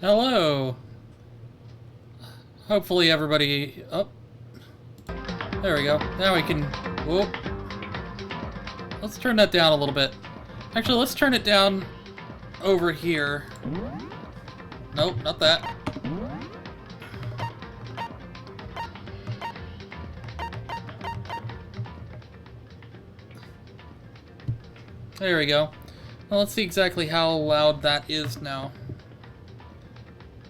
Hello. Hopefully everybody... Oh. There we go. Now we can... Whoop. Let's turn that down a little bit. Actually, let's turn it down over here. Nope, not that. There we go. Well, let's see exactly how loud that is now.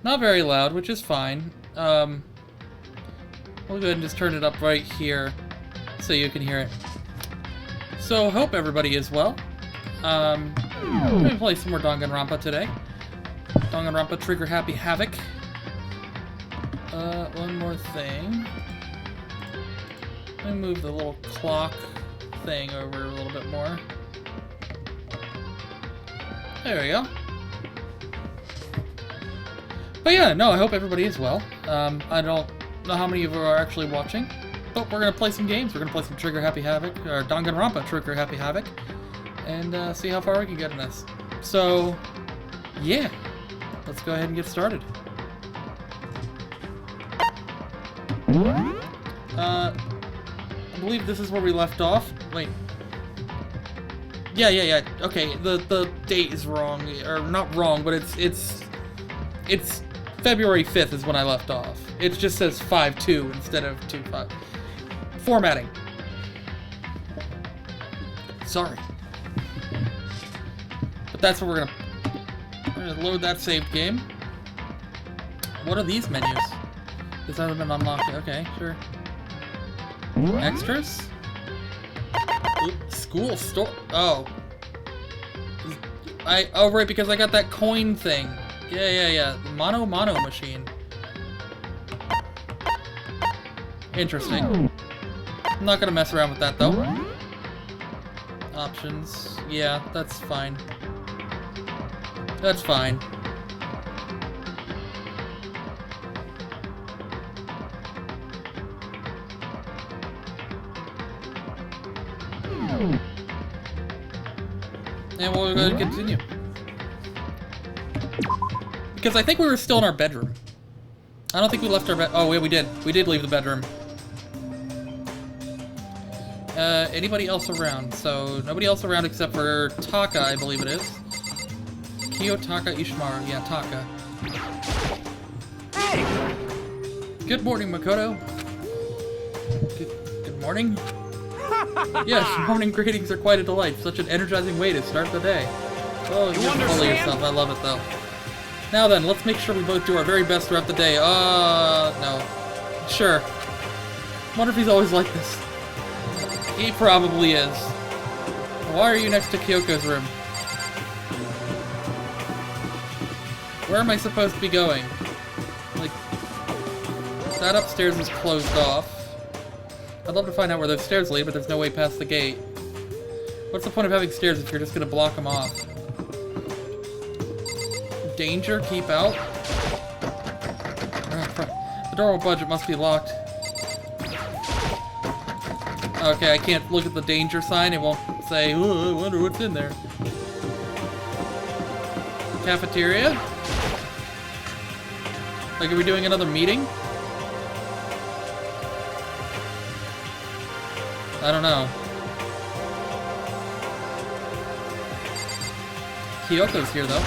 Not very loud, which is fine. We'll go ahead and just turn it up right here so you can hear it. So, hope everybody is well. I'm gonna play some more Danganronpa today. Danganronpa Trigger Happy Havoc. One more thing. Let me move the little clock thing over a little bit more. There we go. But yeah, no, I hope everybody is well. I don't know how many of you are actually watching, but we're gonna play some games. We're gonna play some Trigger Happy Havoc, or Danganronpa Trigger Happy Havoc, and see how far we can get in this. So, yeah, let's go ahead and get started. I believe this is where we left off. Wait. Yeah. Okay, the date is wrong, or not wrong, but it's February 5th is when I left off. It just says 5-2 instead of 2-5. Formatting. Sorry. But that's what we're gonna load that saved game. What are these menus? This hasn't been unlocked. Okay, sure. Extras? Oops, school store. Oh. Oh right, because I got that coin thing. Yeah. Mono machine. Interesting. I'm not gonna mess around with that though. Options. Yeah, that's fine. That's fine. And we're going to continue. Because I think we were still in our bedroom. I don't think we left our bed. Oh, yeah, we did. We did leave the bedroom. Anybody else around? So, nobody else around except for Taka, I believe it is. Kiyotaka Ishimaru. Yeah, Taka. Hey! Good morning, Makoto. Good morning? Yes, morning greetings are quite a delight. Such an energizing way to start the day. Oh, you're full of yourself. I love it, though. Now then, let's make sure we both do our very best throughout the day. No. Sure. Wonder if he's always like this. He probably is. Why are you next to Kyoko's room? Where am I supposed to be going? Like, that upstairs is closed off. I'd love to find out where those stairs lead, but there's no way past the gate. What's the point of having stairs if you're just gonna block them off? Danger, keep out. The door won't budge, it must be locked. Okay, I can't look at the danger sign, it won't say, ooh, I wonder what's in there. Cafeteria? Like, are we doing another meeting? I don't know. Kyoko's here, though.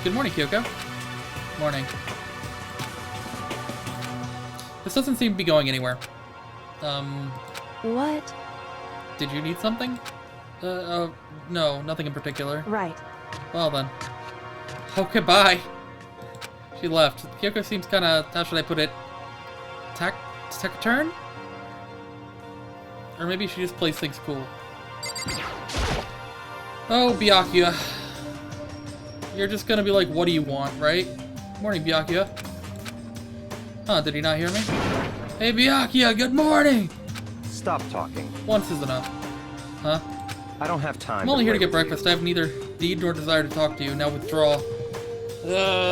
Good morning, Kyoko. Morning. This doesn't seem to be going anywhere. What? Did you need something? No, nothing in particular. Right. Well then. Okay, bye. She left. Kyoko seems kinda, how should I put it? Taciturn? Or maybe she just plays things cool. Oh, Byakuya. You're just gonna be like, what do you want, right? Morning, Byakuya. Huh, did he not hear me? Hey, Byakuya, good morning! Stop talking. Once is enough. Huh? I don't have time. I'm only here to get breakfast. I have neither need nor desire to talk to you. Now withdraw.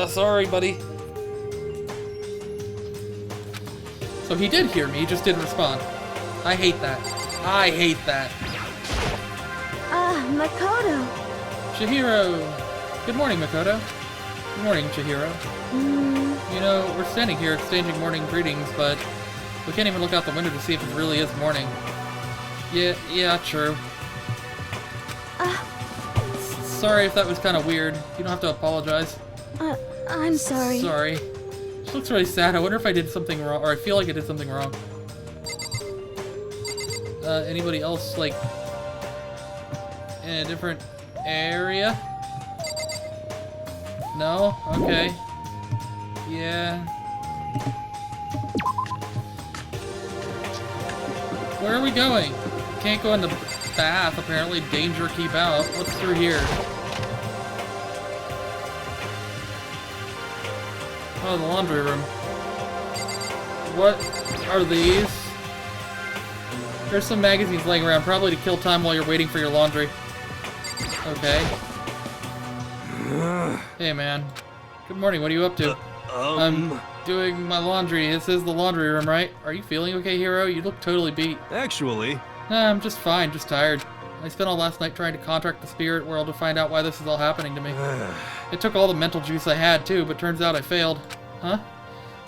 Sorry, buddy. So he did hear me, he just didn't respond. I hate that. I hate that. Makoto. Chihiro. Good morning, Makoto. Good morning, Chihiro. You know, we're standing here exchanging morning greetings, but we can't even look out the window to see if it really is morning. Yeah, true. Sorry if that was kind of weird. You don't have to apologize. I'm sorry. Sorry. She looks really sad. I wonder if I did something wrong, or I feel like I did something wrong. Anybody else, like, in a different area? No? Okay. Yeah. Where are we going? Can't go in the bath, apparently. Danger, keep out. What's through here? Oh, the laundry room. What are these? There's some magazines laying around, probably to kill time while you're waiting for your laundry. Okay. Hey, man. Good morning, what are you up to? I'm doing my laundry. This is the laundry room, right? Are you feeling okay, Hero? You look totally beat. Actually... Nah, I'm just fine, just tired. I spent all last night trying to contact the spirit world to find out why this is all happening to me. It took all the mental juice I had, too, but turns out I failed. Huh?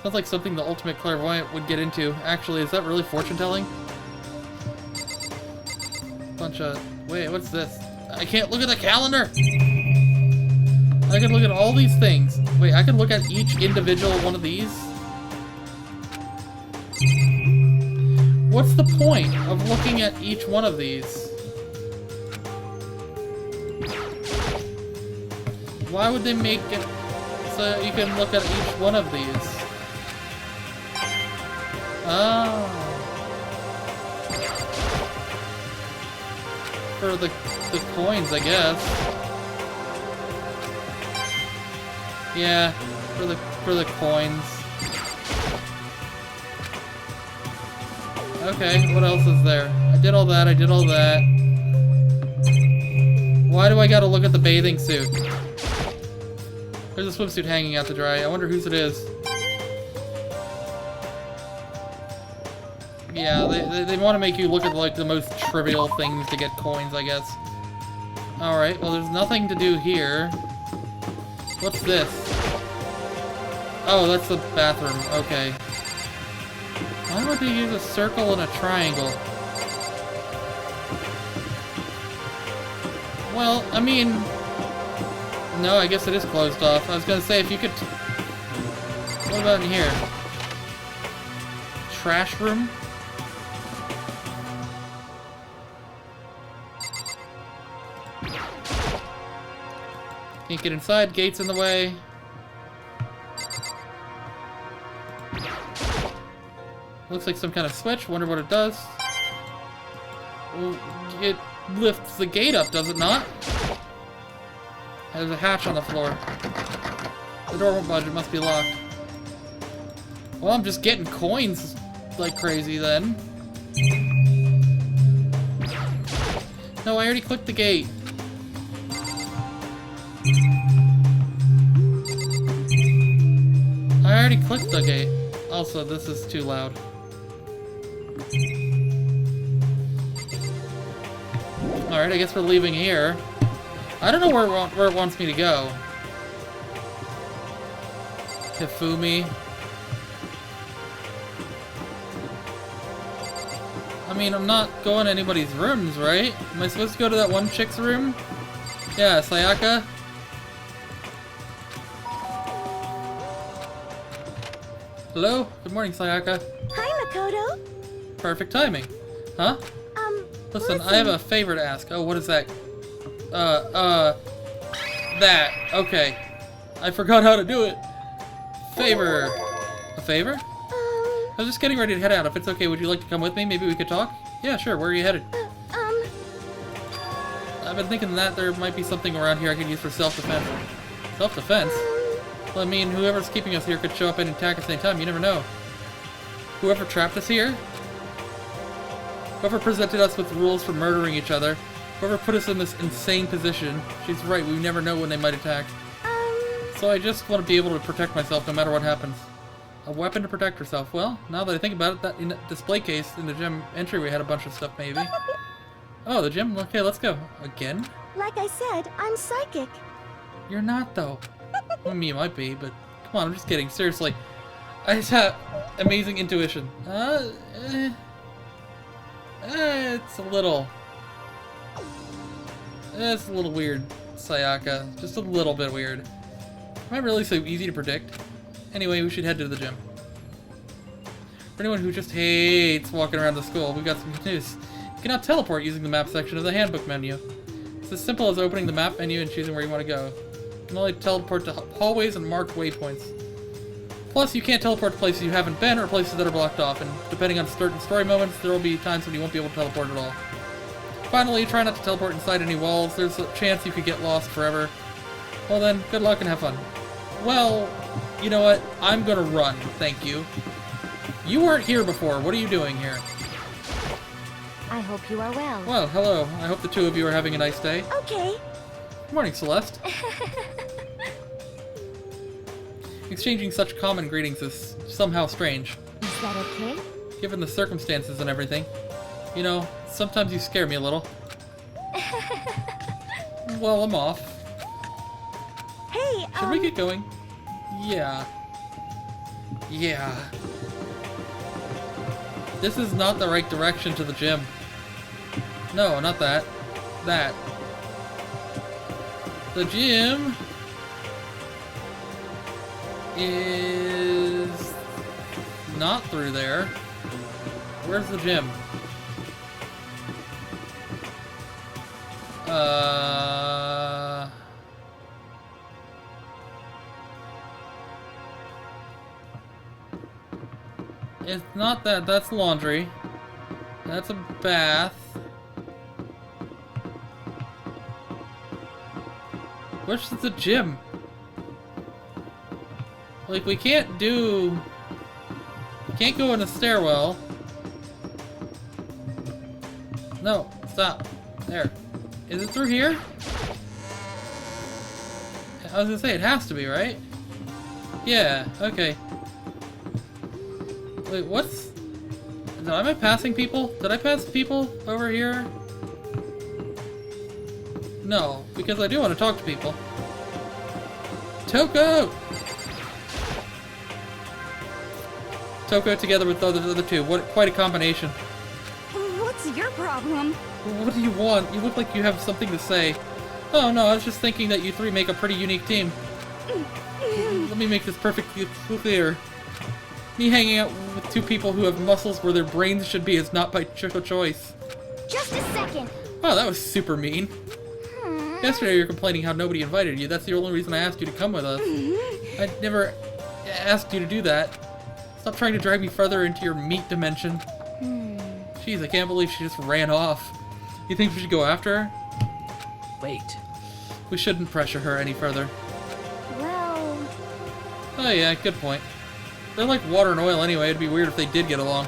Sounds like something the ultimate clairvoyant would get into. Actually, is that really fortune-telling? Bunch of... Wait, what's this? I can't look at the calendar! I can look at all these things. Wait, I can look at each individual one of these? What's the point of looking at each one of these? Why would they make it so you can look at each one of these? Oh. For the coins, I guess. Yeah, for the coins. Okay, what else is there? I did all that, I did all that. Why do I gotta look at the bathing suit? There's a swimsuit hanging out to dry. I wonder whose it is. Yeah, they want to make you look at like the most trivial things to get coins, I guess. Alright, well there's nothing to do here. What's this? Oh, that's the bathroom. Okay. Why would they use a circle and a triangle? Well, I mean... No, I guess it is closed off. I was gonna say, if you could... What about in here? Trash room? Can't get inside, gate's in the way. Looks like some kind of switch, wonder what it does. Well, it lifts the gate up, does it not? There's a hatch on the floor. The door won't budge, it must be locked. Well, I'm just getting coins like crazy then. No, I already clicked the gate. I already clicked the gate. Also, this is too loud. Alright, I guess we're leaving here. I don't know where it wants me to go. Hifumi. I mean, I'm not going to anybody's rooms, right? Am I supposed to go to that one chick's room? Yeah, Sayaka. Hello? Good morning, Sayaka. Hi, Makoto. Perfect timing. Huh? Listen, I have a favor to ask. Oh, what is that? That. Okay. I forgot how to do it. Favor. A favor? I was just getting ready to head out. If it's okay, would you like to come with me? Maybe we could talk? Yeah, sure. Where are you headed? I've been thinking that there might be something around here I could use for self-defense. Self-defense? Well, I mean, whoever's keeping us here could show up and attack us anytime. You never know. Whoever trapped us here? Whoever presented us with rules for murdering each other? Whoever put us in this insane position? She's right, we never know when they might attack. So I just want to be able to protect myself no matter what happens. A weapon to protect herself. Well, now that I think about it, that in the display case in the gym entryway had a bunch of stuff, maybe. Oh, the gym? Okay, let's go. Again? Like I said, I'm psychic. You're not, though. I mean, you might be, but come on, I'm just kidding. Seriously. I just have amazing intuition. It's a little... It's a little weird, Sayaka. Just a little bit weird. Am I really so easy to predict? Anyway, we should head to the gym. For anyone who just hates walking around the school, we've got some good news. You cannot teleport using the map section of the handbook menu. It's as simple as opening the map menu and choosing where you want to go. You can only teleport to hallways and marked waypoints. Plus, you can't teleport to places you haven't been or places that are blocked off, and depending on certain story moments, there will be times when you won't be able to teleport at all. Finally, try not to teleport inside any walls. There's a chance you could get lost forever. Well then, good luck and have fun. Well, you know what? I'm gonna run, thank you. You weren't here before. What are you doing here? I hope you are well. Well, hello. I hope the two of you are having a nice day. Okay. Good morning, Celeste. Exchanging such common greetings is somehow strange. Is that okay? Given the circumstances and everything. You know, sometimes you scare me a little. Well, I'm off. Hey, Should we get going? Yeah. Yeah. This is not the right direction to the gym. No, not that. That. The gym is not through there. Where's the gym? It's not that. That's laundry. That's a bath. Where's the gym? Like, we can't do... We can't go in a stairwell. No, stop. There. Is it through here? I was gonna say, it has to be, right? Yeah, okay. Wait, what's... Am I passing people? Did I pass people over here? No, because I do want to talk to people. Toko! Toko together with the other two. What? Quite a combination. What's your problem? What do you want? You look like you have something to say. Oh no, I was just thinking that you three make a pretty unique team. Let me make this perfectly clear. Me hanging out with two people who have muscles where their brains should be is not by choice. Just a second. Wow, that was super mean. Yesterday you were complaining how nobody invited you. That's the only reason I asked you to come with us. I never asked you to do that. Stop trying to drag me further into your meat dimension. Jeez, I can't believe she just ran off. You think we should go after her? Wait. We shouldn't pressure her any further. Well... Oh yeah, good point. They're like water and oil anyway. It'd be weird if they did get along.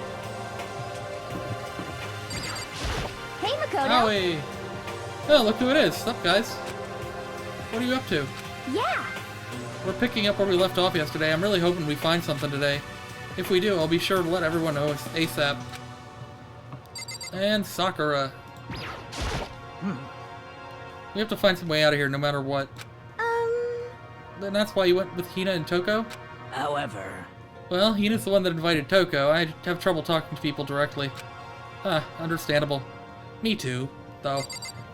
Hey, Makoto. Howie! Oh, look who it is. What's up, guys? What are you up to? Yeah. We're picking up where we left off yesterday. I'm really hoping we find something today. If we do, I'll be sure to let everyone know ASAP. And Sakura. We have to find some way out of here no matter what. Then that's why you went with Hina and Toko? However... Well, Hina's the one that invited Toko. I have trouble talking to people directly. Understandable. Me too, though,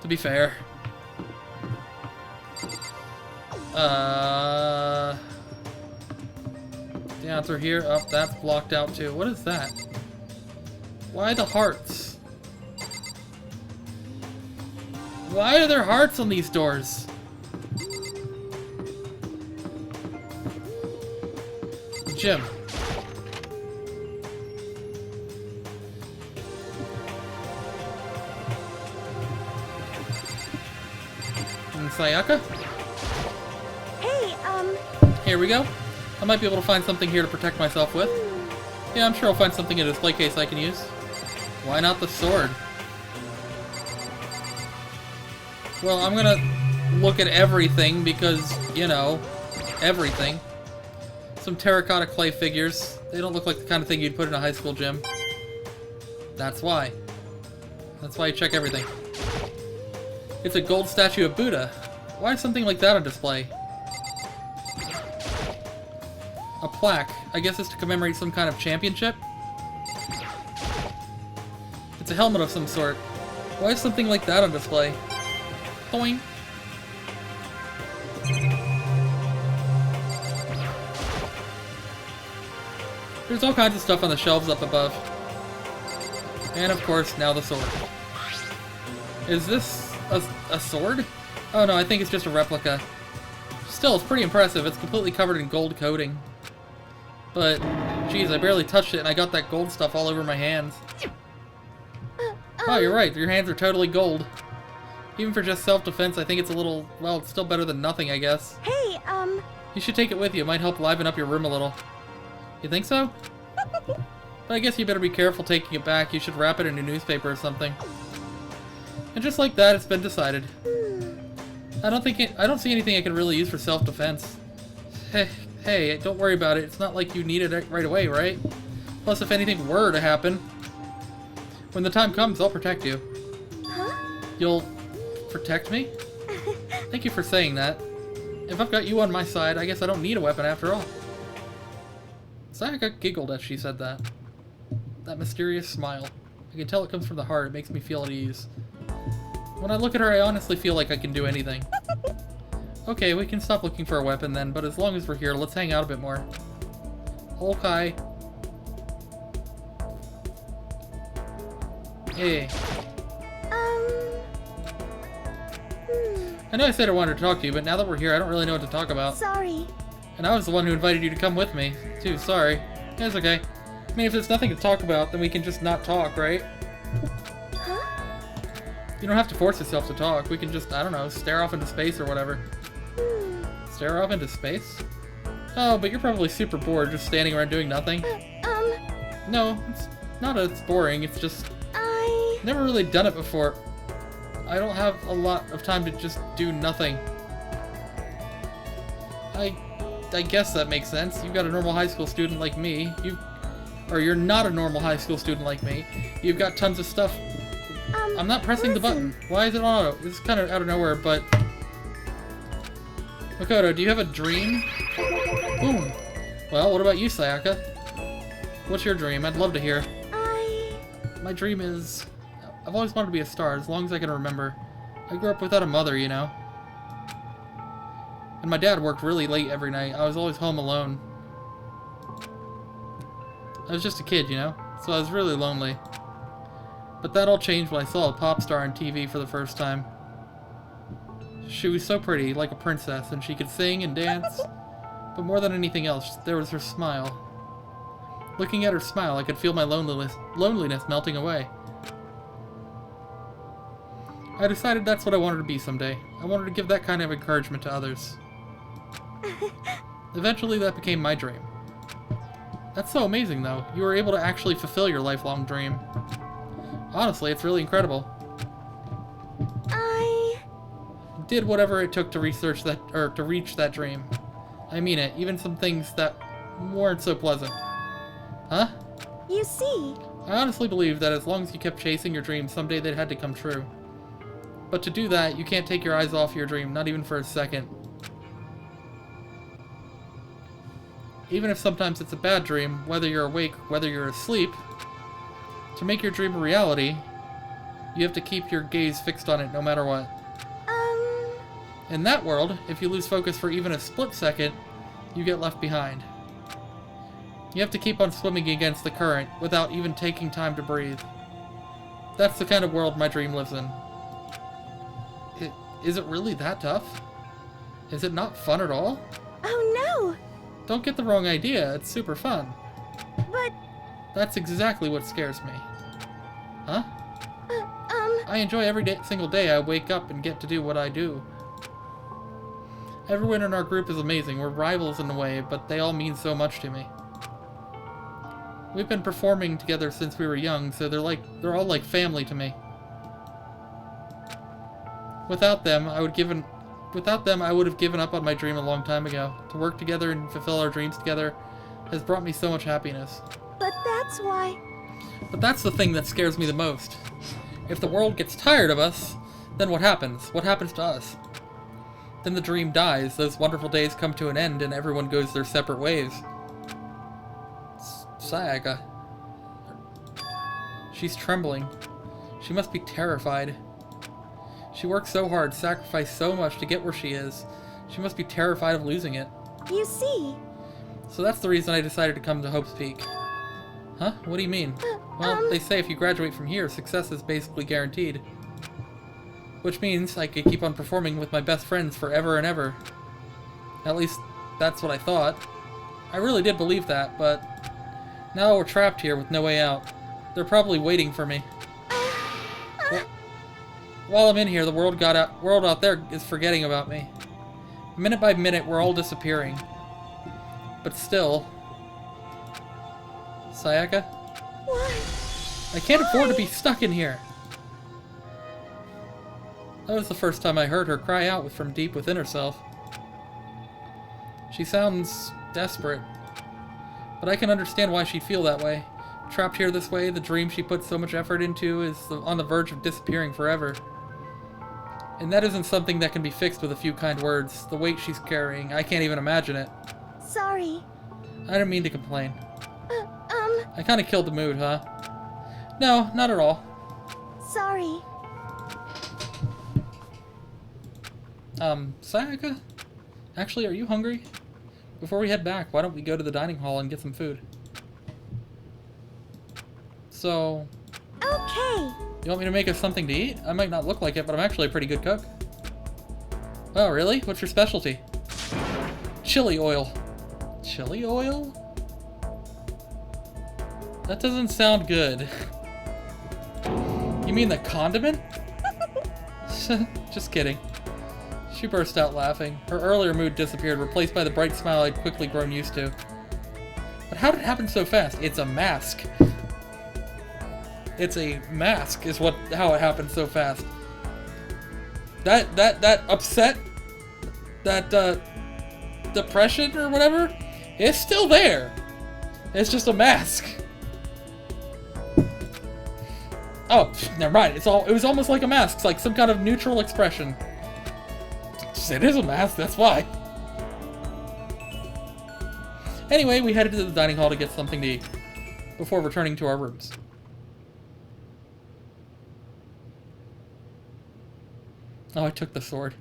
to be fair. Down through here. Oh, that's blocked out too. What is that? Why the hearts? Why are there hearts on these doors? Gym. And Sayaka? Hey, Here we go. I might be able to find something here to protect myself with. Yeah, I'm sure I'll find something in a display case I can use. Why not the sword? Well, I'm gonna look at everything because, you know, everything. Some terracotta clay figures. They don't look like the kind of thing you'd put in a high school gym. That's why. That's why you check everything. It's a gold statue of Buddha. Why is something like that on display? A plaque. I guess it's to commemorate some kind of championship? It's a helmet of some sort. Why is something like that on display? Boing. There's all kinds of stuff on the shelves up above. And of course, now the sword. Is this a sword? Oh no, I think it's just a replica. Still, it's pretty impressive. It's completely covered in gold coating. But, geez, I barely touched it and I got that gold stuff all over my hands. Oh, you're right. Your hands are totally gold. Even for just self-defense, I think it's a little, well, it's still better than nothing, I guess. Hey, You should take it with you. It might help liven up your room a little. You think so? But I guess you better be careful taking it back. You should wrap it in a newspaper or something. And just like that, it's been decided. I don't see anything I can really use for self-defense. Hey, don't worry about it. It's not like you need it right away, right? Plus, if anything were to happen, when the time comes, I'll protect you. huh? You'll protect me? Thank you for saying that. If I've got you on my side, I guess I don't need a weapon after all. Sayaka giggled as she said that. That mysterious smile. I can tell it comes from the heart. It makes me feel at ease. When I look at her, I honestly feel like I can do anything. Okay, we can stop looking for a weapon then, but as long as we're here, let's hang out a bit more. Okay. Hey. I know I said I wanted to talk to you, but now that we're here, I don't really know what to talk about. Sorry. And I was the one who invited you to come with me, too. Sorry. Yeah, it's okay. I mean, if there's nothing to talk about, then we can just not talk, right? Huh? You don't have to force yourself to talk. We can just, I don't know, stare off into space or whatever. Stare off into space? Oh, but you're probably super bored just standing around doing nothing. No, it's not that it's boring. It's just... never really done it before. I don't have a lot of time to just do nothing. I guess that makes sense. You've got a normal high school student like me. You're not a normal high school student like me. You've got tons of stuff. I'm not pressing the button. Why is it on auto? This is kind of out of nowhere, but... Makoto, do you have a dream? Boom. Well, what about you, Sayaka? What's your dream? I'd love to hear. My dream is... I've always wanted to be a star, as long as I can remember. I grew up without a mother, you know. And my dad worked really late every night. I was always home alone. I was just a kid, you know? So I was really lonely. But that all changed when I saw a pop star on TV for the first time. She was so pretty, like a princess, and she could sing and dance. But more than anything else, there was her smile. Looking at her smile, I could feel my loneliness melting away. I decided that's what I wanted to be someday. I wanted to give that kind of encouragement to others. Eventually, that became my dream. That's so amazing, though. You were able to actually fulfill your lifelong dream. Honestly, it's really incredible. I did whatever it took to reach that dream. I mean it, even some things that weren't so pleasant. Huh? You see. I honestly believe that as long as you kept chasing your dreams, someday they'd had to come true. But to do that, you can't take your eyes off your dream, not even for a second. Even if sometimes it's a bad dream, whether you're awake, whether you're asleep, to make your dream a reality, you have to keep your gaze fixed on it no matter what. In that world, if you lose focus for even a split second, you get left behind. You have to keep on swimming against the current without even taking time to breathe. That's the kind of world my dream lives in. Is it really that tough? Is it not fun at all? Oh no! Don't get the wrong idea, it's super fun. But... That's exactly what scares me. Huh? I enjoy every single day I wake up and get to do what I do. Everyone in our group is amazing. We're rivals in a way, but they all mean so much to me. We've been performing together since we were young, so they're all like family to me. Without them, I would have given up on my dream a long time ago. To work together and fulfill our dreams together has brought me so much happiness. But that's why... But that's the thing that scares me the most. If the world gets tired of us, then what happens? What happens to us? Then the dream dies, those wonderful days come to an end, and everyone goes their separate ways. Sayaka. She's trembling. She must be terrified. She worked so hard, sacrificed so much to get where she is. She must be terrified of losing it. You see. So that's the reason I decided to come to Hope's Peak. Huh? What do you mean? Well, they say if you graduate from here, success is basically guaranteed. Which means I could keep on performing with my best friends forever and ever. At least, that's what I thought. I really did believe that, but now we're trapped here with no way out. They're probably waiting for me. While I'm in here, the world out there is forgetting about me. Minute by minute, we're all disappearing. But still... Sayaka? Why? I can't afford to be stuck in here. That was the first time I heard her cry out from deep within herself. She sounds desperate. But I can understand why she'd feel that way. Trapped here this way, the dream she put so much effort into is on the verge of disappearing forever. And that isn't something that can be fixed with a few kind words. The weight she's carrying, I can't even imagine it. Sorry. I didn't mean to complain. I kinda killed the mood, huh? No, not at all. Sorry. Sayaka? Actually, are you hungry? Before we head back, why don't we go to the dining hall and get some food? So... Okay. You want me to make us something to eat? I might not look like it, but I'm actually a pretty good cook. Oh, really? What's your specialty? Chili oil. Chili oil? That doesn't sound good. You mean the condiment? Just kidding. She burst out laughing. Her earlier mood disappeared, replaced by the bright smile I'd quickly grown used to. But how did it happen so fast? It's a mask. It's a mask is how it happened so fast. That upset, that depression or whatever, it's still there. It's just a mask. Oh, never mind. It was almost like a mask. It's like some kind of neutral expression. It is a mask, that's why. Anyway, we headed to the dining hall to get something to eat before returning to our rooms. Oh, I took the sword.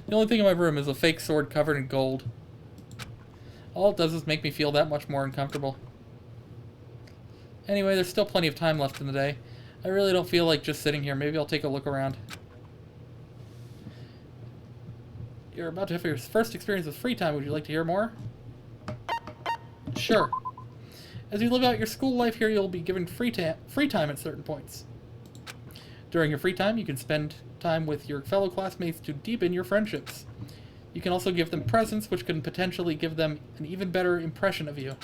The only thing in my room is a fake sword covered in gold. All it does is make me feel that much more uncomfortable. Anyway, there's still plenty of time left in the day. I really don't feel like just sitting here. Maybe I'll take a look around. You're about to have your first experience with free time. Would you like to hear more? Sure. As you live out your school life here, you'll be given free time at certain points. During your free time, you can spend time with your fellow classmates to deepen your friendships. You can also give them presents, which can potentially give them an even better impression of you.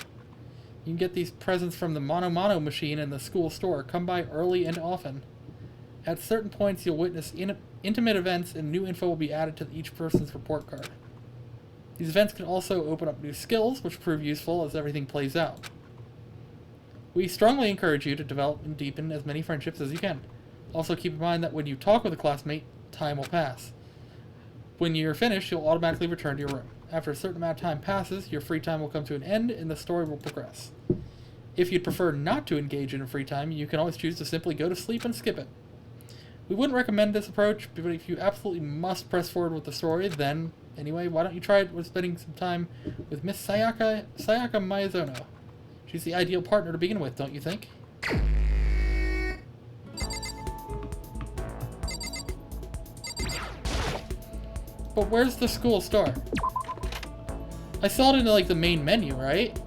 You can get these presents from the Mono machine in the school store. Come by early and often. At certain points, you'll witness intimate events, and new info will be added to each person's report card. These events can also open up new skills, which prove useful as everything plays out. We strongly encourage you to develop and deepen as many friendships as you can. Also keep in mind that when you talk with a classmate, time will pass. When you're finished, you'll automatically return to your room. After a certain amount of time passes, your free time will come to an end and the story will progress. If you'd prefer not to engage in free time, you can always choose to simply go to sleep and skip it. We wouldn't recommend this approach, but if you absolutely must press forward with the story, then, anyway, why don't you try it with spending some time with Miss Sayaka Miyazono. She's the ideal partner to begin with, don't you think? But where's the school store? I saw it in, like, the main menu, right?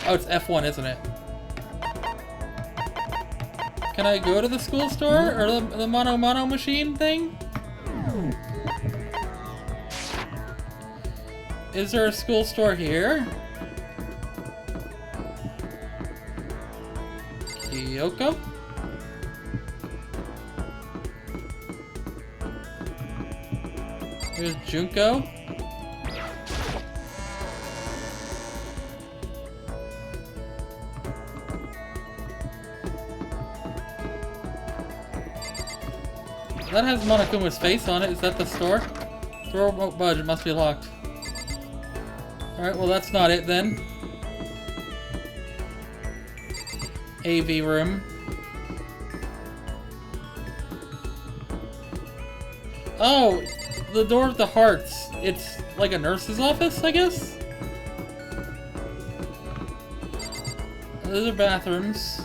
Oh, it's F1, isn't it? Can I go to the school store? Or the Mono machine thing? Is there a school store here? Kyoko? Here's Junko. That has Monokuma's face on it. Is that the store? Door won't budge, it must be locked. Alright, well that's not it then. AV room. Oh! The door of the hearts. It's like a nurse's office, I guess? Those are bathrooms.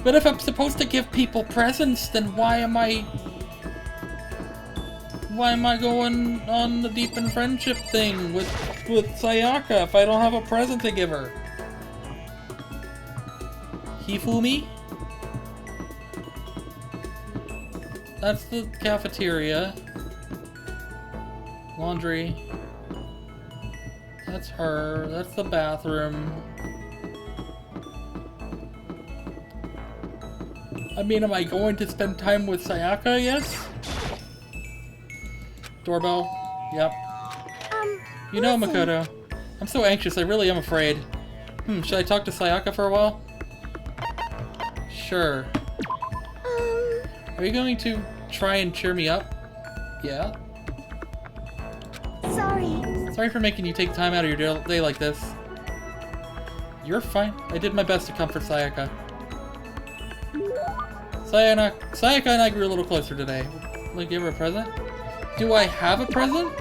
But if I'm supposed to give people presents, then why am I going on the deepen friendship thing with Sayaka if I don't have a present to give her? Hifumi? That's the cafeteria. Laundry. That's her. That's the bathroom. I mean, am I going to spend time with Sayaka? Yes? Doorbell? Yep. You know, listen. Makoto. I'm so anxious, I really am afraid. Should I talk to Sayaka for a while? Sure. Are you going to try and cheer me up? Yeah? Sorry. Sorry for making you take time out of your day like this. You're fine. I did my best to comfort Sayaka. Sayaka and I grew a little closer today. Will I give her a present? Do I have a present?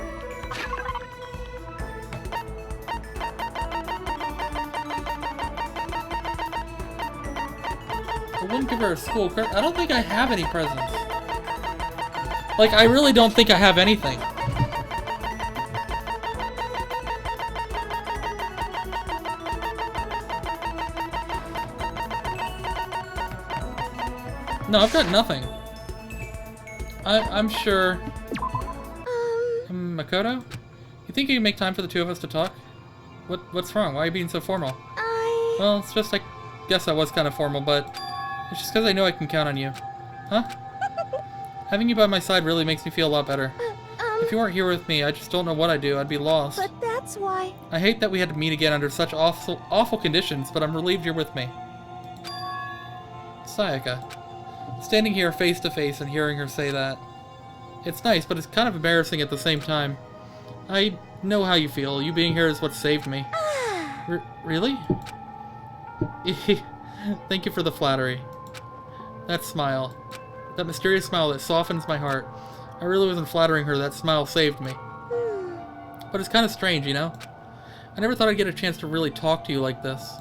I wouldn't give her a school credit. I don't think I have any presents. Like, I really don't think I have anything. No, I've got nothing. I'm sure. Makoto? You think you can make time for the two of us to talk? What's wrong? Why are you being so formal? Well, it's just, I guess I was kind of formal, but it's just because I know I can count on you. Huh? Having you by my side really makes me feel a lot better. If you weren't here with me, I just don't know what I'd do. I'd be lost. But that's why. I hate that we had to meet again under such awful conditions, but I'm relieved you're with me. Sayaka. Standing here face to face and hearing her say that. It's nice, but it's kind of embarrassing at the same time. I know how you feel. You being here is what saved me. Really? Thank you for the flattery. That smile. That mysterious smile that softens my heart. I really wasn't flattering her. That smile saved me. But it's kind of strange, you know? I never thought I'd get a chance to really talk to you like this.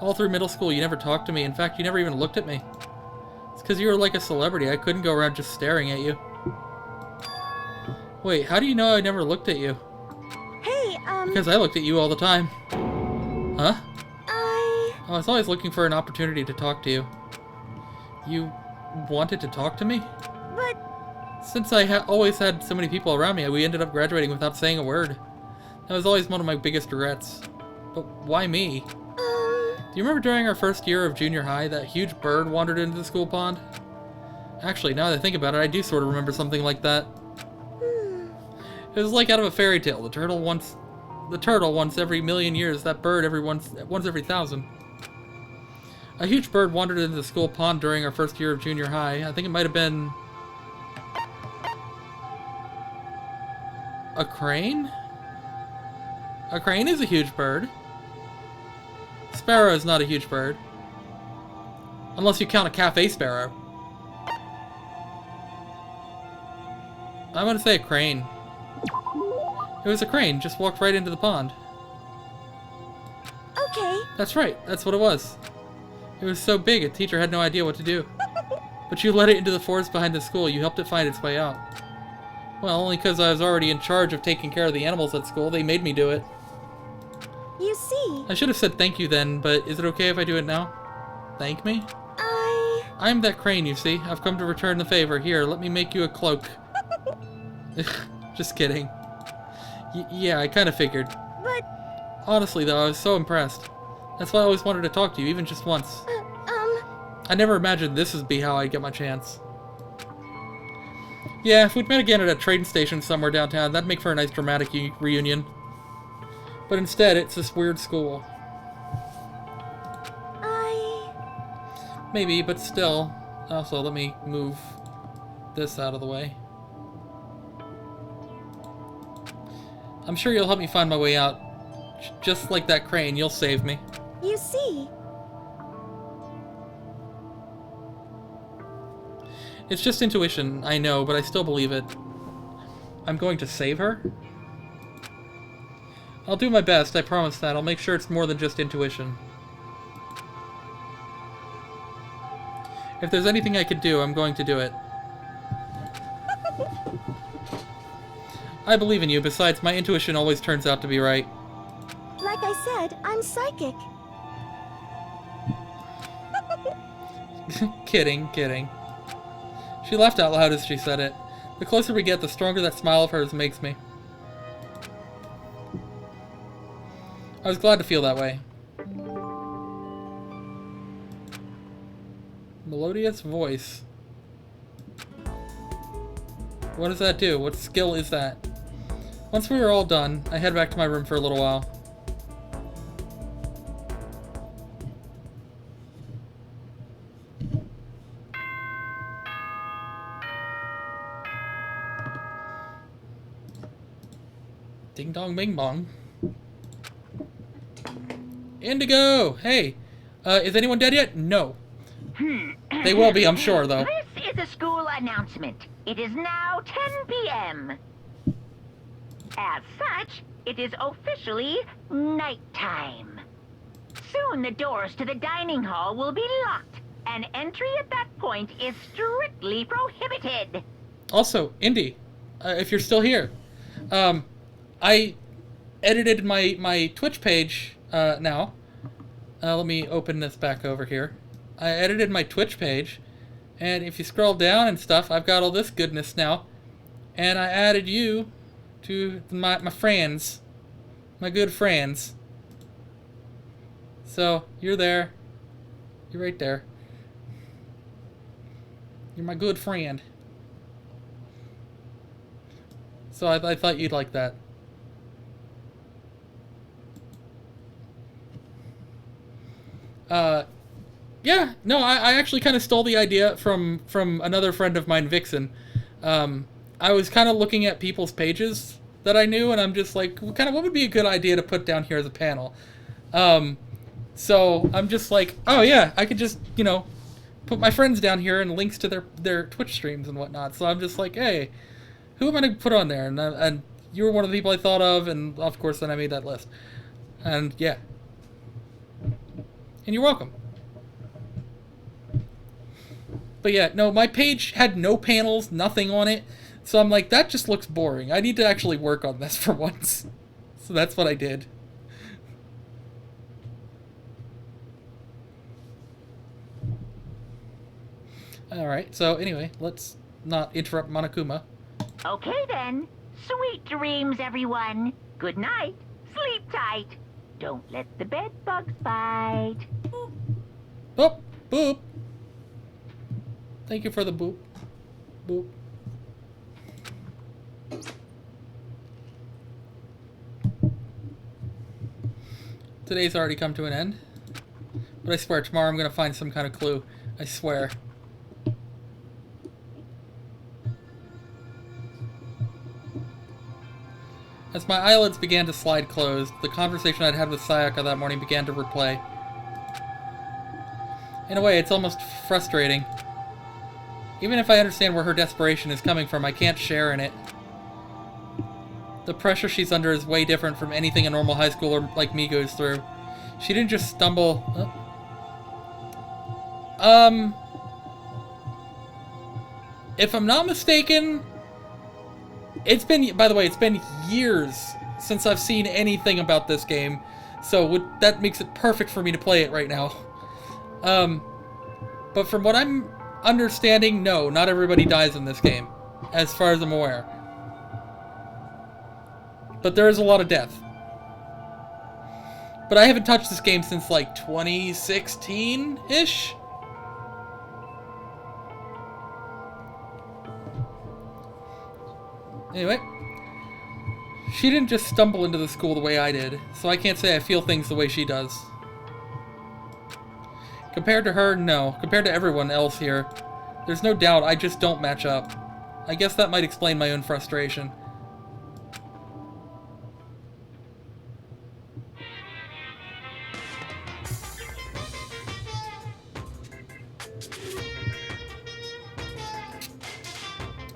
All through middle school, you never talked to me. In fact, you never even looked at me. It's because you were like a celebrity. I couldn't go around just staring at you. Wait, how do you know I never looked at you? Hey, Because I looked at you all the time. Huh? I was always looking for an opportunity to talk to you. You wanted to talk to me? But... Since I always had so many people around me, we ended up graduating without saying a word. That was always one of my biggest regrets. But why me? Do you remember during our first year of junior high, that huge bird wandered into the school pond? Actually, now that I think about it, I do sort of remember something like that. It was like out of a fairy tale. The turtle once every million years, that bird once every 1,000. A huge bird wandered into the school pond during our first year of junior high. I think it might have been... a crane? A crane is a huge bird. Sparrow is not a huge bird. Unless you count a cafe sparrow. I'm gonna say a crane. It was a crane, just walked right into the pond. Okay. That's right, that's what it was. It was so big, a teacher had no idea what to do. But you led it into the forest behind the school, you helped it find its way out. Well, only because I was already in charge of taking care of the animals at school, they made me do it. You see... I should have said thank you then, but is it okay if I do it now? Thank me? I'm that crane, you see. I've come to return the favor. Here, let me make you a cloak. Just kidding. Yeah, I kind of figured. But... Honestly, though, I was so impressed. That's why I always wanted to talk to you, even just once. I never imagined this would be how I'd get my chance. Yeah, if we'd met again at a train station somewhere downtown, that'd make for a nice dramatic reunion. But instead, it's this weird school. Maybe, but still. Also, let me move this out of the way. I'm sure you'll help me find my way out. Just like that crane, you'll save me. You see, It's just intuition, I know, but I still believe it. I'm going to save her? I'll do my best, I promise that. I'll make sure it's more than just intuition. If there's anything I could do, I'm going to do it. I believe in you. Besides, my intuition always turns out to be right. like I said, I'm psychic. Kidding, kidding. She laughed out loud as she said it. The closer we get, the stronger that smile of hers makes me. I was glad to feel that way. Melodious voice. What does that do? What skill is that? Once we were all done, I head back to my room for a little while. Ding dong bing bong. Indigo! Hey! Is anyone dead yet? No. They will be, I'm sure, though. This is a school announcement. It is now 10 p.m. As such, it is officially nighttime. Soon the doors to the dining hall will be locked, and entry at that point is strictly prohibited. Also, Indy, if you're still here, I edited my Twitch page now. Let me open this back over here. I edited my Twitch page, and if you scroll down and stuff, I've got all this goodness now. And I added you to my friends, my good friends. So, you're there. You're right there. You're my good friend. So I thought you'd like that. Yeah, no, I actually kind of stole the idea from another friend of mine, Vixen. I was kind of looking at people's pages that I knew, and I'm just like, what would be a good idea to put down here as a panel? So I'm just like, oh yeah, I could just, put my friends down here and links to their Twitch streams and whatnot. So I'm just like, hey, who am I going to put on there? And you were one of the people I thought of, and of course then I made that list. And yeah. And you're welcome. But yeah, no, my page had no panels, nothing on it. So I'm like, that just looks boring. I need to actually work on this for once. So that's what I did. Alright, so anyway, let's not interrupt Monokuma. Okay then. Sweet dreams, everyone. Good night. Sleep tight. Don't let the bed bugs bite. Boop, boop. Thank you for the boop. Boop. Today's already come to an end. But I swear, tomorrow I'm going to find some kind of clue. I swear. As my eyelids began to slide closed, the conversation I'd had with Sayaka that morning began to replay. In a way, it's almost frustrating. Even if I understand where her desperation is coming from, I can't share in it. The pressure she's under is way different from anything a normal high schooler like me goes through. She didn't just stumble... If I'm not mistaken... It's been, by the way, it's been years since I've seen anything about this game. So that makes it perfect for me to play it right now. But from what I'm understanding, no, not everybody dies in this game, as far as I'm aware. But there is a lot of death. But I haven't touched this game since like 2016-ish? Anyway, she didn't just stumble into the school the way I did, so I can't say I feel things the way she does. Compared to her, no. Compared to everyone else here, there's no doubt I just don't match up. I guess that might explain my own frustration.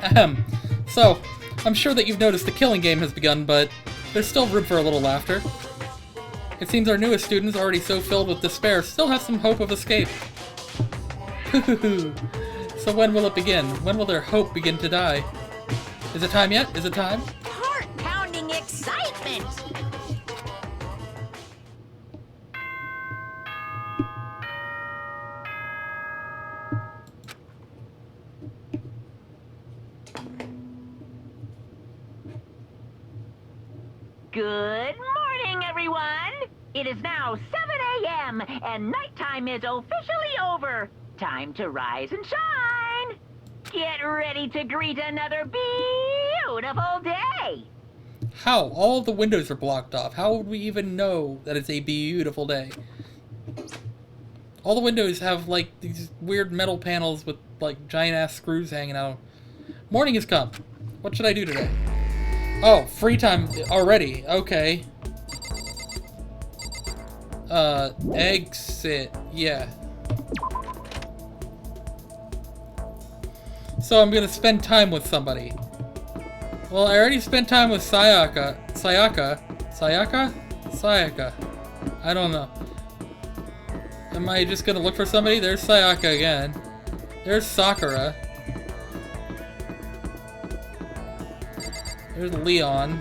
Ahem. So, I'm sure that you've noticed the killing game has begun, but there's still room for a little laughter. It seems our newest students, already so filled with despair, still have some hope of escape. So when will it begin? When will their hope begin to die? Is it time yet? Is it time? Heart-pounding excitement! Good morning, everyone! It is now 7 a.m. and nighttime is officially over. Time to rise and shine! Get ready to greet another beautiful day! How? All of the windows are blocked off. How would we even know that it's a beautiful day? All the windows have, like, these weird metal panels with, like, giant-ass screws hanging out. Morning has come. What should I do today? Oh, free time already. Okay. Exit. Yeah. So I'm gonna spend time with somebody. Well, I already spent time with Sayaka. I don't know. Am I just gonna look for somebody? There's Sayaka again. There's Sakura. There's Leon.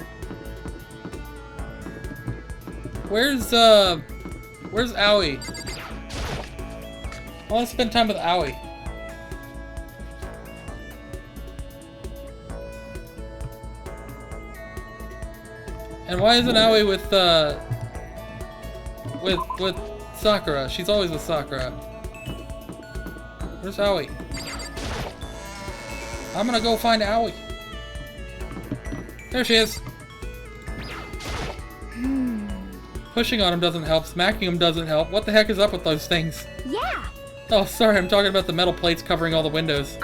Where's Aoi? I want to spend time with Aoi. And why isn't Aoi with Sakura? She's always with Sakura. Where's Aoi? I'm gonna go find Aoi. There she is. Pushing on him doesn't help. Smacking him doesn't help. What the heck is up with those things? Yeah. Oh, sorry. I'm talking about the metal plates covering all the windows.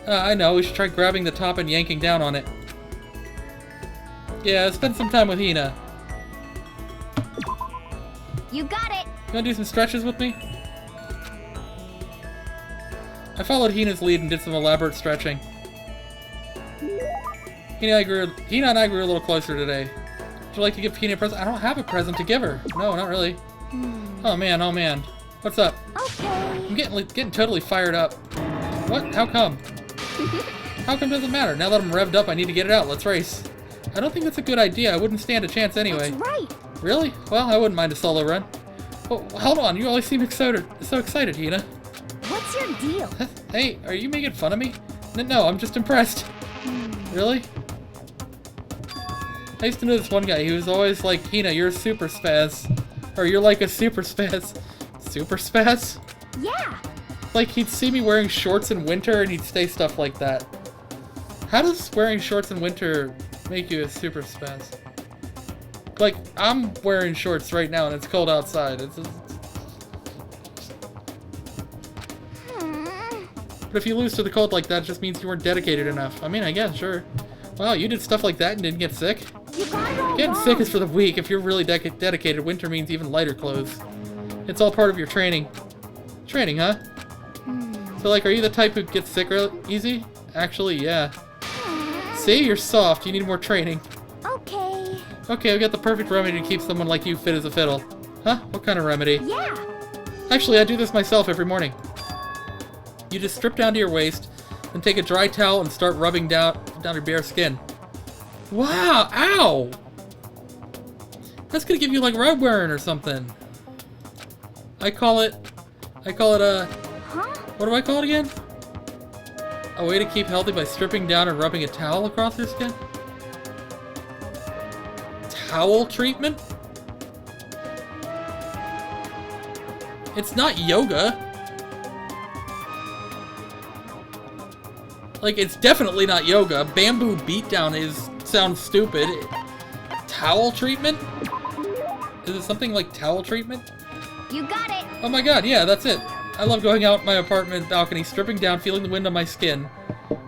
I know. We should try grabbing the top and yanking down on it. Yeah, spend some time with Hina. You got it. You wanna do some stretches with me? I followed Hina's lead and did some elaborate stretching. Hina and I grew a little closer today. Would you like to give Hina a present? I don't have a present to give her. No, not really. Oh man, oh man. What's up? Okay. I'm getting totally fired up. What? How come? How come doesn't matter? Now that I'm revved up, I need to get it out. Let's race. I don't think that's a good idea. I wouldn't stand a chance anyway. That's right. Really? Well, I wouldn't mind a solo run. Oh, hold on. You always seem so excited, Hina. What's your deal? Hey, are you making fun of me? No, I'm just impressed. Really? I used to know this one guy. He was always like, Hina, you're a super spaz. Or you're like a super spaz. Super spaz? Yeah. Like, he'd see me wearing shorts in winter and he'd say stuff like that. How does wearing shorts in winter make you a super spaz? Like, I'm wearing shorts right now and it's cold outside. But if you lose to the cold like that, it just means you weren't dedicated enough. I mean, I guess, sure. Wow, you did stuff like that and didn't get sick? You got it all Getting wrong. sick is for the weak. If you're really dedicated, winter means even lighter clothes. It's all part of your training. Training, huh? So, like, are you the type who gets sick easy? Actually, yeah. See? You're soft. You need more training. Okay. Okay, I've got the perfect remedy to keep someone like you fit as a fiddle. Huh? What kind of remedy? Yeah. Actually, I do this myself every morning. You just strip down to your waist, then take a dry towel and start rubbing down your bare skin. Wow! Ow! That's gonna give you like rug burn or something. I call it a... Huh? What do I call it again? A way to keep healthy by stripping down and rubbing a towel across your skin? Towel treatment? It's not yoga. Like, it's definitely not yoga. Bamboo beatdown sounds stupid. Towel treatment? Is it something like towel treatment? You got it. Oh my god, yeah, that's it. I love going out my apartment balcony, stripping down, feeling the wind on my skin,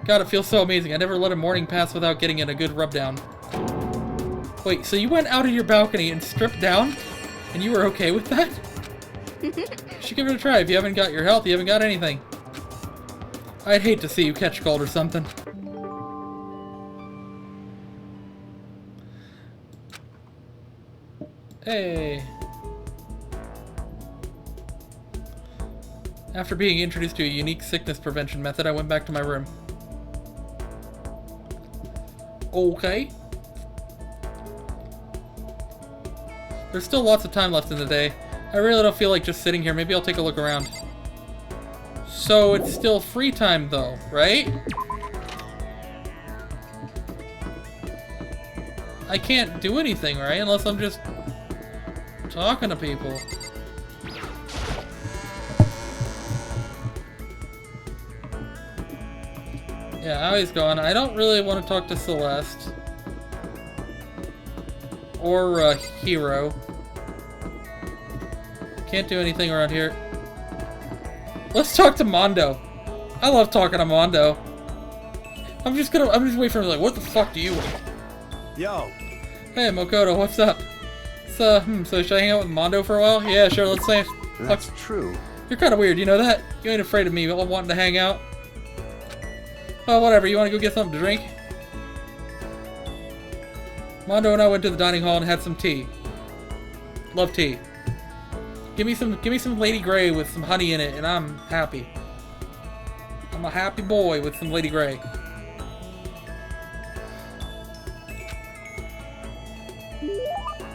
God, it feels so amazing. I never let a morning pass without getting in a good rub down. Wait, so you went out of your balcony and stripped down? And you were okay with that? You should give it a try. If you haven't got your health, you haven't got anything. I'd hate to see you catch cold or something. Hey. After being introduced to a unique sickness prevention method, I went back to my room. Okay. There's still lots of time left in the day. I really don't feel like just sitting here. Maybe I'll take a look around. So it's still free time though, right? I can't do anything, right? Unless I'm just talking to people. Yeah, now he's gone. I don't really want to talk to Celeste. Or Hero. Can't do anything around here. Let's talk to Mondo. I love talking to Mondo. I'm just waiting for him, like, what the fuck do you want? Yo. Hey, Makoto, what's up? So should I hang out with Mondo for a while? Yeah, sure, let's say. That's true. You're kind of weird, you know that? You ain't afraid of me wanting to hang out? Oh, whatever, you want to go get something to drink? Mondo and I went to the dining hall and had some tea. Love tea. Give me some Lady Grey with some honey in it, and I'm happy. I'm a happy boy with some Lady Grey.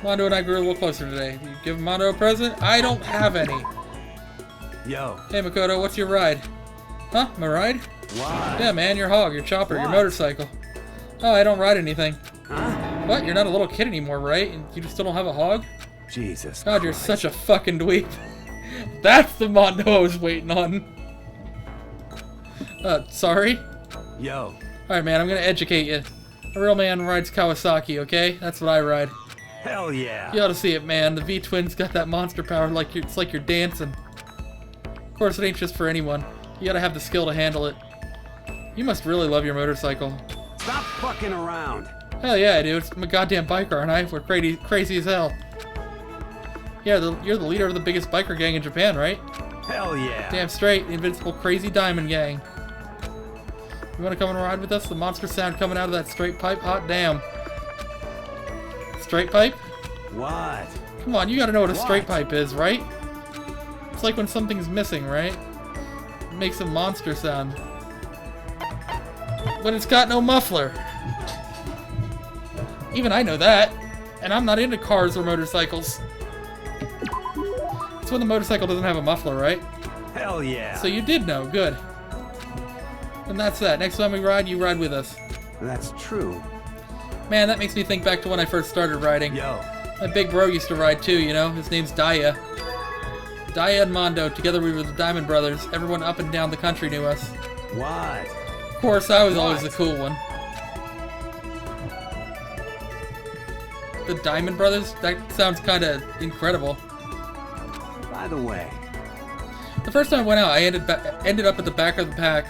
Mondo and I grew a little closer today. You give Mondo a present? I don't have any. Yo. Hey, Makoto, what's your ride? Huh? My ride? Why? Yeah, man, your hog, your chopper, your What? motorcycle. Oh, I don't ride anything. Huh? What? You're not a little kid anymore, right? And you still don't have a hog? Jesus God, you're Christ. such a fucking dweeb. That's the Mondo I was waiting on. Sorry? Yo. Alright, man, I'm gonna educate you. A real man rides Kawasaki, okay? That's what I ride. Hell yeah. You ought to see it, man. The V-Twin's got that monster power like it's like you're dancing. Of course, it ain't just for anyone. You gotta have the skill to handle it. You must really love your motorcycle. Stop fucking around. Hell yeah, I do. I'm a goddamn biker, aren't I? We're crazy as hell. Yeah, you're the leader of the biggest biker gang in Japan, right? Hell yeah. Damn straight, the invincible crazy diamond gang. You wanna come and ride with us? The monster sound coming out of that straight pipe? Hot damn. Straight pipe? What? Come on, you gotta know what a What? straight pipe is, right? It's like when something's missing, right? It makes a monster sound. But it's got no muffler. Even I know that. And I'm not into cars or motorcycles. It's when the motorcycle doesn't have a muffler, right? Hell yeah. So you did know, good. And that's that. Next time we ride, you ride with us. That's true. Man, that makes me think back to when I first started riding. Yo. My big bro used to ride too, you know? His name's Daya. Daya and Mondo, together we were the Diamond Brothers. Everyone up and down the country knew us. What? Of course, I was always the cool one. The Diamond Brothers? That sounds kinda incredible. By the way. The first time I went out, I ended up at the back of the pack.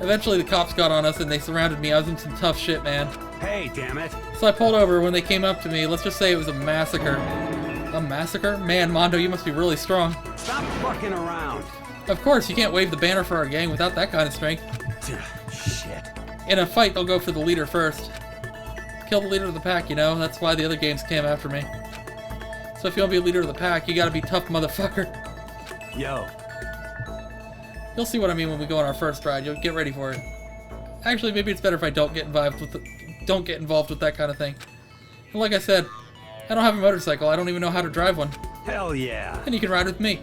Eventually the cops got on us and they surrounded me. I was in some tough shit, man. Hey, damn it. So I pulled over. When they came up to me, let's just say it was a massacre. A massacre? Man, Mondo, you must be really strong. Stop fucking around. Of course, you can't wave the banner for our gang without that kind of strength. Shit. In a fight, they'll go for the leader first. Kill the leader of the pack, you know? That's why the other gangs came after me. So if you want to be a leader of the pack, you gotta be tough, motherfucker. Yo. You'll see what I mean when we go on our first ride. You'll get ready for it. Actually, maybe it's better if I don't get involved with that kind of thing. And like I said, I don't have a motorcycle. I don't even know how to drive one. Hell yeah. And you can ride with me.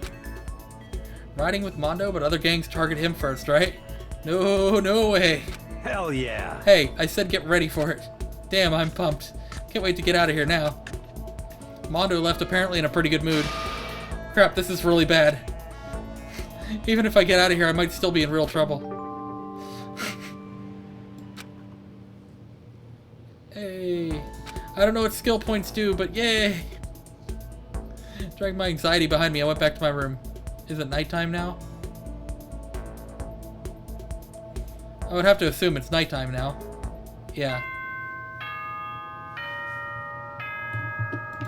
Riding with Mondo, but other gangs target him first, right? No way. Hell yeah. Hey, I said get ready for it. Damn, I'm pumped. Can't wait to get out of here now. Mondo left apparently in a pretty good mood. Crap, this is really bad. Even if I get out of here, I might still be in real trouble. Hey. I don't know what skill points do, but yay! Dragged my anxiety behind me, I went back to my room. Is it nighttime now? I would have to assume it's nighttime now. Yeah.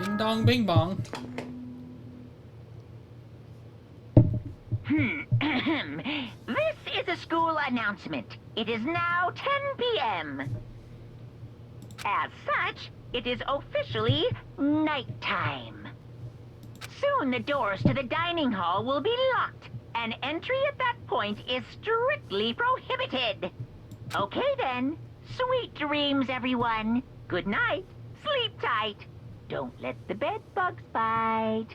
Ding dong bing bong. This is a school announcement. It is now 10 p.m. As such, it is officially nighttime. Soon the doors to the dining hall will be locked, and entry at that point is strictly prohibited. Okay then. Sweet dreams, everyone. Good night. Sleep tight. Don't let the bed bugs bite.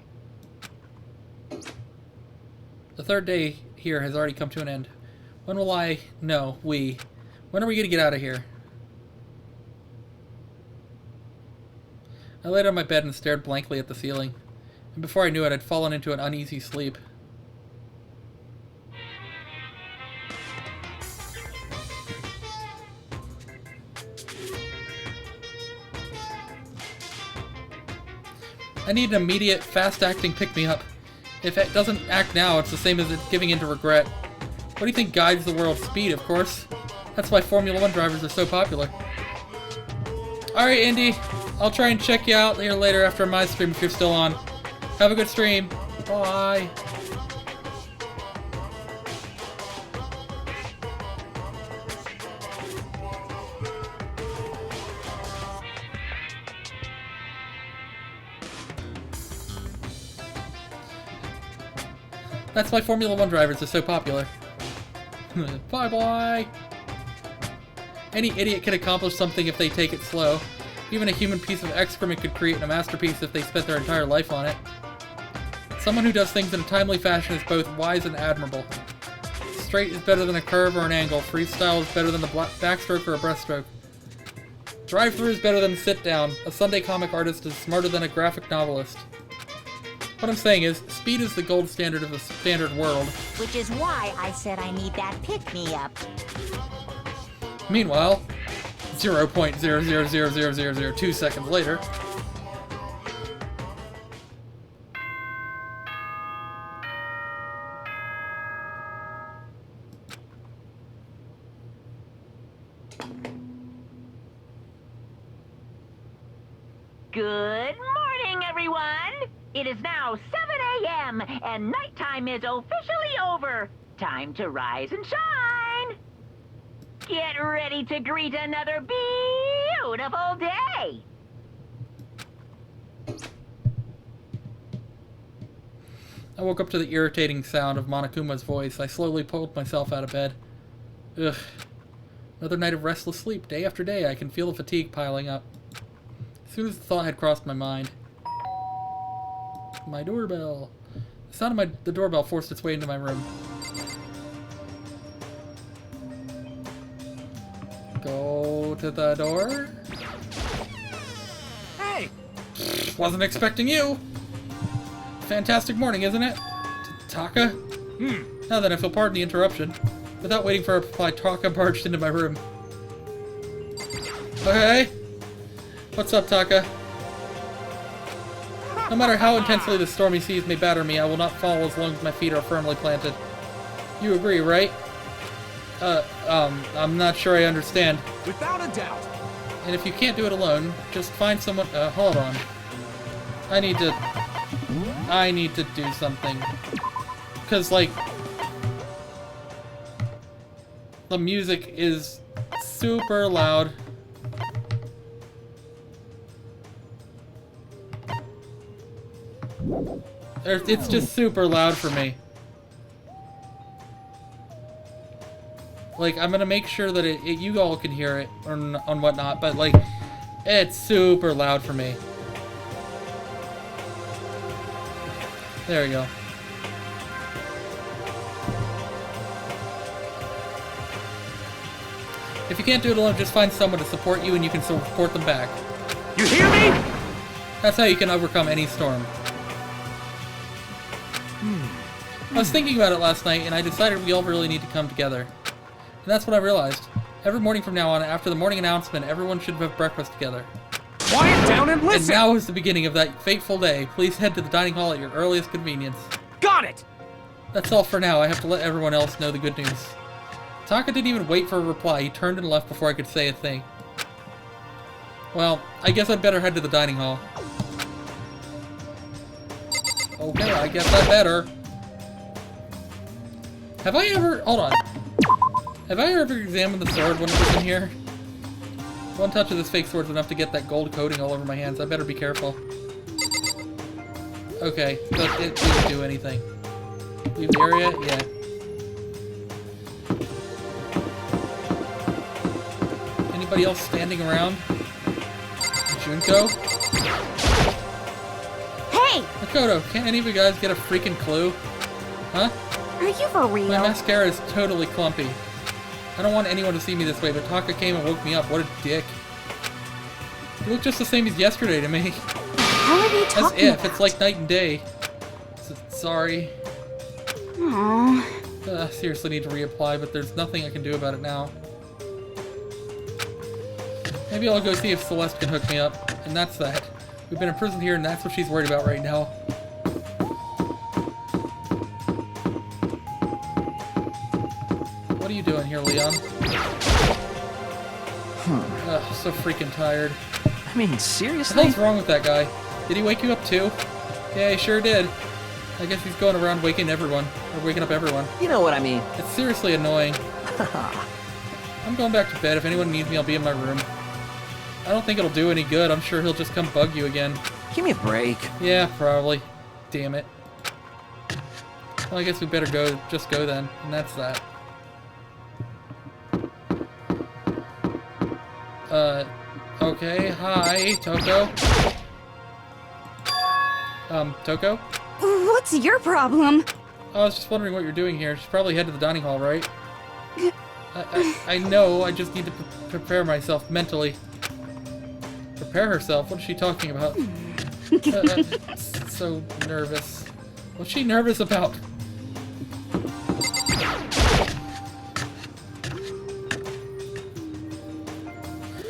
The third day here has already come to an end. When will I... No, we. When are we going to get out of here? I laid on my bed and stared blankly at the ceiling. And before I knew it, I'd fallen into an uneasy sleep. I need an immediate, fast-acting pick-me-up. If it doesn't act now, it's the same as it giving in to regret. What do you think guides the world? Speed, of course. That's why Formula 1 drivers are so popular. Alright, Indy. I'll try and check you out here later after my stream if you're still on. Have a good stream. Bye. That's why Formula 1 drivers are so popular. Bye-bye! Any idiot can accomplish something if they take it slow. Even a human piece of excrement could create a masterpiece if they spent their entire life on it. Someone who does things in a timely fashion is both wise and admirable. Straight is better than a curve or an angle. Freestyle is better than a backstroke or a breaststroke. Drive-through is better than sit-down. A Sunday comic artist is smarter than a graphic novelist. What I'm saying is, speed is the gold standard of the standard world. Which is why I said I need that pick-me-up. Meanwhile, 0.000002 seconds later. Good morning, everyone! It is now 7 a.m. and nighttime is officially over. Time to rise and shine! Get ready to greet another beautiful day! I woke up to the irritating sound of Monokuma's voice. I slowly pulled myself out of bed. Ugh. Another night of restless sleep. Day after day, I can feel the fatigue piling up. As soon as the thought had crossed my mind. My doorbell. The sound of the doorbell forced its way into my room. Go to the door. Hey! Wasn't expecting you. Fantastic morning, isn't it? Taka? Now then, if you'll pardon the interruption. Without waiting for a reply, Taka barged into my room. Okay. What's up, Taka? No matter how intensely the stormy seas may batter me, I will not fall as long as my feet are firmly planted. You agree, right? I'm not sure I understand. Without a doubt. And if you can't do it alone, just find someone... hold on. I need to do something. Because, like... the music is super loud. It's just super loud for me. Like, I'm gonna make sure that you all can hear it on whatnot, but like, it's super loud for me. There we go. If you can't do it alone, just find someone to support you and you can support them back. You hear me? That's how you can overcome any storm. I was thinking about it last night, and I decided we all really need to come together. And that's what I realized. Every morning from now on, after the morning announcement, everyone should have breakfast together. Quiet down and listen! And now is the beginning of that fateful day. Please head to the dining hall at your earliest convenience. Got it! That's all for now. I have to let everyone else know the good news. Taka didn't even wait for a reply. He turned and left before I could say a thing. Well, I guess I'd better head to the dining hall. Okay, I guess I better. Have I ever... Hold on. Have I ever examined the sword when it was in here? One touch of this fake sword is enough to get that gold coating all over my hands. I better be careful. Okay, so it didn't do anything. Leave the area? Yeah. Anybody else standing around? Junko? Hey! Makoto, can't any of you guys get a freaking clue? Huh? Are you for real? My mascara is totally clumpy. I don't want anyone to see me this way, but Taka came and woke me up. What a dick. You look just the same as yesterday to me. How are they As talking if. about? It's like night and day. Sorry. Aww. Seriously need to reapply, but there's nothing I can do about it now. Maybe I'll go see if Celeste can hook me up, and that's that. We've been imprisoned here, and that's what she's worried about right now. What are you doing here, Leon? Ugh, so freaking tired. I mean, What the seriously? hell's wrong with that guy? Did he wake you up too? Yeah, he sure did. I guess he's going around waking everyone, or waking up everyone. You know what I mean. It's seriously annoying. I'm going back to bed. If anyone needs me, I'll be in my room. I don't think it'll do any good. I'm sure he'll just come bug you again. Give me a break. Yeah, probably. Damn it. Well, I guess we better go. Just go then. And that's that. Okay. Hi, Toko. Toko? What's your problem? I was just wondering what you're doing here. She's probably headed to the dining hall, right? I know. I just need to prepare myself mentally. Prepare herself? What is she talking about? So nervous. What's she nervous about?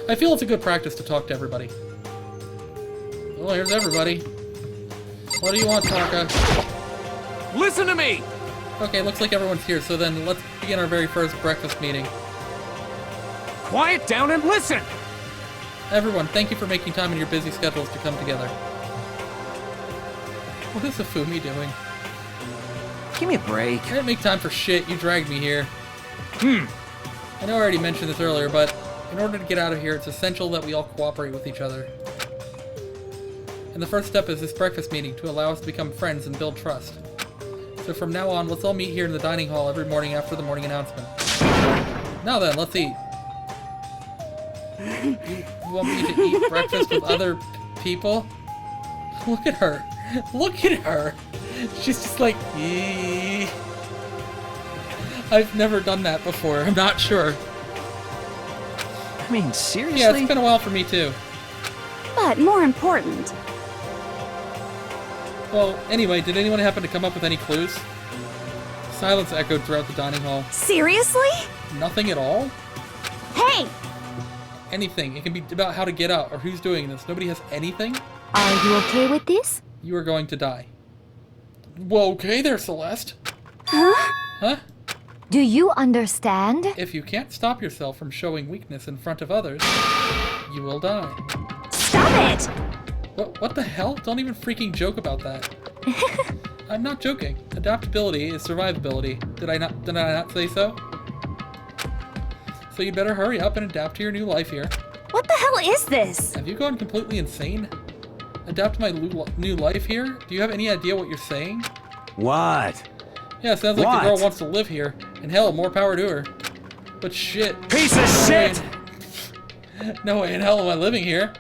I feel it's a good practice to talk to everybody. Well, here's everybody. What do you want, Taka? Listen to me! Okay, looks like everyone's here, so then let's begin our very first breakfast meeting. Quiet down and listen! Everyone, thank you for making time in your busy schedules to come together. What is Afumi doing? Give me a break. I didn't make time for shit, you dragged me here. I know I already mentioned this earlier, but in order to get out of here, it's essential that we all cooperate with each other. And the first step is this breakfast meeting to allow us to become friends and build trust. So from now on, let's all meet here in the dining hall every morning after the morning announcement. Now then, let's eat. You want me to eat breakfast with other people? Look at her. Look at her. She's just like, eee. I've never done that before. I'm not sure. I mean, seriously? Yeah, it's been a while for me too. But more important. Well, anyway, did anyone happen to come up with any clues? Silence echoed throughout the dining hall. Seriously? Nothing at all? Hey! Anything. It can be about how to get out or who's doing this. Nobody has anything? Are you okay with this? You are going to die. Well, okay there, Celeste. Huh? Huh? Do you understand? If you can't stop yourself from showing weakness in front of others, you will die. Stop it! What the hell? Don't even freaking joke about that. I'm not joking. Adaptability is survivability. Did I not say so? So you'd better hurry up and adapt to your new life here. What the hell is this? Have you gone completely insane? Adapt to my new life here? Do you have any idea what you're saying? What? Yeah, sounds like the girl What? wants to live here. And hell, more power to her. But shit. Piece of shit! No way in hell am I living here.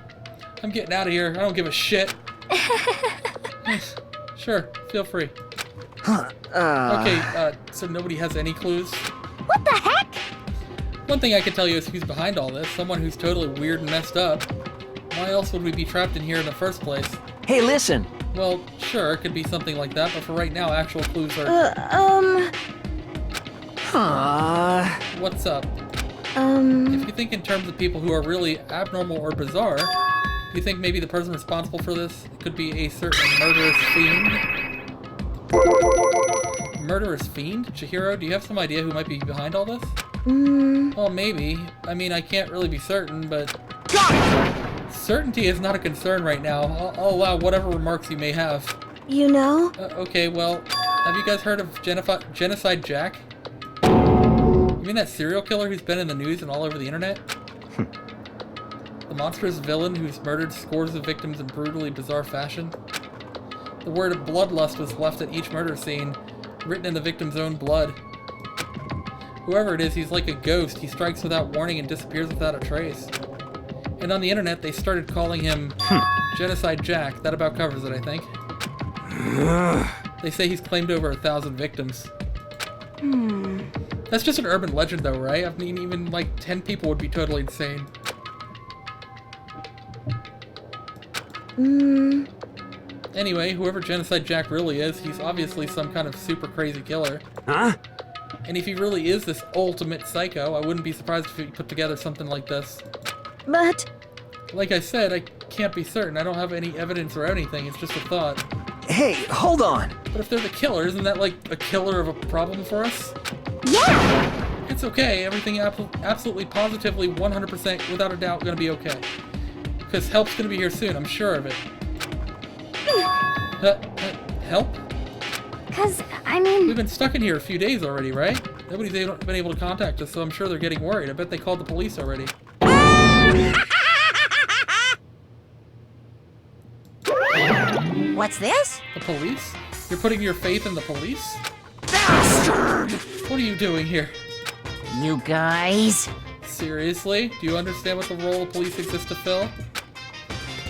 I'm getting out of here. I don't give a shit. Sure, feel free. Okay, so nobody has any clues? What the heck? One thing I can tell you is who's behind all this. Someone who's totally weird and messed up. Why else would we be trapped in here in the first place? Hey, listen. Well, sure, it could be something like that, but for right now, actual clues are... What's up? If you think in terms of people who are really abnormal or bizarre, do you think maybe the person responsible for this could be a certain murderous fiend? Murderous fiend? Chihiro, do you have some idea who might be behind all this? Well, maybe. I mean, I can't really be certain, but Got it! certainty is not a concern right now. I'll allow whatever remarks you may have. You know? Okay, well, have you guys heard of Genocide Jack? You mean that serial killer who's been in the news and all over the internet? The monstrous villain who's murdered scores of victims in brutally bizarre fashion? The word bloodlust was left at each murder scene, written in the victim's own blood. Whoever it is, he's like a ghost. He strikes without warning and disappears without a trace. And on the internet, they started calling him Genocide Jack. That about covers it, I think. They say he's claimed over 1,000 victims. That's just an urban legend, though, right? I mean, even like 10 people would be totally insane. Anyway, whoever Genocide Jack really is, he's obviously some kind of super crazy killer. Huh? And if he really is this ultimate psycho, I wouldn't be surprised if he put together something like this. But Like I said, I can't be certain. I don't have any evidence or anything. It's just a thought. Hey, hold on. But if they're the killer, isn't that like a killer of a problem for us? yeah! It's okay. Everything absolutely, positively, 100% without a doubt gonna be okay. Because help's gonna be here soon. I'm sure of it. Help? Cause, I mean, We've been stuck in here a few days already, right? Nobody's been able to contact us, so I'm sure they're getting worried. I bet they called the police already. What's this? The police? You're putting your faith in the police? Bastard! What are you doing here? You guys? Seriously? Do you understand what the role of police exists to fill?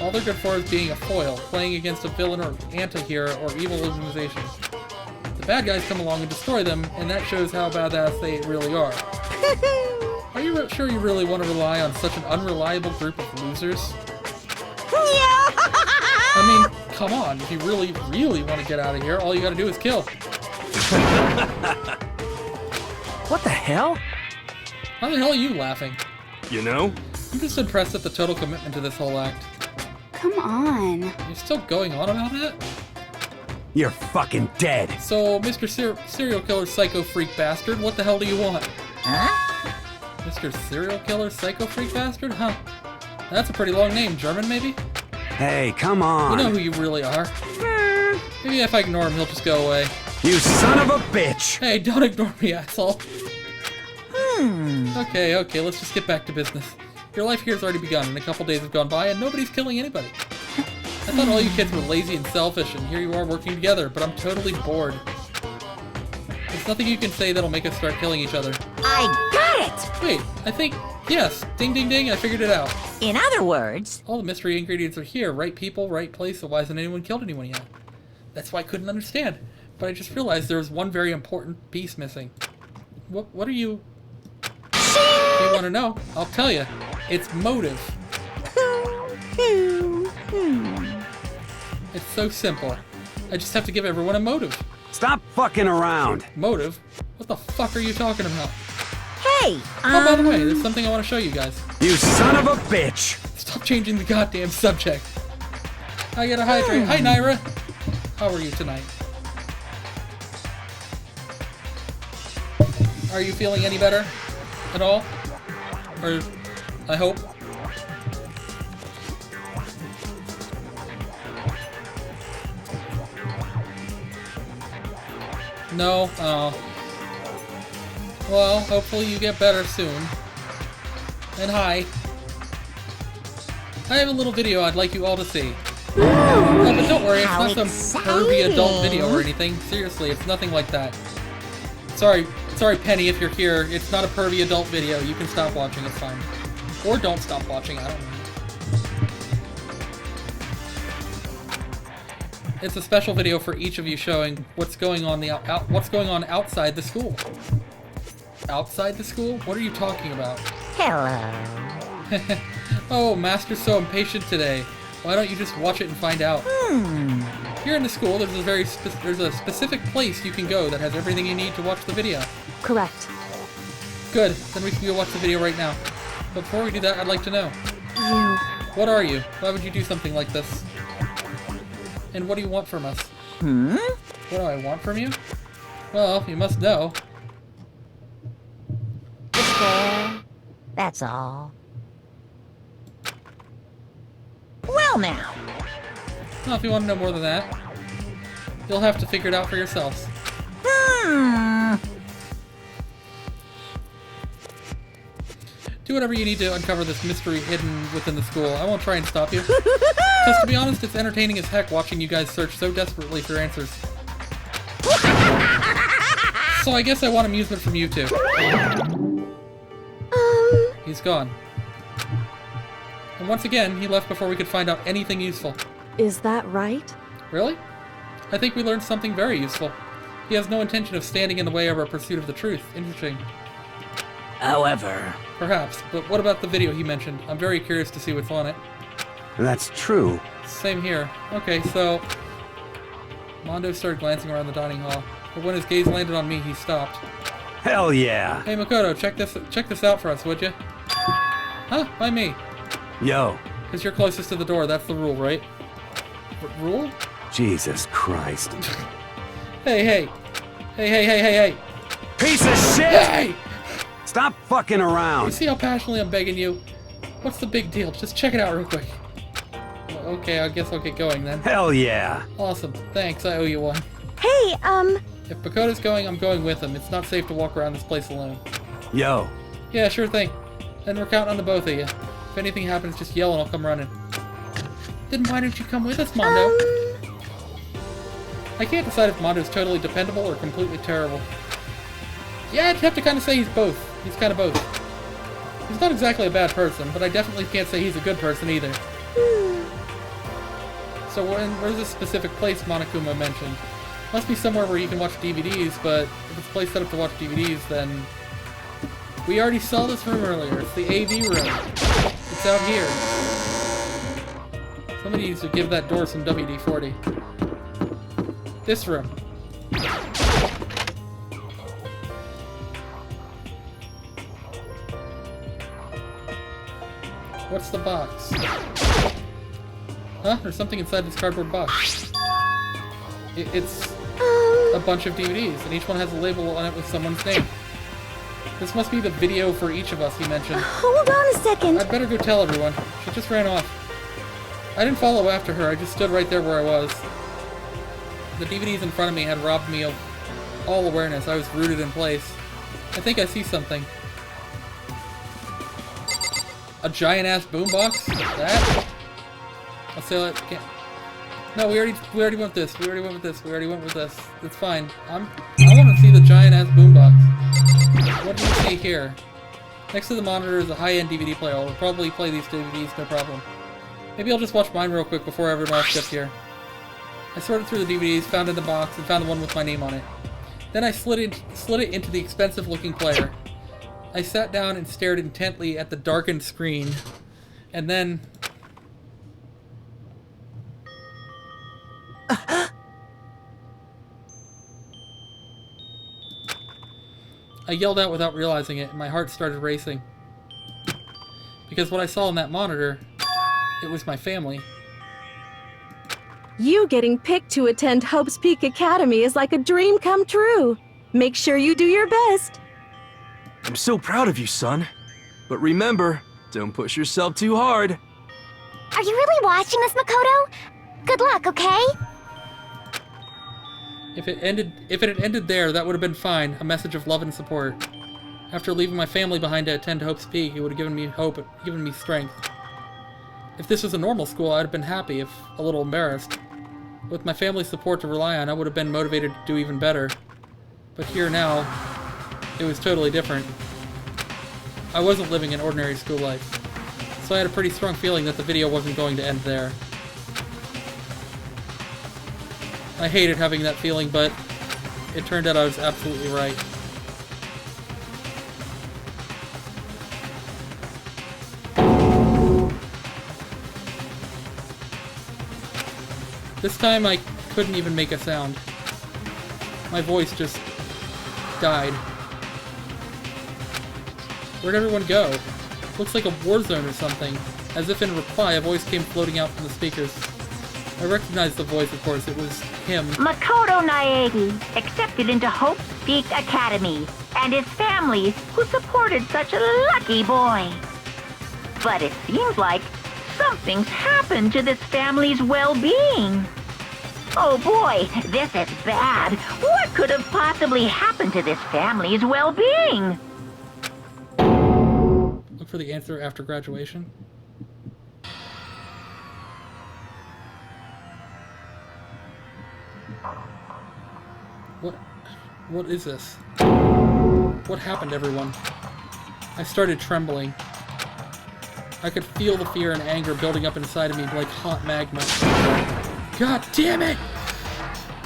All they're good for is being a foil, playing against a villain or anti-hero or evil organization. The bad guys come along and destroy them, and that shows how badass they really are. Are you sure you really want to rely on such an unreliable group of losers? I mean, come on, if you really, really want to get out of here, all you gotta do is kill. What the hell? How the hell are you laughing? You know? I'm just impressed at the total commitment to this whole act. come on. You're still going on about it? You're fucking dead. So, Mr. Serial Killer Psycho Freak Bastard, what the hell do you want? Huh? Mr. Serial Killer Psycho Freak Bastard? Huh. That's a pretty long name. German, maybe? Hey, come on. You know who you really are. Maybe if I ignore him, he'll just go away. You son of a bitch! Hey, don't ignore me, asshole. Okay, let's just get back to business. Your life here has already begun, and a couple days have gone by, and nobody's killing anybody. I thought all you kids were lazy and selfish, and here you are working together, but I'm totally bored. There's nothing you can say that'll make us start killing each other. I got it! Wait, I think, yes, ding ding ding, I figured it out. In other words, All the mystery ingredients are here, right people, right place, so why hasn't anyone killed anyone yet? That's why I couldn't understand, but I just realized there was one very important piece missing. What are you... If you want to know, I'll tell you. It's motive. It's so simple. I just have to give everyone a motive. Stop fucking around. Motive? What the fuck are you talking about? hey, Oh, by the way, there's something I want to show you guys. You son of a bitch! Stop changing the goddamn subject. I gotta hydrate. Hi, Naira. How are you tonight? Are you feeling any better? At all? Or, I hope? No? Oh. Well, hopefully you get better soon. And hi. I have a little video I'd like you all to see. Oh, but don't worry, it's how not some pervy adult video or anything. Seriously, it's nothing like that. Sorry, Penny, if you're here. It's not a pervy adult video. You can stop watching, it's fine. Or don't stop watching, I don't know. It's a special video for each of you showing what's going on outside the school. Outside the school? What are you talking about? hello. Oh, Master's so impatient today. Why don't you just watch it and find out? Here in the school, there's a specific place you can go that has everything you need to watch the video. Correct. Good, then we can go watch the video right now. But before we do that, I'd like to know. You. What are you? Why would you do something like this? And what do you want from us? What do I want from you? Well, you must know. What care. That's all. Well now. Well, if you want to know more than that, you'll have to figure it out for yourselves. Do whatever you need to uncover this mystery hidden within the school. I won't try and stop you. Because to be honest, it's entertaining as heck watching you guys search so desperately for answers. So I guess I want amusement from you too. He's gone. And once again, he left before we could find out anything useful. Is that right? Really? I think we learned something very useful. He has no intention of standing in the way of our pursuit of the truth. Interesting. However... Perhaps, but what about the video he mentioned? I'm very curious to see what's on it. That's true. Same here. Okay, so... Mondo started glancing around the dining hall, but when his gaze landed on me, he stopped. Hell yeah. Hey Makoto, check this out for us, would you? Huh? Why me? Yo. Because you're closest to the door, that's the rule, right? Rule? Jesus Christ. Hey! Hey! Piece of shit! Hey! Stop fucking You around. see how passionately I'm begging you? What's the big deal? Just check it out real quick. Okay, I guess I'll get going then. Hell yeah. Awesome. Thanks, I owe you one. Hey, If Makoto's going, I'm going with him. It's not safe to walk around this place alone. Yo. Yeah, sure thing. Then we're counting on the both of you. If anything happens, just yell and I'll come running. Then why don't you come with us, Mondo? I can't decide if Mondo's totally dependable or completely terrible. Yeah, I'd have to kind of say he's both. He's kind of both. He's not exactly a bad person, but I definitely can't say he's a good person either. So where's this specific place Monokuma mentioned? Must be somewhere where you can watch DVDs, but if it's a place set up to watch DVDs, then... We already saw this room earlier. It's the AV room. It's out here. Somebody needs to give that door some WD-40. This room. What's the box? Huh? There's something inside this cardboard box. It's a bunch of DVDs, and each one has a label on it with someone's name. This must be the video for each of us, he mentioned. hold on a second. I'd better go tell everyone. She just ran off. I didn't follow after her, I just stood right there where I was. The DVDs in front of me had robbed me of all awareness. I was rooted in place. I think I see something. A giant-ass boombox? That? I'll say that again. No, we already went this. We already went with this. It's fine. I want to see the giant-ass boombox. What do you see here? Next to the monitor is a high-end DVD player. I'll probably play these DVDs, no problem. Maybe I'll just watch mine real quick before everyone else gets here. I sorted through the DVDs, found it in the box, and found the one with my name on it. Then I slid it into the expensive-looking player. I sat down and stared intently at the darkened screen, and then... I yelled out without realizing it, and my heart started racing. Because what I saw on that monitor, it was my family. You getting picked to attend Hope's Peak Academy is like a dream come true. Make sure you do your best. I'm so proud of you, son. But remember, don't push yourself too hard. Are you really watching this, Makoto? Good luck, okay? If it had ended there, that would have been fine. A message of love and support. After leaving my family behind to attend Hope's Peak, it would have given me hope, given me strength. If this was a normal school, I'd have been happy, if a little embarrassed. With my family's support to rely on, I would have been motivated to do even better. But here now, it was totally different. I wasn't living an ordinary school life, so I had a pretty strong feeling that the video wasn't going to end there. I hated having that feeling, but it turned out I was absolutely right. This time I couldn't even make a sound. My voice just died. Where'd everyone go? Looks like a war zone or something. As if in reply, a voice came floating out from the speakers. I recognized the voice, of course. It was him. Makoto Naegi accepted into Hope's Peak Academy, and his family, who supported such a lucky boy. But it seems like something's happened to this family's well-being. Oh boy, this is bad. What could have possibly happened to this family's well-being? Look for the answer after graduation. What is this? What happened, everyone? I started trembling. I could feel the fear and anger building up inside of me like hot magma. God damn it!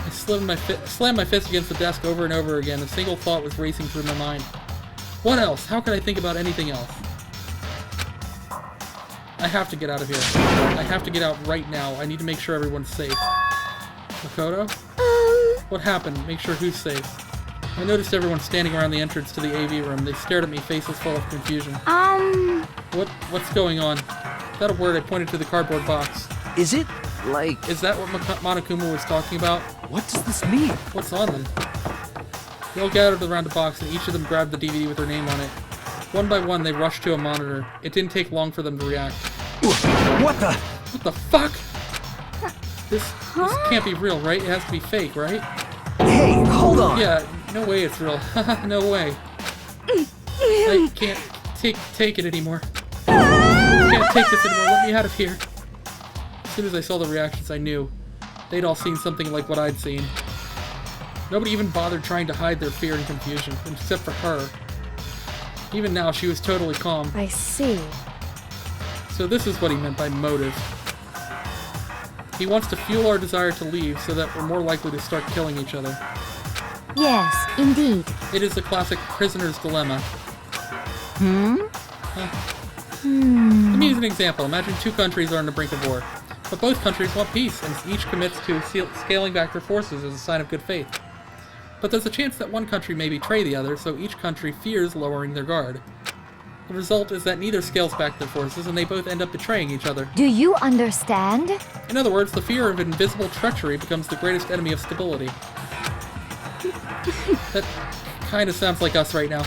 I slammed my fist against the desk over and over again. A single thought was racing through my mind. What else? How could I think about anything else? I have to get out of here. I have to get out right now. I need to make sure everyone's safe. Makoto? What happened? Make sure who's safe. I noticed everyone standing around the entrance to the AV room. They stared at me, faces full of confusion. What's going on? Is that a word? I pointed to the cardboard box. Is it, like... Is that what Monokuma was talking about? What does this mean? What's on them? They all gathered around the box, and each of them grabbed the DVD with their name on it. One by one, they rushed to a monitor. It didn't take long for them to react. What the... What the fuck? This can't be real, right? It has to be fake, right? Hey, hold on! Yeah, no way it's real. No way. I can't take it anymore. I can't take this anymore. Let me out of here. As soon as I saw the reactions, I knew. They'd all seen something like what I'd seen. Nobody even bothered trying to hide their fear and confusion, except for her. Even now, she was totally calm. I see. So this is what he meant by motive. He wants to fuel our desire to leave so that we're more likely to start killing each other. Yes, indeed. It is the classic prisoner's dilemma. Let me use an example. Imagine two countries are on the brink of war, but both countries want peace, and each commits to scaling back their forces as a sign of good faith. But there's a chance that one country may betray the other, so each country fears lowering their guard. The result is that neither scales back their forces, and they both end up betraying each other. Do you understand? In other words, the fear of invisible treachery becomes the greatest enemy of stability. That kind of sounds like us right now.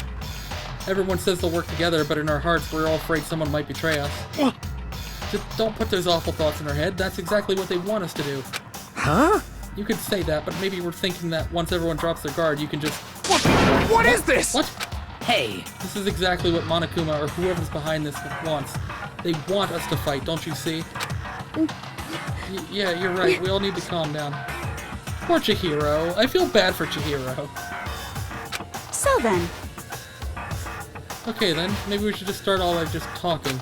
Everyone says they'll work together, but in our hearts we're all afraid someone might betray us. Just don't put those awful thoughts in our head. That's exactly what they want us to do. Huh? You could say that, but maybe we're thinking that once everyone drops their guard, you can just... What is this? What? Hey. This is exactly what Monokuma, or whoever's behind this, wants. They want us to fight, don't you see? Yeah, you're right. We all need to calm down. Poor Chihiro. I feel bad for Chihiro. So then, Okay then, maybe we should just start all by just talking.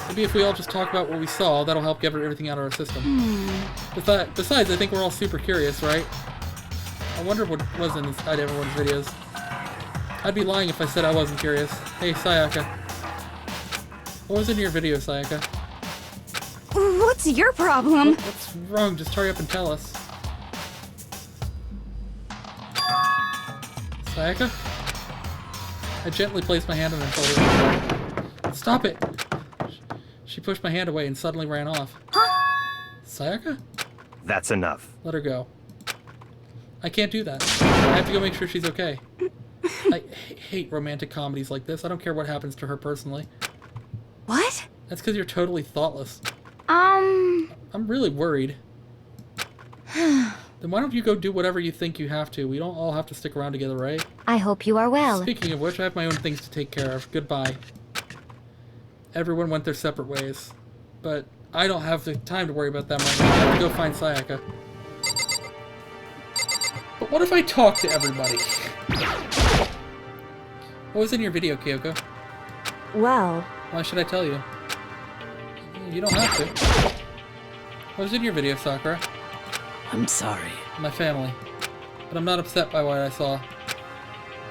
Maybe if we all just talk about what we saw, that'll help get everything out of our system. Besides, I think we're all super curious, right? I wonder what was inside everyone's videos. I'd be lying if I said I wasn't curious. Hey, Sayaka. What was in your video, Sayaka? what's your problem? What's wrong? Just hurry up and tell us. Sayaka? I gently placed my hand on her shoulder. Stop it! She pushed my hand away and suddenly ran off. Sayaka? That's enough. Let her go. I can't do that. I have to go make sure she's okay. I hate romantic comedies like this. I don't care what happens to her personally. What? That's because you're totally thoughtless. Um, I'm really worried. Then why don't you go do whatever you think you have to? We don't all have to stick around together, right? I hope you are well. Speaking of which, I have my own things to take care of. Goodbye. Everyone went their separate ways. But I don't have the time to worry about them right now. I have to go find Sayaka. But what if I talk to everybody? What was in your video, Kyoko? Well, Why should I tell you? You don't have to. What was in your video, Sakura? I'm sorry. My family. But I'm not upset by what I saw.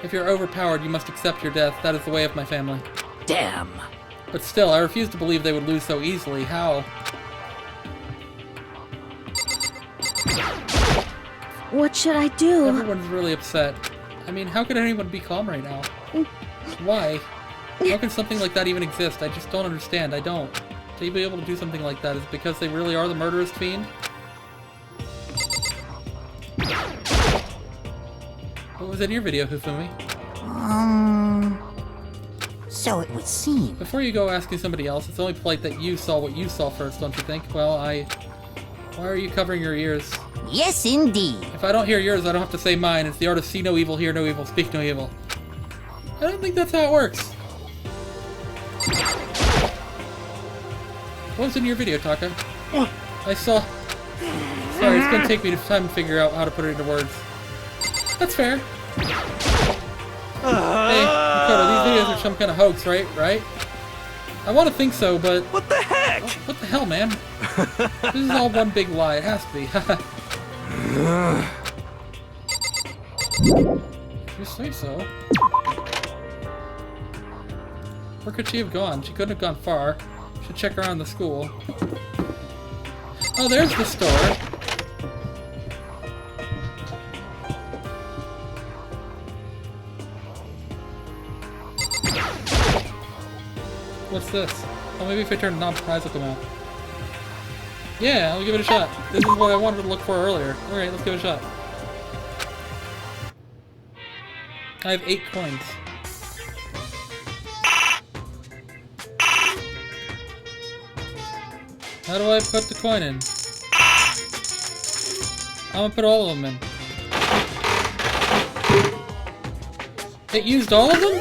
If you're overpowered, you must accept your death. That is the way of my family. Damn. But still, I refuse to believe they would lose so easily. How? what should I do? Everyone's really upset. I mean, how could anyone be calm right now? Why? How can something like that even exist? I just don't understand. I don't. to be able to do something like that? Is it because they really are the murderous fiend? What was in your video, Hifumi? So it would seem. Before you go asking somebody else, it's only polite that you saw what you saw first, don't you think? Well, why are you covering your ears? Yes, indeed. If I don't hear yours, I don't have to say mine. It's the art of see no evil, hear no evil, speak no evil. I don't think that's how it works. What was in your video, Taka? I saw... Sorry, it's gonna take me time to figure out how to put it into words. That's fair. Hey, Makoto, these videos are some kind of hoax, right? I want to think so, but... What the heck? What the hell, man? This is all one big lie. It has to be. You say so. Where could she have gone? She couldn't have gone far. Should check around the school. Oh, there's the store. What's this? Oh, maybe if I turn the knob, prize will come out. Yeah, I'll give it a shot. This is what I wanted to look for earlier. Alright, let's give it a shot. I have 8 coins. How do I put the coin in? I'm gonna put all of them in. It used all of them?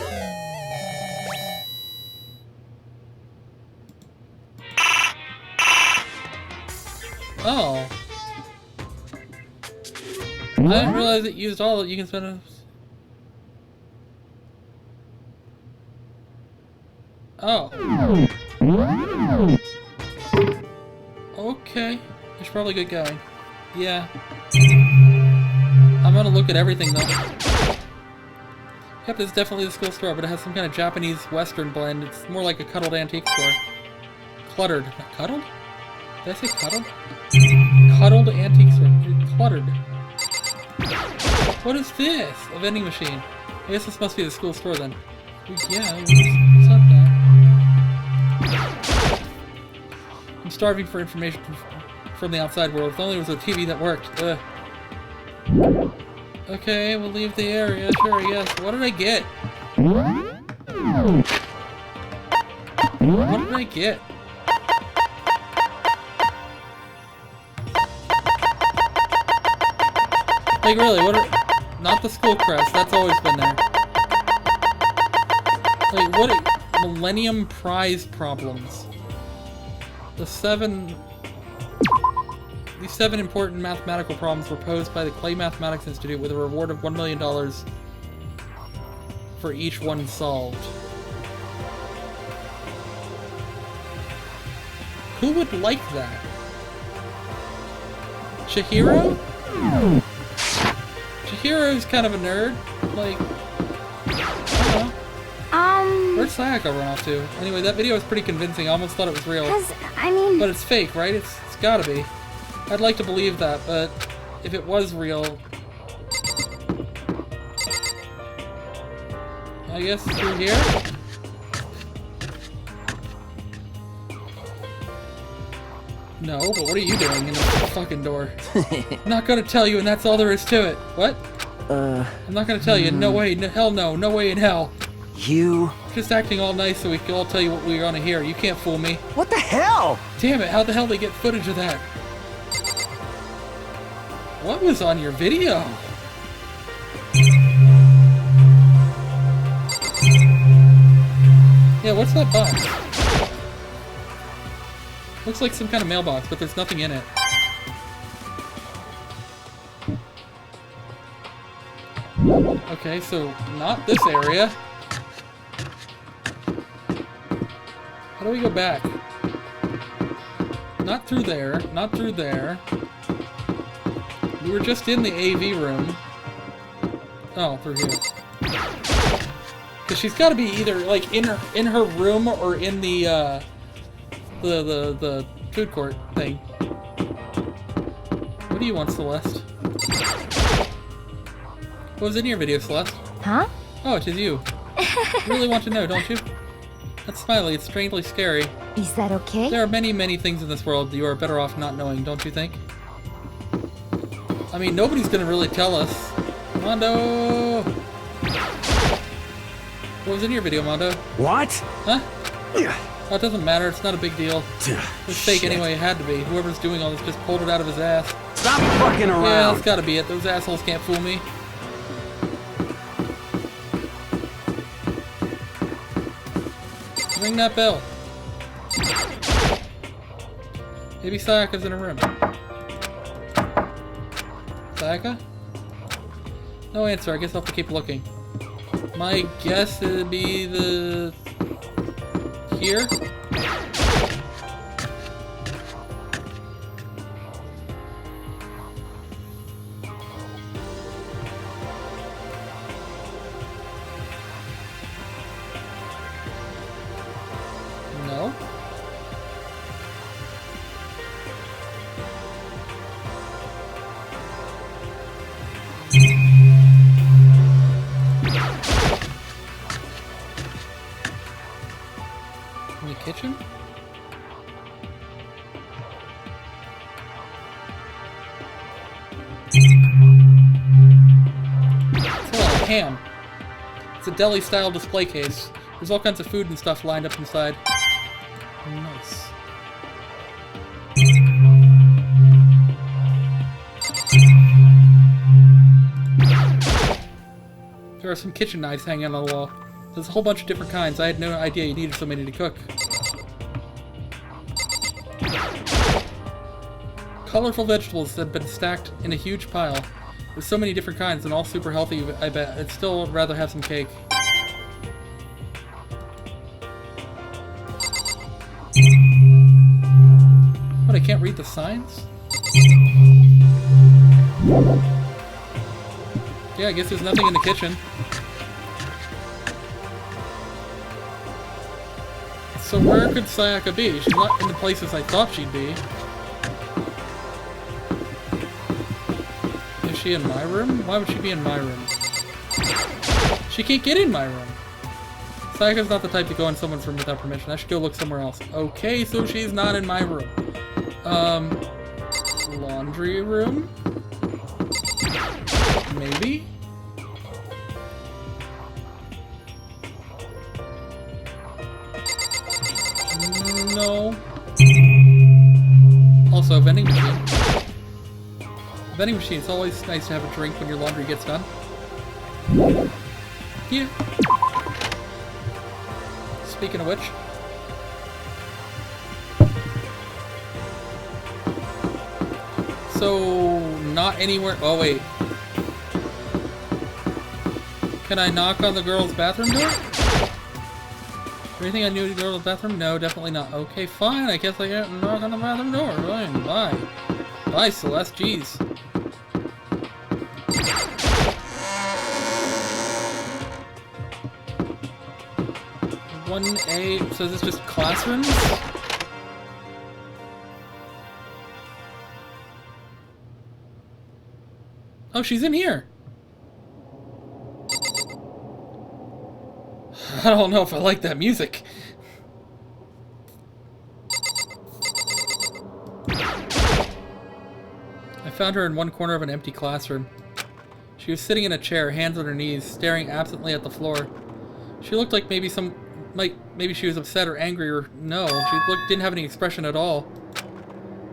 Oh. I didn't realize it used all that you can spend it. Oh. Okay. I should probably get going. Yeah. I'm gonna look at everything though. Yep, this is definitely the school store, but it has some kind of Japanese Western blend. It's more like a cuddled antique store. Cluttered. Cuddled? Did I say cuddled? Cuddled antique store. Cluttered. What is this? A vending machine. I guess this must be the school store then. Yeah, what's up that? I'm starving for information from the outside world. If only there was a TV that worked. Okay, we'll leave the area. Sure, yes. What did I get? What did I get? Like, really, what are... Not the school crest. That's always been there. Like, what... Millennium Prize problems. These 7 important mathematical problems were posed by the Clay Mathematics Institute with a reward of $1 million for each one solved. Who would like that? Chihiro? Chihiro's kind of a nerd. Like, I don't know. Where'd Sayaka run off to? Anyway, that video was pretty convincing. I almost thought it was real. I mean... But it's fake, right? It's gotta be. I'd like to believe that, but if it was real... I guess through here? No, but what are you doing in the fucking door? I'm not gonna tell you, and that's all there is to it. What? I'm not gonna tell you. No way. No, hell no. No way in hell. You... Just acting all nice so we can all tell you what we want to hear. You can't fool me. What the hell? Damn it, how the hell did they get footage of that? What was on your video? Yeah, what's that box? Looks like some kind of mailbox, but there's nothing in it. Okay, so not this area. How do we go back? Not through there. Not through there. We were just in the AV room. Oh, through here. Because she's got to be either like in her room or in the food court thing. What do you want, Celeste? What was in your video, Celeste? Huh? Oh, it is you. You really want to know, don't you? That smiley, it's strangely scary. Is that okay? There are many, many things in this world you are better off not knowing, don't you think? I mean, nobody's gonna really tell us. Mondo! What was in your video, Mondo? What? Huh? Oh, it doesn't matter, it's not a big deal. It's fake anyway, it had to be. Whoever's doing all this just pulled it out of his ass. Stop fucking around. Yeah, that's gotta be it. Those assholes can't fool me. Ring that bell. Maybe Sayaka's in her room. Sayaka? No answer. I guess I'll have to keep looking. My guess would be the... here? No? In the kitchen? It's a lot of ham. It's a deli-style display case. There's all kinds of food and stuff lined up inside. Nice. There are some kitchen knives hanging on the wall. There's a whole bunch of different kinds. I had no idea you needed so many to cook. Colorful vegetables that have been stacked in a huge pile. There's so many different kinds and all super healthy, I bet. I'd still rather have some cake. What, I can't read the signs? Yeah, I guess there's nothing in the kitchen. So where could Sayaka be? She's not in the places I thought she'd be. Is she in my room? Why would she be in my room? She can't get in my room. Sayaka's not the type to go in someone's room without permission. I should go look somewhere else. Okay, so she's not in my room. Laundry room? Maybe? No. Also, vending machine. Vending machine, it's always nice to have a drink when your laundry gets done. Yeah. Speaking of which. So, not anywhere. Oh, wait. Can I knock on the girl's bathroom door? Anything I knew to the girl's bathroom? No, definitely not. Okay, fine. I guess I can't knock on the bathroom door. Fine. Bye. Bye, Celeste. Jeez. One A. So is this just classrooms? Oh, she's in here. I don't know if I like that music. I found her in one corner of an empty classroom. She was sitting in a chair, hands on her knees, staring absently at the floor. She looked like maybe she was upset or angry, or no, she didn't have any expression at all.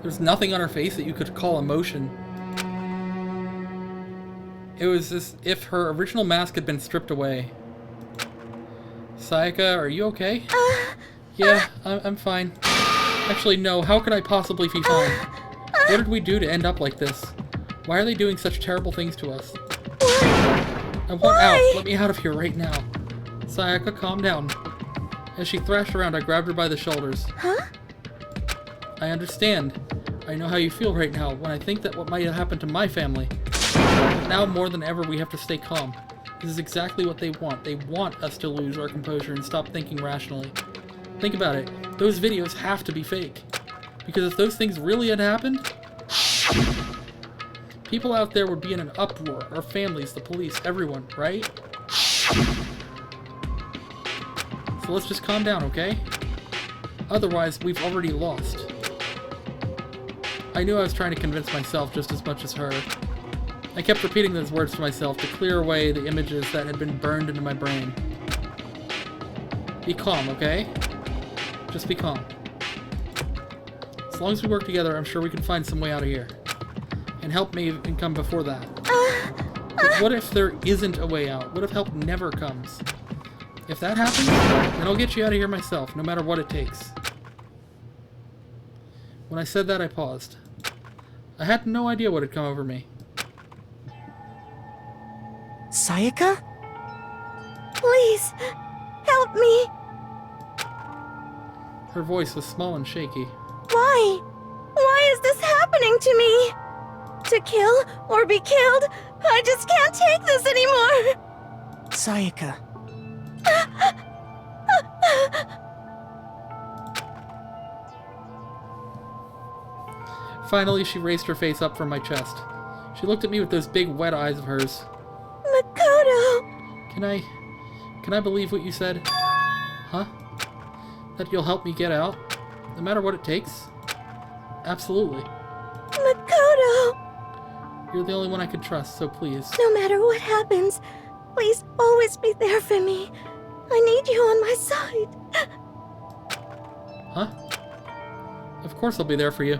There's nothing on her face that you could call emotion. It was as if her original mask had been stripped away. Sayaka, are you okay? Yeah, I'm fine. Actually, no, how could I possibly be fine? What did we do to end up like this? Why are they doing such terrible things to us? I want out. Let me out of here right now. Sayaka, calm down. As she thrashed around, I grabbed her by the shoulders. Huh? I understand. I know how you feel right now when I think that what might have happened to my family. But now more than ever, we have to stay calm. This is exactly what they want. They want us to lose our composure and stop thinking rationally. Think about it. Those videos have to be fake. Because if those things really had happened, people out there would be in an uproar. Our families, the police, everyone, right? So let's just calm down, okay? Otherwise, we've already lost. I knew I was trying to convince myself just as much as her. I kept repeating those words to myself to clear away the images that had been burned into my brain. Be calm, okay? Just be calm. As long as we work together, I'm sure we can find some way out of here. And help may even come before that. But what if there isn't a way out? What if help never comes? If that happens, then I'll get you out of here myself, no matter what it takes. When I said that, I paused. I had no idea what had come over me. Sayaka? Please, help me. Her voice was small and shaky. Why? Why is this happening to me? To kill or be killed? I just can't take this anymore. Sayaka. Finally, she raised her face up from my chest. She looked at me with those big wet eyes of hers. Makoto! Can I believe what you said? Huh? That you'll help me get out? No matter what it takes? Absolutely. Makoto! You're the only one I can trust, so please. No matter what happens, please always be there for me. I need you on my side. Huh? Of course I'll be there for you.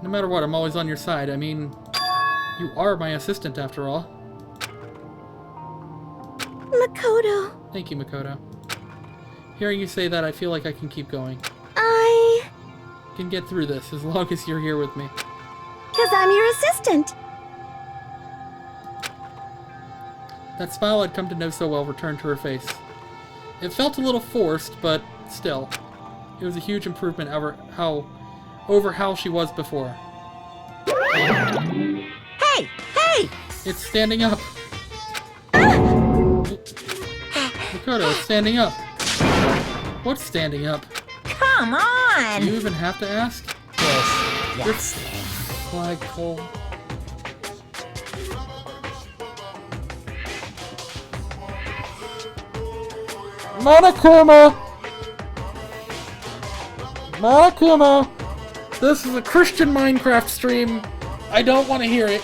No matter what, I'm always on your side. I mean, you are my assistant after all. Makoto. Thank you, Makoto. Hearing you say that, I feel like I can keep going. I Can get through this as long as you're here with me. 'Cause I'm your assistant. That smile I'd come to know so well returned to her face. It felt a little forced, but still. It was a huge improvement over how she was before. Hey! Hey! It's standing up! Makoto, it's standing up! What's standing up? Come on! Do you even have to ask? Yes. Flagpole. Monokuma! Monokuma! This is a Christian Minecraft stream. I don't want to hear it.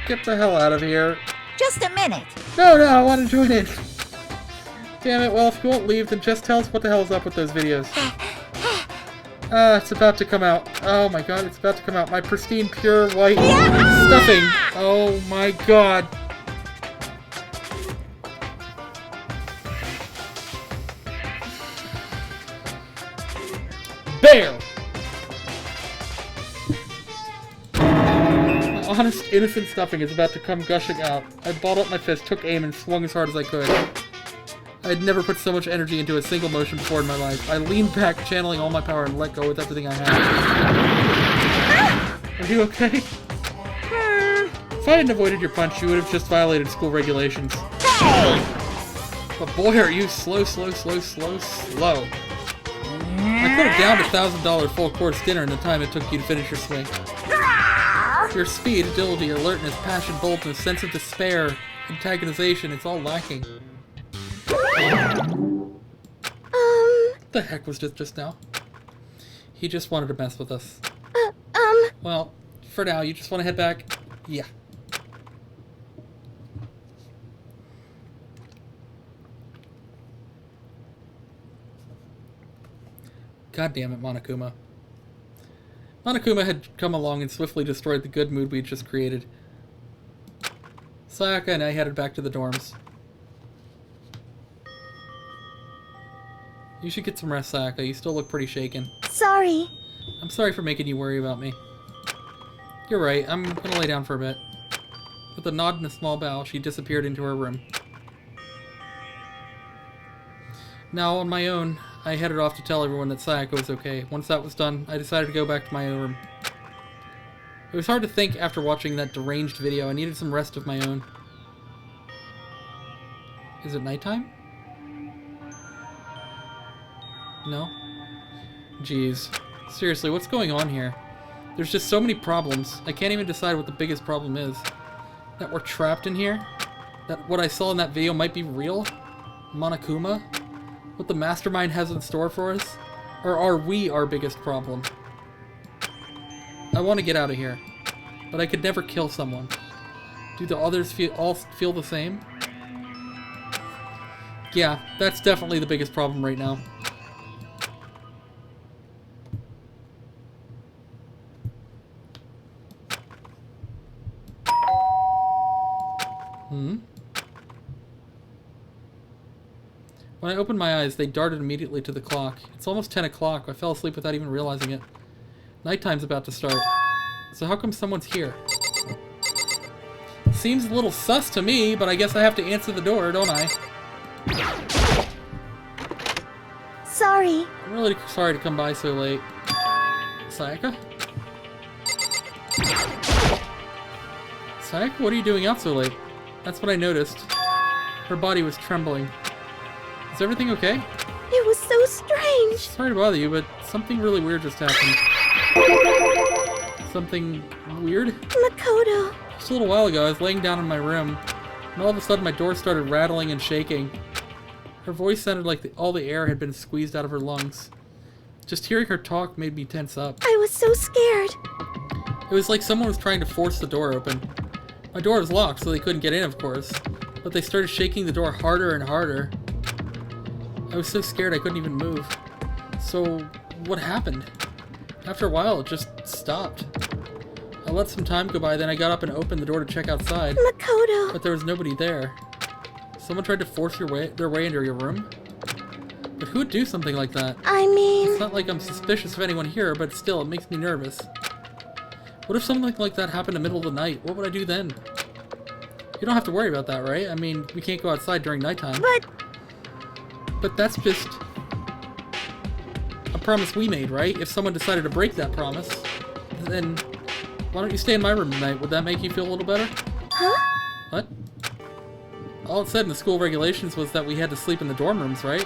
Get the hell out of here. Just a minute. No, I want to join in. Damn it, well, if you won't leave, then just tell us what the hell's up with those videos. It's about to come out. Oh my god, it's about to come out. My pristine, pure, white stuffing. Oh my god. Bear! My honest, innocent stuffing is about to come gushing out. I balled up my fist, took aim, and swung as hard as I could. I had never put so much energy into a single motion before in my life. I leaned back, channeling all my power, and let go with everything I had. Are you okay? If I hadn't avoided your punch, you would have just violated school regulations. Hey! But boy, are you slow. I could have downed $1,000 full-course dinner in the time it took you to finish your swing. Your speed, agility, alertness, passion, boldness, sense of despair, antagonization, it's all lacking. What the heck was this just now? He just wanted to mess with us. Well, for now, you just want to head back? Yeah. God damn it, Monokuma. Monokuma had come along and swiftly destroyed the good mood we'd just created. Sayaka and I headed back to the dorms. You should get some rest, Sayaka. You still look pretty shaken. Sorry. I'm sorry for making you worry about me. You're right, I'm gonna lay down for a bit. With a nod and a small bow, she disappeared into her room. Now, on my own, I headed off to tell everyone that Sayaka was okay. Once that was done, I decided to go back to my own room. It was hard to think after watching that deranged video. I needed some rest of my own. Is it nighttime? No? Jeez. Seriously, what's going on here? There's just so many problems. I can't even decide what the biggest problem is. That we're trapped in here? That what I saw in that video might be real? Monokuma? What the mastermind has in store for us? Or are we our biggest problem? I want to get out of here. But I could never kill someone. Do the others all feel the same? Yeah, that's definitely the biggest problem right now. When I opened my eyes, they darted immediately to the clock. It's almost 10 o'clock. I fell asleep without even realizing it. Nighttime's about to start. So how come someone's here? Seems a little sus to me, but I guess I have to answer the door, don't I? Sorry. I'm really sorry to come by so late. Sayaka? Sayaka, what are you doing out so late? That's what I noticed. Her body was trembling. Is everything okay? It was so strange. Sorry to bother you, but something really weird just happened. Something weird? Makoto. Just a little while ago, I was laying down in my room, and all of a sudden my door started rattling and shaking. Her voice sounded like all the air had been squeezed out of her lungs. Just hearing her talk made me tense up. I was so scared. It was like someone was trying to force the door open. My door was locked, so they couldn't get in, of course, but they started shaking the door harder and harder. I was so scared I couldn't even move. So, what happened? After a while, it just stopped. I let some time go by, then I got up and opened the door to check outside. Makoto. But there was nobody there. Someone tried to force their way into your room? But who would do something like that? I mean... It's not like I'm suspicious of anyone here, but still, it makes me nervous. What if something like that happened in the middle of the night? What would I do then? You don't have to worry about that, right? I mean, we can't go outside during nighttime. But that's just a promise we made, right? If someone decided to break that promise, then why don't you stay in my room tonight? Would that make you feel a little better? Huh? What? All it said in the school regulations was that we had to sleep in the dorm rooms, right?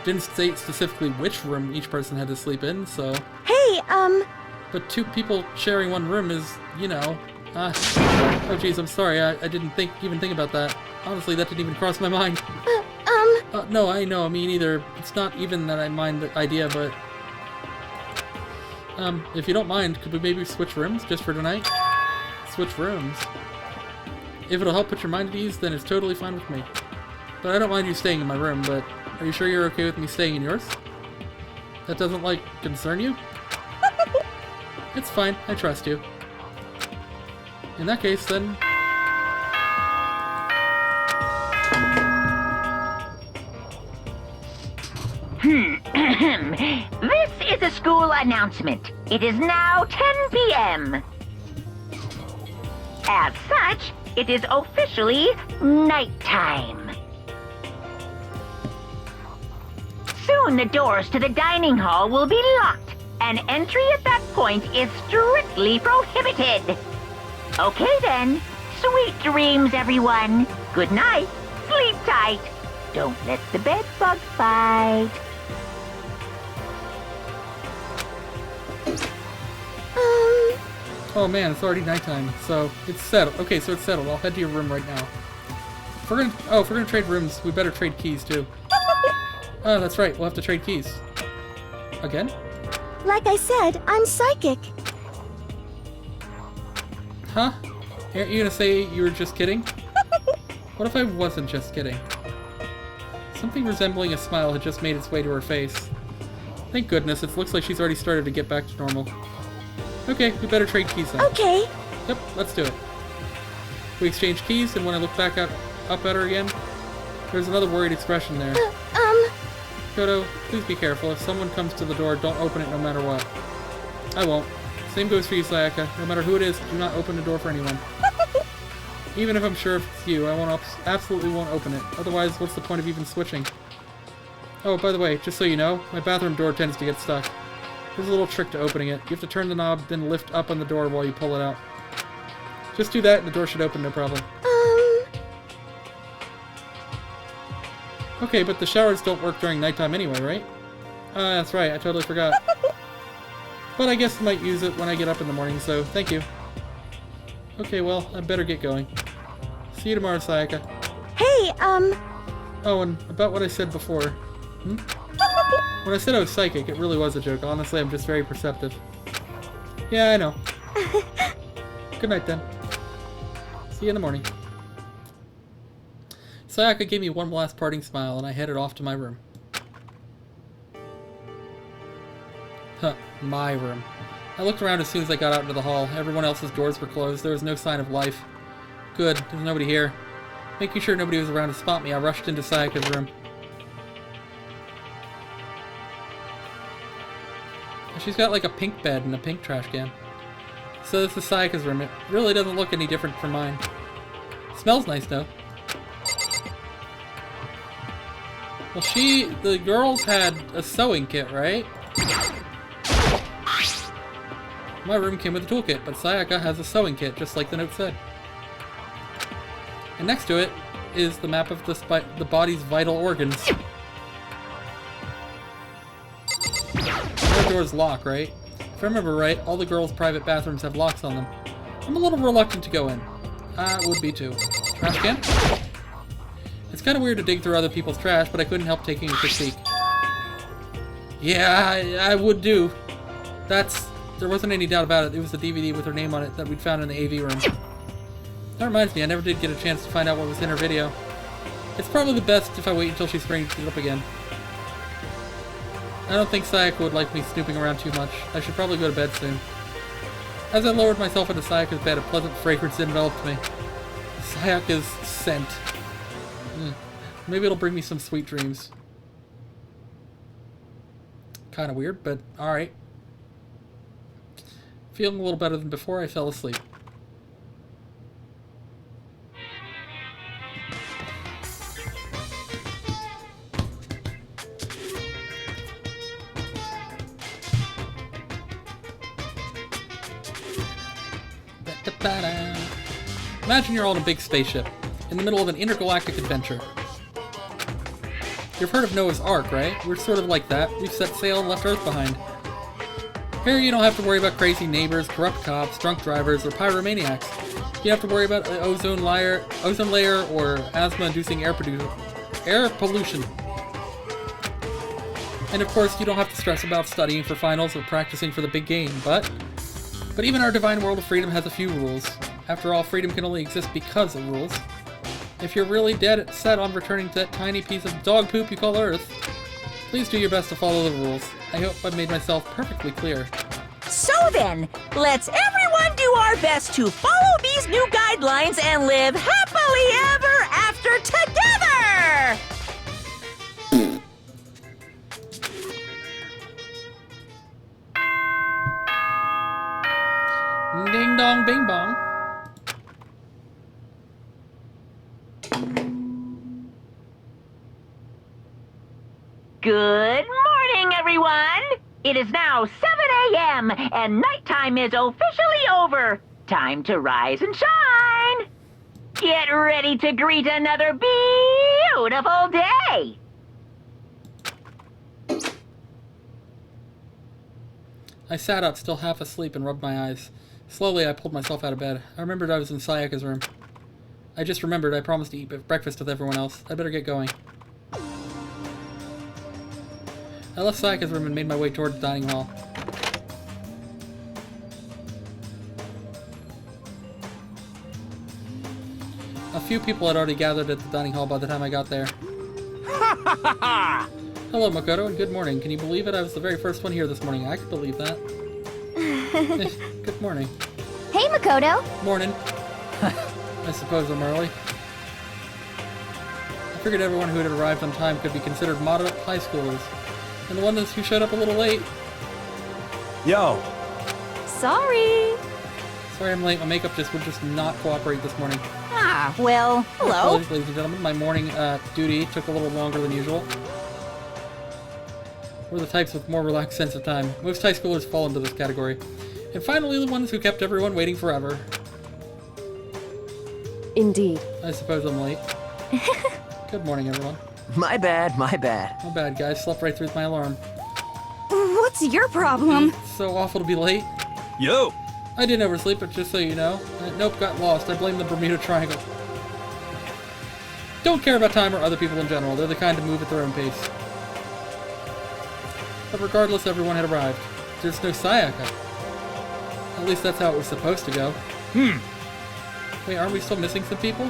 Didn't state specifically which room each person had to sleep in, so... Hey, But two people sharing one room is, you know... oh jeez, I'm sorry, I didn't even think about that. Honestly, that didn't even cross my mind. No, I know, me neither. It's not even that I mind the idea, but... if you don't mind, could we maybe switch rooms just for tonight? Switch rooms. If it'll help put your mind at ease, then it's totally fine with me. But I don't mind you staying in my room, but are you sure you're okay with me staying in yours? That doesn't, like, concern you? It's fine, I trust you. In that case, then... This is a school announcement. It is now 10 p.m. As such, it is officially nighttime. Soon the doors to the dining hall will be locked, and entry at that point is strictly prohibited. Okay then, sweet dreams, everyone. Good night, sleep tight. Don't let the bed bug bite. Oh man, it's already nighttime, so it's settled. Okay, so it's settled. I'll head to your room right now. If we're gonna trade rooms, we better trade keys too. Oh, that's right. We'll have to trade keys. Again? like I said, I'm psychic. Huh? Aren't you gonna say you were just kidding? What if I wasn't just kidding? Something resembling a smile had just made its way to her face. Thank goodness, it looks like she's already started to get back to normal. Okay, we better trade keys then. Okay. Yep, let's do it. We exchange keys, and when I look back up at her again, there's another worried expression there. Koto, please be careful. If someone comes to the door, don't open it no matter what. I won't. Same goes for you, Sayaka. No matter who it is, do not open the door for anyone. Even if I'm sure if it's you, I absolutely won't open it. Otherwise, what's the point of even switching? Oh, by the way, just so you know, my bathroom door tends to get stuck. There's a little trick to opening it. You have to turn the knob, then lift up on the door while you pull it out. Just do that and the door should open, no problem. Okay, but the showers don't work during nighttime anyway, right? That's right, I totally forgot. But I guess I might use it when I get up in the morning, so thank you. Okay, well, I better get going. See you tomorrow, Sayaka. Hey, Oh, and about what I said before. Hmm? When I said I was psychic, it really was a joke. Honestly, I'm just very perceptive. Yeah, I know. Good night, then. See you in the morning. Sayaka gave me one last parting smile, and I headed off to my room. Huh, my room. I looked around as soon as I got out into the hall. Everyone else's doors were closed. There was no sign of life. Good, there's nobody here. Making sure nobody was around to spot me, I rushed into Sayaka's room. She's got like a pink bed and a pink trash can. So this is Sayaka's room. It really doesn't look any different from mine. Smells nice though. Well, the girls had a sewing kit, right? My room came with a toolkit, but Sayaka has a sewing kit, just like the note said. And next to it is the map of the body's vital organs. The doors lock, right? If I remember right, all the girls' private bathrooms have locks on them. I'm a little reluctant to go in. I would be too. Trash can? It's kind of weird to dig through other people's trash, but I couldn't help taking a quick peek. Yeah, I would do. There wasn't any doubt about it. It was the DVD with her name on it that we'd found in the AV room. That reminds me, I never did get a chance to find out what was in her video. It's probably the best if I wait until she brings it up again. I don't think Sayaka would like me snooping around too much. I should probably go to bed soon. As I lowered myself into Sayaka's bed, a pleasant fragrance enveloped me. Sayaka's scent. Maybe it'll bring me some sweet dreams. Kinda weird, but alright. Feeling a little better than before I fell asleep. Imagine you're on a big spaceship, in the middle of an intergalactic adventure. You've heard of Noah's Ark, right? We're sort of like that. We've set sail and left Earth behind. Here you don't have to worry about crazy neighbors, corrupt cops, drunk drivers, or pyromaniacs. You have to worry about ozone layer, or asthma-inducing air pollution. And of course, you don't have to stress about studying for finals or practicing for the big game, but even our divine world of freedom has a few rules. After all, freedom can only exist because of rules. If you're really dead set on returning to that tiny piece of dog poop you call Earth, please do your best to follow the rules. I hope I've made myself perfectly clear. So then, let's everyone do our best to follow these new guidelines and live happily ever after together! Ding dong bing bong. Good morning, everyone! It is now 7 a.m. and nighttime is officially over. Time to rise and shine! Get ready to greet another beautiful day! I sat up, still half asleep, and rubbed my eyes. Slowly, I pulled myself out of bed. I remembered I was in Sayaka's room. I just remembered I promised to eat breakfast with everyone else. I better get going. I left Sayaka's room and made my way toward the dining hall. A few people had already gathered at the dining hall by the time I got there. Hello, Makoto, and good morning. Can you believe it? I was the very first one here this morning. I could believe that. Good morning. Hey, Makoto. Morning. I suppose I'm early. I figured everyone who had arrived on time could be considered moderate high schoolers. And the ones who showed up a little late. Yo, sorry. Sorry I'm late. My makeup would just not cooperate this morning. Ah, well, hello. Apologies, ladies and gentlemen. My morning duty took a little longer than usual. We're the types with more relaxed sense of time. Most high schoolers fall into this category. And finally, the ones who kept everyone waiting forever. Indeed. I suppose I'm late. Good morning, everyone. My bad, my bad. My bad, guys. Slept right through my alarm. What's your problem? It's so awful to be late. yo! I didn't oversleep, but just so you know. Nope, got lost. I blame the Bermuda Triangle. don't care about time or other people in general. They're the kind to move at their own pace. But regardless, everyone had arrived. There's no Sayaka. At least that's how it was supposed to go. Wait, aren't we still missing some people?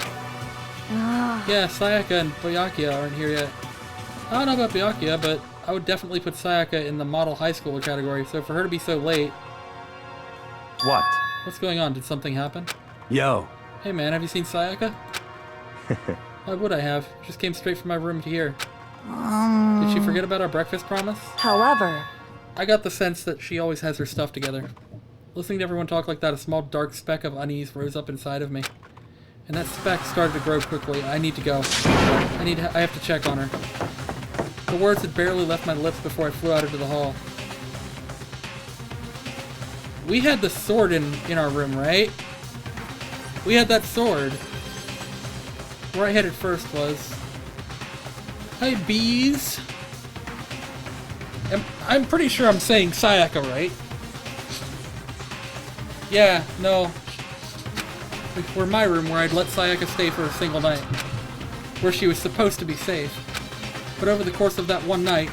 Yeah, Sayaka and Byakuya aren't here yet. I don't know about Byakuya, but I would definitely put Sayaka in the model high schooler category, so for her to be so late... What? What's going on? Did something happen? Yo. Hey man, have you seen Sayaka? Why would I have? Just came straight from my room to here. Did she forget about our breakfast promise? However, I got the sense that she always has her stuff together. Listening to everyone talk like that, a small dark speck of unease rose up inside of me. And that speck started to grow quickly. I need to go. I have to check on her. The words had barely left my lips before I flew out into the hall. We had the sword in our room, right? We had that sword. Where I headed first was... Hi, bees. I'm pretty sure I'm saying Sayaka right. Yeah, no. We're in my room where I'd let Sayaka stay for a single night. Where she was supposed to be safe. But over the course of that one night...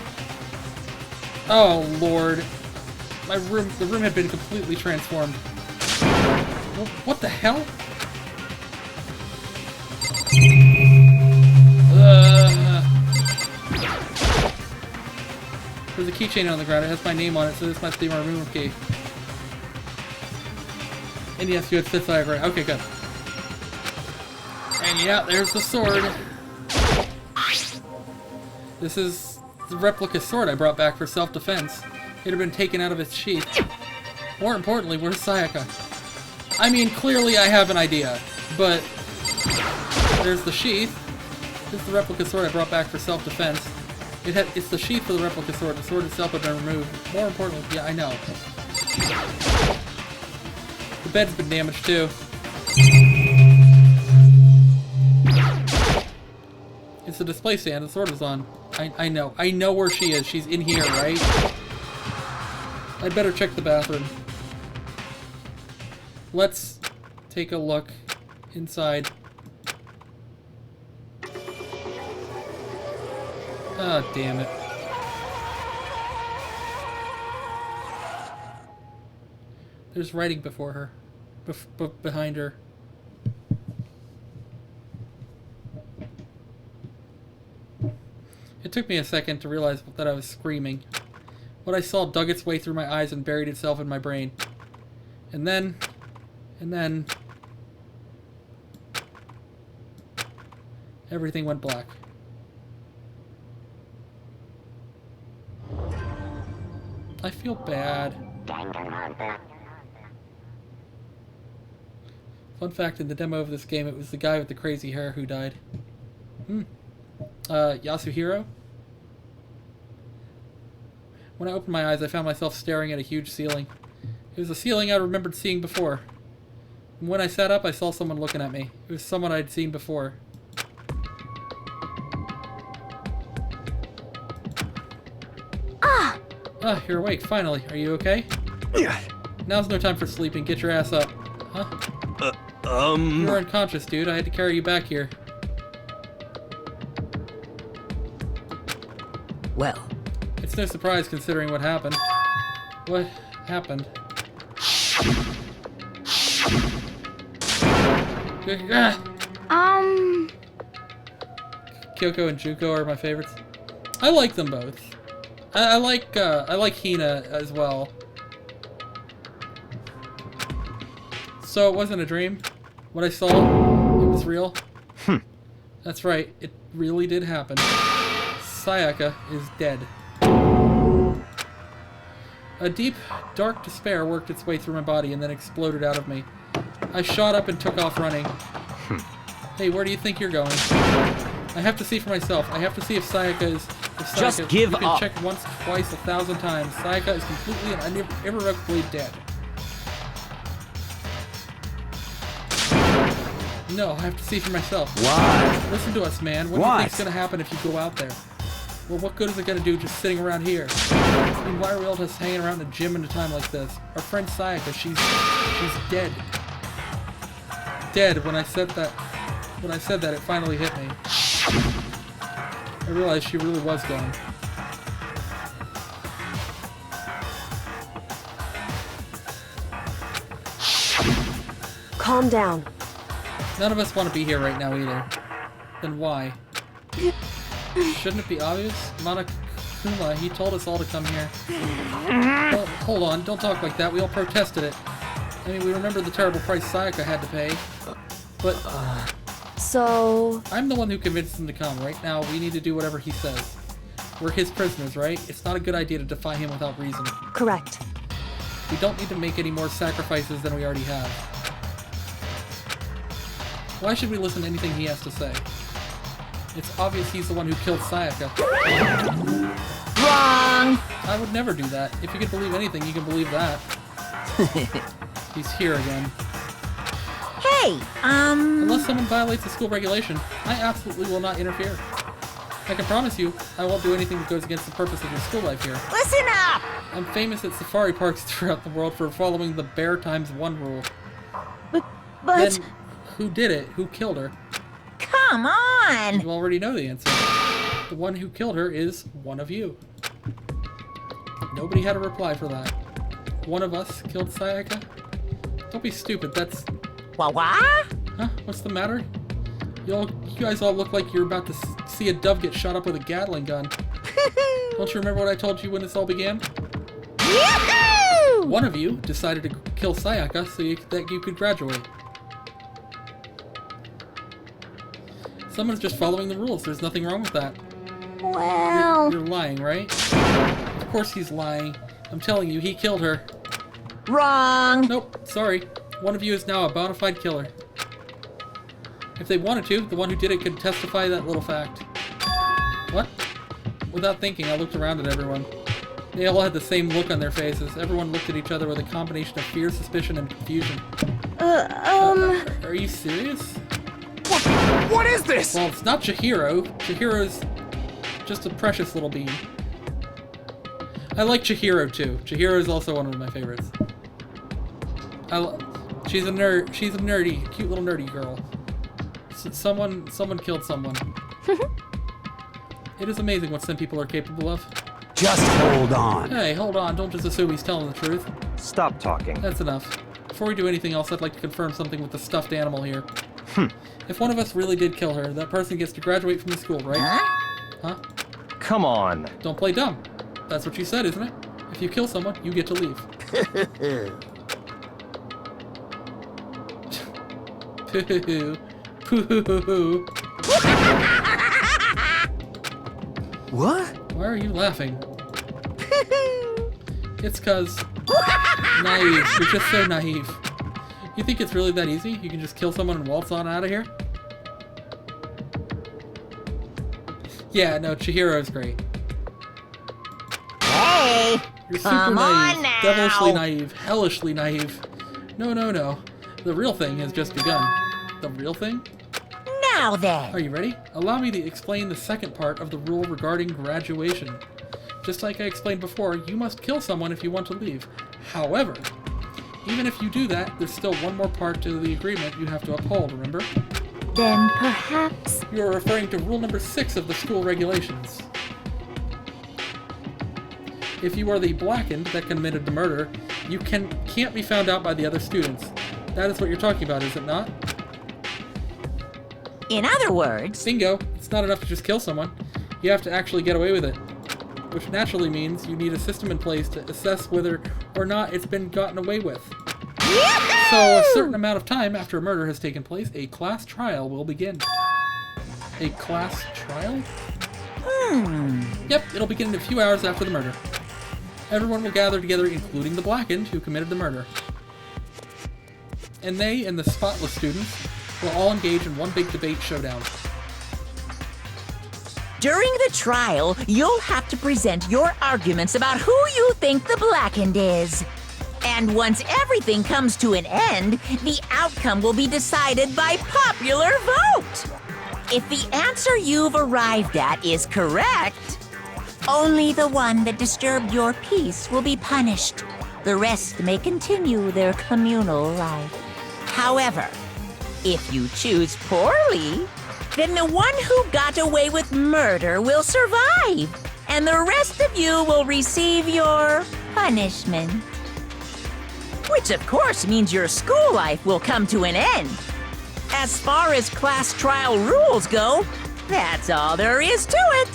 Oh, Lord. The room had been completely transformed. What the hell? There's a keychain on the ground. It has my name on it, so this must be my room key. And yes, you had fifth eye right. Okay, good. And yeah, there's the sword. This is the replica sword I brought back for self-defense. It had been taken out of its sheath. More importantly, where's Sayaka? I mean, clearly I have an idea, but there's the sheath. This is the replica sword I brought back for self-defense. It's the sheath for the replica sword. The sword itself had been removed. More importantly, yeah, I know. The bed's been damaged too. It's the display stand the sword is on. I know. I know where she is. She's in here, right? I'd better check the bathroom. Let's take a look inside. Oh, damn it. There's writing before her. Behind her. It took me a second to realize that I was screaming. What I saw dug its way through my eyes and buried itself in my brain. And then... everything went black. I feel bad. Fun fact, in the demo of this game, it was the guy with the crazy hair who died. Yasuhiro? When I opened my eyes, I found myself staring at a huge ceiling. It was a ceiling I remembered seeing before. And when I sat up, I saw someone looking at me. It was someone I'd seen before. Ah, you're awake, finally. Are you okay? Now's no time for sleeping. Get your ass up. Huh? You were unconscious, dude. I had to carry you back here. Well. It's no surprise considering what happened. What happened? Kyoko and Juko are my favorites. I like them both. I like Hina as well. So it wasn't a dream. What I saw, it was real. That's right, it really did happen. Sayaka is dead. A deep, dark despair worked its way through my body and then exploded out of me. I shot up and took off running. Hey, where do you think you're going? I have to see for myself. I have to see if Sayaka is... Just give up. You can check once, twice, 1,000 times. Sayaka is completely and irrevocably dead. No, I have to see for myself. Why? Listen to us, man. What do you think's gonna happen if you go out there? Well, what good is it gonna do just sitting around here? I mean, why are we all just hanging around in a gym in a time like this? Our friend Sayaka, she's dead. Dead. When I said that, it finally hit me. I realized she really was gone. Calm down. None of us want to be here right now either. Then why? Shouldn't it be obvious? Monokuma, he told us all to come here. Well, hold on, don't talk like that. We all protested it. I mean, we remember the terrible price Sayaka had to pay. But So... I'm the one who convinced him to come. Right now, we need to do whatever he says. We're his prisoners, right? It's not a good idea to defy him without reason. Correct. We don't need to make any more sacrifices than we already have. Why should we listen to anything he has to say? It's obvious he's the one who killed Sayaka. Wrong! I would never do that. If you can believe anything, you can believe that. He's here again. Hey, Unless someone violates a school regulation, I absolutely will not interfere. I can promise you, I won't do anything that goes against the purpose of your school life here. listen up! I'm famous at safari parks throughout the world for following the bear times one rule. But... Then, who did it? Who killed her? Come on! You already know the answer. The one who killed her is one of you. Nobody had a reply for that. One of us killed Sayaka? Don't be stupid, that's... What? Huh? What's the matter? You guys all look like you're about to see a dove get shot up with a Gatling gun. Don't you remember what I told you when this all began? Yahoo! One of you decided to kill Sayaka so that you could graduate. Someone's just following the rules. There's nothing wrong with that. Well... You're lying, right? Of course he's lying. I'm telling you, he killed her. Wrong! Nope, sorry. One of you is now a bona fide killer. If they wanted to, the one who did it could testify that little fact. What? Without thinking, I looked around at everyone. They all had the same look on their faces. Everyone looked at each other with a combination of fear, suspicion, and confusion. Are you serious? What is this? Well, it's not Chihiro. Chihiro's just a precious little bean. I like Chihiro too. Chihiro is also one of my favorites. She's a nerd. She's a nerdy, cute little nerdy girl. Someone killed someone. It is amazing what some people are capable of. Just hold on. Hey, hold on. Don't just assume he's telling the truth. Stop talking. That's enough. Before we do anything else, I'd like to confirm something with the stuffed animal here. If one of us really did kill her, that person gets to graduate from the school, right? Huh? Come on. Don't play dumb. That's what you said, isn't it? If you kill someone, you get to leave. Poo-hoo-hoo. What? Why are you laughing? It's cause... naive. You're just so naive. You think it's really that easy? You can just kill someone and waltz on out of here? Yeah, no, Chihiro's great. Hey! You're super Come naive. on now. Devilishly naive. Hellishly naive. No, no, no. The real thing has just begun. The real thing? Now then! Are you ready? Allow me to explain the second part of the rule regarding graduation. Just like I explained before, you must kill someone if you want to leave. However, even if you do that, there's still one more part to the agreement you have to uphold, remember? Then perhaps... You're referring to rule number 6 of the school regulations. If you are the blackened that committed the murder, you can't be found out by the other students. That is what you're talking about, is it not? In other words... Bingo! It's not enough to just kill someone. You have to actually get away with it. Which naturally means you need a system in place to assess whether or not it's been gotten away with. Yahoo! So, a certain amount of time after a murder has taken place, a class trial will begin. A class trial? Yep, it'll begin in a few hours after the murder. Everyone will gather together, including the blackened who committed the murder. And they and the spotless students will all engage in one big debate showdown. During the trial, you'll have to present your arguments about who you think the blackened is. And once everything comes to an end, the outcome will be decided by popular vote. If the answer you've arrived at is correct, only the one that disturbed your peace will be punished. The rest may continue their communal life. However, If you choose poorly, then the one who got away with murder will survive, and the rest of you will receive your punishment. Which, of course, means your school life will come to an end. As far as class trial rules go, that's all there is to it.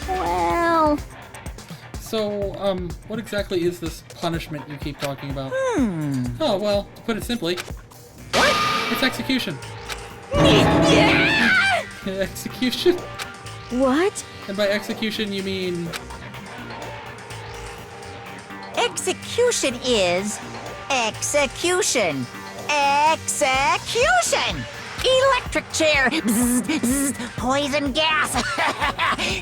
Well, So, what exactly is this punishment you keep talking about? Oh, well, to put it simply, What? it's execution. Yeah! Execution? What? And by execution, you mean... Execution is execution. Execution! Electric chair! Bzz, bzz, poison gas!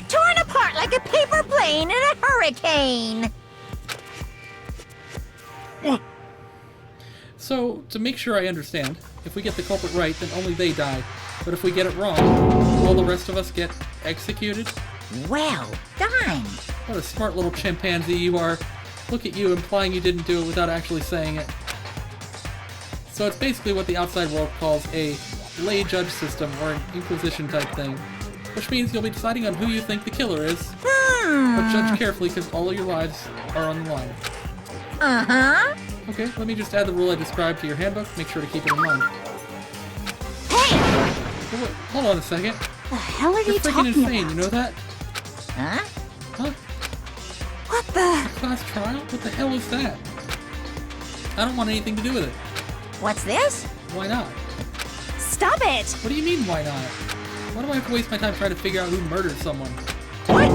Torn apart like a paper plane in a hurricane! So, to make sure I understand, if we get the culprit right, then only they die. But if we get it wrong, will the rest of us get executed? Well done! What a smart little chimpanzee you are. Look at you implying you didn't do it without actually saying it. So it's basically what the outside world calls a lay judge system, or an inquisition type thing. Which means you'll be deciding on who you think the killer is. But judge carefully, because all of your lives are on the line. Uh-huh. Okay, let me just add the rule I described to your handbook. Make sure to keep it in mind. Hey! Oh, wait, hold on a second. the hell are You're you freaking talking insane, about? you know that? Huh? Huh? What the? Class trial? What the hell is that? I don't want anything to do with it. What's this? Why not? Stop it! What do you mean, why not? Why do I have to waste my time trying to figure out who murdered someone? What?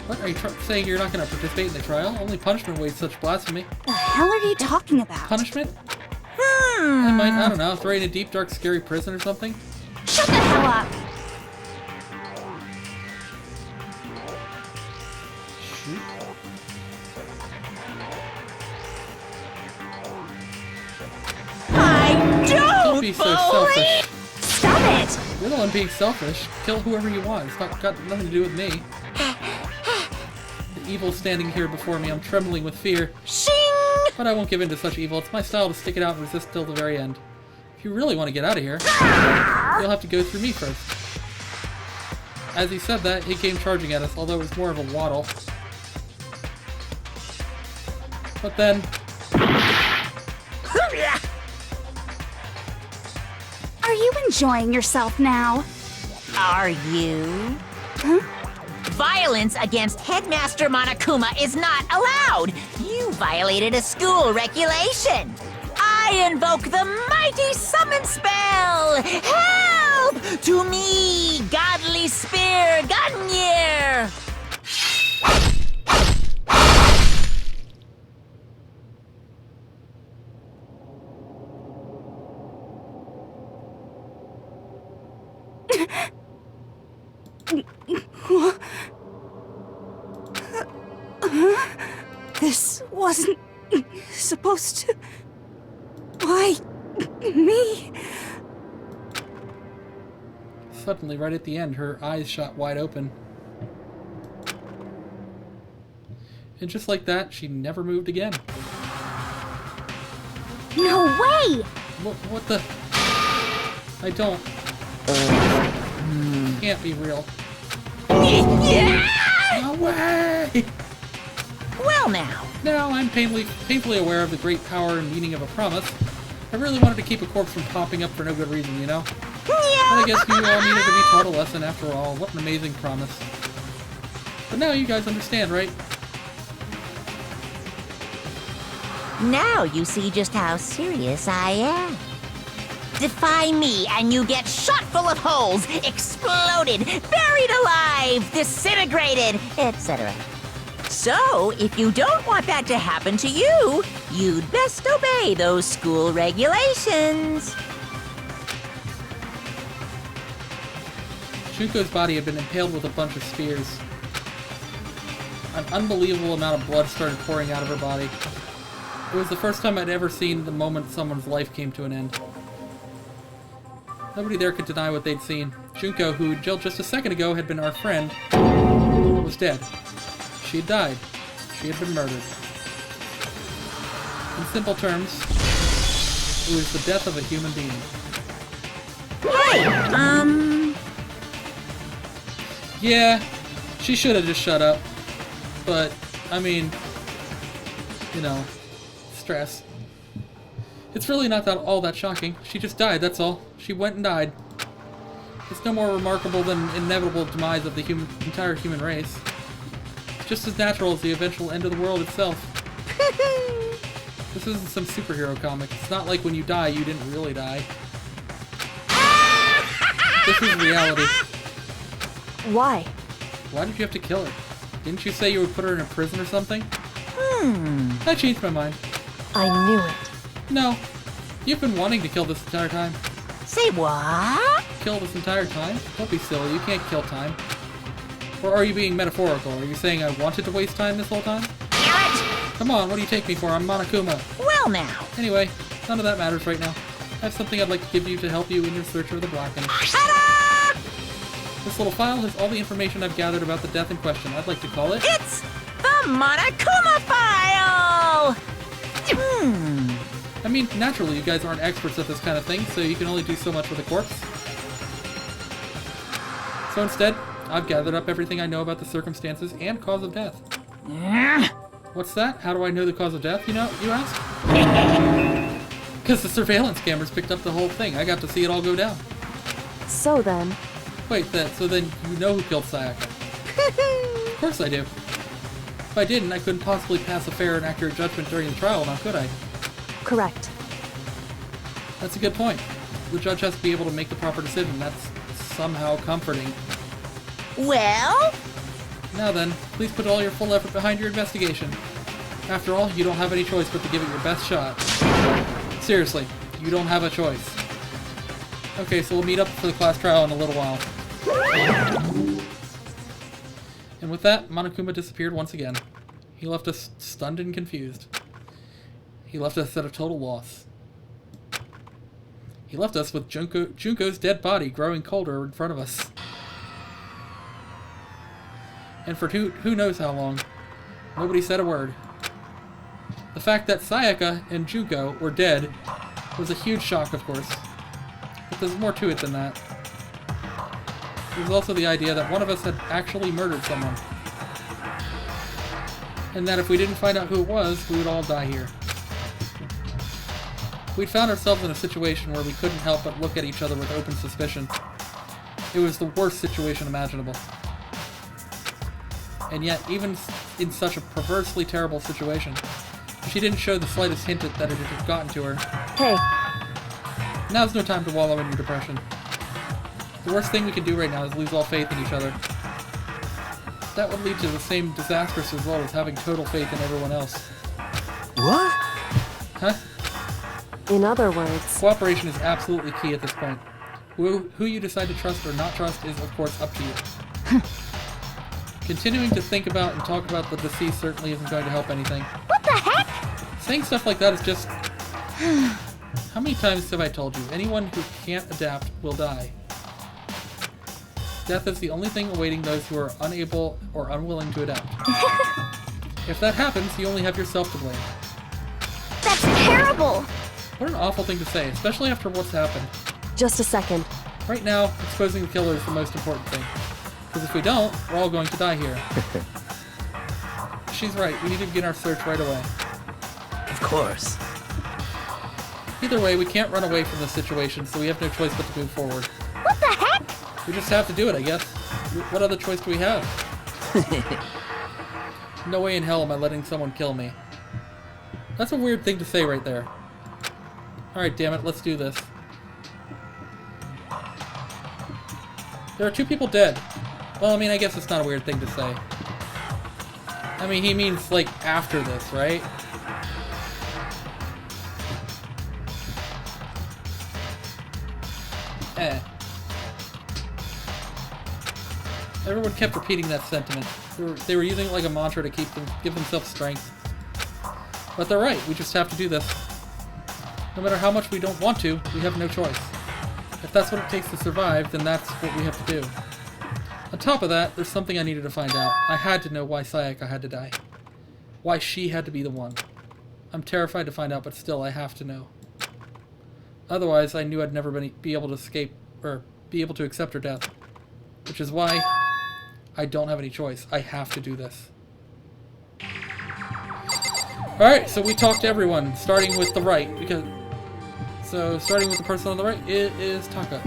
What? Are you saying you're not going to participate in the trial? Only punishment weighs such blasphemy. The hell are you talking about? Punishment? I might, I don't know, throw you in a deep, dark, scary prison or something? Shut the hell up! Shoot. I Don't don't be so believe... selfish. Stop it! You're the one being selfish. Kill whoever you want. It's not got nothing to do with me. The evil standing here before me. I'm trembling with fear. Shing! But I won't give in to such evil. It's my style to stick it out and resist till the very end. If you really want to get out of here, you'll have to go through me first. As he said that, he came charging at us, although it was more of a waddle. But then, Are you enjoying yourself now? Are you? Violence against Headmaster Monokuma is not allowed! You violated a school regulation! I invoke the mighty summon spell! Help! To me, godly spear, Gunyear! This wasn't supposed to. Why me? suddenly, right at the end, her eyes shot wide open. And just like that, she never moved again. No way! What the? I don't. Can't be real. No way! Well now. Now I'm painfully aware of the great power and meaning of a promise. I really wanted to keep a corpse from popping up for no good reason, you know? But I guess you all needed to be taught a lesson after all. What an amazing promise. But now you guys understand, right? Now you see just how serious I am. Defy me and you get shot full of holes, exploded, buried alive, disintegrated, etc. So, if you don't want that to happen to you, you'd best obey those school regulations. Junko's body had been impaled with a bunch of spears. An unbelievable amount of blood started pouring out of her body. It was the first time I'd ever seen the moment someone's life came to an end. Nobody there could deny what they'd seen. Junko, who until just a second ago had been our friend, was dead. She had died. She had been murdered. In simple terms, It was the death of a human being. Hey, Yeah, she should have just shut up. But, I mean, you know, stress. It's really not all that shocking. She just died, that's all. She went and died. It's no more remarkable than inevitable demise of the entire human race. It's just as natural as the eventual end of the world itself. This isn't some superhero comic. It's not like when you die, you didn't really die. This is reality. Why? Why did you have to kill her? Didn't you say you would put her in a prison or something? I changed my mind. I knew it. No. You've been wanting to kill this entire time. Say what? Kill this entire time? Don't be silly. You can't kill time. Or are you being metaphorical? Are you saying I wanted to waste time this whole time? Come on, what do you take me for? I'm Monokuma. Well now. Anyway, none of that matters right now. I have something I'd like to give you to help you in your search for the Blackened. Ta-da! This little file has all the information I've gathered about the death in question. I'd like to call it... It's the Monokuma file! I mean, naturally, you guys aren't experts at this kind of thing, so you can only do so much with a corpse. So instead, I've gathered up everything I know about the circumstances and cause of death. What's that? How do I know the cause of death, you ask? Because the surveillance cameras picked up the whole thing. I got to see it all go down. So then... Wait, so then you know who killed Sayaka? Of course I do. If I didn't, I couldn't possibly pass a fair and accurate judgment during the trial, now could I? correct. That's a good point. The judge has to be able to make the proper decision. That's somehow comforting. Well? Now then, please put all your full effort behind your investigation. After all, you don't have any choice but to give it your best shot. Seriously, you don't have a choice. Okay, so we'll meet up for the class trial in a little while. And with that, Monokuma disappeared once again. He left us stunned and confused. He left us at a total loss. He left us with Junko's dead body growing colder in front of us. And for who knows how long. Nobody said a word. The fact that Sayaka and Junko were dead was a huge shock, of course. But there's more to it than that. There's also the idea that one of us had actually murdered someone. And that if we didn't find out who it was, we would all die here. We'd found ourselves in a situation where we couldn't help but look at each other with open suspicion. It was the worst situation imaginable. And yet, even in such a perversely terrible situation, she didn't show the slightest hint that it had gotten to her. Hey, Now's no time to wallow in your depression. The worst thing we can do right now is lose all faith in each other. That would lead to the same disastrous result as having total faith in everyone else. What? Huh? in other words, Cooperation is absolutely key at this point. Who you decide to trust or not trust is, of course, up to you. Continuing to think about and talk about the deceased certainly isn't going to help anything. What the heck? Saying stuff like that is just... How many times have I told you? Anyone who can't adapt will die. Death is the only thing awaiting those who are unable or unwilling to adapt. If that happens, you only have yourself to blame. That's terrible! What an awful thing to say, especially after what's happened. just a second. Right now, exposing the killer is the most important thing. Because if we don't, we're all going to die here. She's right, we need to begin our search right away. Of course. Either way, we can't run away from this situation, so we have no choice but to move forward. What the heck? We just have to do it, I guess. What other choice do we have? No way in hell am I letting someone kill me. That's a weird thing to say right there. Alright, damn it, let's do this. There are 2 people dead. Well, I mean, I guess it's not a weird thing to say. I mean, he means, like, after this, right? Everyone kept repeating that sentiment. They were using it like a mantra to give themselves strength. But they're right, we just have to do this. No matter how much we don't want to, we have no choice. If that's what it takes to survive, then that's what we have to do. On top of that, there's something I needed to find out. I had to know why Sayaka had to die. Why she had to be the one. I'm terrified to find out, but still, I have to know. Otherwise, I knew I'd never be able to escape, or be able to accept her death. Which is why I don't have any choice. I have to do this. Alright, so we talked to everyone, starting with the right, because... So, starting with the person on the right, it is Taka.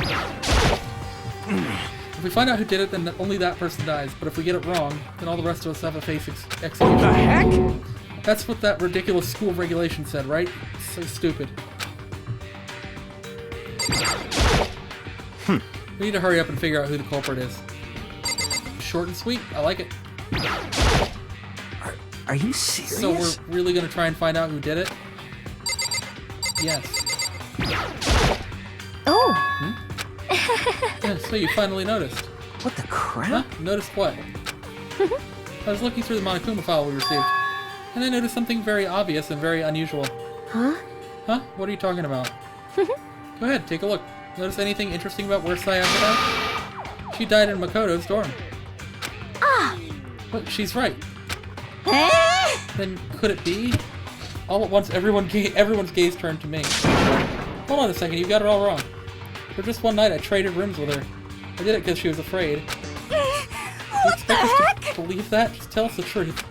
If we find out who did it, then only that person dies. But if we get it wrong, then all the rest of us have a face execution. The heck? That's what that ridiculous school regulation said, right? So stupid. We need to hurry up and figure out who the culprit is. Short and sweet. I like it. Are you serious? So we're really going to try and find out who did it? Yes. Oh. Yeah, so you finally noticed. What the crap? Huh? Noticed what? I was looking through the Monokuma file we received, and I noticed something very obvious and very unusual. Huh? Huh? What are you talking about? Go ahead, take a look. Notice anything interesting about where Sayaka died? She died in Makoto's dorm. Ah! But she's right. Then could it be? All at once, everyone's gaze turned to me. Hold on a second, you got it all wrong. For just one night, I traded rooms with her. I did it because she was afraid. You expect us to believe that? Just tell us the truth.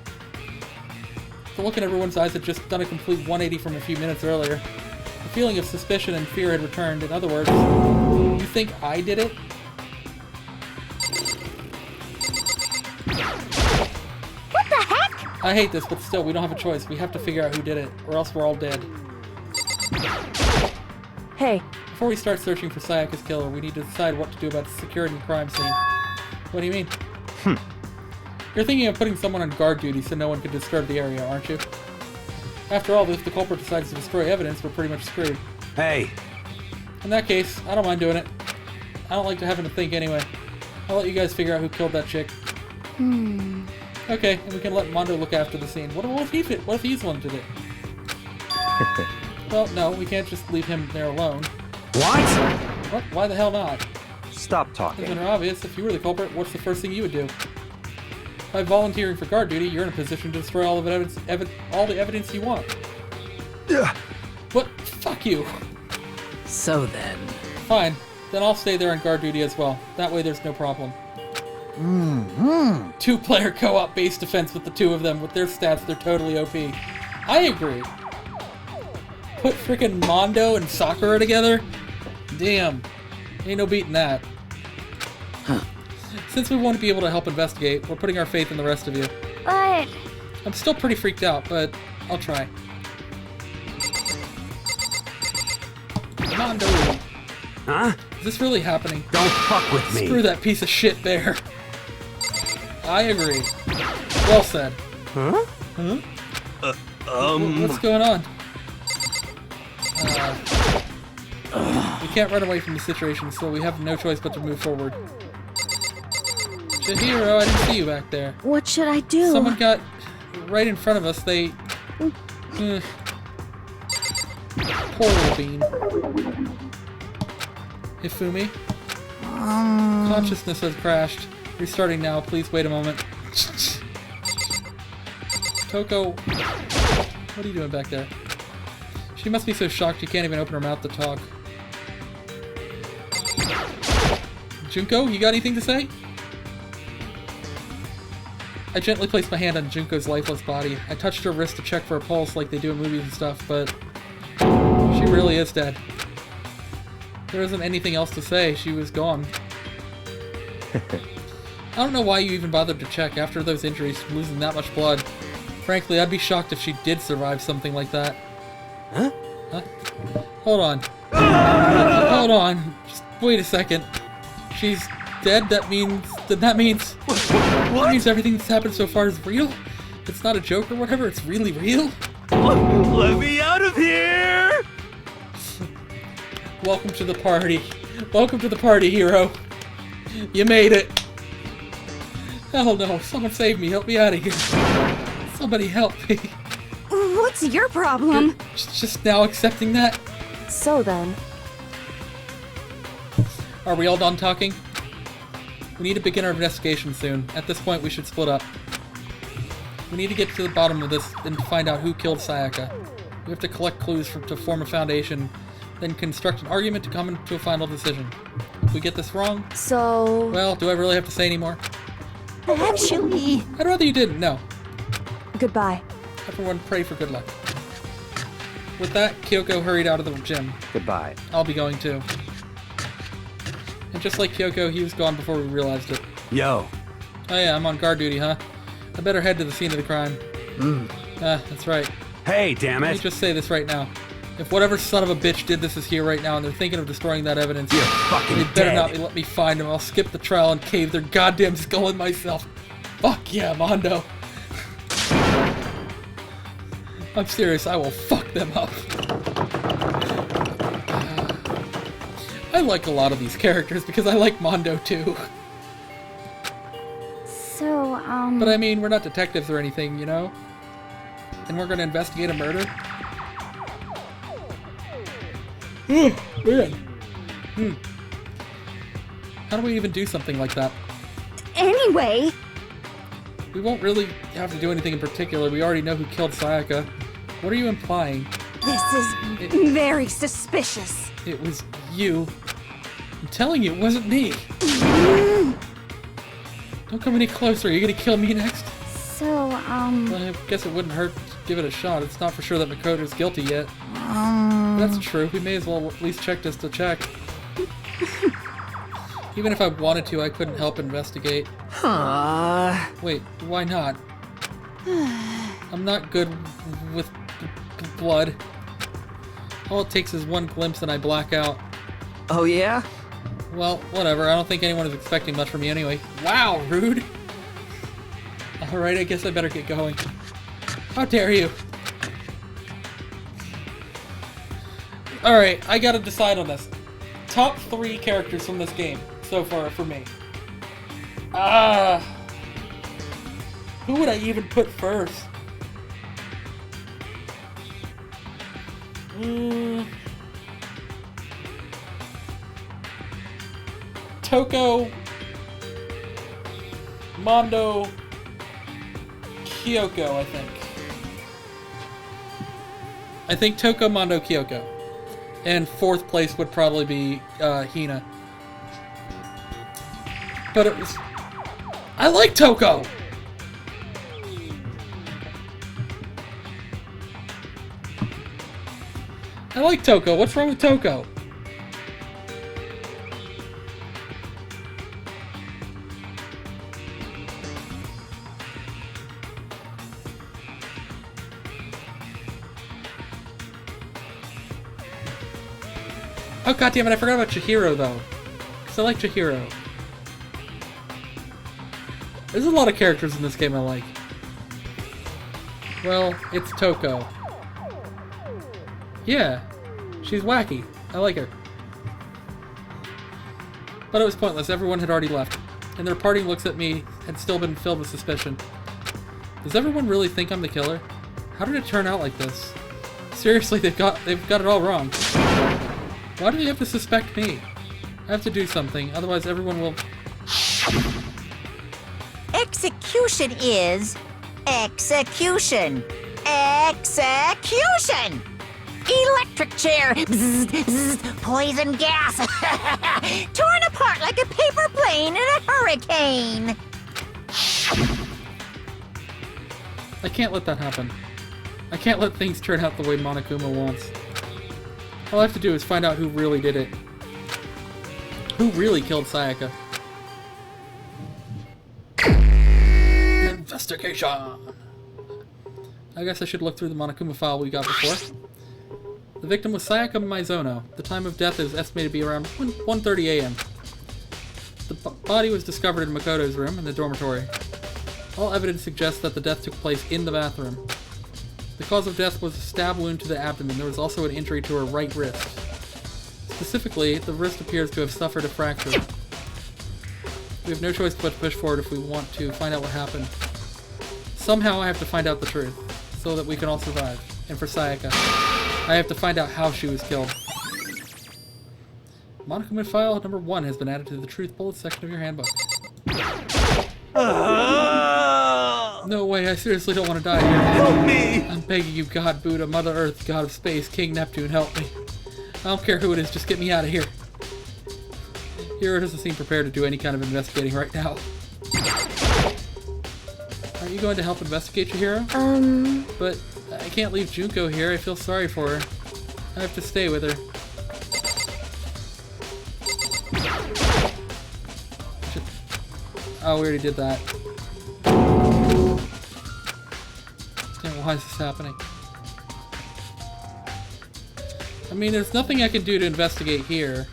The look in everyone's eyes had just done a complete 180 from a few minutes earlier. The feeling of suspicion and fear had returned. In other words, you think I did it? What the heck? I hate this, but still, we don't have a choice. We have to figure out who did it, or else we're all dead. Hey, Before we start searching for Sayaka's killer, we need to decide what to do about the security and crime scene. What do you mean? You're thinking of putting someone on guard duty so no one can disturb the area, aren't you? After all, if the culprit decides to destroy evidence, we're pretty much screwed. Hey, In that case, I don't mind doing it. I don't like to having to think anyway. I'll let you guys figure out who killed that chick. Okay, and we can let Mondo look after the scene. What if he's the one who did it? Well, no, we can't just leave him there alone. what? What? Why the hell not? Stop It's talking. been obvious. If you were the culprit, what's the first thing you would do? By volunteering for guard duty, you're in a position to destroy all the evidence you want. Ugh. What? Fuck you. So then. Fine. Then I'll stay there on guard duty as well. That way there's no problem. Two-player co-op base defense with the two of them. With their stats, they're totally OP. I agree. Put frickin' Mondo and Sakura together? Damn. Ain't no beating that. Since we want to be able to help investigate, we're putting our faith in the rest of you. But... I'm still pretty freaked out, but I'll try. Mondo! Huh? Is this really happening? Don't fuck with me. Screw that piece of shit bear. I agree. Well said. Huh? What's going on? We can't run away from the situation, so we have no choice but to move forward. Chihiro, I didn't see you back there. What should I do? Someone got right in front of us. They... Poor little bean. Hifumi? Consciousness has crashed. Restarting now. Please wait a moment. Toko... What are you doing back there? She must be so shocked she can't even open her mouth to talk. Junko, you got anything to say? I gently placed my hand on Junko's lifeless body. I touched her wrist to check for a pulse like they do in movies and stuff, but she really is dead. There isn't anything else to say. She was gone. I don't know why you even bothered to check after those injuries, losing that much blood. Frankly, I'd be shocked if she did survive something like that. Huh? Huh? Hold on. Hold on. Just wait a second. She's dead? That means that means everything that's happened so far is real? It's not a joke or whatever, it's really real? Let me out of here! Welcome to the party. Welcome to the party, hero. You made it. Oh no, someone save me, help me out of here. Somebody help me. What's your problem? Just now accepting that? So then. Are we all done talking? We need to begin our investigation soon. At this point, we should split up. We need to get to the bottom of this and find out who killed Sayaka. We have to collect clues to form a foundation, then construct an argument to come to a final decision. If we get this wrong, So... well, do I really have to say anymore? Actually, I'd rather you didn't. No. Goodbye. Everyone pray for good luck. With that, Kyoko hurried out of the gym. Goodbye. I'll be going too. And just like Kyoko, he was gone before we realized it. Yo. Oh yeah, I'm on guard duty, huh? I better head to the scene of the crime. That's right. Hey, damn Let me it. just say this right now. If whatever son of a bitch did this is here right now and they're thinking of destroying that evidence, You're fucking they better dead. not let me find them. I'll skip the trial and cave their goddamn skull in myself. Fuck yeah, Mondo. I'm serious, I will fuck them up. I like a lot of these characters because I like Mondo too. So, But I mean, we're not detectives or anything, you know? And we're gonna investigate a murder? Man. How do we even do something like that? Anyway, We won't really have to do anything in particular. We already know who killed Sayaka. What are you implying? this is very suspicious. It was you. I'm telling you, it wasn't me. Don't come any closer. Are you gonna kill me next? so, Well, I guess it wouldn't hurt to give it a shot. It's not for sure that Makoto's guilty yet. That's true. We may as well at least check just to check. Even if I wanted to, I couldn't help investigate. Wait, why not? I'm not good with blood. All it takes is one glimpse and I black out. Oh yeah? Well, whatever. I don't think anyone is expecting much from me anyway. Wow, rude. Alright, I guess I better get going. How dare you? Alright, I gotta decide on this. Top 3 characters from this game so far for me. Who would I even put first? Toko, Mondo, Kyoko, I think. I think Toko, Mondo, Kyoko. And 4th place would probably be Hina. But it was... I like Toko! I like Toko. What's wrong with Toko? Oh goddammit, I forgot about Chihiro though. Because I like Chihiro. There's a lot of characters in this game I like. Well, it's Toko. Yeah, she's wacky. I like her. But it was pointless. Everyone had already left. And their parting looks at me had still been filled with suspicion. Does everyone really think I'm the killer? How did it turn out like this? Seriously, they've got it all wrong. Why do they have to suspect me? I have to do something, otherwise everyone will... execution is execution. Execution! Electric chair! Bzz, bzz, poison gas! Torn apart like a paper plane in a hurricane! I can't let that happen. I can't let things turn out the way Monokuma wants. All I have to do is find out who really did it. Who really killed Sayaka. Investigation! I guess I should look through the Monokuma file we got before. The victim was Sayaka Maizono. The time of death is estimated to be around 1:30 a.m. The body was discovered in Makoto's room in the dormitory. All evidence suggests that the death took place in the bathroom. The cause of death was a stab wound to the abdomen. There was also an injury to her right wrist. Specifically, the wrist appears to have suffered a fracture. We have no choice but to push forward if we want to find out what happened. Somehow I have to find out the truth, so that we can all survive. And for Sayaka, I have to find out how she was killed. Monokuma file number 1 has been added to the Truth Bullet section of your handbook. No way, I seriously don't want to die here. Help me! I'm begging you, God Buddha, Mother Earth, God of Space, King Neptune, help me. I don't care who it is, just get me out of here. Hero doesn't seem prepared to do any kind of investigating right now. Are you going to help investigate your hero? But I can't leave Junko here. I feel sorry for her. I have to stay with her. Oh, we already did that. Damn, why is this happening? I mean, there's nothing I can do to investigate here.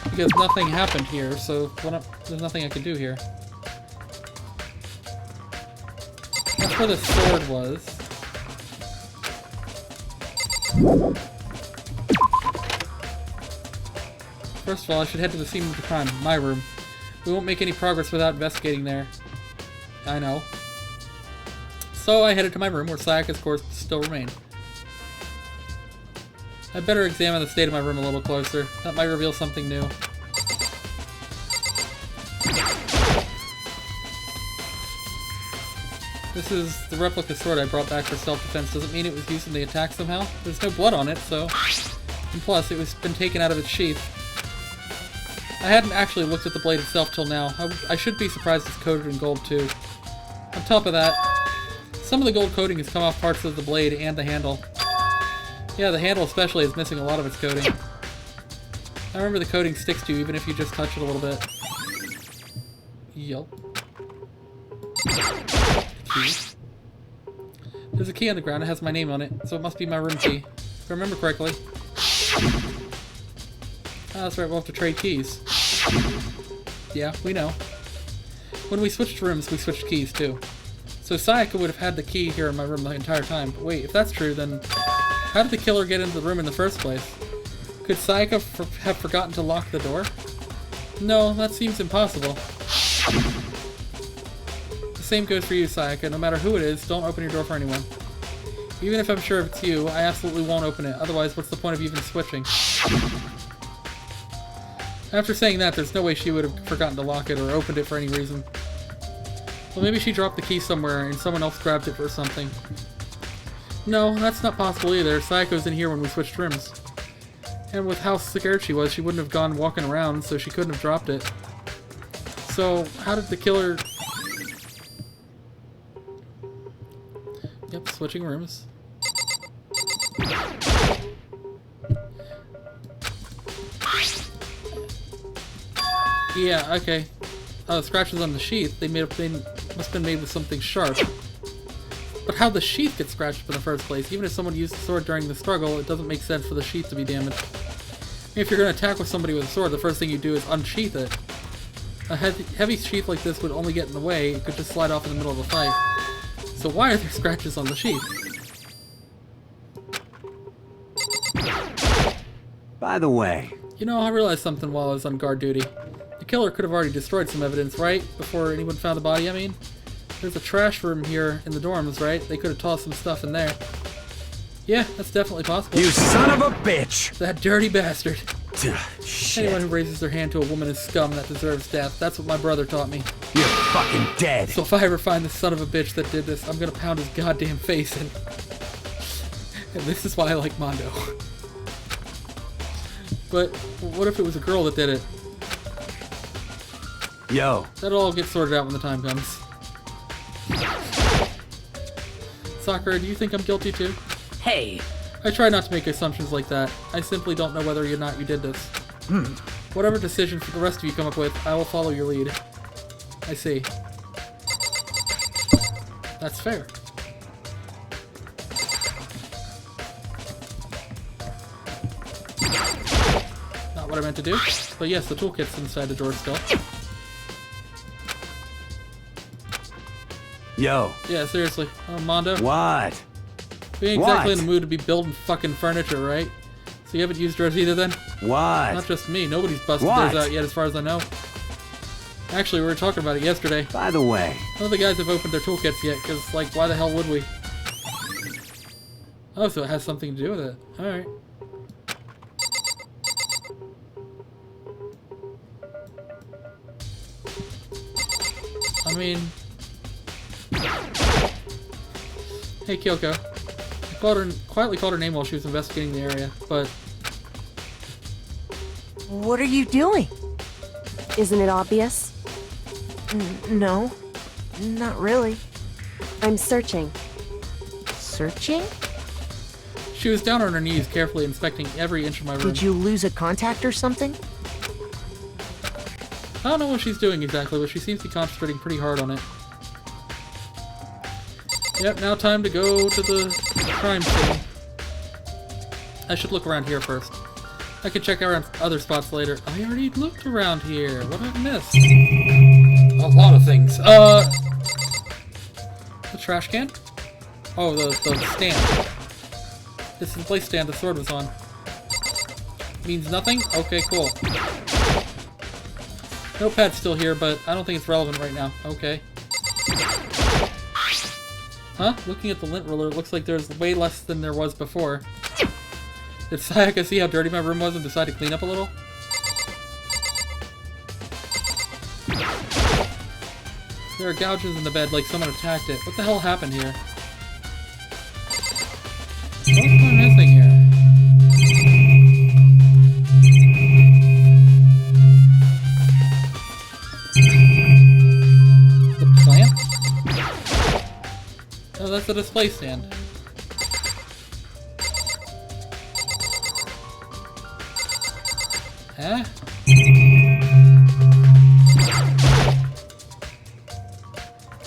Because nothing happened here, so there's nothing I can do here. That's where the sword was. First of all, I should head to the scene of the crime, my room. We won't make any progress without investigating there. I know. So I headed to my room, where Sayaka's corpse still remained. I'd better examine the state of my room a little closer. That might reveal something new. This is the replica sword I brought back for self-defense. Doesn't mean it was used in the attack somehow. There's no blood on it, so... And plus, it was been taken out of its sheath. I hadn't actually looked at the blade itself till now. I should be surprised it's coated in gold, too. On top of that, some of the gold coating has come off parts of the blade and the handle. Yeah, the handle especially is missing a lot of its coating. I remember the coating sticks to you even if you just touch it a little bit. Yup. Key. There's a key on the ground. It has my name on it, so it must be my room key. If I remember correctly. Ah, that's right, we'll have to trade keys. Yeah, we know. When we switched rooms, we switched keys too. So Sayaka would have had the key here in my room the entire time. But wait, if that's true, then how did the killer get into the room in the first place? Could Sayaka have forgotten to lock the door? No, that seems impossible. The same goes for you, Sayaka. No matter who it is, don't open your door for anyone. Even if I'm sure it's you, I absolutely won't open it. Otherwise, what's the point of even switching? After saying that, there's no way she would have forgotten to lock it or opened it for any reason. Well, maybe she dropped the key somewhere and someone else grabbed it for something. No, that's not possible either. Sayako's in here when we switched rooms. And with how scared she was, she wouldn't have gone walking around, so she couldn't have dropped it. So, how did the killer... Yep, switching rooms. Yeah, okay. Oh, the scratches on the sheath, they must have been made with something sharp. But how'd the sheath get scratched up in the first place? Even if someone used the sword during the struggle, it doesn't make sense for the sheath to be damaged. If you're going to attack with somebody with a sword, the first thing you do is unsheath it. A heavy sheath like this would only get in the way, it could just slide off in the middle of a fight. So why are there scratches on the sheath? By the way... You know, I realized something while I was on guard duty. The killer could have already destroyed some evidence, right? Before anyone found the body, I mean? There's a trash room here in the dorms, right? They could have tossed some stuff in there. Yeah, that's definitely possible. You son of a bitch! That dirty bastard. Shit. Anyone who raises their hand to a woman is scum that deserves death. That's what my brother taught me. You're fucking dead. So if I ever find the son of a bitch that did this, I'm gonna pound his goddamn face in. And this is why I like Mondo. But what if it was a girl that did it? Yo. That'll all get sorted out when the time comes. Sakura, do you think I'm guilty too? Hey, I try not to make assumptions like that. I simply don't know whether or not you did this. Whatever decision the rest of you come up with, I will follow your lead. I see. That's fair. Not what I meant to do, but yes, the toolkit's inside the drawer still. Yo. Yeah, seriously. Oh, Mondo. What? We ain't exactly in What? the mood to be building fucking furniture, right? So you haven't used yours either then? What? Not just me. Nobody's busted What? theirs out yet as far as I know. Actually, we were talking about it yesterday. By the way. None of the guys have opened their toolkits yet, because, like, why the hell would we? Oh, so it has something to do with it. Alright. mean... Hey, Kyoko. I quietly called her name while she was investigating the area, but... What are you doing? Isn't it obvious? No, not really. I'm searching. Searching? She was down on her knees, carefully inspecting every inch of my room. Did you lose a contact or something? I don't know what she's doing exactly, but she seems to be concentrating pretty hard on it. Yep, now time to go to the crime scene. I should look around here first. I could check around other spots later. I already looked around here. What did I miss? A lot of things. The trash can? Oh, the stand. This is the place stand the sword was on. Means nothing? Okay, cool. Notepad's still here, but I don't think it's relevant right now. Okay. Huh? Looking at the lint roller, it looks like there's way less than there was before. Did Sayaka see how dirty my room was and decide to clean up a little? There are gouges in the bed like someone attacked it. What the hell happened here? What am I missing here? The plant? Oh, that's the display stand. Huh?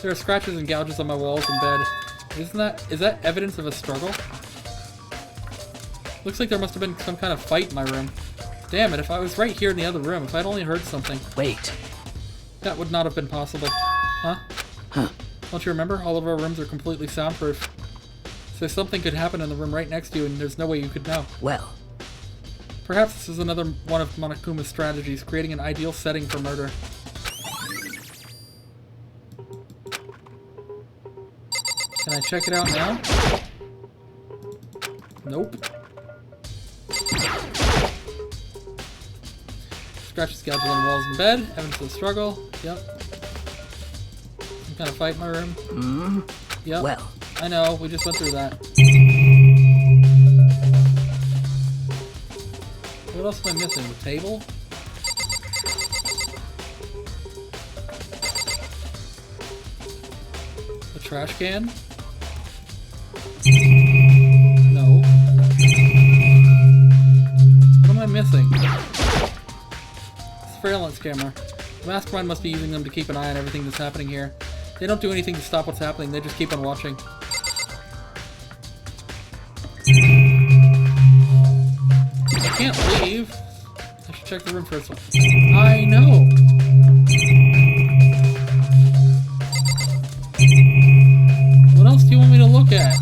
There are scratches and gouges on my walls and bed. Is that evidence of a struggle? Looks like there must have been some kind of fight in my room. Damn it, if I was right here in the other room, if I'd only heard something. Wait. That would not have been possible. Huh? Huh. Don't you remember? All of our rooms are completely soundproof. So something could happen in the room right next to you and there's no way you could know. Well, Perhaps this is another one of Monokuma's strategies, creating an ideal setting for murder. Can I check it out now? Nope. Scratches, gouges on walls and bed. Evidence of the struggle. Yep. Some kind of fight in my room. Yep. well. I know, we just went through that. What else am I missing? The table? The trash can? No. What am I missing? Surveillance camera. The mastermind must be using them to keep an eye on everything that's happening here. They don't do anything to stop what's happening, they just keep on watching. I can't leave. I should check the room first. I know! What else do you want me to look at?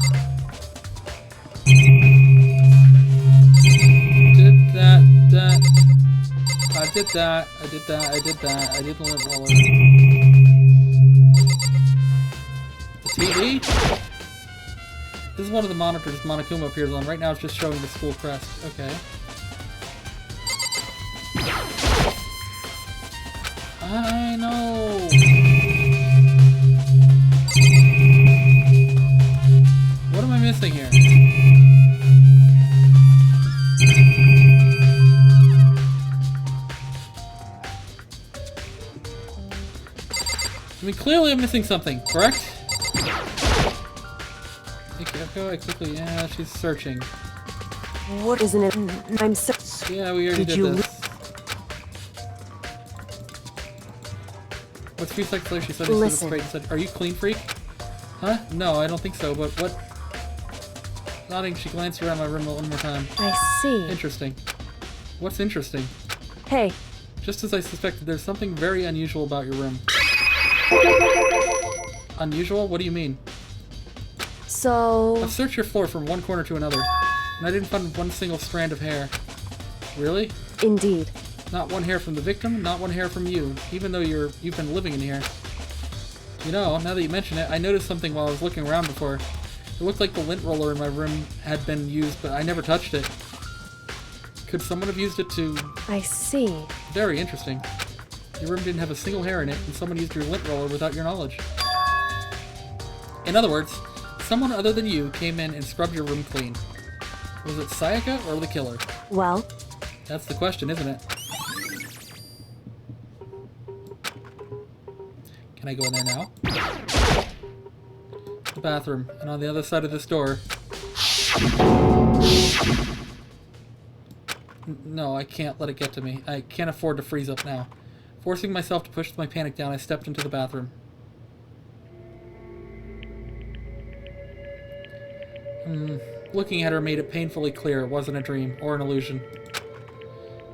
Did that. I did that. I did the lint roller. The TV? This is one of the monitors Monokuma appears on. Right now it's just showing the school crest. Okay. I know! What am I missing here? I mean, clearly I'm missing something, correct? I quickly, yeah, she's searching. What isn't it? I'm so. Yeah, we already did this. What's 3 seconds later, she suddenly stood up Listen. straight and said, "Are you clean, freak?" Huh? No, I don't think so, but what? Nodding, she glanced around my room one more time. I see. Interesting. What's interesting? Hey, Just as I suspected, there's something very unusual about your room. Unusual? What do you mean? so. I've searched your floor from one corner to another, and I didn't find one single strand of hair. Really? Indeed. Not one hair from the victim, not one hair from you, even though you've been living in here. You know, now that you mention it, I noticed something while I was looking around before. It looked like the lint roller in my room had been used, but I never touched it. Could someone have used it to... I see. Very interesting. Your room didn't have a single hair in it, and someone used your lint roller without your knowledge. In other words, someone other than you came in and scrubbed your room clean. Was it Sayaka or the killer? Well, That's the question, isn't it? Can I go in there now? The bathroom, and on the other side of this door... No, I can't let it get to me. I can't afford to freeze up now. Forcing myself to push my panic down, I stepped into the bathroom. Looking at her made it painfully clear it wasn't a dream or an illusion.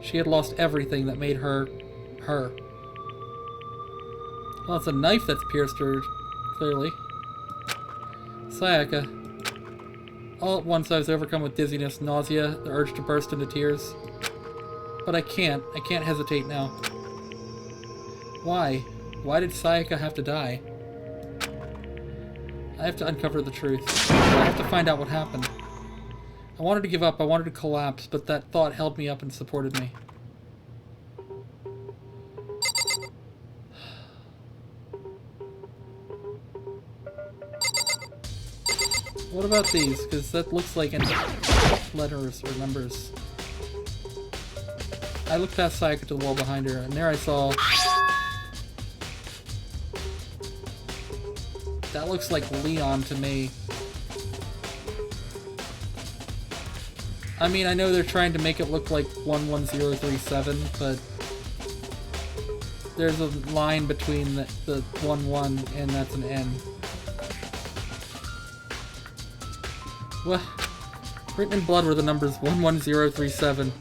She had lost everything that made her, her. Well, it's a knife that's pierced her, clearly. Sayaka. All at once I was overcome with dizziness, nausea, the urge to burst into tears. But I can't hesitate now. Why? Why did Sayaka have to die? I have to uncover the truth. I have to find out what happened. I wanted to give up, I wanted to collapse, but that thought held me up and supported me. What about these? Because that looks like letters or numbers. I looked past Sayaka to the wall behind her, and there I saw... That looks like Leon to me. I mean, I know they're trying to make it look like 11037, but... There's a line between the 1-1 and that's an N. What? Written in blood were the numbers 11037.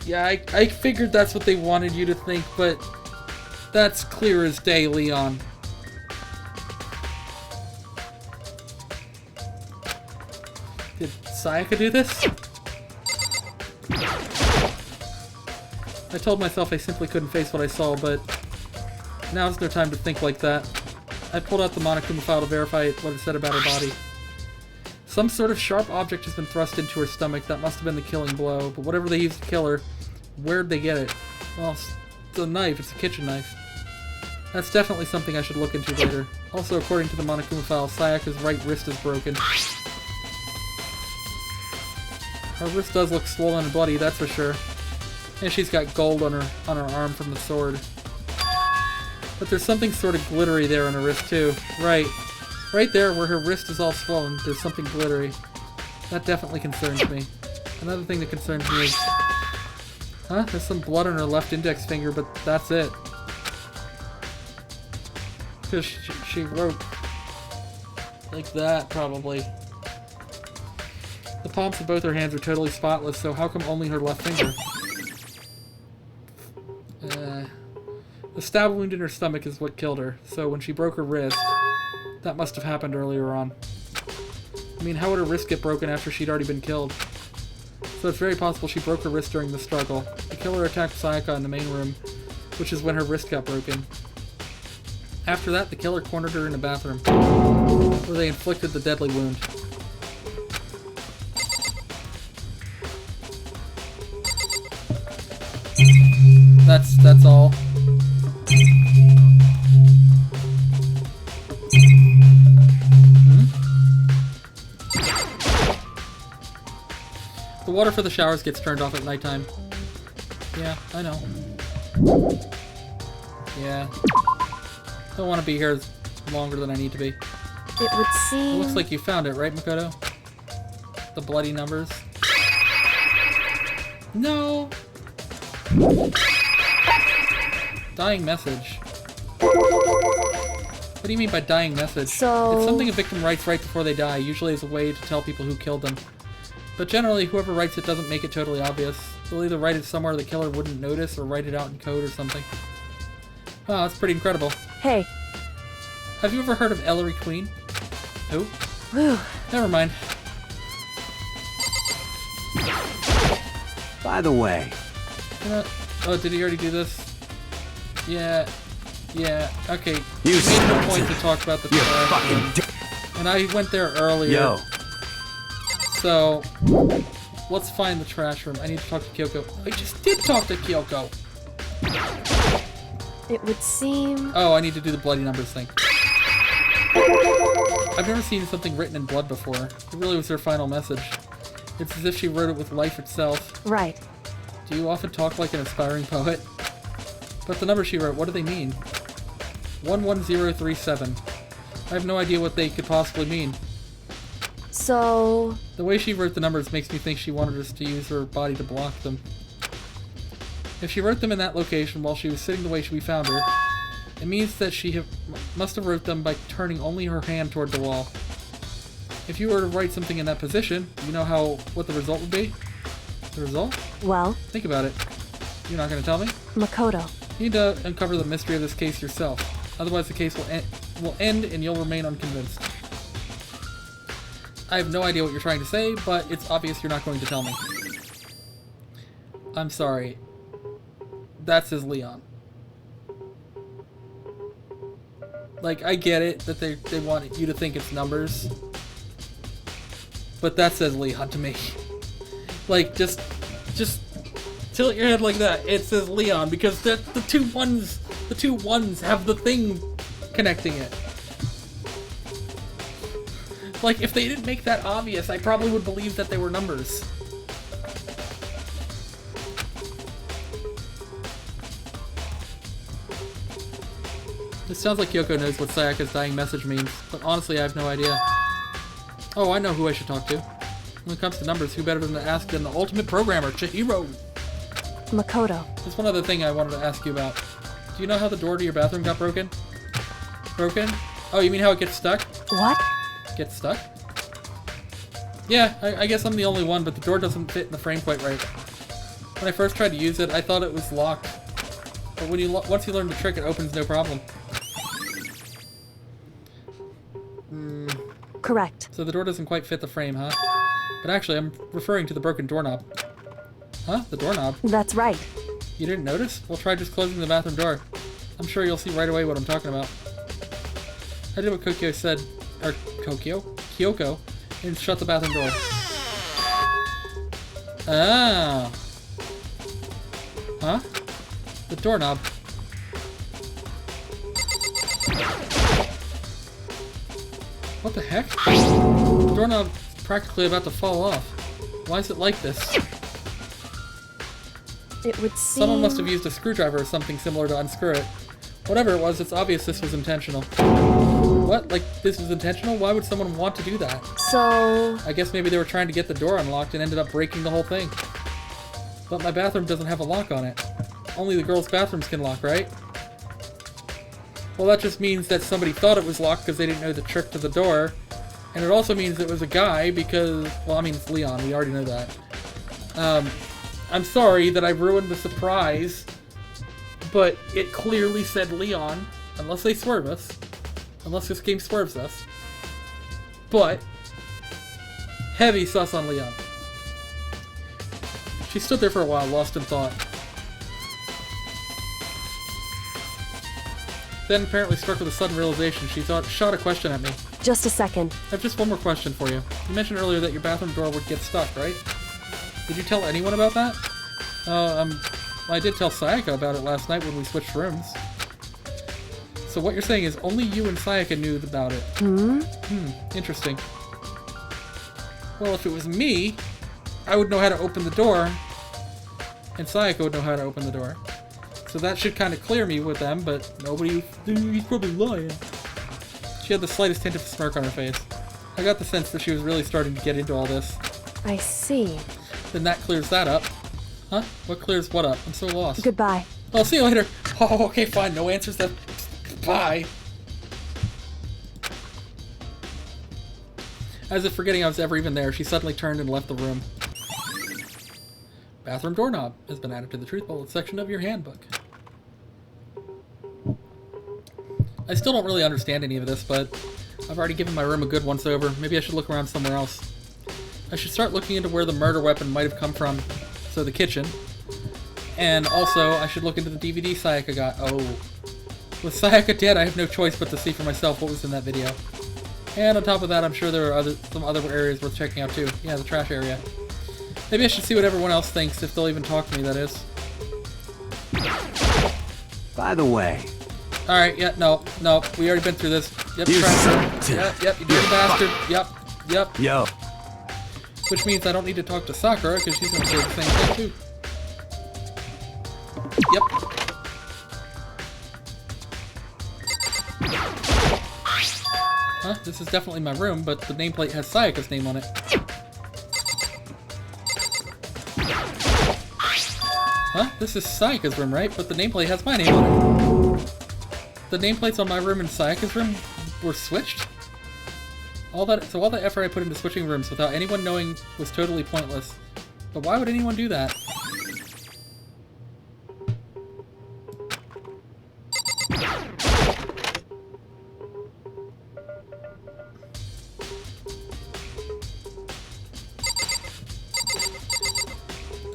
Yeah, I figured that's what they wanted you to think, but that's clear as day, Leon. Did Sayaka do this? I told myself I simply couldn't face what I saw, but now's no time to think like that. I pulled out the Monokuma file to verify what it said about her body. Some sort of sharp object has been thrust into her stomach. That must have been the killing blow, but whatever they used to kill her, where'd they get it? Well, it's a knife. It's a kitchen knife. That's definitely something I should look into later. Also, according to the Monokuma file, Sayaka's right wrist is broken. Her wrist does look swollen and bloody, that's for sure. And she's got gold on her arm from the sword. But there's something sort of glittery there on her wrist too. Right. Right there where her wrist is all swollen, there's something glittery. That definitely concerns me. Another thing that concerns me is... Huh? There's some blood on her left index finger, but that's it. Because she wrote... like that, probably. The palms of both her hands are totally spotless, so how come only her left finger? The stab wound in her stomach is what killed her, so when she broke her wrist, that must have happened earlier on. I mean, how would her wrist get broken after she'd already been killed? So it's very possible she broke her wrist during the struggle. The killer attacked Sayaka in the main room, which is when her wrist got broken. After that, the killer cornered her in a bathroom, where they inflicted the deadly wound. That's all. The water for the showers gets turned off at nighttime. Yeah, I know. Yeah. Don't want to be here longer than I need to be. it would seem... It looks like you found it, right, Makoto? The bloody numbers. No! Dying message. What do you mean by dying message? So... It's something a victim writes right before they die, usually as a way to tell people who killed them. But generally, whoever writes it doesn't make it totally obvious. They'll either write it somewhere the killer wouldn't notice, or write it out in code or something. Wow, that's pretty incredible. Hey. Have you ever heard of Ellery Queen? Who? Whew. Never mind. By the way, Oh, did he already do this? Yeah. Yeah, okay. You made it a Spencer. point to talk about the you trash fucking room. And I went there earlier. Yo, So, let's find the trash room. I need to talk to Kyoko. I just did talk to Kyoko! It would seem... Oh, I need to do the bloody numbers thing. I've never seen something written in blood before. It really was her final message. It's as if she wrote it with life itself. Right. Do you often talk like an aspiring poet? But the numbers she wrote, what do they mean? 11037. I have no idea what they could possibly mean. So... The way she wrote the numbers makes me think she wanted us to use her body to block them. If she wrote them in that location while she was sitting the way we found her, it means that she must have wrote them by turning only her hand toward the wall. If you were to write something in that position, you know what the result would be? The result? Well... Think about it. You're not going to tell me? Makoto. You need to uncover the mystery of this case yourself. Otherwise the case will end and you'll remain unconvinced. I have no idea what you're trying to say, but it's obvious you're not going to tell me. I'm sorry. That says Leon. Like, I get it that they want you to think it's numbers. But that says Leon to me. Like, just tilt your head like that. It says Leon because the two ones have the thing connecting it. Like, if they didn't make that obvious, I probably would believe that they were numbers. It sounds like Kyoko knows what Sayaka's dying message means, but honestly I have no idea. Oh, I know who I should talk to. When it comes to numbers, who better than to ask than the ultimate programmer, Chihiro? Makoto. There's one other thing I wanted to ask you about. Do you know how the door to your bathroom got broken? Broken? Oh, you mean how it gets stuck? What? Gets stuck? Yeah, I guess I'm the only one, but the door doesn't fit in the frame quite right. When I first tried to use it, I thought it was locked. But when once you learn the trick, it opens no problem. Correct. So the door doesn't quite fit the frame, huh? But actually, I'm referring to the broken doorknob. Huh? The doorknob? That's right. You didn't notice? Well, try just closing the bathroom door. I'm sure you'll see right away what I'm talking about. I did what Kokyo said, or Kyoko, and shut the bathroom door. Ah. Huh? The doorknob. What the heck? The doorknob is practically about to fall off. Why is it like this? It would seem... Someone must have used a screwdriver or something similar to unscrew it. Whatever it was, it's obvious this was intentional. What? Like, this was intentional? Why would someone want to do that? So... I guess maybe they were trying to get the door unlocked and ended up breaking the whole thing. But my bathroom doesn't have a lock on it. Only the girls' bathrooms can lock, right? Well, that just means that somebody thought it was locked because they didn't know the trick to the door. And it also means it was a guy because... Well, I mean, it's Leon. We already know that. I'm sorry that I ruined the surprise, but it clearly said Leon, unless they swerve us. Unless this game swerves us. But, heavy sus on Leon. She stood there for a while, lost in thought. Then, apparently struck with a sudden realization, she shot a question at me. Just a second. I have just one more question for you. You mentioned earlier that your bathroom door would get stuck, right? Did you tell anyone about that? Well, I did tell Sayaka about it last night when we switched rooms. So what you're saying is only you and Sayaka knew about it. Interesting. Well, if it was me, I would know how to open the door, and Sayaka would know how to open the door. So that should kind of clear me with them, but nobody... He's probably lying. She had the slightest hint of a smirk on her face. I got the sense that she was really starting to get into all this. I see. Then that clears that up. Huh? What clears what up? I'm so lost. Goodbye. I'll see you later. Oh, okay, fine. No answers then. Bye. As if forgetting I was ever even there, she suddenly turned and left the room. Bathroom doorknob has been added to the Truth Bullet section of your handbook. I still don't really understand any of this, but I've already given my room a good once over. Maybe I should look around somewhere else. I should start looking into where the murder weapon might have come from. So the kitchen. And also, I should look into the DVD Sayaka got. Oh. With Sayaka dead, I have no choice but to see for myself what was in that video. And on top of that, I'm sure there are some other areas worth checking out too. Yeah, the trash area. Maybe I should see what everyone else thinks, if they'll even talk to me, that is. By the way, Alright, yeah, no, we already been through this. Yep, You trash son room. of a- Yep, you dirty bastard. Yep. yo, Which means I don't need to talk to Sakura, because she's gonna say the same thing too. Yep. Huh? This is definitely my room, but the nameplate has Sayaka's name on it. Huh? This is Sayaka's room, right? But the nameplate has my name on it. The nameplates on my room and Sayaka's room were switched? All that effort I put into switching rooms without anyone knowing was totally pointless. But why would anyone do that?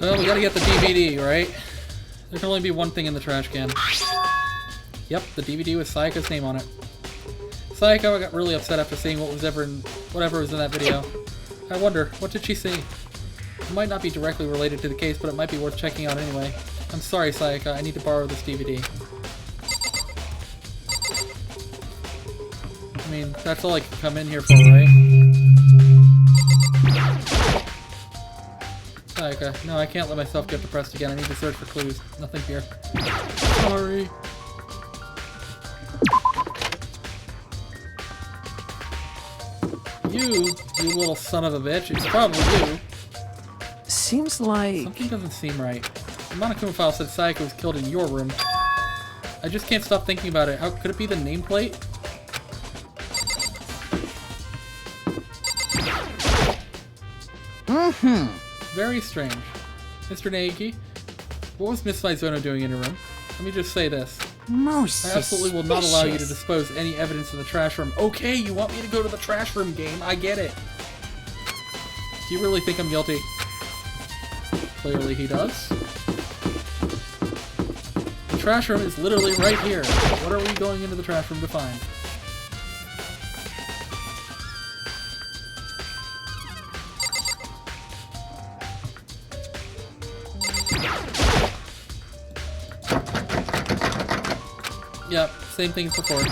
Well, we gotta get the DVD, right? There can only be one thing in the trash can. Yep, the DVD with Sayaka's name on it. Sayaka got really upset after seeing whatever was in that video. I wonder, what did she see? It might not be directly related to the case, but it might be worth checking out anyway. I'm sorry, Sayaka, I need to borrow this DVD. I mean, that's all I can come in here for, right? Sayaka, no, I can't let myself get depressed again. I need to search for clues. Nothing here. Sorry. You little son of a bitch. It's probably you. Seems like... Something doesn't seem right. The Monokuma file said Sayaka was killed in your room. I just can't stop thinking about it. How could it be the nameplate? Very strange. Mr. Naiki, what was Miss Maizono doing in your room? Let me just say this. Most I absolutely will not allow you to suspicious. dispose any evidence in the trash room. Okay, you want me to go to the trash room game. I get it. Do you really think I'm guilty? Clearly he does. The trash room is literally right here. What are we going into the trash room to find? Yep, same thing as before.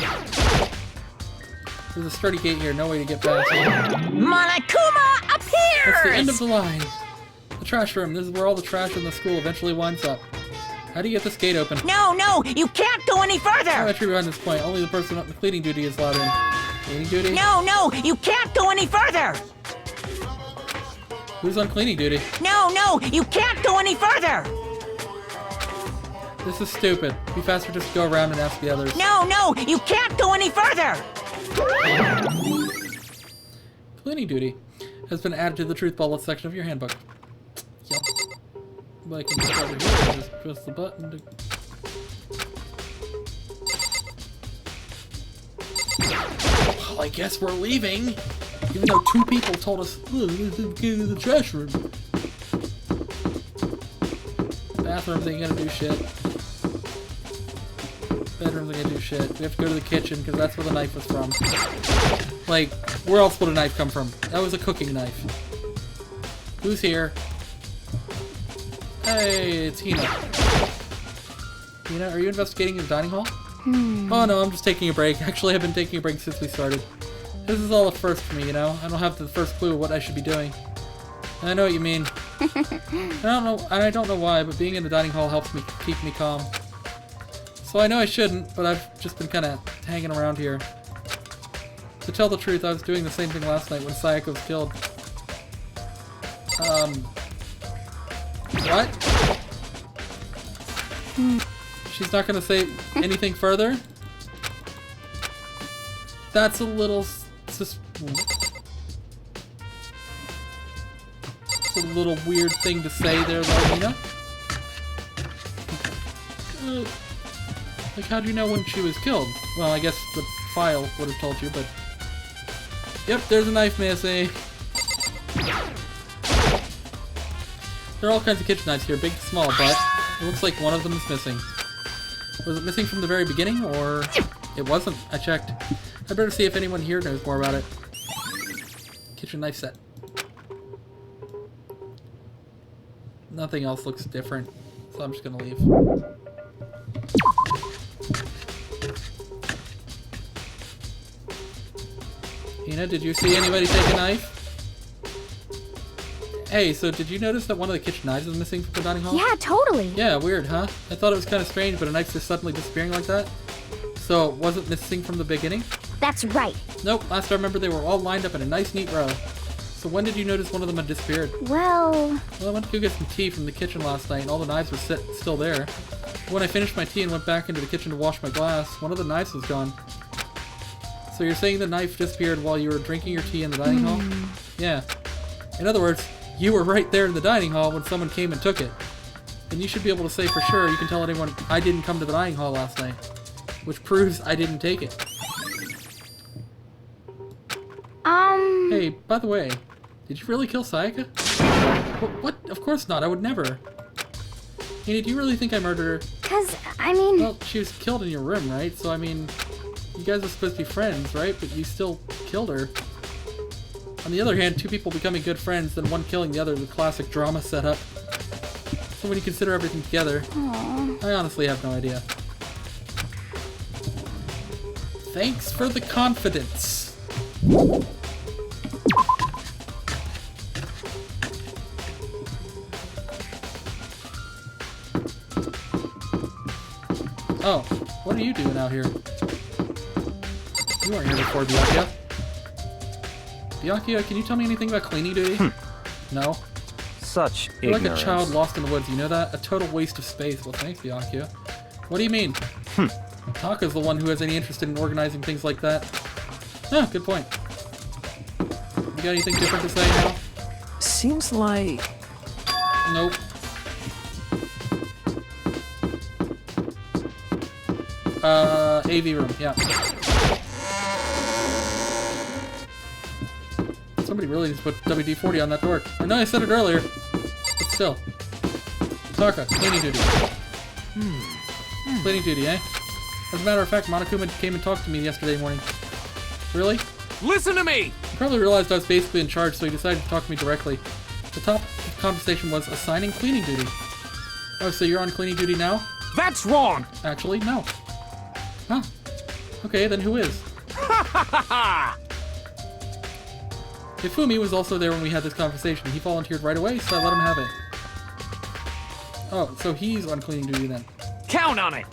There's a sturdy gate here, no way to get past it. Monokuma appears! That's the end of the line. The trash room. This is where all the trash in the school eventually winds up. How do you get this gate open? No, you can't go any No further! entry behind this point. Only the person on the cleaning duty is allowed in. Cleaning duty? No, you can't go any further! Who's on cleaning duty? No, you can't go any further! This is stupid. Be faster just to go around and ask the others. No, you can't go any further! Cleaning duty has been added to the truth bullet section of your handbook. Yep. But I can just over here and just press the button to... Well, I guess we're leaving. Even though 2 people told us, oh, let's get to the trash room. Bathrooms ain't gonna do shit. Bedrooms ain't gonna do shit. We have to go to the kitchen because that's where the knife was from. Like, where else would a knife come from? That was a cooking knife. Who's here? Hey, it's Hina. Hina, are you investigating in the dining hall? Oh no, I'm just taking a break. Actually, I've been taking a break since we started. This is all a first for me, you know? I don't have the first clue of what I should be doing. I know what you mean. I don't know why, but being in the dining hall helps me keep me calm. So I know I shouldn't, but I've just been kind of hanging around here. To tell the truth, I was doing the same thing last night when Sayaka was killed. What? She's not gonna say anything further? That's a little... It's a little weird thing to say there, Lorena. Like, how do you know when she was killed? Well, I guess the file would have told you, but... Yep, there's a knife missing. There are all kinds of kitchen knives here, big to small, but it looks like one of them is missing. Was it missing from the very beginning, or... It wasn't. I checked. I'd better see if anyone here knows more about it. Kitchen knife set. Nothing else looks different, so I'm just gonna leave. Hina, did you see anybody take a knife? Hey, so did you notice that one of the kitchen knives is missing from the dining hall? Yeah, totally. Yeah, weird, huh? I thought it was kind of strange, but a knife's just suddenly disappearing like that? So, it wasn't missing from the beginning? That's right. Nope, last I remember they were all lined up in a nice, neat row. So when did you notice one of them had disappeared? Well, I went to go get some tea from the kitchen last night, and all the knives were still there. When I finished my tea and went back into the kitchen to wash my glass, one of the knives was gone. So you're saying the knife disappeared while you were drinking your tea in the dining hall? Yeah. In other words, you were right there in the dining hall when someone came and took it. And you should be able to say for sure you can tell anyone I didn't come to the dining hall last night. Which proves I didn't take it. Hey, by the way, did you really kill Sayaka? What? Of course not, I would never. Hina, do you really think I murdered her? 'cause, I mean... Well, she was killed in your room, right? So, I mean, you guys are supposed to be friends, right? But you still killed her. On the other hand, two people becoming good friends, then one killing the other is a classic drama setup. So when you consider everything together, I honestly have no idea. Thanks for the confidence. Oh, what are you doing out here? You weren't here before, Byakuya. Byakuya, can you tell me anything about cleaning duty? No? Such You're like ignorance. a child lost in the woods, you know that? A total waste of space. Well, thanks, Byakuya. What do you mean? Taka's the one who has any interest in organizing things like that. Ah, good point. You got anything different to say now? Seems like... Nope. AV room, yeah. Somebody really needs to put WD-40 on that door. I know I said it earlier, but still. Taka, cleaning duty. Cleaning duty, eh? As a matter of fact, Monokuma came and talked to me yesterday morning. Really? Listen to me! He probably realized I was basically in charge, so he decided to talk to me directly. The top of the conversation was assigning cleaning duty. Oh, so you're on cleaning duty now? That's wrong! Actually, no. Huh. Okay, then who is? Hifumi was also there when we had this conversation. He volunteered right away, so I let him have it. Oh, so he's on cleaning duty then. Count on it!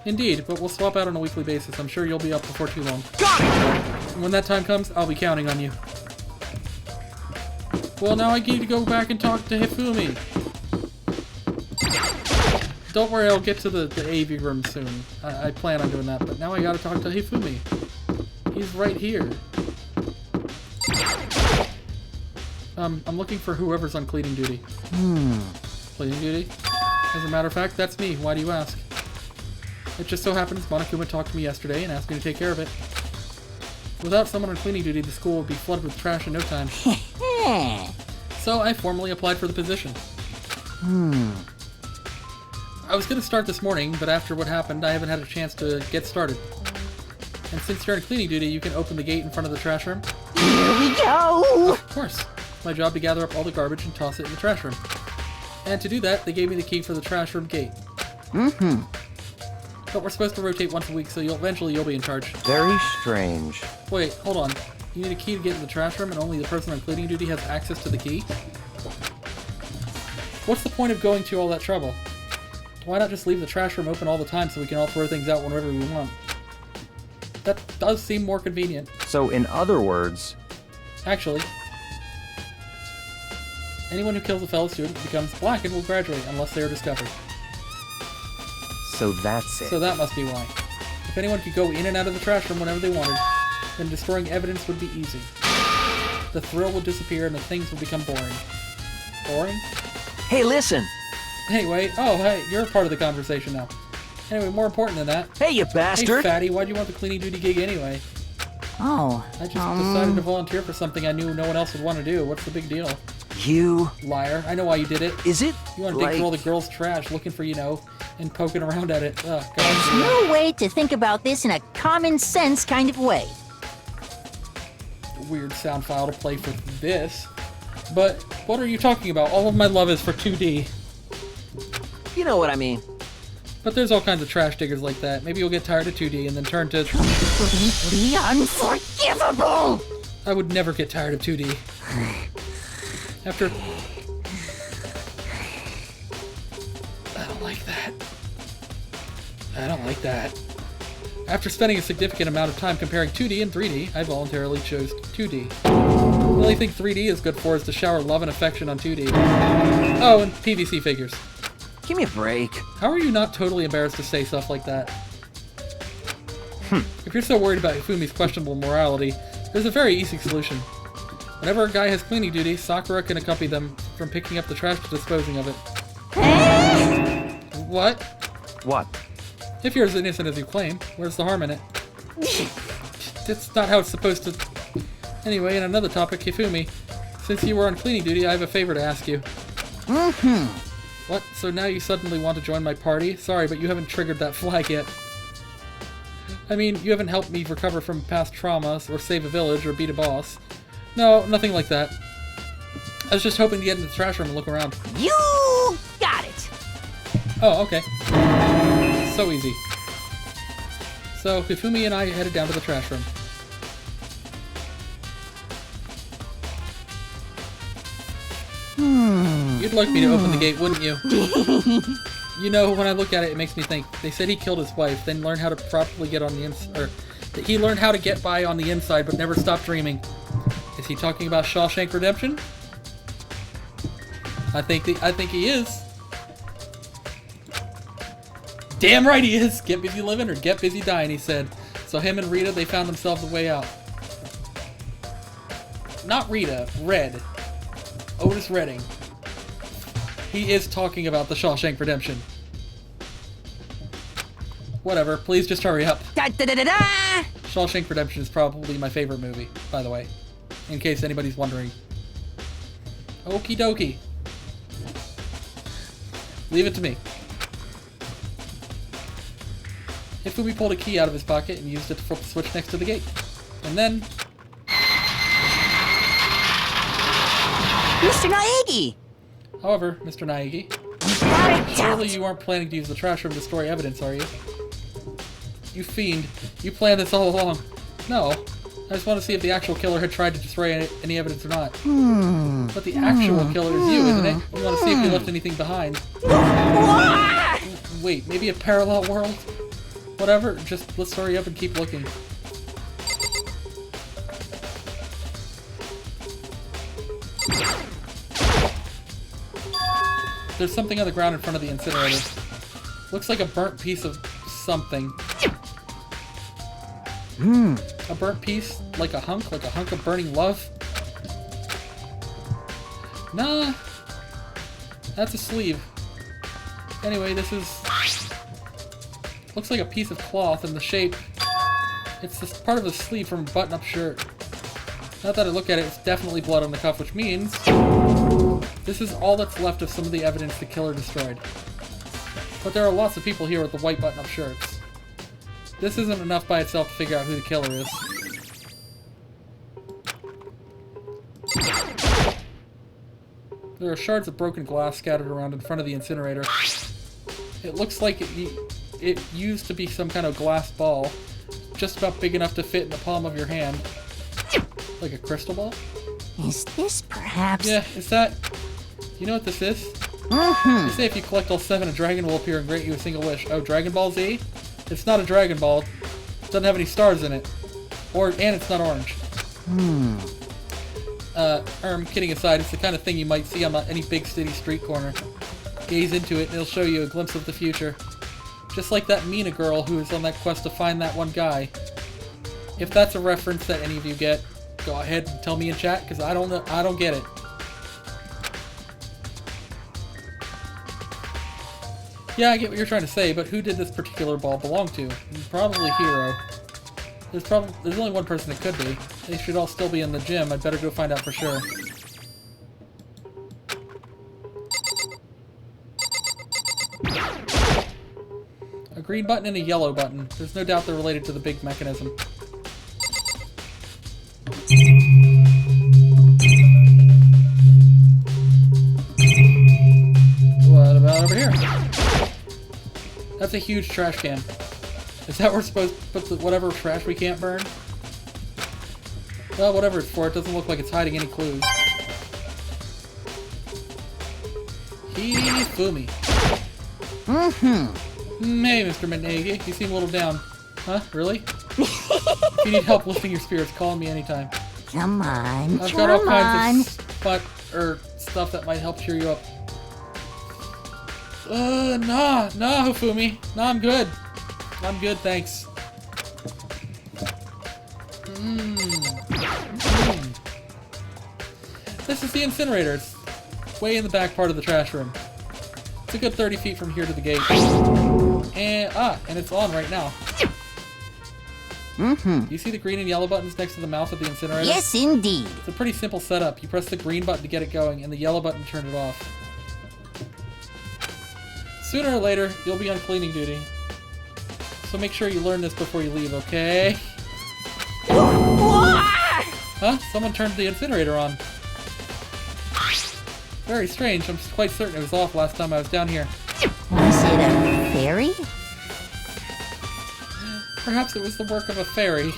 Indeed, but we'll swap out on a weekly basis. I'm sure you'll be up before too long. Got it! And when that time comes, I'll be counting on you. Well, now I need to go back and talk to Hifumi. Don't worry, I'll get to the AV room soon. I plan on doing that, but now I gotta talk to Hifumi. He's right here. I'm looking for whoever's on cleaning duty. Cleaning duty? As a matter of fact, that's me. Why do you ask? It just so happens Monokuma talked to me yesterday and asked me to take care of it. Without someone on cleaning duty, the school would be flooded with trash in no time. So I formally applied for the position. I was gonna start this morning, but after what happened, I haven't had a chance to get started. And since you're on cleaning duty, you can open the gate in front of the trash room. Here we go! Of course. It's my job to gather up all the garbage and toss it in the trash room. And to do that, they gave me the key for the trash room gate. But we're supposed to rotate once a week, so eventually you'll be in charge. Very strange. Wait, hold on. You need a key to get in the trash room, and only the person on cleaning duty has access to the key? What's the point of going to all that trouble? Why not just leave the trash room open all the time so we can all throw things out whenever we want? That does seem more convenient. So in other words... Actually, anyone who kills a fellow student becomes black and will graduate unless they are discovered. So that's it. So that must be why. If anyone could go in and out of the trash room whenever they wanted, then destroying evidence would be easy. The thrill would disappear and the things would become boring. Boring? Hey, listen! Anyway, oh hey, you're a part of the conversation now. Anyway, more important than that. Hey, you Hey bastard! fatty, why'd you want the cleaning duty gig anyway? Oh, I just decided to volunteer for something I knew no one else would want to do. What's the big deal? You... Liar. I know why you did it. Is it You want to dig through all the girls' trash looking for, and poking around at it. Ugh, there's God. no way to think about this in a common sense kind of way. Weird sound file to play for this. But what are you talking about? All of my love is for 2D. You know what I mean. But there's all kinds of trash diggers like that. Maybe you'll get tired of 2D and then turn to... Completely unforgivable! I would never get tired of 2D. After... I don't like that. I don't like that. After spending a significant amount of time comparing 2D and 3D, I voluntarily chose 2D. The only thing 3D is good for is to shower love and affection on 2D. Oh, and PVC figures. Give me a break. How are you not totally embarrassed to say stuff like that? If you're so worried about Hifumi's questionable morality, there's a very easy solution. Whenever a guy has cleaning duty, Sakura can accompany them from picking up the trash to disposing of it. What? What? If you're as innocent as you claim, where's the harm in it? That's not how it's supposed to... Anyway, in another topic, Hifumi, since you were on cleaning duty, I have a favor to ask you. What? So now you suddenly want to join my party? Sorry, but you haven't triggered that flag yet. I mean, you haven't helped me recover from past traumas, or save a village, or beat a boss. No, nothing like that. I was just hoping to get into the trash room and look around. You got it! Oh, okay. So easy. So, Hifumi and I headed down to the trash room. You'd like me to open the gate, wouldn't you? You know, when I look at it, it makes me think. They said he killed his wife, then learned how to properly get on the inside, or that he learned how to get by on the inside, but never stopped dreaming. Is he talking about Shawshank Redemption? I think he is. Damn right he is. Get busy living or get busy dying, he said. So him and Rita, they found themselves a way out. Not Rita, Red. Otis Redding. He is talking about the Shawshank Redemption. Whatever, please just hurry up. Shawshank Redemption is probably my favorite movie, by the way. In case anybody's wondering. Okie dokie. Leave it to me. Hifumi pulled a key out of his pocket and used it to flip the switch next to the gate. And then... Mr. Naegi! However, Mr. Naegi, surely you aren't planning to use the trash room to destroy evidence, are you? You fiend. You planned this all along. No. I just want to see if the actual killer had tried to destroy any evidence or not. But the actual killer is you, isn't it? You want to see if you left anything behind. Wait, maybe a parallel world? Whatever, just let's hurry up and keep looking. There's something on the ground in front of the incinerator. Looks like a burnt piece of something. A burnt piece? Like a hunk of burning love? Nah. That's a sleeve. Anyway, this is... Looks like a piece of cloth in the shape. It's this part of the sleeve from a button-up shirt. Now that I look at it, it's definitely blood on the cuff, which means... This is all that's left of some of the evidence the killer destroyed. But there are lots of people here with the white button-up shirts. This isn't enough by itself to figure out who the killer is. There are shards of broken glass scattered around in front of the incinerator. It looks like it used to be some kind of glass ball, just about big enough to fit in the palm of your hand. Like a crystal ball? Is this perhaps... Yeah, is that... You know what this is? They say if you collect all 7, a dragon will appear and grant you a single wish. Oh, Dragon Ball Z? It's not a Dragon Ball. It doesn't have any stars in it. And it's not orange. Kidding aside, it's the kind of thing you might see on any big city street corner. Gaze into it and it'll show you a glimpse of the future. Just like that Mina girl who is on that quest to find that one guy. If that's a reference that any of you get, go ahead and tell me in chat, because I don't know, I don't get it. Yeah, I get what you're trying to say, but who did this particular ball belong to? Probably Hero. There's only one person it could be. They should all still be in the gym. I'd better go find out for sure. A green button and a yellow button. There's no doubt they're related to the big mechanism. What about over here? That's That's a huge trash can. Is that where we're supposed to put the whatever trash we can't burn? Well, whatever it's for, it doesn't look like it's hiding any clues. Hifumi. Hey, Mr. Manegi, you seem a little down. Huh? Really? If you need help lifting your spirits, call me anytime. Come on, I've got all kinds of stuff that might help cheer you up. Nah, Hifumi. Nah, I'm good. I'm good, thanks. This is the incinerator. It's way in the back part of the trash room. It's a good 30 feet from here to the gate. And it's on right now. You see the green and yellow buttons next to the mouth of the incinerator? Yes, indeed. It's a pretty simple setup. You press the green button to get it going, and the yellow button to turn it off. Sooner or later, you'll be on cleaning duty. So make sure you learn this before you leave, okay? Huh? Someone turned the incinerator on. Very strange. I'm quite certain it was off last time I was down here. Was it a fairy? Perhaps it was the work of a fairy.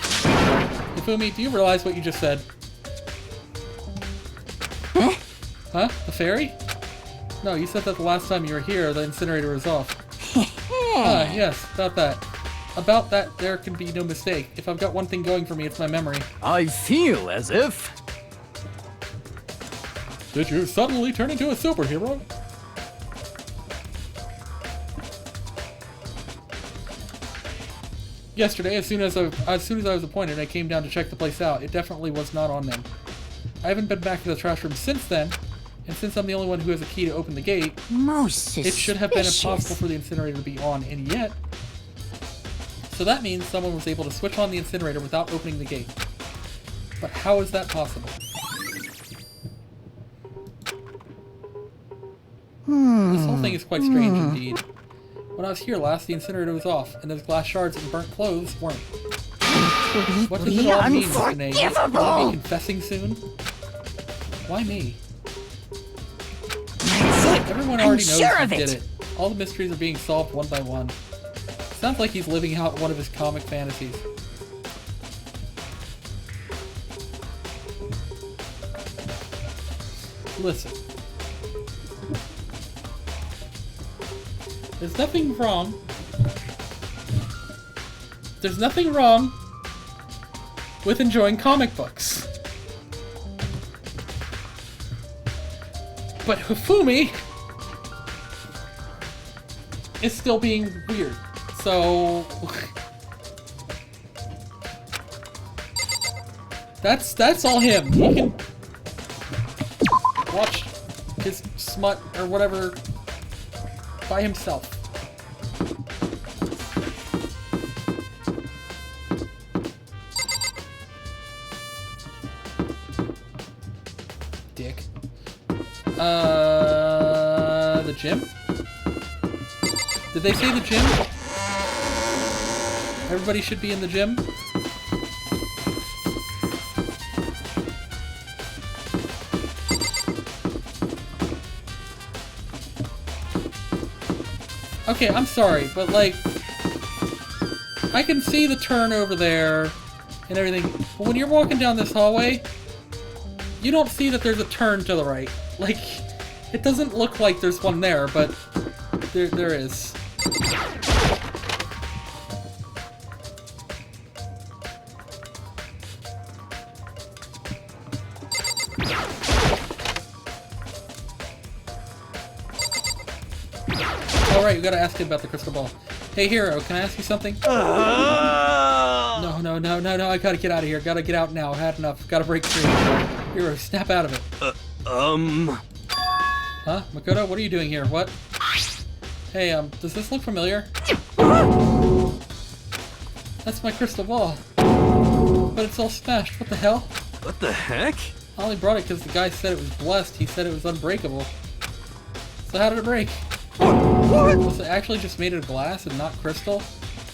Hifumi, do you realize what you just said? Huh? Huh? A fairy? No, you said that the last time you were here, the incinerator was off. Ah, yes, about that. About that, there can be no mistake. If I've got one thing going for me, it's my memory. I feel as if... Did you suddenly turn into a superhero? Yesterday, as soon as I was appointed, I came down to check the place out. It definitely was not on them. I haven't been back to the trash room since then, and since I'm the only one who has a key to open the gate, Most suspicious. it should have been impossible for the incinerator to be on, and yet... So that means someone was able to switch on the incinerator without opening the gate. But how is that possible? This whole thing is quite strange indeed. When I was here last, the incinerator was off, and those glass shards and burnt clothes weren't. What does it all mean, Mr. Nate? Will I be confessing soon? Why me? Everyone already knows who did it. All the mysteries are being solved one by one. Sounds like he's living out one of his comic fantasies. Listen. There's nothing wrong. There's nothing wrong with enjoying comic books. But Hifumi is still being weird. So that's all him. He can watch his smut or whatever by himself. Dick. The gym? Did they say the gym? Everybody should be in the gym? Okay, I'm sorry, but like, I can see the turn over there and everything, but when you're walking down this hallway, you don't see that there's a turn to the right. Like, it doesn't look like there's one there, but there is. Alright, we gotta ask him about the crystal ball. Hey, Hero, can I ask you something? No, I gotta get out of here. Gotta get out now. I had enough. Gotta break free. Hero, snap out of it. Huh? Makoto, what are you doing here? What? Hey, does this look familiar? That's my crystal ball. But it's all smashed. What the hell? What the heck? I only brought it because the guy said it was blessed. He said it was unbreakable. So how did it break? What? Was it actually just made of glass and not crystal?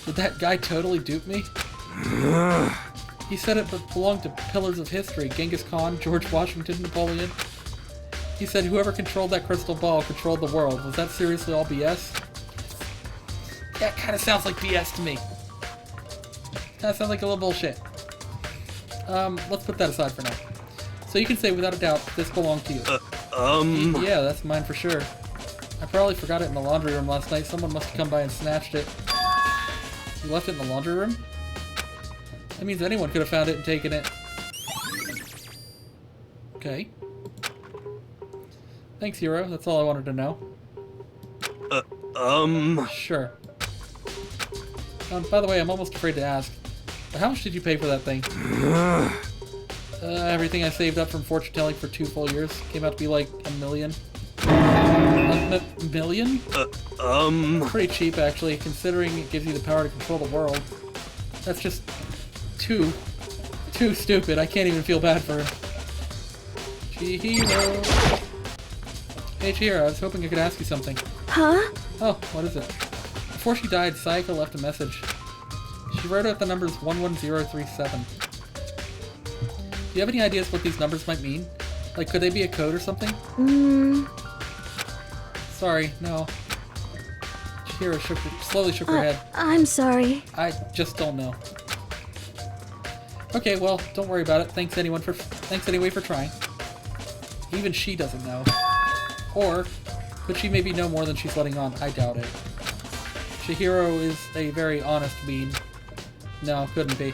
Did that guy totally dupe me? He said it belonged to pillars of history. Genghis Khan, George Washington, Napoleon. He said whoever controlled that crystal ball controlled the world. Was that seriously all BS? That kind of sounds like BS to me. That sounds like a little bullshit. Let's put that aside for now. So you can say without a doubt, this belonged to you. Yeah, that's mine for sure. I probably forgot it in the laundry room last night. Someone must have come by and snatched it. You left it in the laundry room? That means anyone could have found it and taken it. Okay. Thanks, Hero. That's all I wanted to know. Sure. By the way, I'm almost afraid to ask. But how much did you pay for that thing? Everything I saved up from fortune telling for 2 full years came out to be like $1 million. $1 million? Pretty cheap, actually, considering it gives you the power to control the world. That's just too stupid. I can't even feel bad for him. Chihiro. Hey, Chihiro, I was hoping I could ask you something. Huh? Oh, what is it? Before she died, Sayaka left a message. She wrote out the numbers 11037. Do you have any ideas what these numbers might mean? Like, could they be a code or something? Sorry, no. Chihiro slowly shook her head. I'm sorry. I just don't know. Okay, well, don't worry about it. Thanks anyway for trying. Even she doesn't know. Or could she maybe know more than she's letting on? I doubt it. Chihiro is a very honest being. No, couldn't be.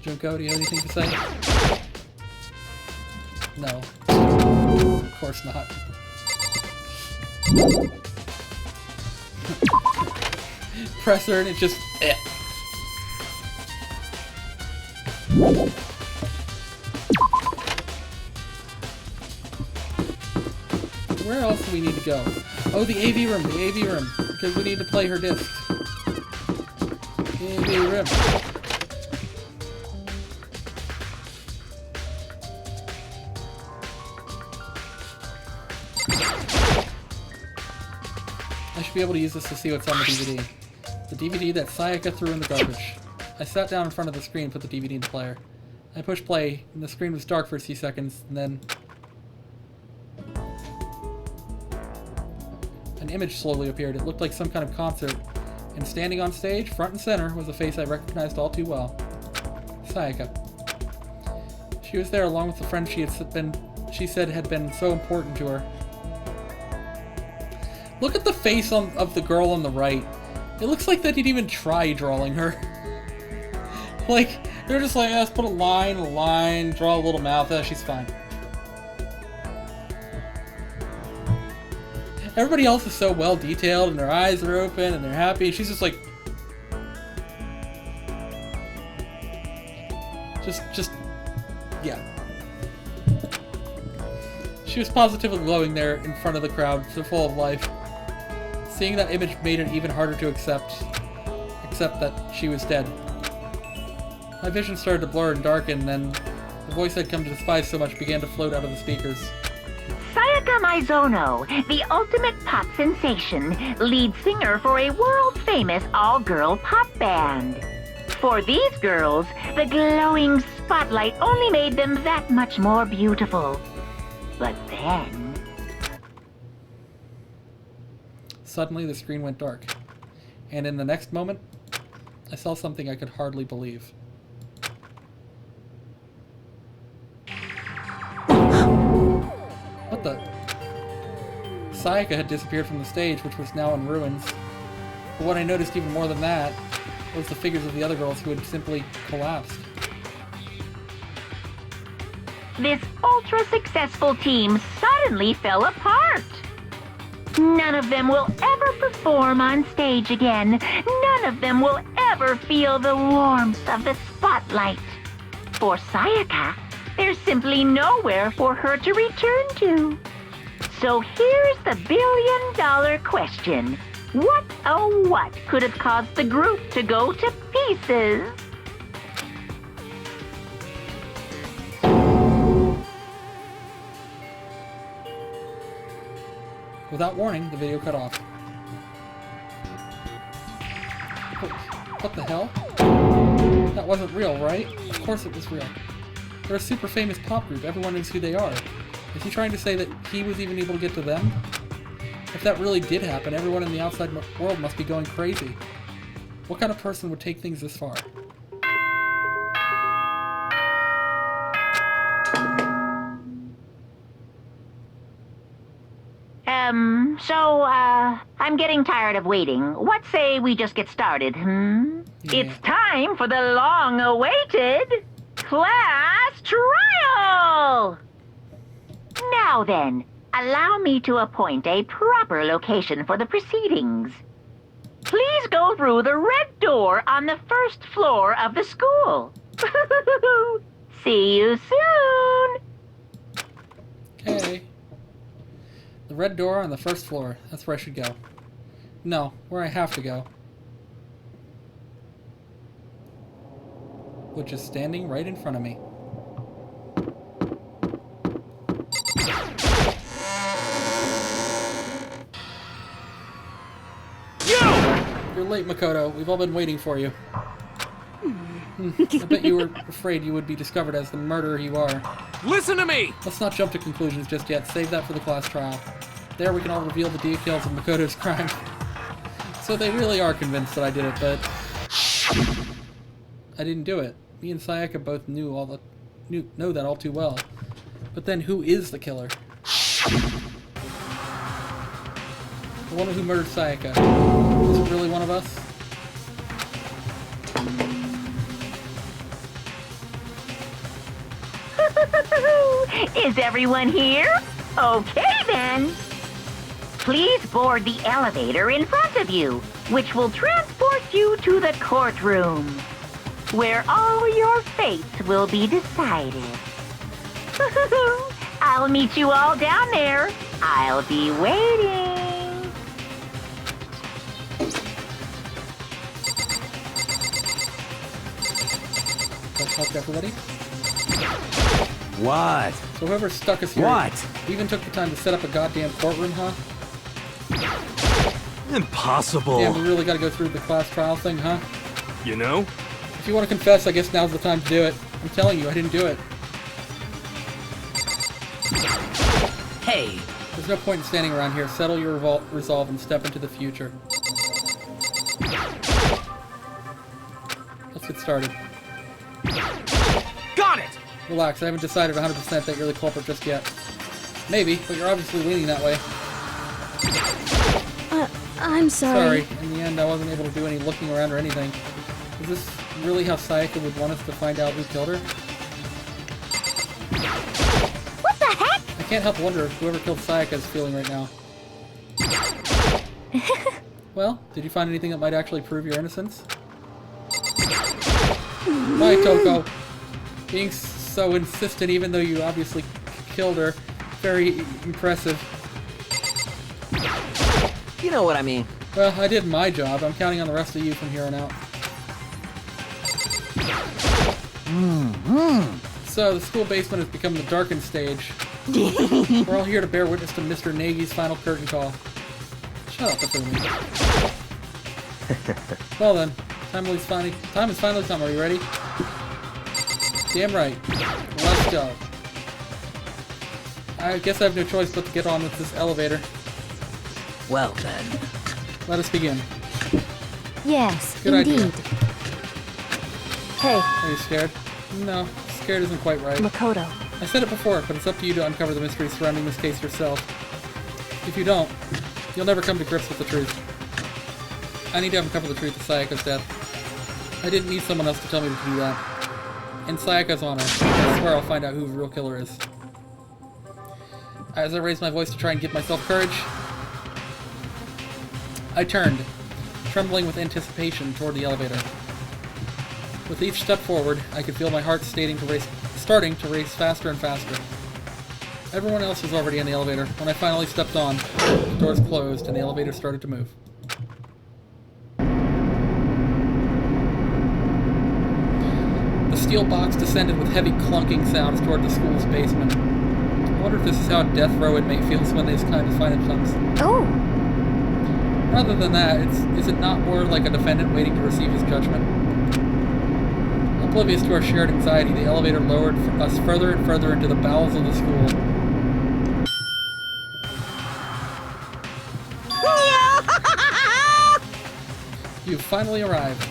Junko, do you have anything to say? No. Of course not. Press her and it just... Where else do we need to go? Oh, the AV room, because we need to play her disc. AV room. I should be able to use this to see what's on the DVD. The DVD that Sayaka threw in the garbage. I sat down in front of the screen and put the DVD in the player. I pushed play, and the screen was dark for a few seconds, and then... an image slowly appeared. It looked like some kind of concert, and standing on stage, front and center, was a face I recognized all too well. Sayaka. She was there along with the friend she said had been so important to her. Look at the face of the girl on the right. It looks like they didn't even try drawing her. Like, they're just like, let's put a line, draw a little mouth, she's fine. Everybody else is so well detailed, and their eyes are open, and they're happy. She's just like... Just... yeah. She was positively glowing there in front of the crowd, so full of life. Seeing that image made it even harder to accept that she was dead. My vision started to blur and darken, and then the voice I'd come to despise so much began to float out of the speakers. Sayaka Maizono, the ultimate pop sensation, lead singer for a world-famous all-girl pop band. For these girls, the glowing spotlight only made them that much more beautiful. But then... Suddenly, the screen went dark. And in the next moment, I saw something I could hardly believe. What the? Sayaka had disappeared from the stage, which was now in ruins. But what I noticed even more than that was the figures of the other girls who had simply collapsed. This ultra-successful team suddenly fell apart. None of them will ever perform on stage again. None of them will ever feel the warmth of the spotlight. For Sayaka, there's simply nowhere for her to return to. So here's the billion-dollar question. What, oh what, could have caused the group to go to pieces? Without warning, the video cut off. What the hell? That wasn't real, right? Of course it was real. They're a super famous pop group. Everyone knows who they are. Is he trying to say that he was even able to get to them? If that really did happen, everyone in the outside world must be going crazy. What kind of person would take things this far? I'm getting tired of waiting. What say we just get started, Yeah. It's time for the long-awaited class trial! Now then, allow me to appoint a proper location for the proceedings. Please go through the red door on the first floor of the school. See you soon! Okay. The red door on the first floor. That's where I should go. No, where I have to go. Which is standing right in front of me. You're late, Makoto. We've all been waiting for you. I bet you were afraid you would be discovered as the murderer you are. Listen to me! Let's not jump to conclusions just yet. Save that for the class trial. There we can all reveal the details of Makoto's crime. So they really are convinced that I did it, but I didn't do it. Me and Sayaka both know that all too well. But then who is the killer? The one who murdered Sayaka. Is it really one of us? Is everyone here? Okay then. Please board the elevator in front of you, which will transport you to the courtroom, where all your fates will be decided. I'll meet you all down there. I'll be waiting. Let's help everybody. What? So whoever stuck us here What? even took the time to set up a goddamn courtroom, huh? Impossible. Yeah, we really gotta go through the class trial thing, huh? You know? If you want to confess, I guess now's the time to do it. I'm telling you, I didn't do it. Hey! There's no point in standing around here. Settle your resolve and step into the future. Let's get started. Got it! Relax, I haven't decided 100% that you're the culprit just yet. Maybe, but you're obviously leaning that way. I'm sorry. Sorry, in the end I wasn't able to do any looking around or anything. Is this really how Sayaka would want us to find out who killed her? What the heck? I can't help wonder if whoever killed Sayaka is feeling right now. Well, did you find anything that might actually prove your innocence? Why, Toko? Being so insistent even though you obviously killed her. Very impressive. You know what I mean. Well, I did my job. I'm counting on the rest of you from here on out. So, the school basement has become the darkened stage. We're all here to bear witness to Mr. Nagi's final curtain call. Shut up, Acedemy. Well then, time has finally come. Are you ready? Damn right. Let's go. I guess I have no choice but to get on with this elevator. Well then. Let us begin. Yes, Good indeed. idea. Hey, Are you scared? No, scared isn't quite right. Makoto. I said it before, but it's up to you to uncover the mystery surrounding this case yourself. If you don't, you'll never come to grips with the truth. I need to uncover the truth of Sayaka's death. I didn't need someone else to tell me to do that. In Sayaka's honor, I swear I'll find out who the real killer is. As I raised my voice to try and give myself courage, I turned, trembling with anticipation toward the elevator. With each step forward, I could feel my heart starting to race faster and faster. Everyone else was already in the elevator. When I finally stepped on, the doors closed and the elevator started to move. The steel box descended with heavy clunking sounds toward the school's basement. I wonder if this is how a death row inmate feels when this kind of final comes. Oh, Rather than that, is it not more like a defendant waiting to receive his judgment? Oblivious to our shared anxiety, the elevator lowered us further and further into the bowels of the school. finally arrived.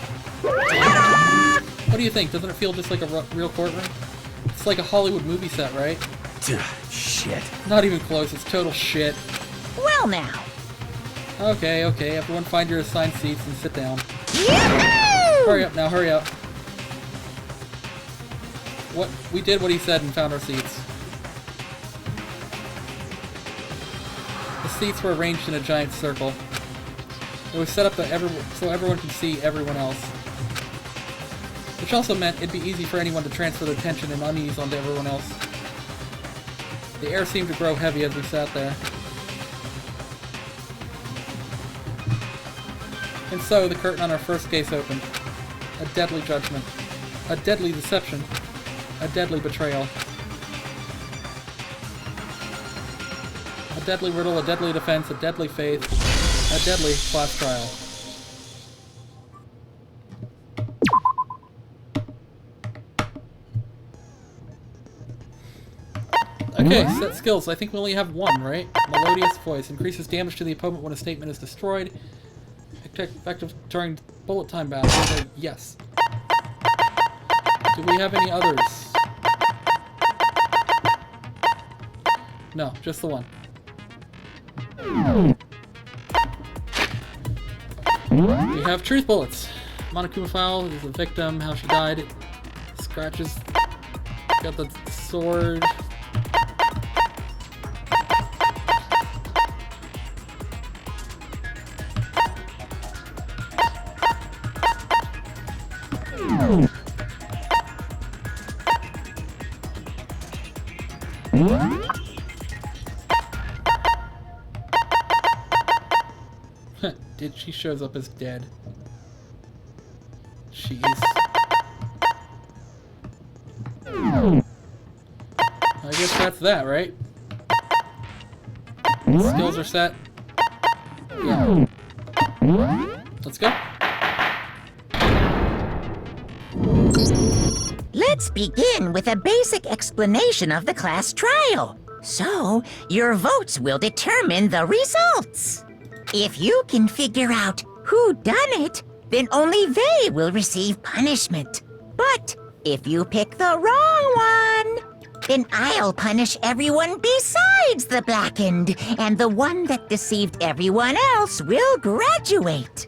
What do you think? Doesn't it feel just like a real courtroom? It's like a Hollywood movie set, right? Shit. Not even close, it's total shit. Well now. Okay, everyone find your assigned seats and sit down. Yahoo! Hurry up now, hurry up. We did what he said and found our seats. The seats were arranged in a giant circle. It was set up so everyone could see everyone else. Which also meant it'd be easy for anyone to transfer their tension and unease onto everyone else. The air seemed to grow heavy as we sat there. And so, the curtain on our first case opened. A deadly judgment. A deadly deception. A deadly betrayal. A deadly riddle, a deadly defense, a deadly faith, a deadly class trial. Okay, set skills. I think we only have one, right? Melodious voice. Increases damage to the opponent when a statement is destroyed. Effective during bullet time battle. Yes. Do we have any others? No, just the one. We have truth bullets. Monokuma file is the victim, how she died. Scratches. Got the sword. She shows up as dead. Jeez. I guess that's that, right? Skills are set. Yeah. Let's go. Let's begin with a basic explanation of the class trial. So, your votes will determine the results. If you can figure out who done it, then only they will receive punishment. But if you pick the wrong one, then I'll punish everyone besides the blackened, and the one that deceived everyone else will graduate.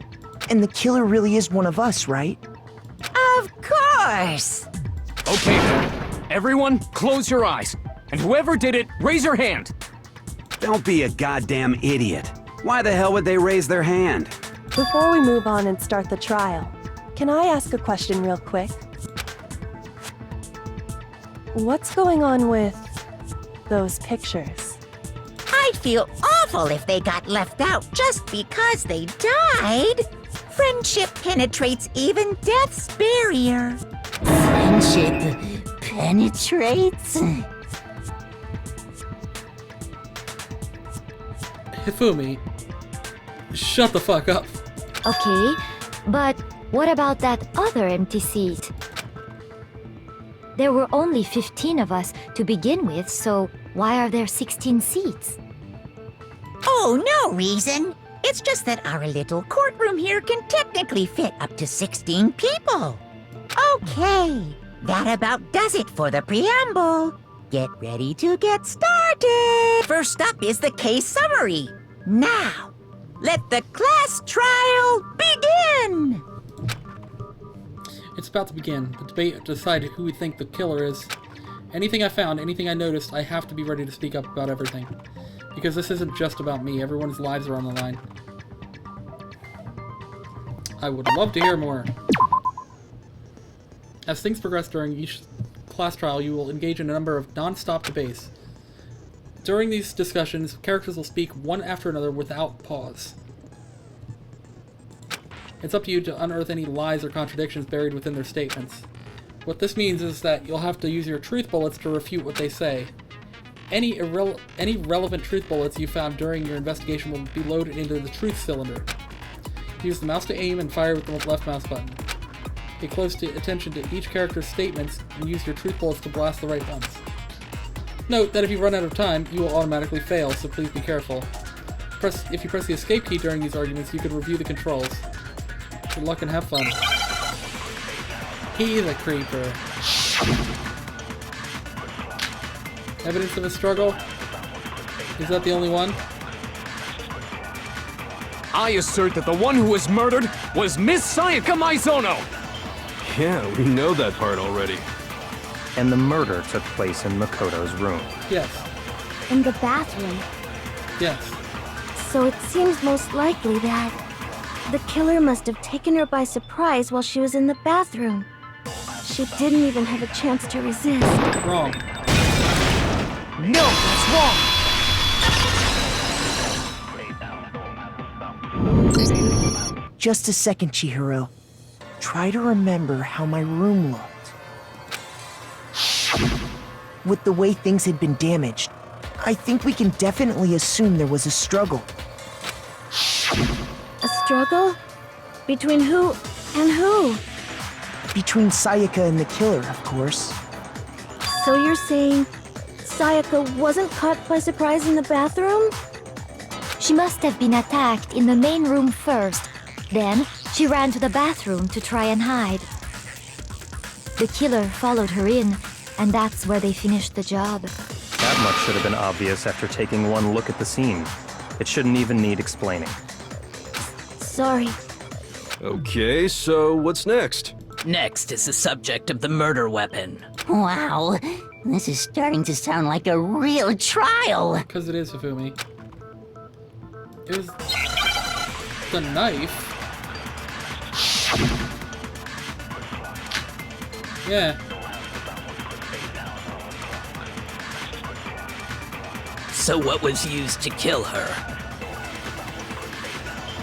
And the killer really is one of us, right? Of course! Okay then. Everyone, close your eyes. And whoever did it, raise your hand. Don't be a goddamn idiot. Why the hell would they raise their hand? Before we move on and start the trial, can I ask a question real quick? What's going on with those pictures? I'd feel awful if they got left out just because they died. Friendship penetrates even death's barrier. Friendship penetrates? Hifumi, shut the fuck up. Okay, but what about that other empty seat? There were only 15 of us to begin with, so why are there 16 seats? Oh, no reason. It's just that our little courtroom here can technically fit up to 16 people. Okay, that about does it for the preamble. Get ready to get started. First up is the case summary. Now, let the class trial begin. It's about to begin. The debate to decide who we think the killer is. Anything I found, anything I noticed, I have to be ready to speak up about everything. Because this isn't just about me. Everyone's lives are on the line. I would love to hear more. As things progress during each class trial, you will engage in a number of non-stop debates. During these discussions, characters will speak one after another without pause. It's up to you to unearth any lies or contradictions buried within their statements. What this means is that you'll have to use your truth bullets to refute what they say. Any relevant truth bullets you found during your investigation will be loaded into the truth cylinder. Use the mouse to aim and fire with the left mouse button. Pay close attention to each character's statements and use your truth bullets to blast the right ones. Note that if you run out of time, you will automatically fail, so please be careful. If you press the escape key during these arguments, you can review the controls. Good luck and have fun. He's a creeper. Evidence of a struggle? Is that the only one? I assert that the one who was murdered was Miss Sayaka Maizono! Yeah, we know that part already. And the murder took place in Makoto's room. Yes. In the bathroom. Yes. So it seems most likely that the killer must have taken her by surprise while she was in the bathroom. She didn't even have a chance to resist. Wrong. No, that's wrong! Just a second, Chihiro. Try to remember how my room looked. With the way things had been damaged, I think we can definitely assume there was a struggle. A struggle? Between who and who? Between Sayaka and the killer, of course. So you're saying Sayaka wasn't caught by surprise in the bathroom? She must have been attacked in the main room first. Then, she ran to the bathroom to try and hide. The killer followed her in, and that's where they finished the job. That much should have been obvious after taking one look at the scene. It shouldn't even need explaining. Sorry. Okay, so what's next? Next is the subject of the murder weapon. Wow, this is starting to sound like a real trial. Because it is, Hifumi. It was the knife. Yeah. So what was used to kill her?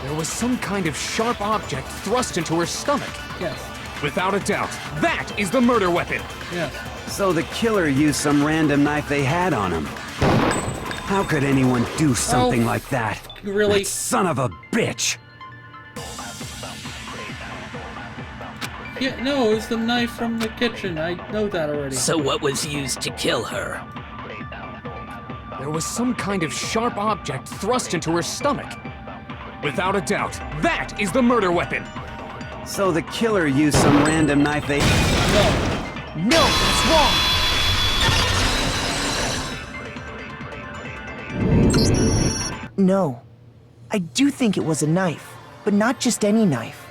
There was some kind of sharp object thrust into her stomach. Yes. Without a doubt, that is the murder weapon! Yes. So the killer used some random knife they had on him. How could anyone do something like that? Really? That son of a bitch! Yeah, no, it was the knife from the kitchen. I know that already. So what was used to kill her? There was some kind of sharp object thrust into her stomach. Without a doubt, that is the murder weapon! So the killer used some random knife they... No. No, that's wrong! No. I do think it was a knife, but not just any knife.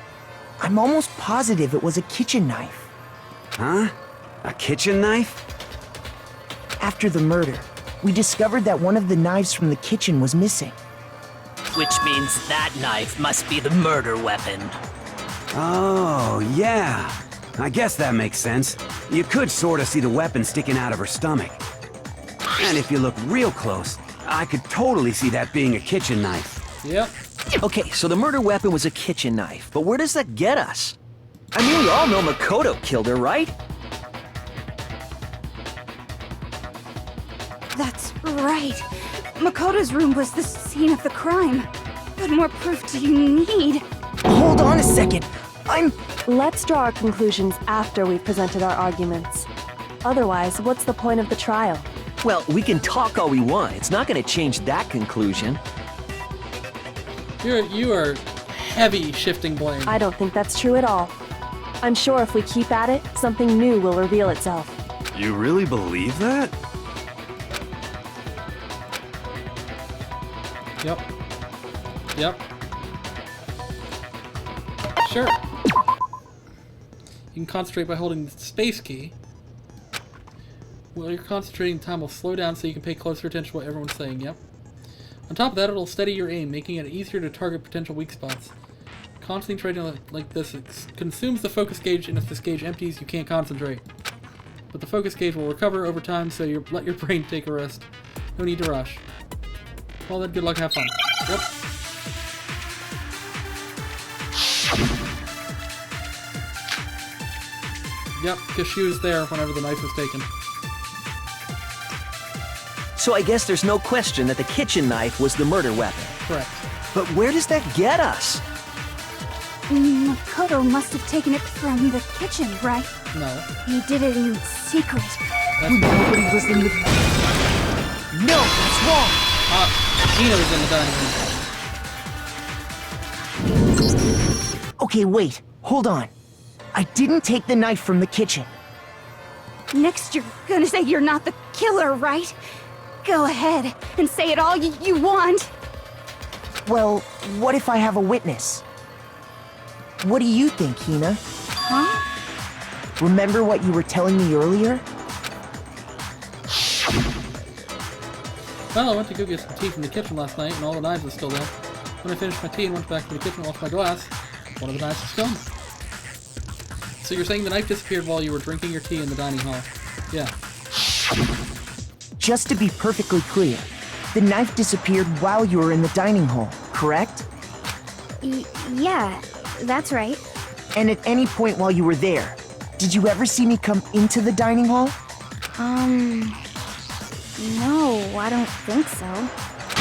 I'm almost positive it was a kitchen knife. Huh? A kitchen knife? After the murder, we discovered that one of the knives from the kitchen was missing. Which means that knife must be the murder weapon. Oh, yeah. I guess that makes sense. You could sort of see the weapon sticking out of her stomach. And if you look real close, I could totally see that being a kitchen knife. Yep. Okay, so the murder weapon was a kitchen knife, but where does that get us? I mean, we all know Makoto killed her, right? That's right. Makoto's room was the scene of the crime. What more proof do you need? Hold on a second. Let's draw our conclusions after we've presented our arguments. Otherwise, what's the point of the trial? Well, we can talk all we want. It's not going to change that conclusion. You are heavy shifting blame. I don't think that's true at all. I'm sure if we keep at it, something new will reveal itself. You really believe that? Yep. Yep. Sure. You can concentrate by holding the space key. While you're concentrating, time will slow down so you can pay closer attention to what everyone's saying, yep. On top of that, it'll steady your aim, making it easier to target potential weak spots. Concentrating like this consumes the focus gauge, and if this gauge empties, you can't concentrate. But the focus gauge will recover over time, so let your brain take a rest. No need to rush. Well then, good luck, have fun. Yep. Yep, because she was there whenever the knife was taken. So I guess there's no question that the kitchen knife was the murder weapon. Correct. But where does that get us? Makoto must have taken it from the kitchen, right? No. He did it in secret. Nobody was in the... No, that's wrong! Nina was in the dining room. Okay, wait. Hold on. I didn't take the knife from the kitchen. Next, you're gonna say you're not the killer, right? Go ahead and say it all you want. Well, what if I have a witness? What do you think, Hina? Huh? Remember what you were telling me earlier? Well, I went to go get some tea from the kitchen last night, and all the knives were still there. When I finished my tea and went back to the kitchen and washed my glass, one of the knives was gone. So you're saying the knife disappeared while you were drinking your tea in the dining hall? Yeah. Just to be perfectly clear, the knife disappeared while you were in the dining hall, correct? Yeah, that's right. And at any point while you were there, did you ever see me come into the dining hall? No, I don't think so.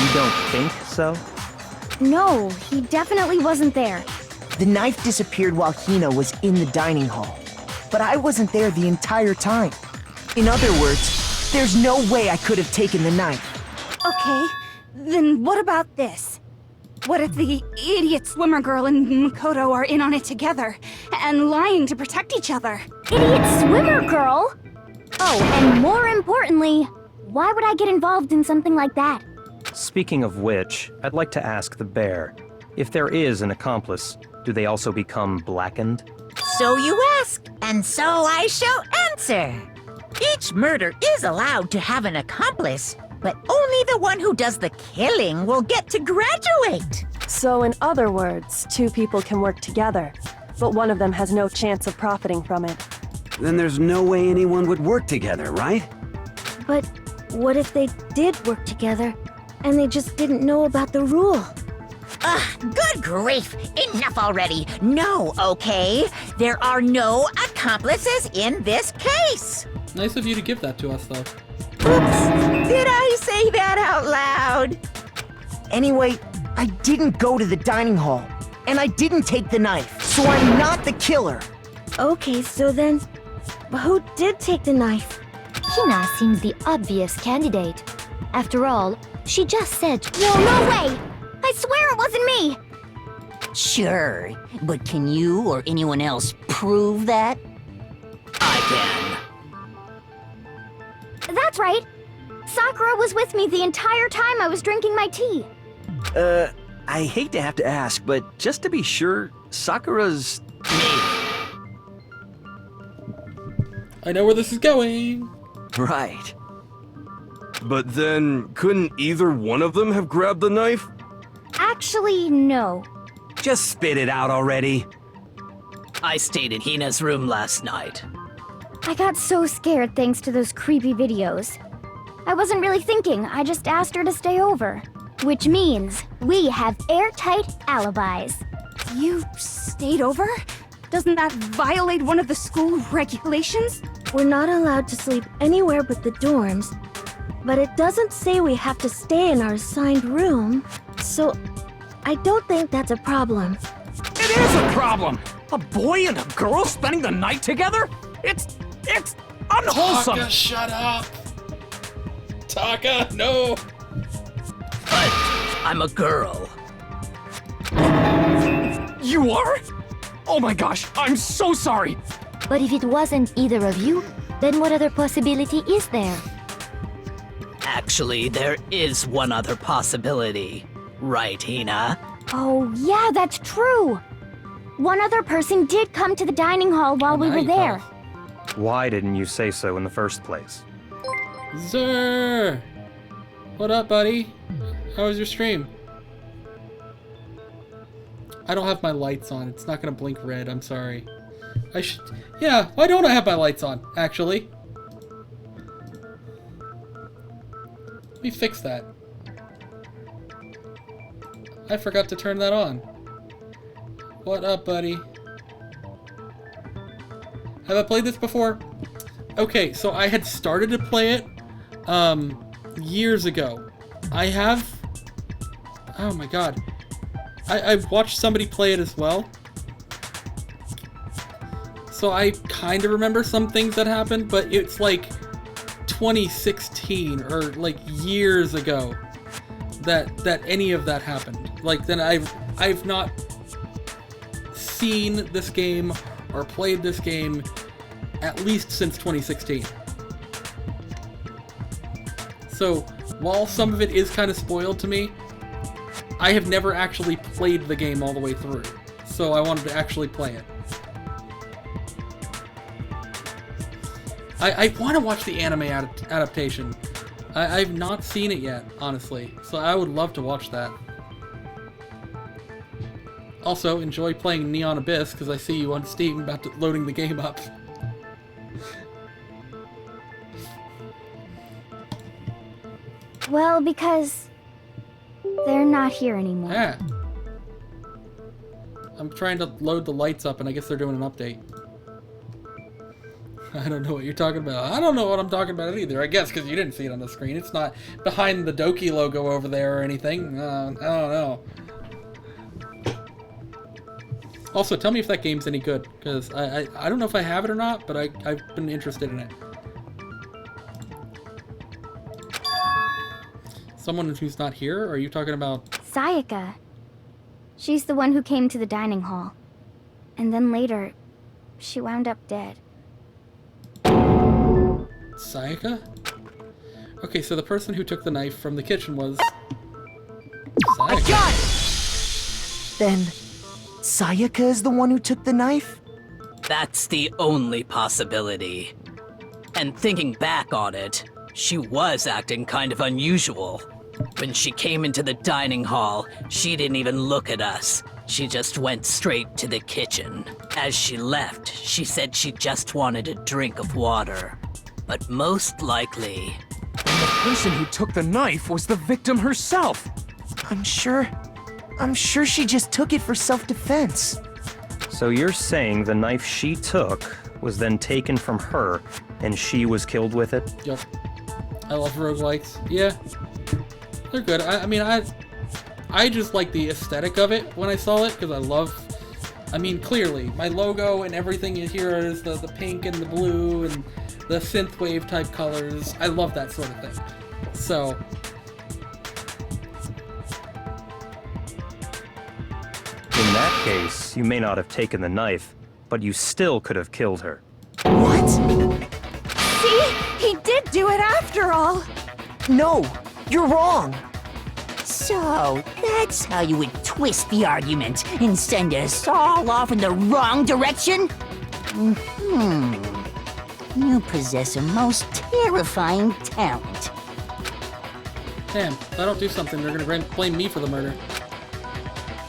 You don't think so? No, he definitely wasn't there. The knife disappeared while Hina was in the dining hall, but I wasn't there the entire time. In other words, there's no way I could have taken the knife. Okay, then what about this? What if the idiot swimmer girl and Makoto are in on it together, and lying to protect each other? Idiot swimmer girl? Oh, and more importantly, why would I get involved in something like that? Speaking of which, I'd like to ask the bear, if there is an accomplice, do they also become blackened? So you ask, and so I shall answer. Each murder is allowed to have an accomplice, but only the one who does the killing will get to graduate. So in other words, two people can work together, but one of them has no chance of profiting from it. Then there's no way anyone would work together, right? But what if they did work together, and they just didn't know about the rule? Ugh, good grief! Enough already! No, okay? There are no accomplices in this case! Nice of you to give that to us, though. Oops! Did I say that out loud? Anyway, I didn't go to the dining hall, and I didn't take the knife, so I'm not the killer. Okay, so then, who did take the knife? Hina seems the obvious candidate. After all, she just said, No way! I swear it wasn't me! Sure, but can you or anyone else prove that? I can. That's right! Sakura was with me the entire time I was drinking my tea. I hate to have to ask, but just to be sure, Sakura's... I know where this is going. Right. But then, couldn't either one of them have grabbed the knife? Actually, no. Just spit it out already. I stayed in Hina's room last night. I got so scared thanks to those creepy videos. I wasn't really thinking, I just asked her to stay over. Which means we have airtight alibis. You stayed over? Doesn't that violate one of the school regulations? We're not allowed to sleep anywhere but the dorms, but it doesn't say we have to stay in our assigned room, so I don't think that's a problem. It is a problem! A boy and a girl spending the night together? It's unwholesome! Taka, shut up! Taka, no! But I'm a girl. You are? Oh my gosh, I'm so sorry! but if it wasn't either of you, then what other possibility is there? Actually, there is one other possibility. Right, Hina? Oh, yeah, that's true! One other person did come to the dining hall while we were there. Why didn't you say so in the first place? Zer! What up, buddy? How was your stream? I don't have my lights on. It's not gonna blink red. I'm sorry. I should... Yeah, why don't I have my lights on, actually? Let me fix that. I forgot to turn that on. What up, buddy? Have I played this before? Okay, so I had started to play it years ago. I have... Oh my god. I've watched somebody play it as well. So I kind of remember some things that happened, but it's like 2016 or like years ago that any of that happened. Like then I've not seen this game or played this game at least since 2016. So, while some of it is kind of spoiled to me, I have never actually played the game all the way through. So I wanted to actually play it. I want to watch the anime adaptation. I've not seen it yet, honestly. So I would love to watch that. Also, enjoy playing Neon Abyss, because I see you on Steam about to loading the game up. Well, because they're not here anymore. Yeah. I'm trying to load the lights up, and I guess they're doing an update. I don't know what you're talking about. I don't know what I'm talking about either, I guess, because you didn't see it on the screen. It's not behind the Doki logo over there or anything. I don't know. Also, tell me if that game's any good, because I don't know if I have it or not, but I've been interested in it. Someone who's not here? Or are you talking about... Sayaka. She's the one who came to the dining hall. And then later, she wound up dead. Sayaka? Okay, so the person who took the knife from the kitchen was... Sayaka. I got it! Then, Sayaka is the one who took the knife? That's the only possibility. And thinking back on it, she was acting kind of unusual. When she came into the dining hall, she didn't even look at us. She just went straight to the kitchen. As she left, she said she just wanted a drink of water. But most likely... And the person who took the knife was the victim herself! I'm sure she just took it for self-defense. So you're saying the knife she took was then taken from her, and she was killed with it? Yep. I love roguelikes. Yeah. They're good. I mean, I just like the aesthetic of it when I saw it, because I love... I mean, clearly, my logo and everything here is the pink and the blue and the synthwave type colors. I love that sort of thing. So... In that case, you may not have taken the knife, but you still could have killed her. What? See? He did do it after all! No, you're wrong! So, that's how you would twist the argument and send us all off in the wrong direction? You possess a most terrifying talent. Damn, if I don't do something, they're gonna blame me for the murder.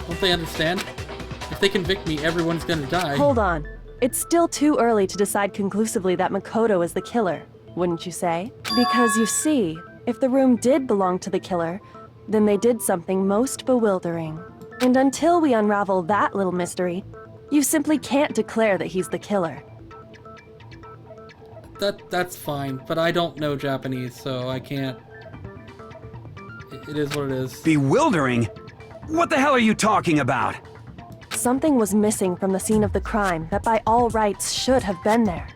Don't they understand? If they convict me, everyone's gonna die. Hold on. It's still too early to decide conclusively that Makoto is the killer, wouldn't you say? Because you see, if the room did belong to the killer, then they did something most bewildering. And until we unravel that little mystery, you simply can't declare that he's the killer. That's fine, but I don't know Japanese, so I can't... It is what it is. Bewildering? What the hell are you talking about? Something was missing from the scene of the crime that by all rights should have been there.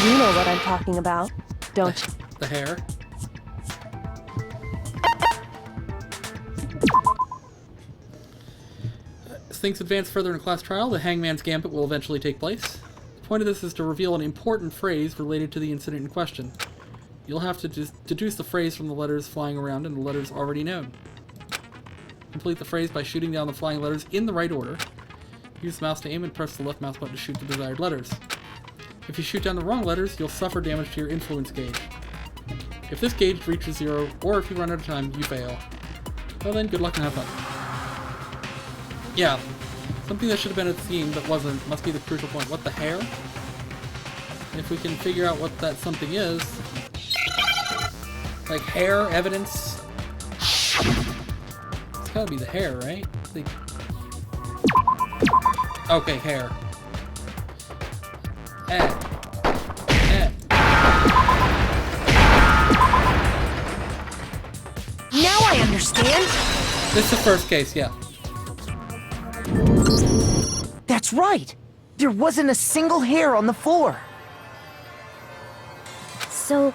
You know what I'm talking about, don't you? The hair? As things advance further in class trial, the Hangman's Gambit will eventually take place. The point of this is to reveal an important phrase related to the incident in question. You'll have to deduce the phrase from the letters flying around and the letters already known. Complete the phrase by shooting down the flying letters in the right order. Use the mouse to aim and press the left mouse button to shoot the desired letters. If you shoot down the wrong letters, you'll suffer damage to your influence gauge. If this gauge reaches 0, or if you run out of time, you fail. Well then, good luck and have fun. Yeah, something that should have been at the scene but wasn't must be the crucial point. What, the hair? If we can figure out what that something is... Like hair, evidence... It's gotta be the hair, right? Okay, hair. Now I understand! This is the first case, yeah. That's right! There wasn't a single hair on the floor! So,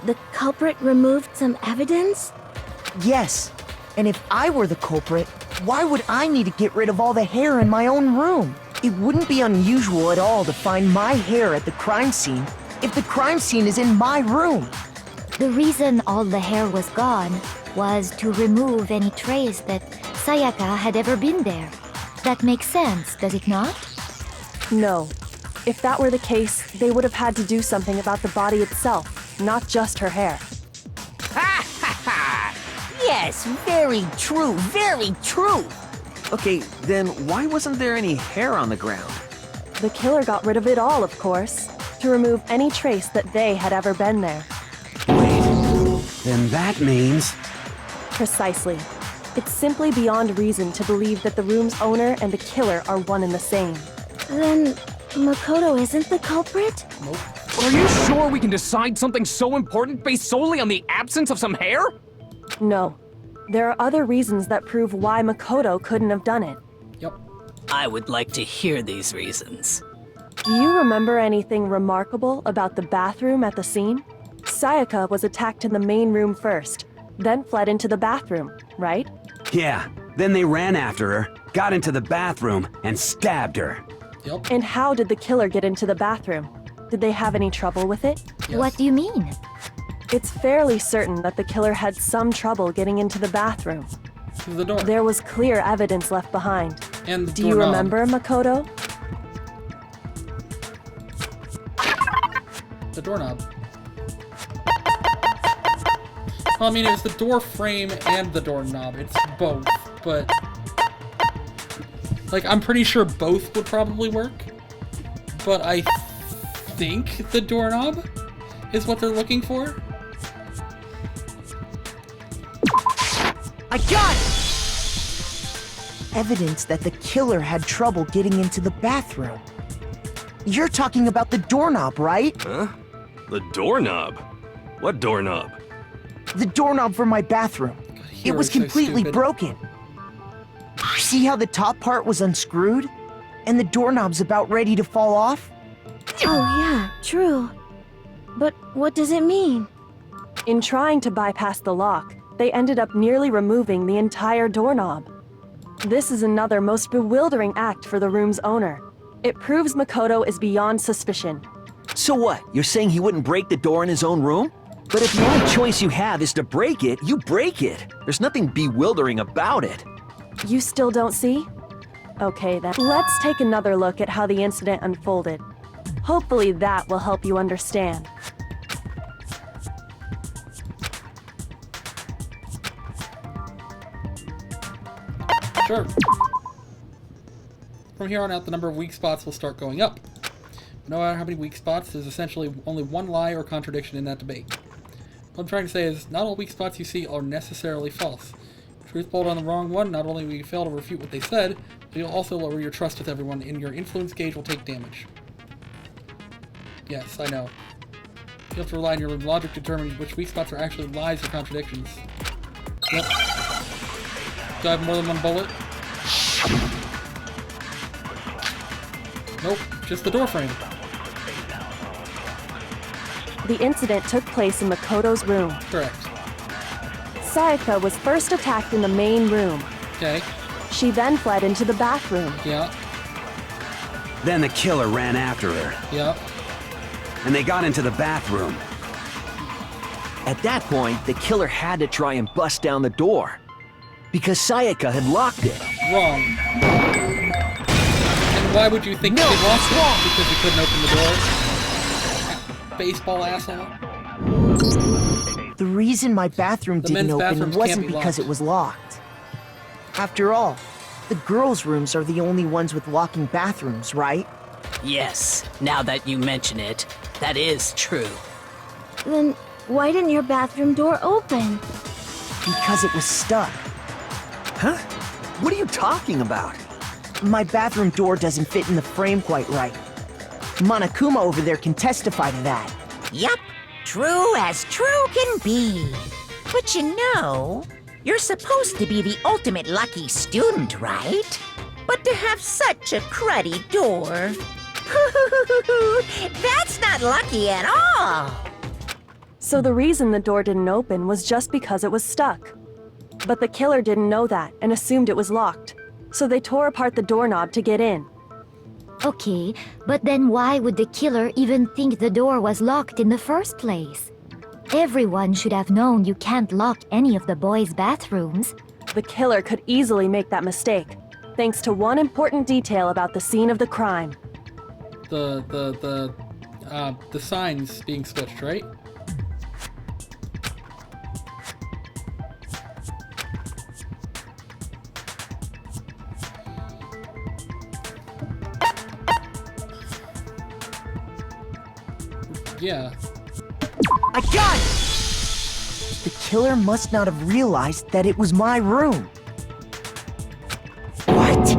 the culprit removed some evidence? Yes. And if I were the culprit, why would I need to get rid of all the hair in my own room? It wouldn't be unusual at all to find my hair at the crime scene if the crime scene is in my room. The reason all the hair was gone was to remove any trace that Sayaka had ever been there. That makes sense, does it not? No. If that were the case, they would have had to do something about the body itself, not just her hair. Ha ha ha! Yes, very true, very true. Okay, then why wasn't there any hair on the ground? The killer got rid of it all, of course, to remove any trace that they had ever been there. Then that means... Precisely. It's simply beyond reason to believe that the room's owner and the killer are one and the same. Then Makoto isn't the culprit? Are you sure we can decide something so important based solely on the absence of some hair? No. There are other reasons that prove why Makoto couldn't have done it. Yep. I would like to hear these reasons. Do you remember anything remarkable about the bathroom at the scene? Sayaka was attacked in the main room first, then fled into the bathroom, right? Yeah, then they ran after her, got into the bathroom, and stabbed her. Yep. And how did the killer get into the bathroom? Did they have any trouble with it? Yes. What do you mean? It's fairly certain that the killer had some trouble getting into the bathroom. Through the door. There was clear evidence left behind. And the Do you doorknob. remember, Makoto? The doorknob. Well, I mean, it was the door frame and the doorknob. It's both, but... Like, I'm pretty sure both would probably work. But I think the doorknob is what they're looking for. I got it! Evidence that the killer had trouble getting into the bathroom. You're talking about the doorknob, right? Huh? The doorknob? What doorknob? The doorknob for my bathroom. It was completely broken. See how the top part was unscrewed? And the doorknob's about ready to fall off? Oh yeah, true. But what does it mean? In trying to bypass the lock, they ended up nearly removing the entire doorknob. This is another most bewildering act for the room's owner. It proves Makoto is beyond suspicion. So what? You're saying he wouldn't break the door in his own room? But if the only choice you have is to break it, you break it. There's nothing bewildering about it. You still don't see? Okay then, let's take another look at how the incident unfolded. Hopefully that will help you understand. Sure. From here on out, the number of weak spots will start going up. No matter how many weak spots, there's essentially only one lie or contradiction in that debate. What I'm trying to say is, not all weak spots you see are necessarily false. Truth bold on the wrong one, not only will you fail to refute what they said, but you'll also lower your trust with everyone, and your influence gauge will take damage. Yes, I know. You have to rely on your logic to determine which weak spots are actually lies or contradictions. Yep. Do I have more than one bullet? Nope, just the door frame. The incident took place in Makoto's room. Correct. Sayaka was first attacked in the main room. Okay. She then fled into the bathroom. Yeah. Then the killer ran after her. Yeah. And they got into the bathroom. At that point, the killer had to try and bust down the door. Because Sayaka had locked it. Wrong. And why would you think they locked it? Because he couldn't open the door? Baseball asshole. The reason my bathroom didn't men's open bathrooms wasn't can't be because locked. it was locked. After all, the girls' rooms are the only ones with locking bathrooms, right? Yes, now that you mention it, that is true. Then why didn't your bathroom door open? Because it was stuck. Huh? What are you talking about? My bathroom door doesn't fit in the frame quite right. Monokuma over there can testify to that. Yup, true as true can be. But you know, you're supposed to be the ultimate lucky student, right? But to have such a cruddy door... That's not lucky at all! So the reason the door didn't open was just because it was stuck. But the killer didn't know that and assumed it was locked. So they tore apart the doorknob to get in. Okay, but then why would the killer even think the door was locked in the first place? Everyone should have known you can't lock any of the boys' bathrooms. The killer could easily make that mistake, thanks to one important detail about the scene of the crime. The signs being switched, right? Yeah. I got it! The killer must not have realized that it was my room. What?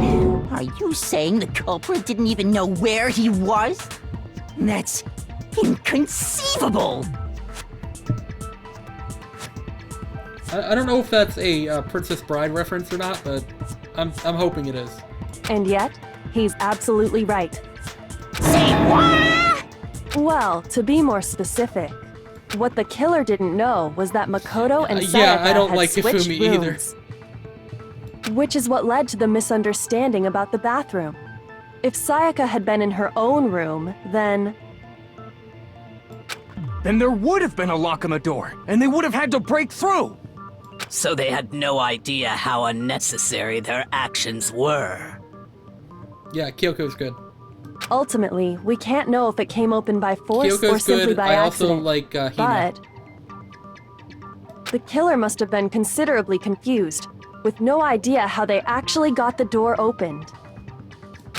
Are you saying the culprit didn't even know where he was? That's inconceivable! I don't know if that's a Princess Bride reference or not, but I'm hoping it is. And yet, he's absolutely right. Say what? Well, to be more specific, what the killer didn't know was that Makoto and Sayaka yeah, I don't had like switched Hifumi either. rooms, which is what led to the misunderstanding about the bathroom. If Sayaka had been in her own room, then There would have been a lock on the door, and they would have had to break through! So they had no idea how unnecessary their actions were. Yeah, Kyoko's good. ultimately, we can't know if it came open by force Kyoko's or simply good. by I also accident. like Hina. But the killer must have been considerably confused, with no idea how they actually got the door opened.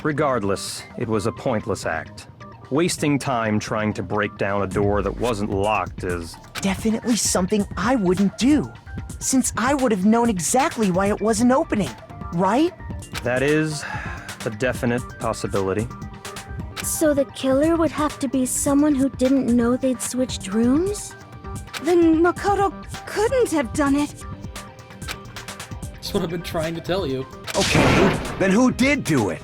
Regardless, it was a pointless act. Wasting time trying to break down a door that wasn't locked is... Definitely something I wouldn't do, since I would have known exactly why it wasn't opening, right? That is a definite possibility. So the killer would have to be someone who didn't know they'd switched rooms? Then Makoto couldn't have done it. That's what I've been trying to tell you. Okay, then who did do it?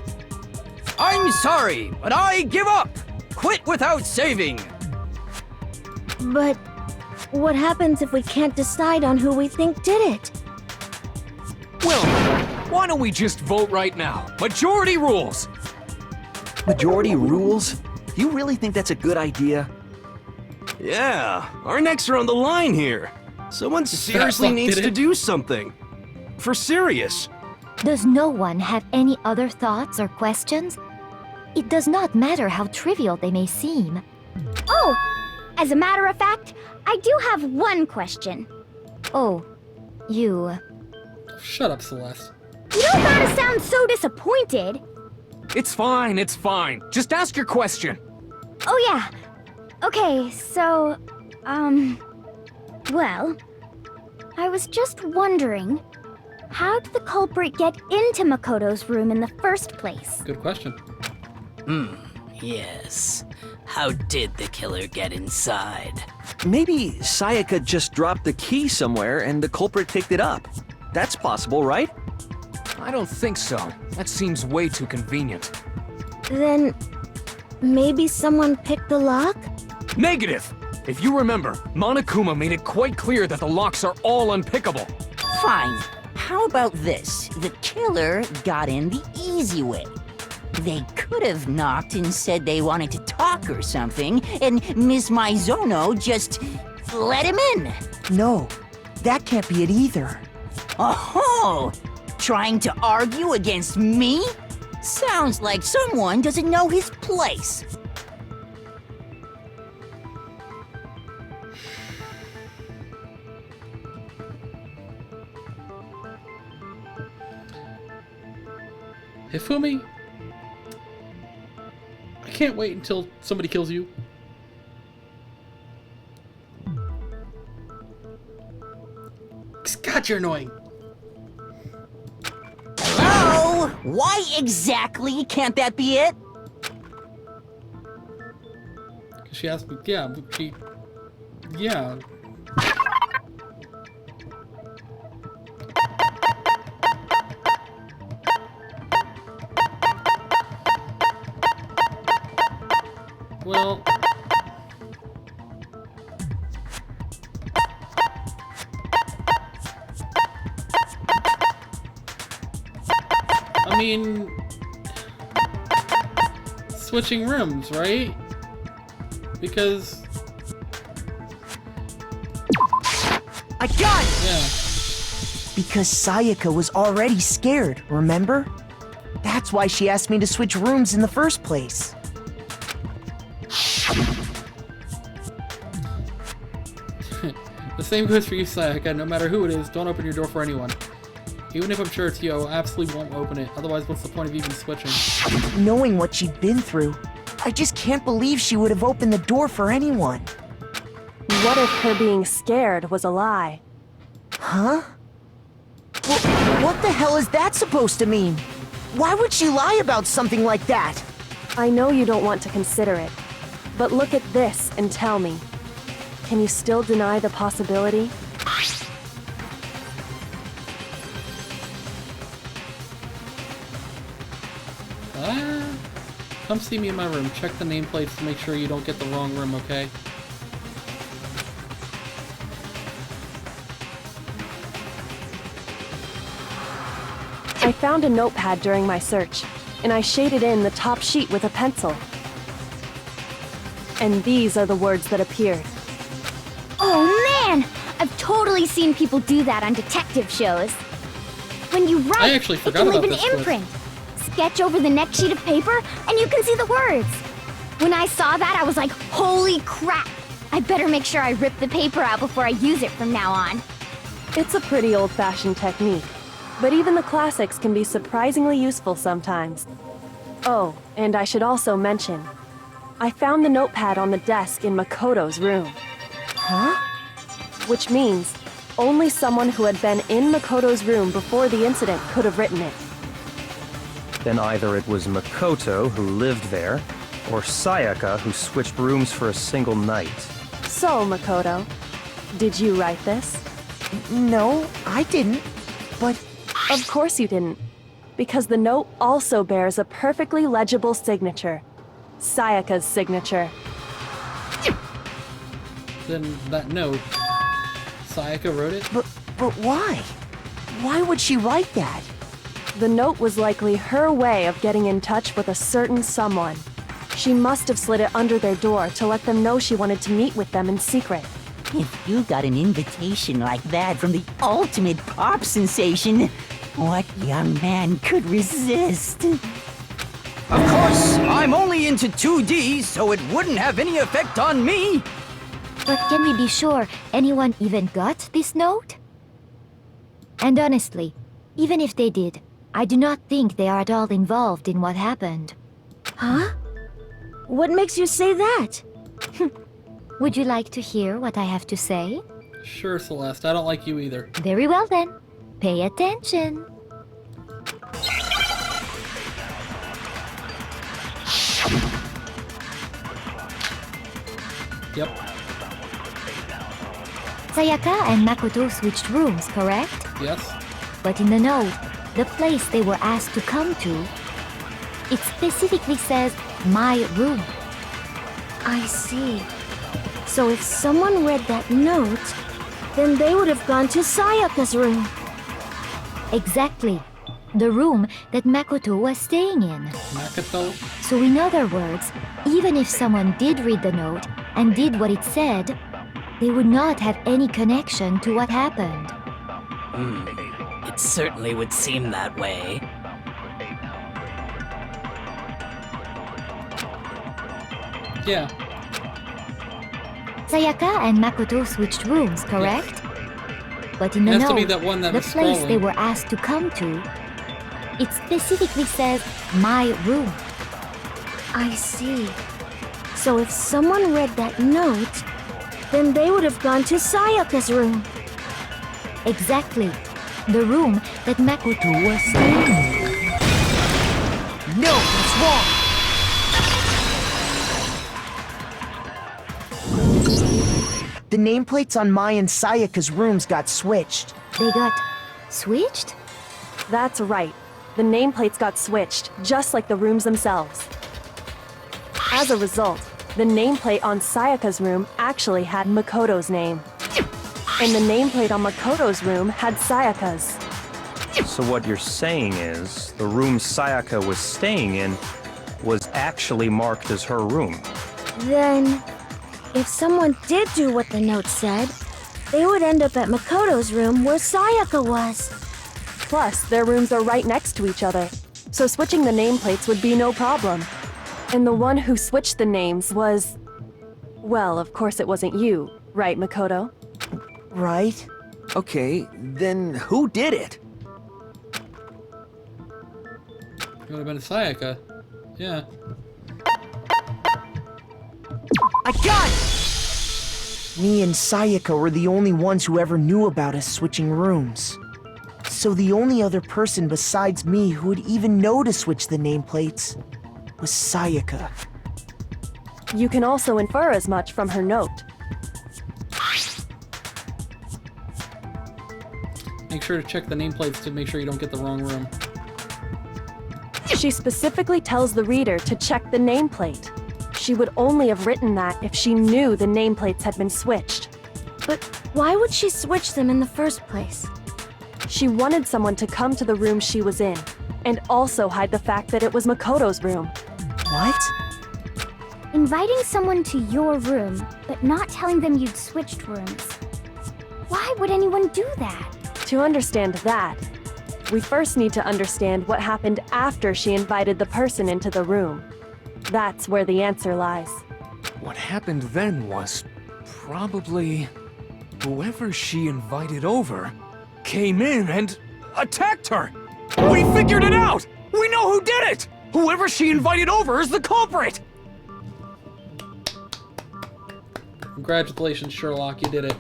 I'm sorry, but I give up! Quit without saving! But what happens if we can't decide on who we think did it? Well, why don't we just vote right now? Majority rules! Majority rules? Do you really think that's a good idea? Yeah, our necks are on the line here. Someone seriously fuck needs did to it? do something. For serious. Does no one have any other thoughts or questions? It does not matter how trivial they may seem. Oh, as a matter of fact, I do have one question. Oh, you... Shut up, Celeste. You don't gotta sound so disappointed. It's fine, it's fine. Just ask your question. Oh yeah. Okay, so, well, I was just wondering, how did the culprit get into Makoto's room in the first place? Good question. Yes. How did the killer get inside? Maybe Sayaka just dropped the key somewhere and the culprit picked it up. That's possible, right? I don't think so. That seems way too convenient. Then, maybe someone picked the lock? Negative! If you remember, Monokuma made it quite clear that the locks are all unpickable. Fine. How about this? The killer got in the easy way. They could have knocked and said they wanted to talk or something, and Miss Maizono just let him in. No, that can't be it either. Oh, trying to argue against me? Sounds like someone doesn't know his place. Hifumi? I can't wait until somebody kills you. God, you're annoying. Hello? Why exactly can't that be it? She asked me, yeah, yeah. Well, I mean, switching rooms, right? Because... I got it! Yeah. Because Sayaka was already scared, remember? That's why she asked me to switch rooms in the first place. The same goes for you, Sayaka. No matter who it is, don't open your door for anyone. Even if I'm sure it's you, I absolutely won't open it. Otherwise, what's the point of even switching? Knowing what she'd been through, I just can't believe she would have opened the door for anyone. What if her being scared was a lie? Huh? Well, what the hell is that supposed to mean? Why would she lie about something like that? I know you don't want to consider it, but look at this and tell me. Can you still deny the possibility? Come see me in my room. Check the nameplates to make sure you don't get the wrong room, okay? I found a notepad during my search, and I shaded in the top sheet with a pencil. And these are the words that appeared. Oh man! I've totally seen people do that on detective shows. When you write, I actually forgot it can about leave this an imprint. Sketch over the next sheet of paper, and you can see the words. When I saw that, I was like, holy crap! I better make sure I rip the paper out before I use it from now on. It's a pretty old-fashioned technique, but even the classics can be surprisingly useful sometimes. Oh, and I should also mention, I found the notepad on the desk in Makoto's room. Huh? Which means only someone who had been in Makoto's room before the incident could have written it. Then either it was Makoto who lived there, or Sayaka who switched rooms for a single night. So, Makoto, did you write this? No, I didn't. But... Of course you didn't. Because the note also bears a perfectly legible signature. Sayaka's signature. Then that note, Sayaka wrote it? But why? Why would she write that? The note was likely her way of getting in touch with a certain someone. She must have slid it under their door to let them know she wanted to meet with them in secret. If you got an invitation like that from the ultimate pop sensation, what young man could resist? Of course, I'm only into 2D, so it wouldn't have any effect on me. But can we be sure anyone even got this note? And honestly, even if they did, I do not think they are at all involved in what happened. Huh? What makes you say that? Would you like to hear what I have to say? Sure, Celeste. I don't like you either. Very well then. Pay attention. Yep. Sayaka and Makoto switched rooms, correct? Yes. But in the note, the place they were asked to come to, it specifically says, my room. I see. So if someone read that note, then they would have gone to Sayaka's room. Exactly. The room that Makoto was staying in. Makoto? So in other words, even if someone did read the note and did what it said, they would not have any connection to what happened. It certainly would seem that way. Yeah. Sayaka and Makoto switched rooms, correct? Yes. But in the It has to note, be that one that the was place they scrolling. were asked to come to, it specifically says, my room. I see. So if someone read that note, then they would have gone to Sayaka's room. Exactly. The room that Makoto was staying in. No, that's wrong! The nameplates on Mai and Sayaka's rooms got switched. They got switched? That's right. The nameplates got switched, just like the rooms themselves. As a result, the nameplate on Sayaka's room actually had Makoto's name. And the nameplate on Makoto's room had Sayaka's. So what you're saying is, the room Sayaka was staying in was it's actually marked as her room. Then, if someone did do what the note said, they would end up at Makoto's room where Sayaka was. Plus, their rooms are right next to each other, so switching the nameplates would be no problem. And the one who switched the names was... Well, of course it wasn't you, right, Makoto? Right? Okay, then who did it? It would have been Sayaka. Yeah. I got it! Me and Sayaka were the only ones who ever knew about us switching rooms. So the only other person besides me who would even know to switch the nameplates was Sayaka. You can also infer as much from her note. Make sure to check the nameplates to make sure you don't get the wrong room. She specifically tells the reader to check the nameplate. She would only have written that if she knew the nameplates had been switched. But why would she switch them in the first place? She wanted someone to come to the room she was in, and also hide the fact that it was Makoto's room. What? Inviting someone to your room, but not telling them you'd switched rooms. Why would anyone do that? To understand that, we first need to understand what happened after she invited the person into the room. That's where the answer lies. What happened then was probably whoever she invited over came in and attacked her. We figured it out! We know who did it! Whoever she invited over is the culprit! Congratulations, Sherlock, you did it.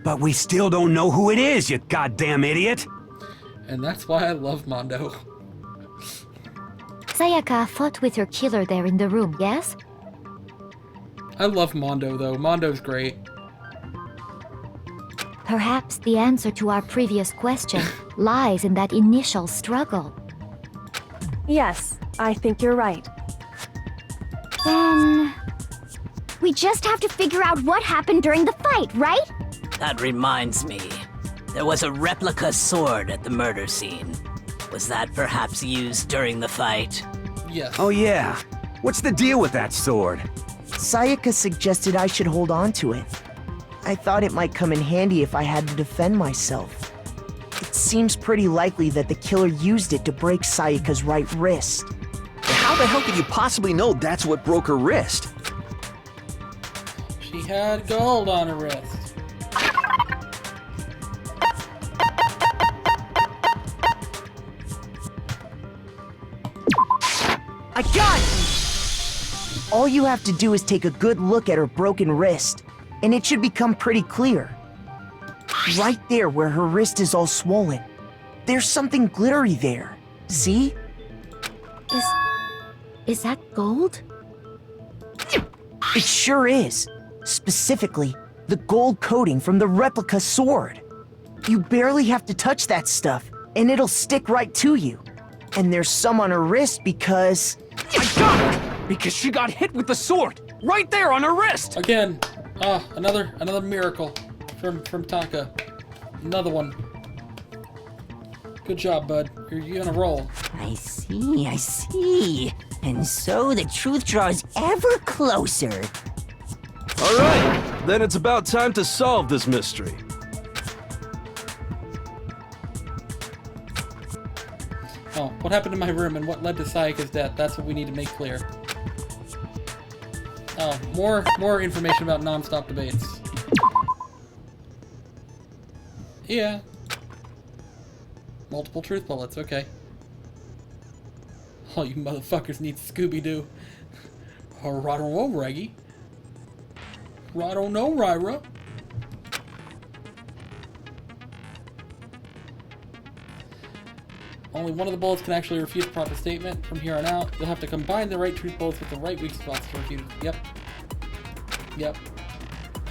But we still don't know who it is, you goddamn idiot! And that's why I love Mondo. Sayaka fought with her killer there in the room, yes? I love Mondo, though. Mondo's great. Perhaps the answer to our previous question lies in that initial struggle. Yes, I think you're right. Then... we just have to figure out what happened during the fight, right? That reminds me. There was a replica sword at the murder scene. Was that perhaps used during the fight? Yes. Oh yeah. What's the deal with that sword? Sayaka suggested I should hold on to it. I thought it might come in handy if I had to defend myself. It seems pretty likely that the killer used it to break Sayaka's right wrist. How the hell could you possibly know that's what broke her wrist? She had gold on her wrist. I got it! All you have to do is take a good look at her broken wrist, and it should become pretty clear. Right there where her wrist is all swollen, there's something glittery there. See? Is that gold? It sure is. Specifically, the gold coating from the replica sword. You barely have to touch that stuff, and it'll stick right to you. And there's some on her wrist because... I got it! Because she got hit with the sword! Right there on her wrist! Again. Ah, another miracle from Taka. Another one. Good job, bud. You're on a roll. I see. And so the truth draws ever closer. All right, then it's about time to solve this mystery. Oh, what happened in my room and what led to Sayaka's death? That's what we need to make clear. Oh, more information about non-stop debates. Yeah. Multiple truth bullets, okay. Oh, you motherfuckers need Scooby-Doo. Oh, I don't know, Reggie. I don't know, Ryra. Only one of the bullets can actually refute the proper statement. From here on out, you'll have to combine the right truth bullets with the right weak spots to refute it. Yep.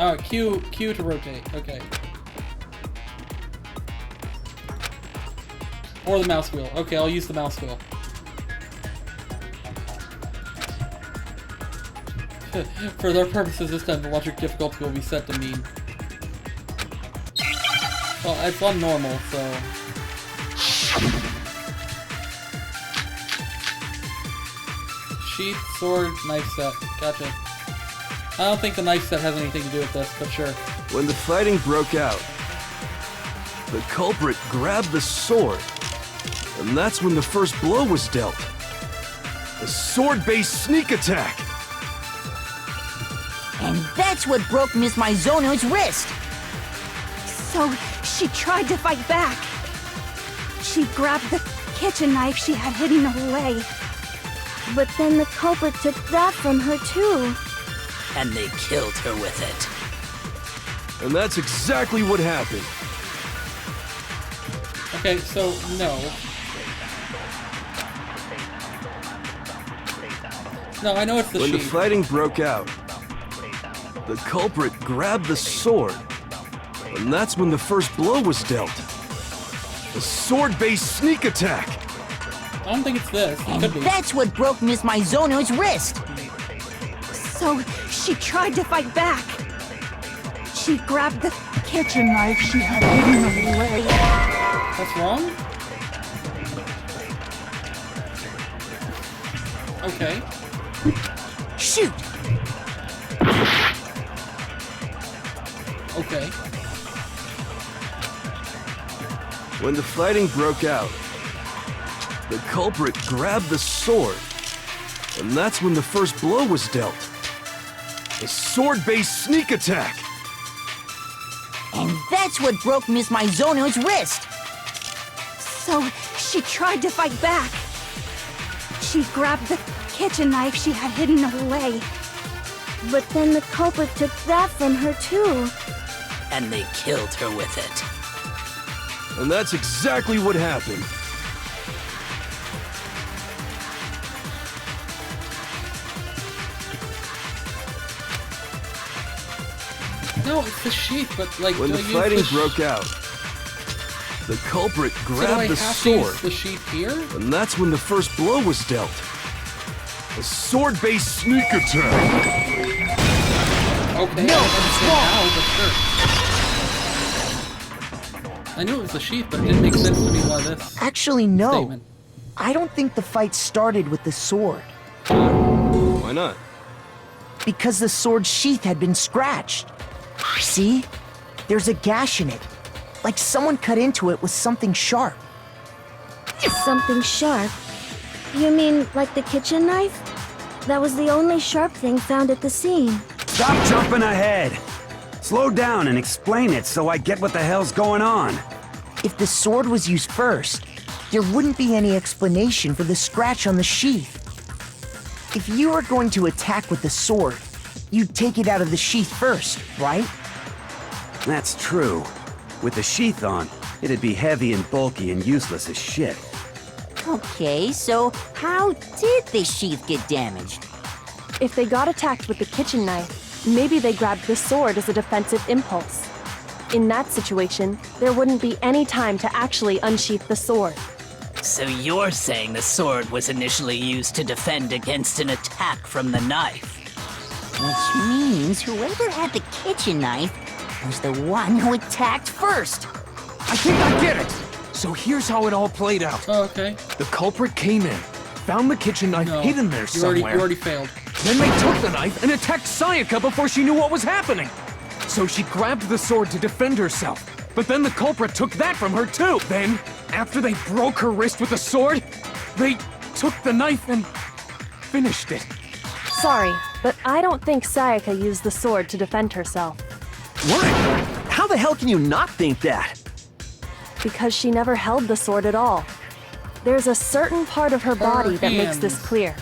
Alright, Q to rotate. Okay. Or the mouse wheel. Okay, I'll use the mouse wheel. For their purposes this time, the logic difficulty will be set to mean. Well, it's on normal, so... sheath, sword, knife set. Gotcha. I don't think the knife set has anything to do with this, but sure. When the fighting broke out, the culprit grabbed the sword, and that's when the first blow was dealt. A sword-based sneak attack. And that's what broke Miss Mizono's wrist. So she tried to fight back. She grabbed the kitchen knife she had hidden away. But then the culprit took that from her too. And they killed her with it. And that's exactly what happened. Okay, so, no. No, I know it's the When sheath. the fighting broke out, the culprit grabbed the sword, and that's when the first blow was dealt. A sword-based sneak attack. I don't think it's this. It And could be. that's what broke Miss Mizono's wrist. So she tried to fight back. She grabbed the kitchen knife she had hidden away. That's wrong? Okay. Shoot! Okay. When the fighting broke out, the culprit grabbed the sword, and that's when the first blow was dealt. A sword-based sneak attack. And that's what broke Miss Mizono's wrist. So she tried to fight back. She grabbed the kitchen knife she had hidden away. But then the culprit took that from her too. And they killed her with it. And that's exactly what happened. No, it's the sheath, but like, When do the I use fighting the broke out, the culprit So do I grabbed the have to sword, use the sheath here? and that's when the first blow was dealt. A sword-based sneak attack. Okay, No, I don't understand how, but sure. I knew it was the sheath, but it didn't make sense to me why this Actually, no. statement. I don't think the fight started with the sword. Why not? Because the sword's sheath had been scratched. See? There's a gash in it. Like someone cut into it with something sharp. Something sharp? You mean like the kitchen knife? That was the only sharp thing found at the scene. Stop jumping ahead! Slow down and explain it so I get what the hell's going on. If the sword was used first, there wouldn't be any explanation for the scratch on the sheath. If you were going to attack with the sword, you'd take it out of the sheath first, right? That's true. With the sheath on, it'd be heavy and bulky and useless as shit. Okay, so how did the sheath get damaged? If they got attacked with the kitchen knife, maybe they grabbed the sword as a defensive impulse. In that situation, there wouldn't be any time to actually unsheath the sword. So you're saying the sword was initially used to defend against an attack from the knife? Which means whoever had the kitchen knife was the one who attacked first. I think I get it! So here's how it all played out. Oh, okay. The culprit came in, found the kitchen knife No. hidden there You already somewhere. failed. Then they took the knife and attacked Sayaka before she knew what was happening. So she grabbed the sword to defend herself. But then the culprit took that from her too. Then, after they broke her wrist with the sword, they took the knife and finished it. Sorry, but I don't think Sayaka used the sword to defend herself. What? How the hell can you not think that? Because she never held the sword at all. There's a certain part of her body that makes this hands. clear.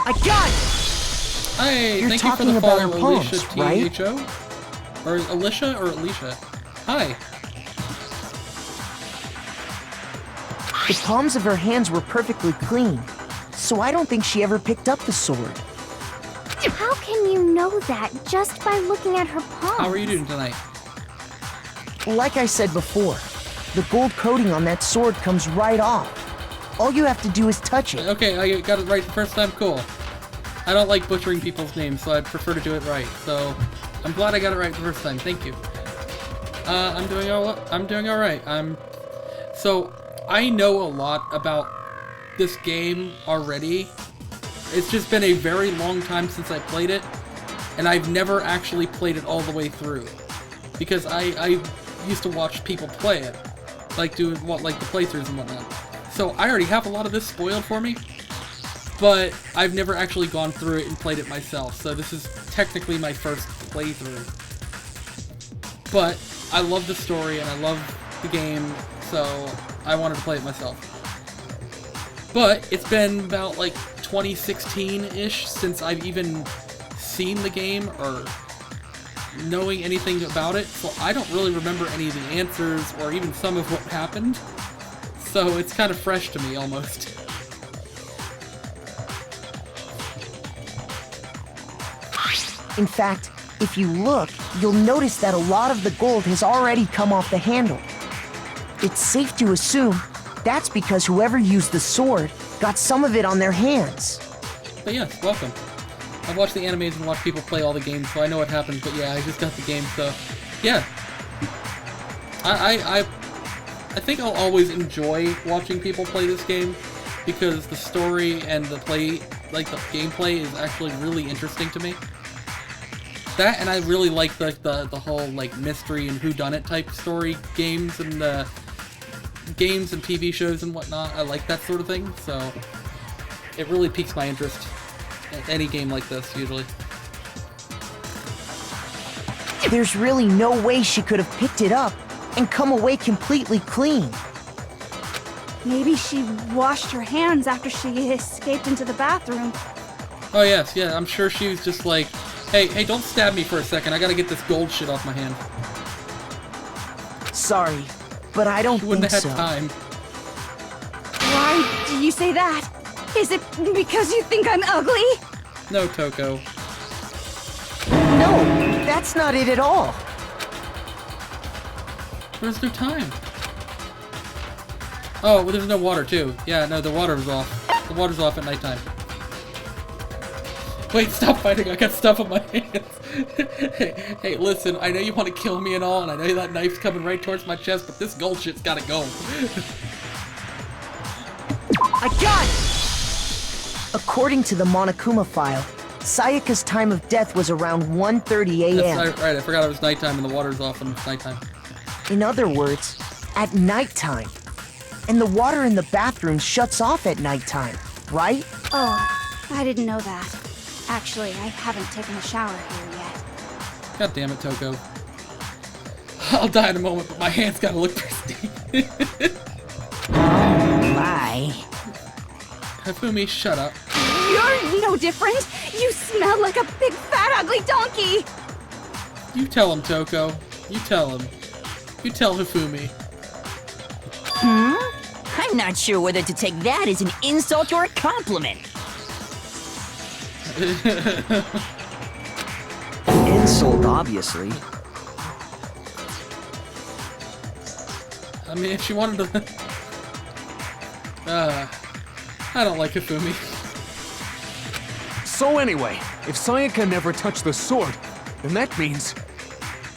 I got it! Hey, You're thank you for talking the about follow, her Alicia palms, right? THO? Or Alicia or Alicia? Hi. The palms of her hands were perfectly clean, so I don't think she ever picked up the sword. How can you know that just by looking at her palms? How are you doing tonight? Like I said before, the gold coating on that sword comes right off. All you have to do is touch it. Okay, I got it right the first time. Cool. I don't like butchering people's names, so I prefer to do it right. So, I'm glad I got it right the first time. Thank you. I'm doing all right. So I know a lot about this game already. It's just been a very long time since I played it, and I've never actually played it all the way through because I used to watch people play it, like do the playthroughs and whatnot. So I already have a lot of this spoiled for me, but I've never actually gone through it and played it myself. So this is technically my first playthrough. But I love the story and I love the game, so I wanted to play it myself. But it's been about like 2016-ish since I've even seen the game or knowing anything about it, so I don't really remember any of the answers or even some of what happened. So it's kind of fresh to me, almost. In fact, if you look, you'll notice that a lot of the gold has already come off the handle. It's safe to assume that's because whoever used the sword got some of it on their hands. But yeah, welcome. I've watched the animes and watched people play all the games, so I know what happens, but yeah, I just got the game, so yeah. I think I'll always enjoy watching people play this game because the story and the gameplay is actually really interesting to me. That, and I really like the whole like mystery and whodunit type story games and games and TV shows and whatnot. I like that sort of thing, so it really piques my interest in any game like this, usually. There's really no way she could have picked it up and come away completely clean. Maybe she washed her hands after she escaped into the bathroom. Oh yes, yeah, I'm sure she was just like, hey, don't stab me for a second, I gotta get this gold shit off my hand. Sorry, but I don't think so. Wouldn't have had time. Why do you say that? Is it because you think I'm ugly? No, Toko. No, that's not it at all. Where's their time? Oh, well, there's no water, too. Yeah, no, the water was off. The water's off at nighttime. Wait, stop fighting. I got stuff on my hands. Hey, listen, I know you want to kill me and all, and I know that knife's coming right towards my chest, but this gold shit's gotta go. I got it! According to the Monokuma file, Sayaka's time of death was around 1:30 a.m. That's right, I forgot it was nighttime and the water's off when it's nighttime. In other words, at nighttime. And the water in the bathroom shuts off at nighttime, right? Oh, I didn't know that. Actually, I haven't taken a shower here yet. God damn it, Toko. I'll die in a moment, but my hands gotta look pristine. Oh my. Hifumi, shut up. You're no different. You smell like a big fat ugly donkey. You tell him, Toko. You tell him. You tell Hifumi. I'm not sure whether to take that as an insult or a compliment. Insult, obviously. I mean, if she wanted to... I don't like Hifumi. So anyway, if Sayaka never touched the sword, then that means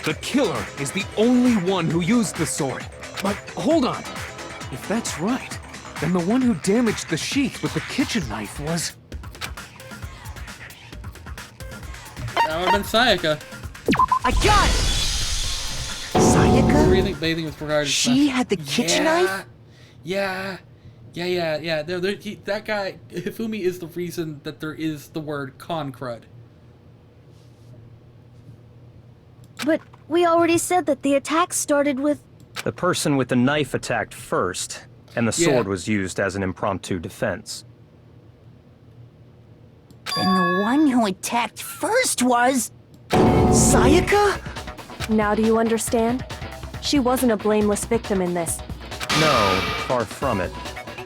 the killer is the only one who used the sword. But hold on. If that's right, then the one who damaged the sheath with the kitchen knife was... That would have been Sayaka. I got it! Sayaka? Breathing, bathing with regard to She had the kitchen knife? Yeah. That guy, Hifumi, is the reason that there is the word con crud. But we already said that the attack started with... The person with the knife attacked first, and the sword was used as an impromptu defense. Then the one who attacked first was... Sayaka? Now do you understand? She wasn't a blameless victim in this. No, far from it.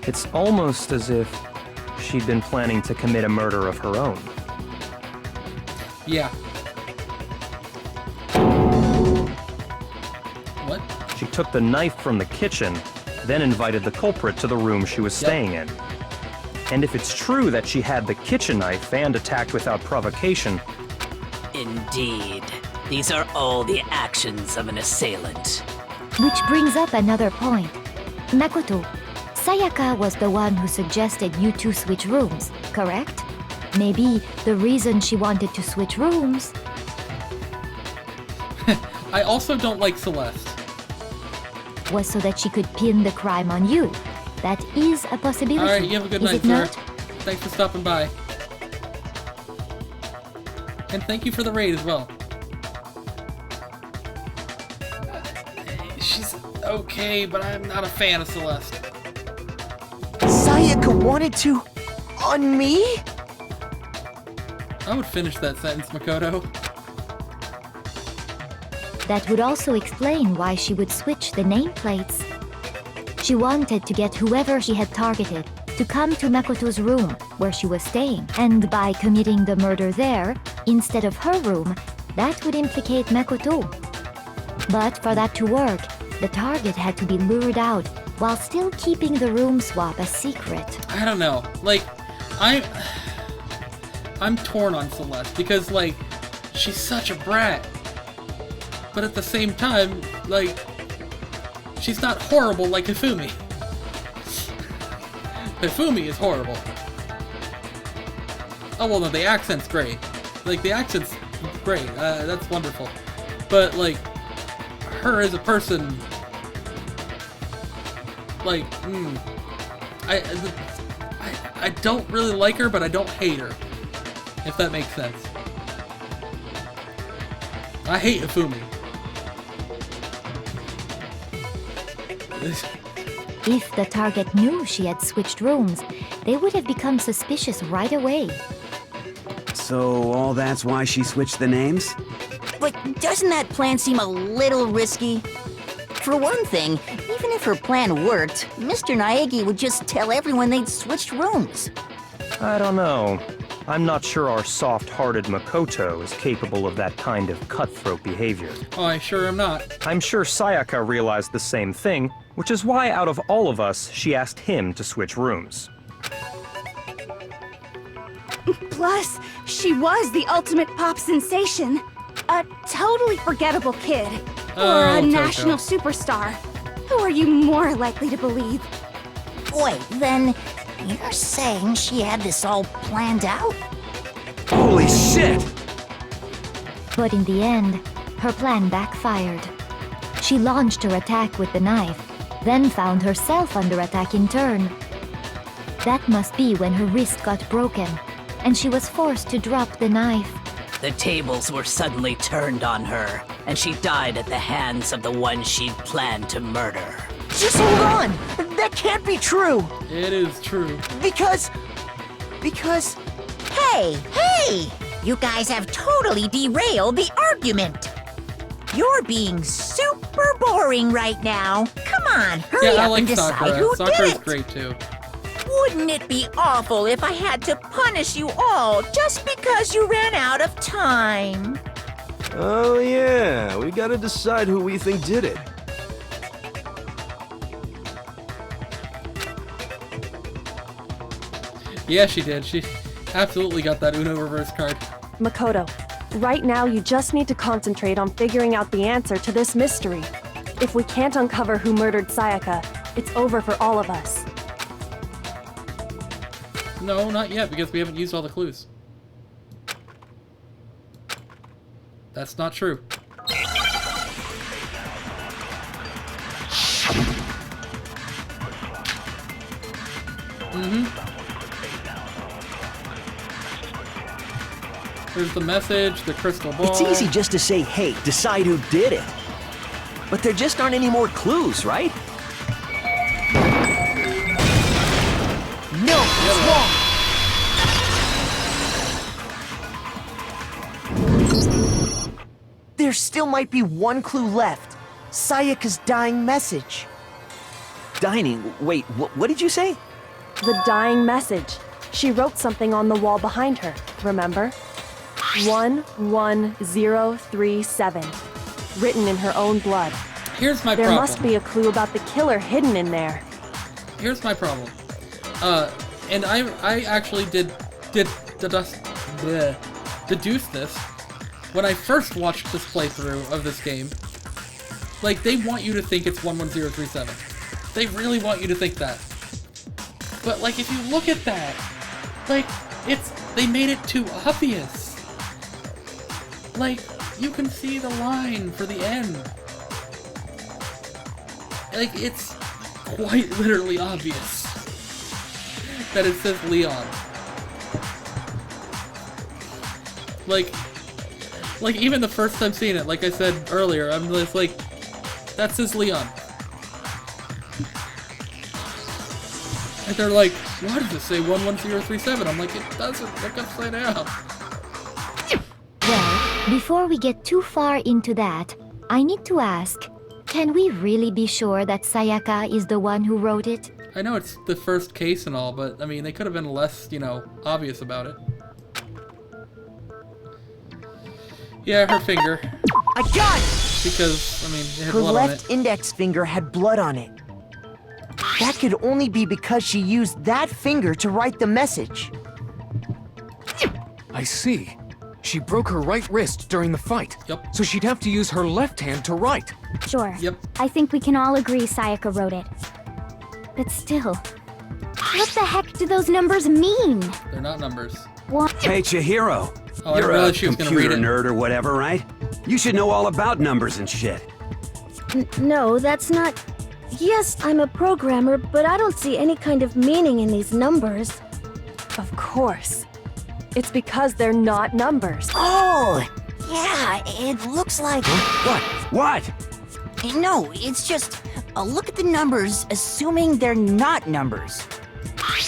It's almost as if she'd been planning to commit a murder of her own. Yeah. What? She took the knife from the kitchen, then invited the culprit to the room she was staying in. And if it's true that she had the kitchen knife and attacked without provocation... Indeed. These are all the actions of an assailant. Which brings up another point. Makoto, Sayaka was the one who suggested you two switch rooms, correct? Maybe the reason she wanted to switch rooms... I also don't like Celeste. ...was so that she could pin the crime on you. That is a possibility. Alright, you have a good night, sir. Not? Thanks for stopping by. And thank you for the raid as well. She's okay, but I'm not a fan of Celeste. Sayaka wanted to... on me? I would finish that sentence, Makoto. That would also explain why she would switch the nameplates. She wanted to get whoever she had targeted to come to Makoto's room where she was staying, and by committing the murder there, instead of her room, that would implicate Makoto. But for that to work, the target had to be lured out while still keeping the room swap a secret. I don't know. Like, I'm torn on Celeste because, like, she's such a brat. But at the same time, like, she's not horrible like Hifumi. Hifumi is horrible. Oh, well, no, the accent's great. Like, the accent's great. That's wonderful. But, like, her as a person, like, I don't really like her, but I don't hate her. If that makes sense. I hate Hifumi. If the target knew she had switched rooms, they would have become suspicious right away. So all that's why she switched the names? But doesn't that plan seem a little risky? For one thing, even if her plan worked, Mr. Naegi would just tell everyone they'd switched rooms. I don't know. I'm not sure our soft-hearted Makoto is capable of that kind of cutthroat behavior. Oh, I sure am not. I'm sure Sayaka realized the same thing, which is why out of all of us, she asked him to switch rooms. Plus, she was the ultimate pop sensation. A totally forgettable kid. Or a national superstar. Who are you more likely to believe? Wait, then you're saying she had this all planned out? Holy shit! But in the end, her plan backfired. She launched her attack with the knife, then found herself under attack in turn. That must be when her wrist got broken, and she was forced to drop the knife. The tables were suddenly turned on her, and she died at the hands of the one she'd planned to murder. Just hold on! That can't be true! It is true. Because... Hey! You guys have totally derailed the argument! You're being super boring right now. Come on, hurry up and decide who did it! Sakura's great too. Wouldn't it be awful if I had to punish you all just because you ran out of time? Oh yeah, we gotta decide who we think did it. Yeah, she did. She absolutely got that Uno reverse card. Makoto, right now you just need to concentrate on figuring out the answer to this mystery. If we can't uncover who murdered Sayaka, it's over for all of us. No, not yet, because we haven't used all the clues. That's not true. There's the message, the crystal ball. It's easy just to say, hey, decide who did it. But there just aren't any more clues, right? No, it's wrong! There still might be one clue left. Sayaka's dying message. Dining? Wait, what did you say? The dying message. She wrote something on the wall behind her, remember? 11037. Written in her own blood. Here's my There problem. must be a clue about the killer hidden in there. Here's my problem. And I actually did deduce this when I first watched this playthrough of this game, like, they want you to think it's 11037. They really want you to think that. But, like, if you look at that, like, they made it too obvious. Like, you can see the line for the end. Like, it's quite literally obvious that it says Leon. Like, even the first time seeing it, like I said earlier, I'm just like, that says Leon. And they're like, why does it say 11037? I'm like, it doesn't. Look upside down. Well, before we get too far into that, I need to ask, can we really be sure that Sayaka is the one who wrote it? I know it's the first case and all, but, I mean, they could have been less, you know, obvious about it. Yeah, her finger. I got it! Because, I mean, it had her blood on it. left index finger had blood on it. That could only be because she used that finger to write the message. I see. She broke her right wrist during the fight. Yep. So she'd have to use her left hand to write. Sure. Yep. I think we can all agree Sayaka wrote it. But still, what the heck do those numbers mean? They're not numbers. What? Hey, Chihiro. Oh, I You're a realized she was gonna computer read it. nerd or whatever, right? You should know all about numbers and shit. No, that's not... Yes, I'm a programmer, but I don't see any kind of meaning in these numbers. Of course. It's because they're not numbers. Oh, yeah, it looks like... What? No, it's just... look at the numbers, assuming they're not numbers.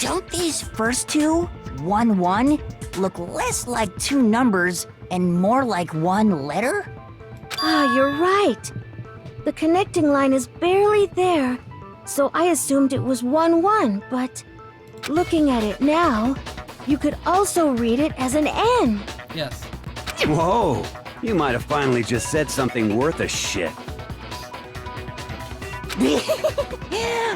Don't these first two, 1, 1, look less like two numbers and more like one letter? Ah, you're right. The connecting line is barely there, so I assumed it was 1, 1, but looking at it now, you could also read it as an N. Yes. Whoa, you might have finally just said something worth a shit.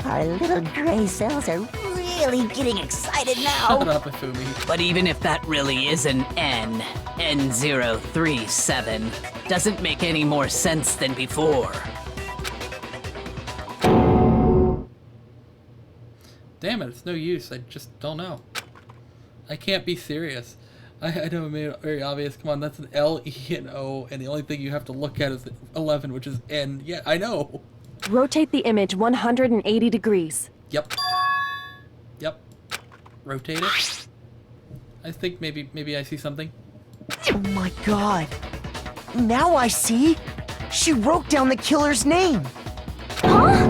Our little gray cells are really getting excited now. Shut up, Ifumi. But even if that really is an N, N037, doesn't make any more sense than before. Damn it, it's no use. I just don't know. I can't be serious. I know I made it very obvious. Come on, that's an L, E, and O, and the only thing you have to look at is the 11, which is N. Yeah, I know. Rotate the image 180 degrees. Yep. Yep. Rotate it. I think maybe I see something. Oh my god. Now I see. She wrote down the killer's name. Huh?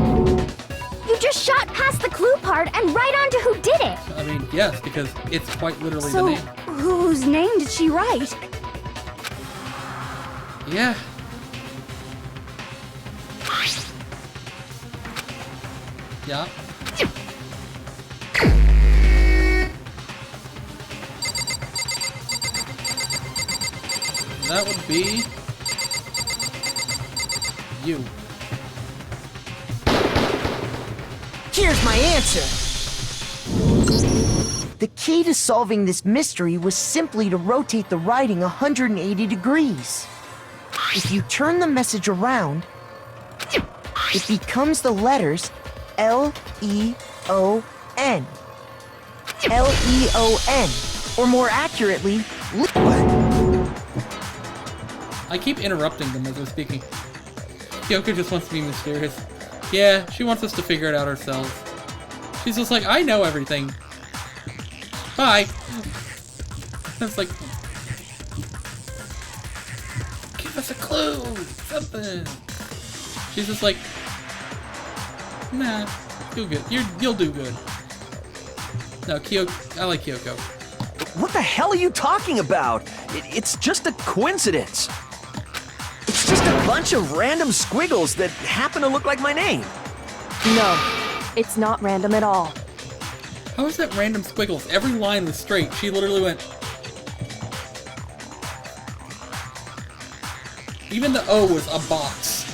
You just shot past the clue part and right onto who did it. I mean, yes, because it's quite literally So, the name. whose name did she write? Yeah. Yeah. That would be you. Here's my answer. The key to solving this mystery was simply to rotate the writing 180 degrees. If you turn the message around, it becomes the letters L-E-O-N. L-E-O-N. Or more accurately, I keep interrupting them as they're speaking. Kyoko just wants to be mysterious. Yeah, she wants us to figure it out ourselves. She's just like, I know everything. Bye. It's like, give us a clue, something. She's just like, nah, do good. You'll do good. No, Kyoko, I like Kyoko. What the hell are you talking about? It's just a coincidence. It's just a bunch of random squiggles that happen to look like my name. No, it's not random at all. How is that random squiggles? Every line was straight. She literally went... Even the O was a box.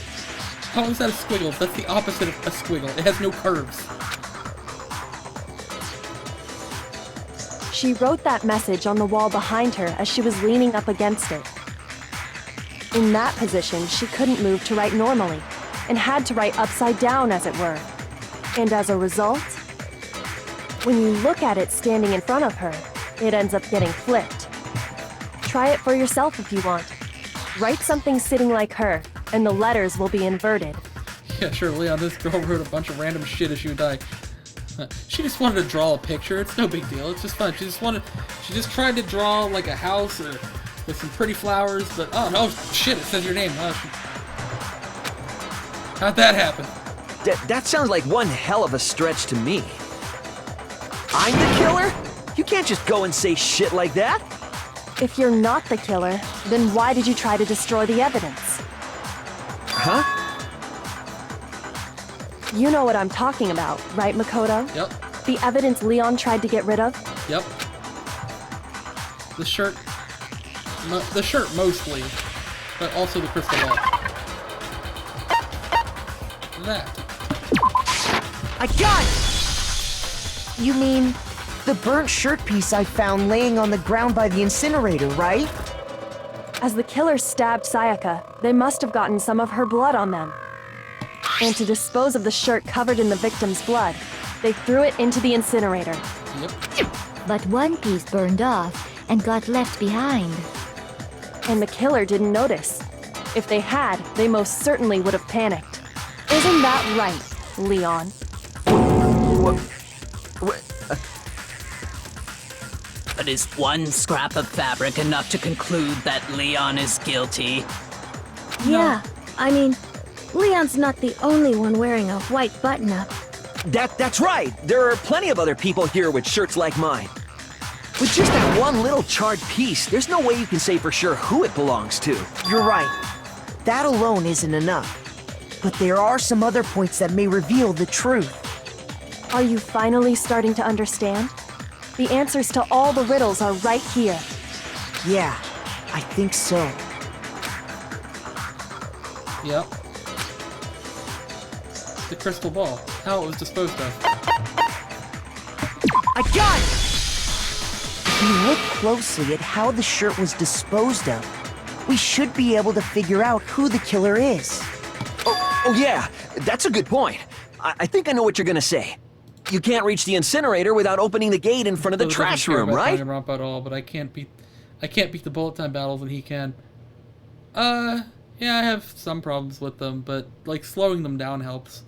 How is that a squiggle? That's the opposite of a squiggle. It has no curves. She wrote that message on the wall behind her as she was leaning up against it. In that position, she couldn't move to write normally, and had to write upside down, as it were. And as a result, when you look at it standing in front of her, it ends up getting flipped. Try it for yourself if you want. Write something sitting like her, and the letters will be inverted. Yeah, sure, Leon, this girl wrote a bunch of random shit as she would die. She just wanted to draw a picture. It's no big deal. It's just fun. She just tried to draw like a house or with some pretty flowers, but oh no, shit, it says your name. Oh, how'd that happen? That sounds like one hell of a stretch to me. I'm the killer? You can't just go and say shit like that. If you're not the killer, then why did you try to destroy the evidence? Huh? You know what I'm talking about, right, Makoto? Yep. The evidence Leon tried to get rid of? Yep. The shirt mostly, but also the crystal ball. That. I got it! You mean the burnt shirt piece I found laying on the ground by the incinerator, right? As the killer stabbed Sayaka, they must have gotten some of her blood on them. And to dispose of the shirt covered in the victim's blood, they threw it into the incinerator. Yep. But one piece burned off and got left behind. And the killer didn't notice. If they had, they most certainly would have panicked. Isn't that right, Leon? But is one scrap of fabric enough to conclude that Leon is guilty? Yeah, I mean, Leon's not the only one wearing a white button-up. That's right. There are plenty of other people here with shirts like mine. With just that one little charred piece, there's no way you can say for sure who it belongs to. You're right. That alone isn't enough. But there are some other points that may reveal the truth. Are you finally starting to understand? The answers to all the riddles are right here. Yeah, I think so. Yep. The crystal ball. How it was disposed of. I got it! If we look closely at how the shirt was disposed of, we should be able to figure out who the killer is. Oh yeah, that's a good point. I think I know what you're gonna say. You can't reach the incinerator without opening the gate in front of the trash room, right? Danganronpa at all, but I can't beat the bullet time battles, and he can. Yeah, I have some problems with them, but like slowing them down helps.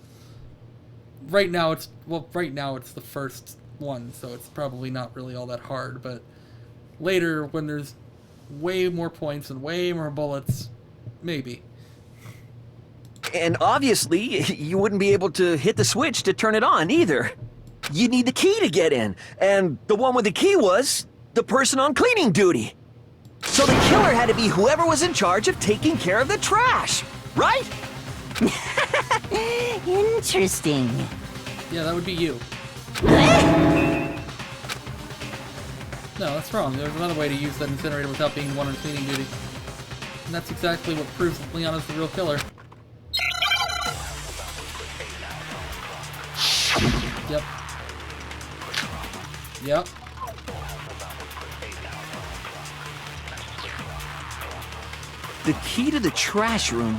Right now it's the first one, so it's probably not really all that hard, but later when there's way more points and way more bullets, maybe. And obviously, you wouldn't be able to hit the switch to turn it on either. You'd need the key to get in, and the one with the key was the person on cleaning duty. So the killer had to be whoever was in charge of taking care of the trash, right? Interesting. Yeah, that would be you. No, that's wrong. There's another way to use that incinerator without being the one on cleaning duty. And that's exactly what proves that Leon is the real killer. Yep. Yep. The key to the trash room.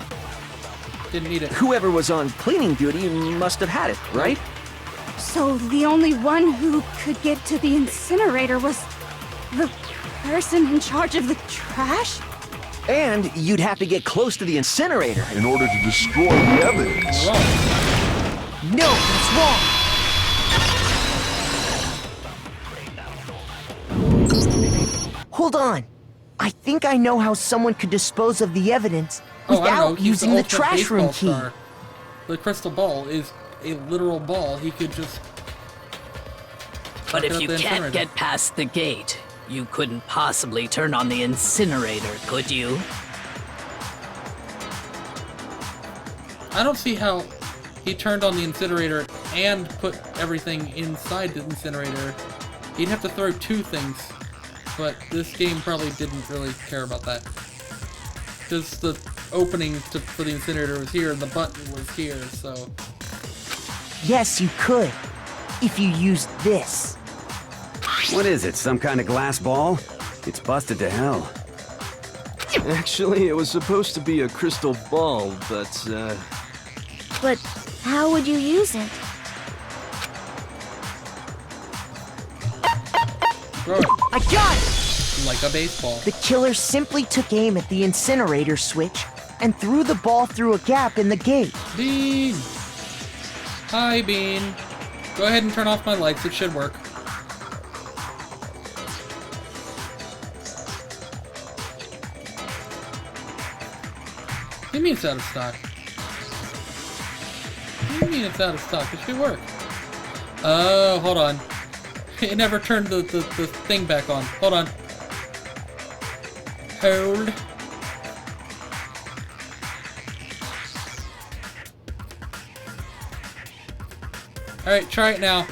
Didn't need it. Whoever was on cleaning duty must have had it, right? So the only one who could get to the incinerator was the person in charge of the trash? And you'd have to get close to the incinerator in order to destroy the evidence. No, that's wrong. Hold on. I think I know how someone could dispose of the evidence without using the trash room key. The crystal ball is a literal ball. He could just... But if you can't get past the gate, you couldn't possibly turn on the incinerator, could you? I don't see how he turned on the incinerator and put everything inside the incinerator. He'd have to throw two things. But this game probably didn't really care about that. Because the opening for the incinerator was here and the button was here, so... Yes, you could. If you used this. What is it, some kind of glass ball? It's busted to hell. Actually, it was supposed to be a crystal ball, but, But how would you use it? Throw it. I got it! Like a baseball. The killer simply took aim at the incinerator switch and threw the ball through a gap in the gate. Bean! Hi, Bean. Go ahead and turn off my lights. It should work. What do you mean it's out of stock? What do you mean it's out of stock? It should work. Oh, hold on. It never turned the thing back on. Hold on. Hold. Alright, try it now.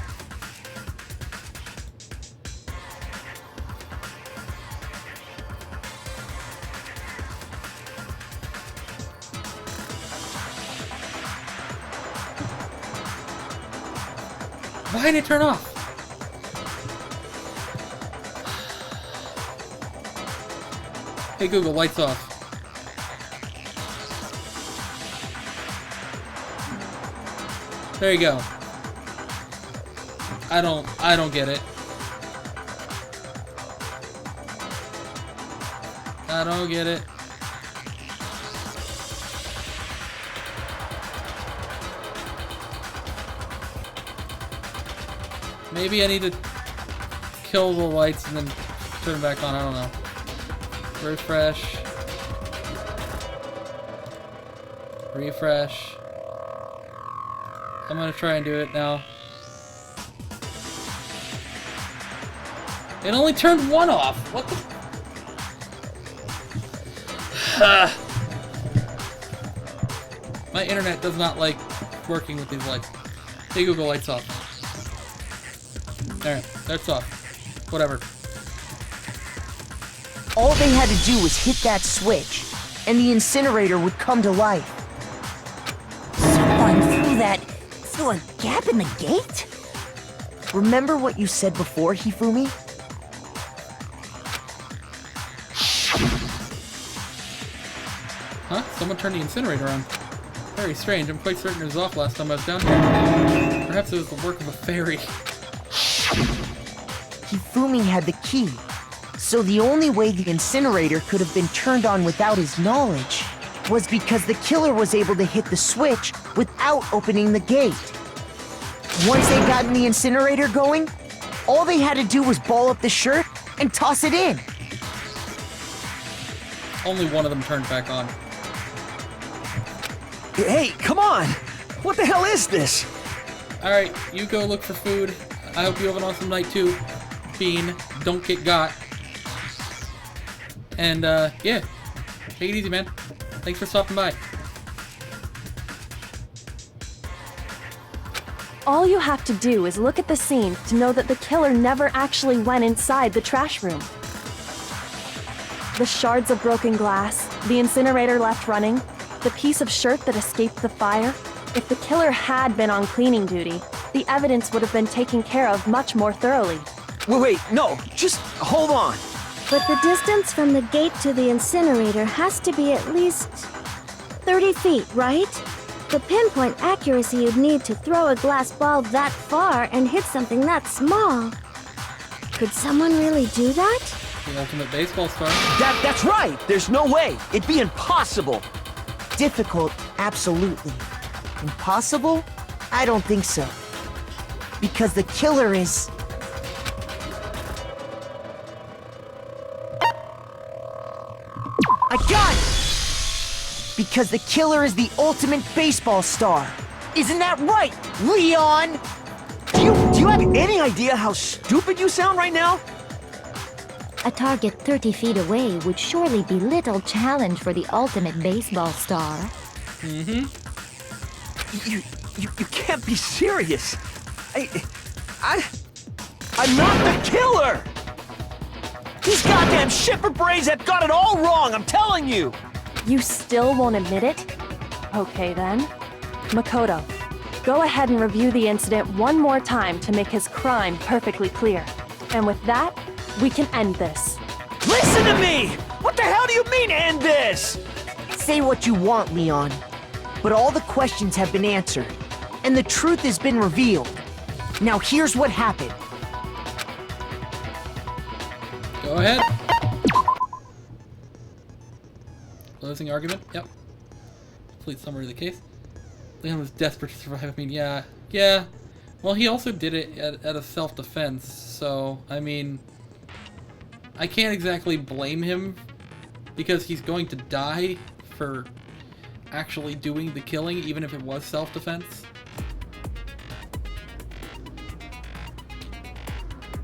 Why did it turn off? Hey Google, lights off. There you go. I don't get it. I don't get it. Maybe I need to kill the lights and then turn them back on. I don't know. Refresh. Refresh. I'm gonna try and do it now. It only turned one off. What the? My internet does not like working with these lights. Hey Google, lights off. Alright, that's off. Whatever. All they had to do was hit that switch, and the incinerator would come to life. Someone through a gap in the gate? Remember what you said before, Hifumi? Huh? Someone turned the incinerator on. Very strange. I'm quite certain it was off last time I was down here. Perhaps it was the work of a fairy. Hifumi had the key, so the only way the incinerator could have been turned on without his knowledge was because the killer was able to hit the switch without opening the gate. Once they got the incinerator going, all they had to do was ball up the shirt and toss it in. Only one of them turned back on. Hey, come on! What the hell is this? Alright, you go look for food. I hope you have an awesome night too. Bean, don't get got. And, yeah. Take it easy, man. Thanks for stopping by. All you have to do is look at the scene to know that the killer never actually went inside the trash room. The shards of broken glass, the incinerator left running, the piece of shirt that escaped the fire. If the killer had been on cleaning duty, the evidence would have been taken care of much more thoroughly. Wait, no, just hold on. But the distance from the gate to the incinerator has to be at least 30 feet, right? The pinpoint accuracy you'd need to throw a glass ball that far and hit something that small. Could someone really do that? The ultimate baseball star. That's right! There's no way! It'd be impossible! Difficult, absolutely. Impossible? I don't think so. Because the killer is... I got it! Because the killer is the ultimate baseball star. Isn't that right, Leon? Do you have any idea how stupid you sound right now? A target 30 feet away would surely be little challenge for the ultimate baseball star. You can't be serious. I'm not the killer! These goddamn shipper brains have got it all wrong, I'm telling you! You still won't admit it? Okay then. Makoto, go ahead and review the incident one more time to make his crime perfectly clear. And with that, we can end this. Listen to me! What the hell do you mean, end this? Say what you want, Leon. But all the questions have been answered, and the truth has been revealed. Now here's what happened. Go ahead. Closing argument? Yep. Complete summary of the case. Leon was desperate to survive. I mean, yeah. Well, he also did it at a self-defense, so, I mean, I can't exactly blame him because he's going to die for actually doing the killing, even if it was self-defense.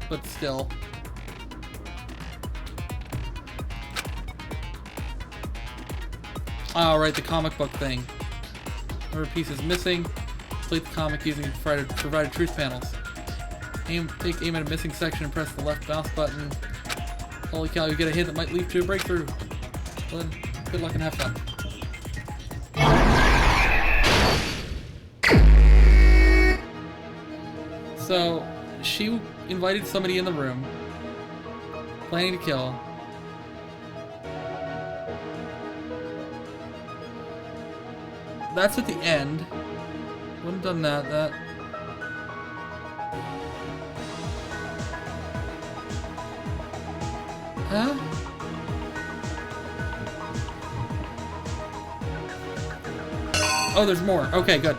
But still. Oh, right, the comic book thing. Another piece is missing. Complete the comic using provided truth panels. Take aim at a missing section and press the left mouse button. Holy cow, you get a hit that might lead to a breakthrough. Well, then, good luck and have fun. So, she invited somebody in the room, planning to kill. That's at the end. Wouldn't have done that. Huh? Oh, there's more. Okay, good.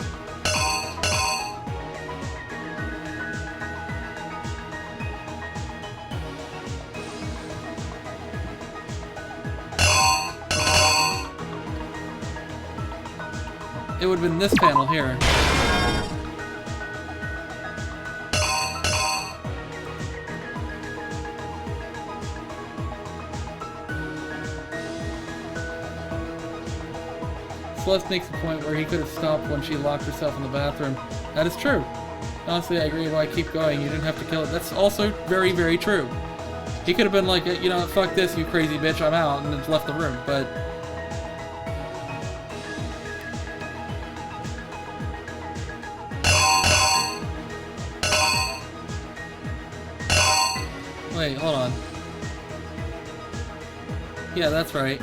It would have been this panel here. Celeste makes a point where he could have stopped when she locked herself in the bathroom. That is true. Honestly, I agree. Why keep going? You didn't have to kill it. That's also very, very true. He could have been like, you know, fuck this, you crazy bitch, I'm out, and then left the room, but... Wait, hold on. Yeah, that's right.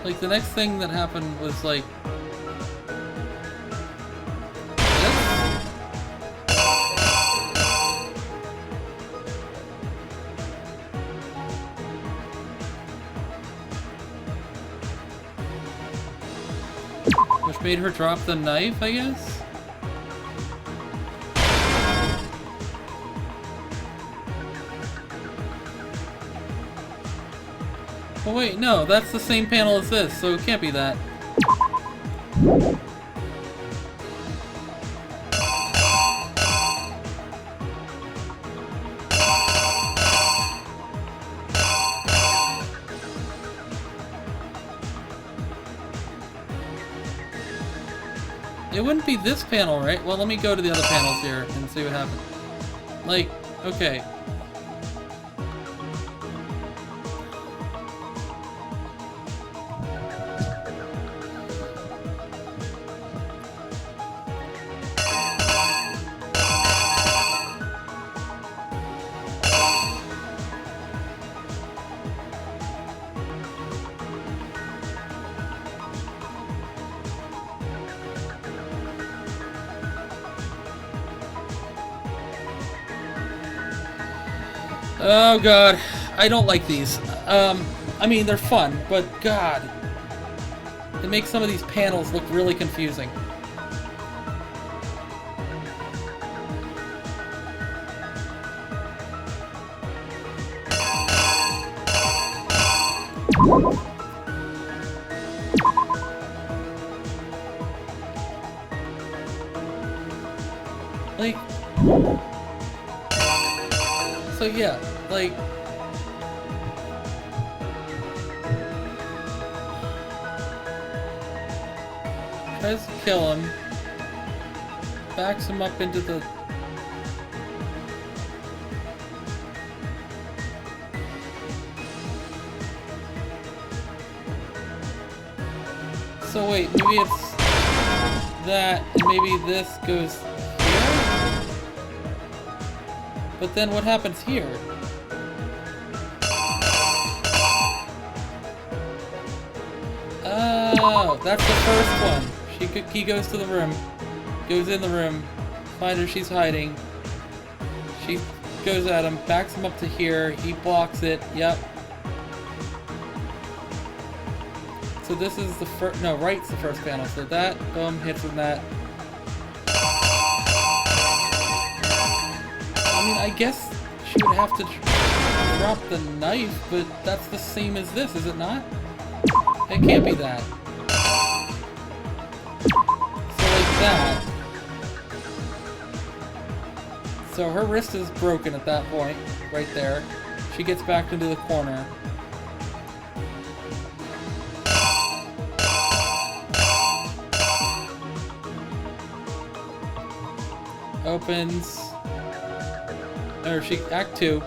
Like, the next thing that happened was, like... Which made her drop the knife, I guess? Oh wait, no, that's the same panel as this, so it can't be that. It wouldn't be this panel, right? Well, let me go to the other panels here and see what happens. Like, okay. Oh god, I don't like these. I mean, they're fun, but god. It makes some of these panels look really confusing. Like... So yeah, like... Tries to kill him. Backs him up into the... So wait, maybe it's... that, and maybe this goes here? But then what happens here? Oh, that's the first one. He goes to the room. Goes in the room. Finds her, she's hiding. She goes at him, backs him up to here. He blocks it. Yep. So this is the first, no, right's the first panel. So that, boom, hits with that. I mean, I guess she would have to drop the knife, but that's the same as this, is it not? It can't be that. So like that. So her wrist is broken at that point, right there. She gets back into the corner. Opens, or Act 2.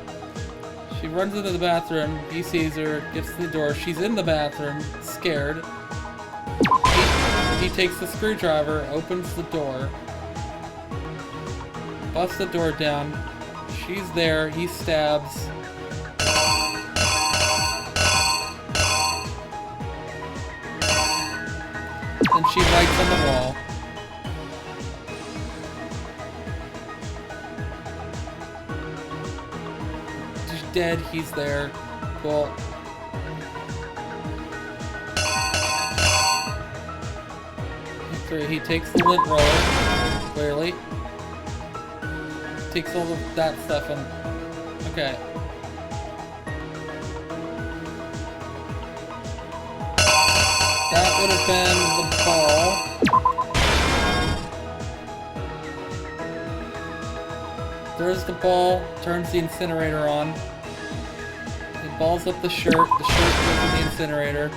She runs into the bathroom. He sees her, gets to the door. She's in the bathroom, scared. He takes the screwdriver, opens the door, busts the door down. She's there. He stabs. Then she writes on the wall. Dead, he's there. Cool. So he takes the lint roller, clearly. Takes all of that stuff and... Okay. That would have been the ball. Throws the ball, turns the incinerator on. Balls up the shirt goes in the incinerator.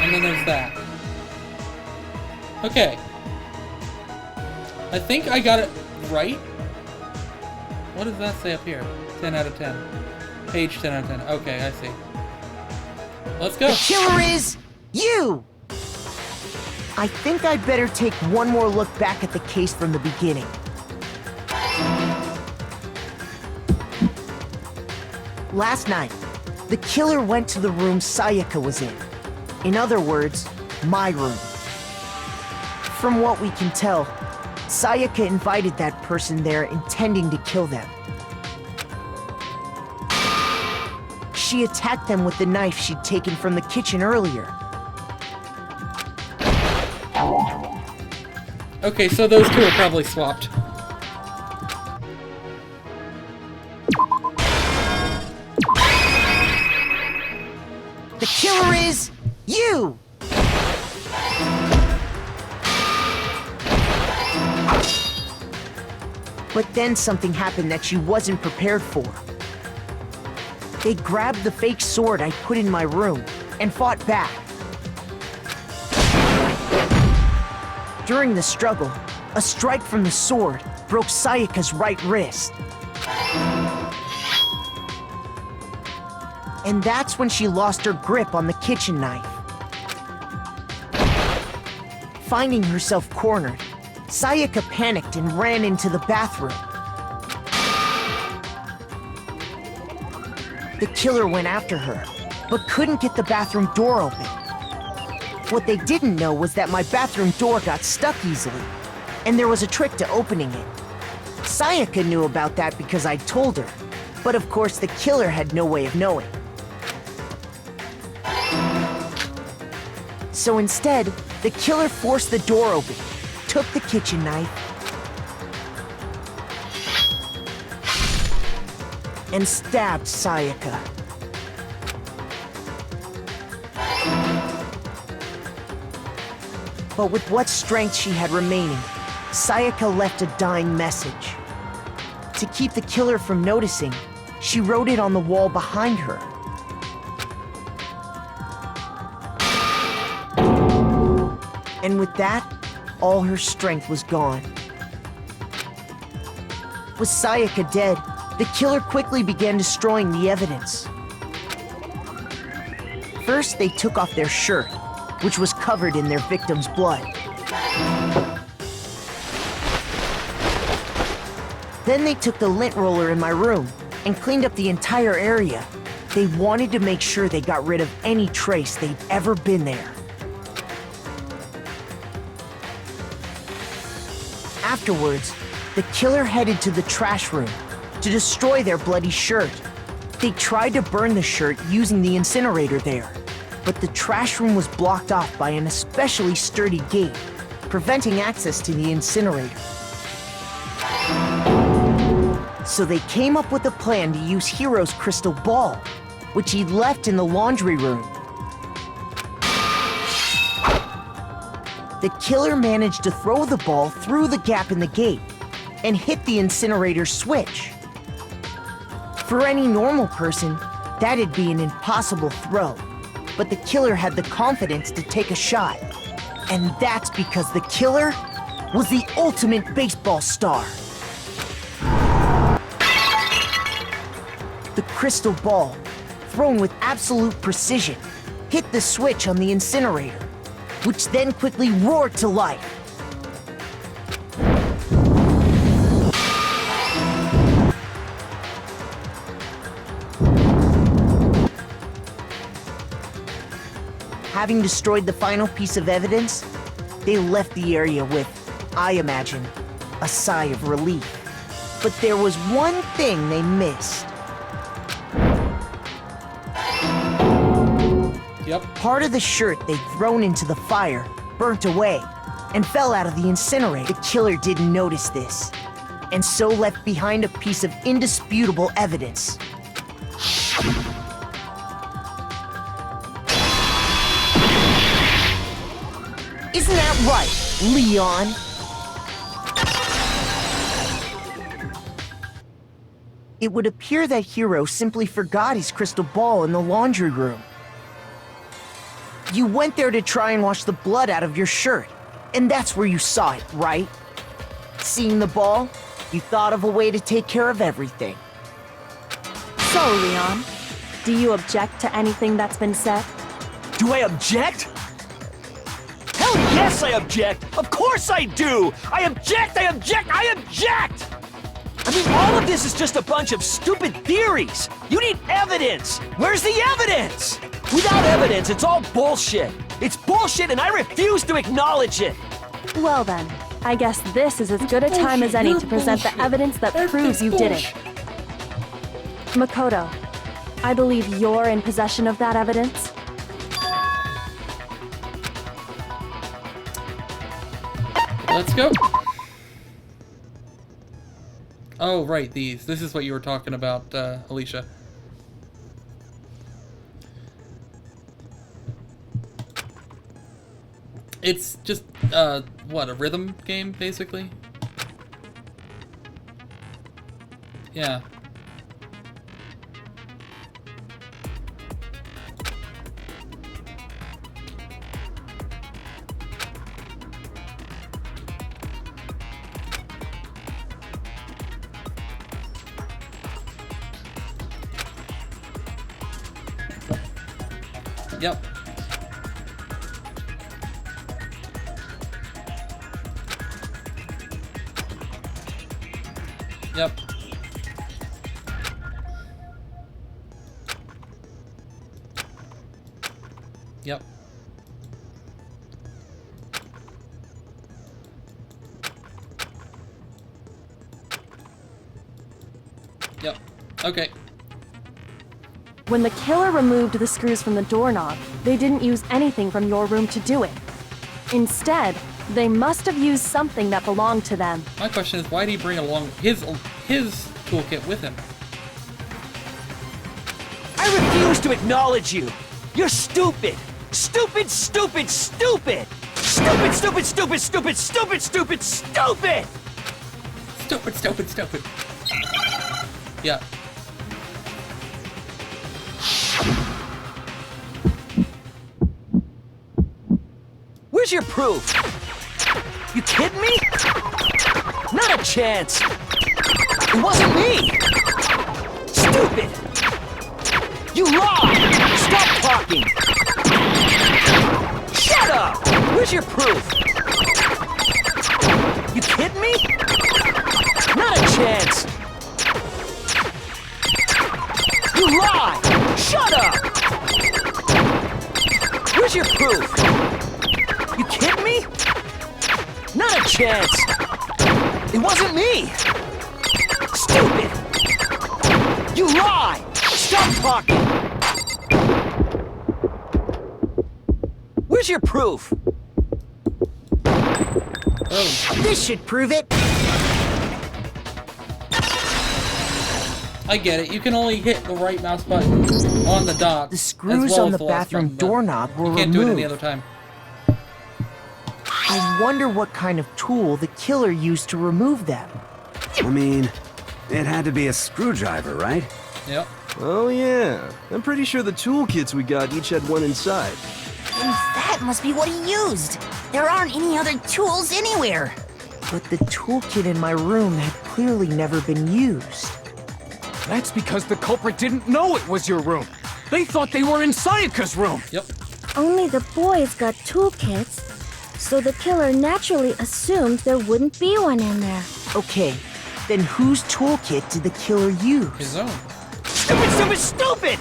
And then there's that. Okay. I think I got it right. What does that say up here? 10 out of 10. Page 10 out of 10. Okay, I see. Let's go. The killer is you! I think I'd better take one more look back at the case from the beginning. Last night, the killer went to the room Sayaka was in. In other words, my room. From what we can tell, Sayaka invited that person there intending to kill them. She attacked them with the knife she'd taken from the kitchen earlier. Okay, so those two are probably swapped. The killer is you! But then something happened that she wasn't prepared for. They grabbed the fake sword I put in my room and fought back. During the struggle, a strike from the sword broke Sayaka's right wrist. And that's when she lost her grip on the kitchen knife. Finding herself cornered, Sayaka panicked and ran into the bathroom. The killer went after her, but couldn't get the bathroom door open. What they didn't know was that my bathroom door got stuck easily, and there was a trick to opening it. Sayaka knew about that because I'd told her, but of course the killer had no way of knowing. So instead, the killer forced the door open, took the kitchen knife, and stabbed Sayaka. But with what strength she had remaining, Sayaka left a dying message. To keep the killer from noticing, she wrote it on the wall behind her. And with that, all her strength was gone. With Sayaka dead, the killer quickly began destroying the evidence. First, they took off their shirt, which was covered in their victim's blood. Then they took the lint roller in my room and cleaned up the entire area. They wanted to make sure they got rid of any trace they'd ever been there. Afterwards, the killer headed to the trash room to destroy their bloody shirt. They tried to burn the shirt using the incinerator there, but the trash room was blocked off by an especially sturdy gate, preventing access to the incinerator. So they came up with a plan to use Hero's crystal ball, which he'd left in the laundry room. The killer managed to throw the ball through the gap in the gate and hit the incinerator switch. For any normal person, that'd be an impossible throw, but the killer had the confidence to take a shot. And that's because the killer was the ultimate baseball star. The crystal ball, thrown with absolute precision, hit the switch on the incinerator, which then quickly roared to life. Having destroyed the final piece of evidence, they left the area with, I imagine, a sigh of relief. But there was one thing they missed. Yep. Part of the shirt they'd thrown into the fire burnt away and fell out of the incinerator. The killer didn't notice this, and so left behind a piece of indisputable evidence. Isn't that right, Leon? It would appear that Hero simply forgot his crystal ball in the laundry room. You went there to try and wash the blood out of your shirt, and that's where you saw it, right? Seeing the ball, you thought of a way to take care of everything. So, Leon, do you object to anything that's been said? Do I object? Hell yes, I object! Of course I do! I object! I object! I object! I mean, all of this is just a bunch of stupid theories! You need evidence! Where's the evidence? Without evidence, it's all bullshit! It's bullshit and I refuse to acknowledge it! Well then, I guess this is as good a time as any to present the evidence that proves you did it. Makoto, I believe you're in possession of that evidence. Let's go. Oh, right, these. This is what you were talking about, Alicia. It's just, what, a rhythm game, basically? Yeah. Yep. Yep. Yep. Yep. Okay. When the killer removed the screws from the doorknob, they didn't use anything from your room to do it. Instead, they must have used something that belonged to them. My question is, why did he bring along his toolkit with him? I refuse to acknowledge you! You're stupid! Stupid, stupid, stupid! Stupid, stupid, stupid, stupid, stupid, stupid, stupid! Stupid, stupid, stupid. Yeah. Where's your proof? You kidding me? Not a chance! It wasn't me! Stupid! You lied! Stop talking! Shut Where's your proof? You kidding me? Not a chance! It wasn't me! Stupid! You lie! Stop talking! Where's your proof? Oh. This should prove it. I get it. You can only hit the right mouse button on the dot. The screws on the bathroom doorknob were removed. You can't do it any other time. I wonder what kind of tool the killer used to remove them. I mean, it had to be a screwdriver, right? Yep. Oh yeah, I'm pretty sure the toolkits we got each had one inside. And that must be what he used. There aren't any other tools anywhere. But the toolkit in my room had clearly never been used. That's because the culprit didn't know it was your room. They thought they were in Sayaka's room. Yep. Only the boys got toolkits, so the killer naturally assumed there wouldn't be one in there. Okay, then whose toolkit did the killer use? His own. Stupid, stupid, stupid!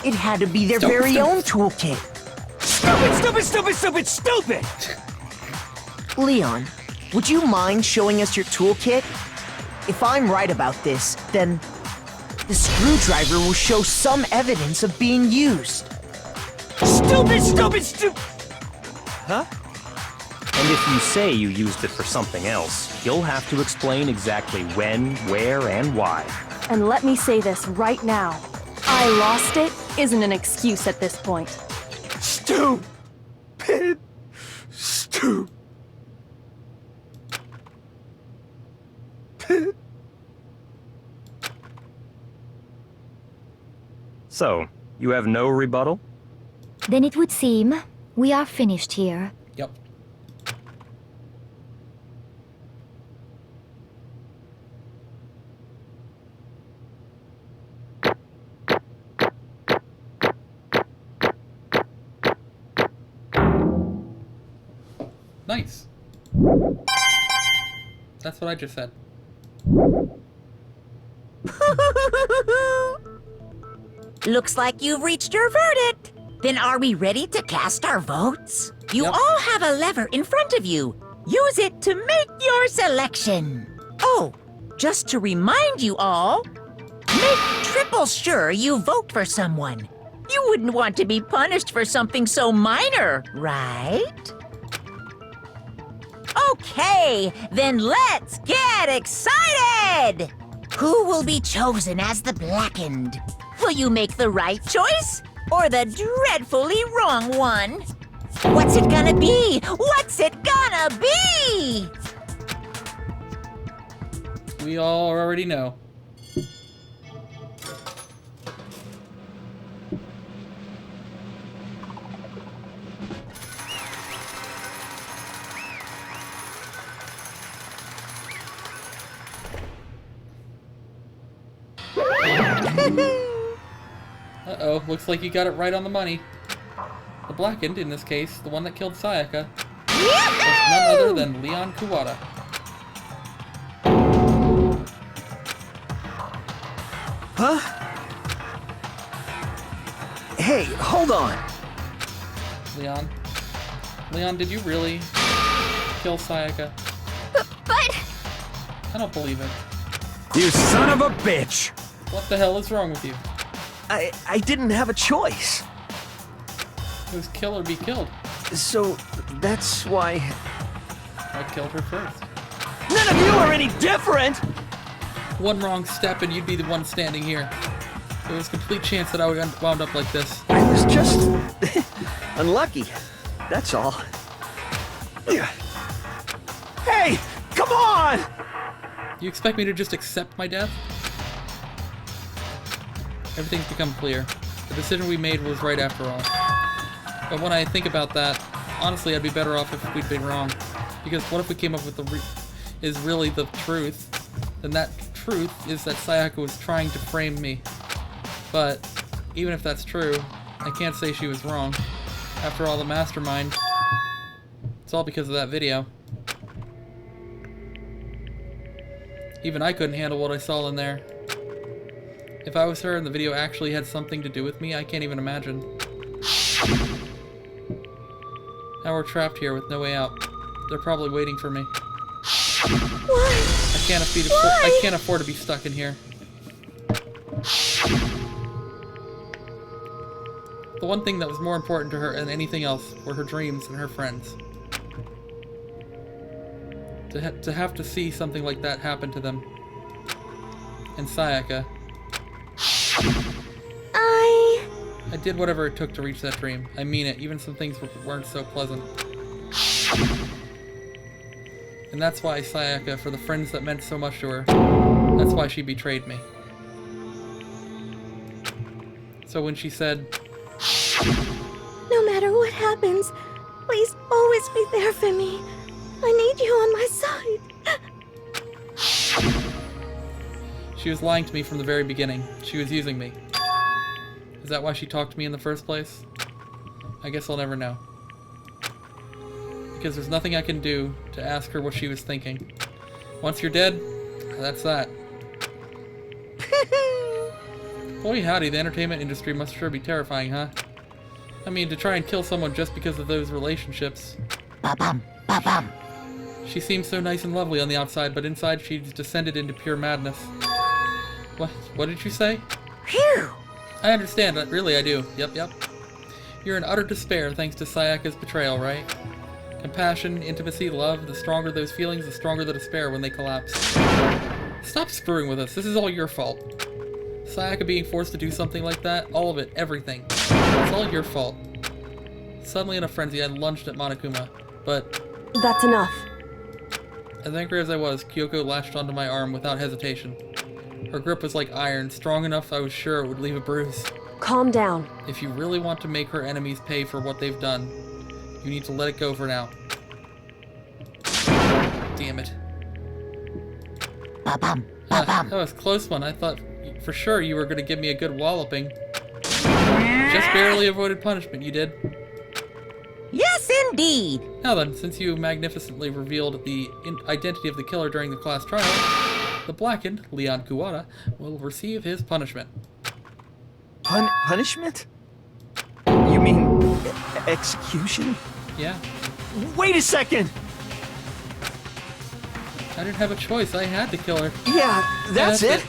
It had to be their very own toolkit. Stupid, stupid, stupid, stupid, stupid! Leon, would you mind showing us your toolkit? If I'm right about this, then the screwdriver will show some evidence of being used. Stupid, stupid, stupid! Huh? And if you say you used it for something else, you'll have to explain exactly when, where, and why. And let me say this right now. I lost it isn't an excuse at this point. Stupid. Stupid. So, you have no rebuttal? Then it would seem we are finished here. Yep. Nice. That's what I just said. Looks like you've reached your verdict. Then are we ready to cast our votes? You all have a lever in front of you. Use it to make your selection. Oh, just to remind you all, make triple sure you vote for someone. You wouldn't want to be punished for something so minor, right? Okay, then let's get excited! Who will be chosen as the Blackened? Will you make the right choice or the dreadfully wrong one? What's it gonna be? What's it gonna be? We all already know. Uh-oh, looks like you got it right on the money. The Blackened, in this case, the one that killed Sayaka, was none other than Leon Kuwata. Huh? Hey, hold on. Leon? Leon, did you really kill Sayaka? But... I don't believe it. You son of a bitch! What the hell is wrong with you? I didn't have a choice. It was kill or be killed. So, that's why... I killed her first. None of you are any different! One wrong step and you'd be the one standing here. There was a complete chance that I would wound up like this. I was just... unlucky. That's all. Hey! Come on! You expect me to just accept my death? Everything's become clear. The decision we made was right after all. But when I think about that, honestly, I'd be better off if we'd been wrong. Because what if we came up with is really the truth? Then that truth is that Sayaka was trying to frame me. But even if that's true, I can't say she was wrong. After all, the mastermind, it's all because of that video. Even I couldn't handle what I saw in there. If I was her and the video actually had something to do with me, I can't even imagine. Now we're trapped here with no way out. They're probably waiting for me. Why? I can't afford to be stuck in here. The one thing that was more important to her than anything else were her dreams and her friends. To have to see something like that happen to them. And Sayaka. I did whatever it took to reach that dream. I mean it, even some things weren't so pleasant. And that's why Sayaka, for the friends that meant so much to her, that's why she betrayed me. So when she said, No matter what happens, please always be there for me. I need you on my side. she was lying to me from the very beginning. She was using me. Is that why she talked to me in the first place? I guess I'll never know. Because there's nothing I can do to ask her what she was thinking. Once you're dead, that's that. Boy howdy, the entertainment industry must sure be terrifying, huh? I mean, to try and kill someone just because of those relationships. Ba-bum, ba-bum. She seems so nice and lovely on the outside, but inside she's descended into pure madness. What did you say? Phew! I understand, really I do. Yep. You're in utter despair thanks to Sayaka's betrayal, right? Compassion, intimacy, love, the stronger those feelings, the stronger the despair when they collapse. Stop screwing with us, this is all your fault. Sayaka being forced to do something like that, all of it, everything. It's all your fault. Suddenly in a frenzy, I lunged at Monokuma, but... That's enough. As angry as I was, Kyoko latched onto my arm without hesitation. Her grip was like iron, strong enough I was sure it would leave a bruise. Calm down. If you really want to make her enemies pay for what they've done, you need to let it go for now. Damn it. Ba-bum, ba-bum. That was a close one. I thought for sure you were going to give me a good walloping. Just barely avoided punishment, you did. Yes, indeed. Now then, since you magnificently revealed the identity of the killer during the class trial, the blackened, Leon Kuwata, will receive his punishment. Punishment? You mean execution? Yeah. Wait a second! I didn't have a choice. I had to kill her. Yeah, that's it.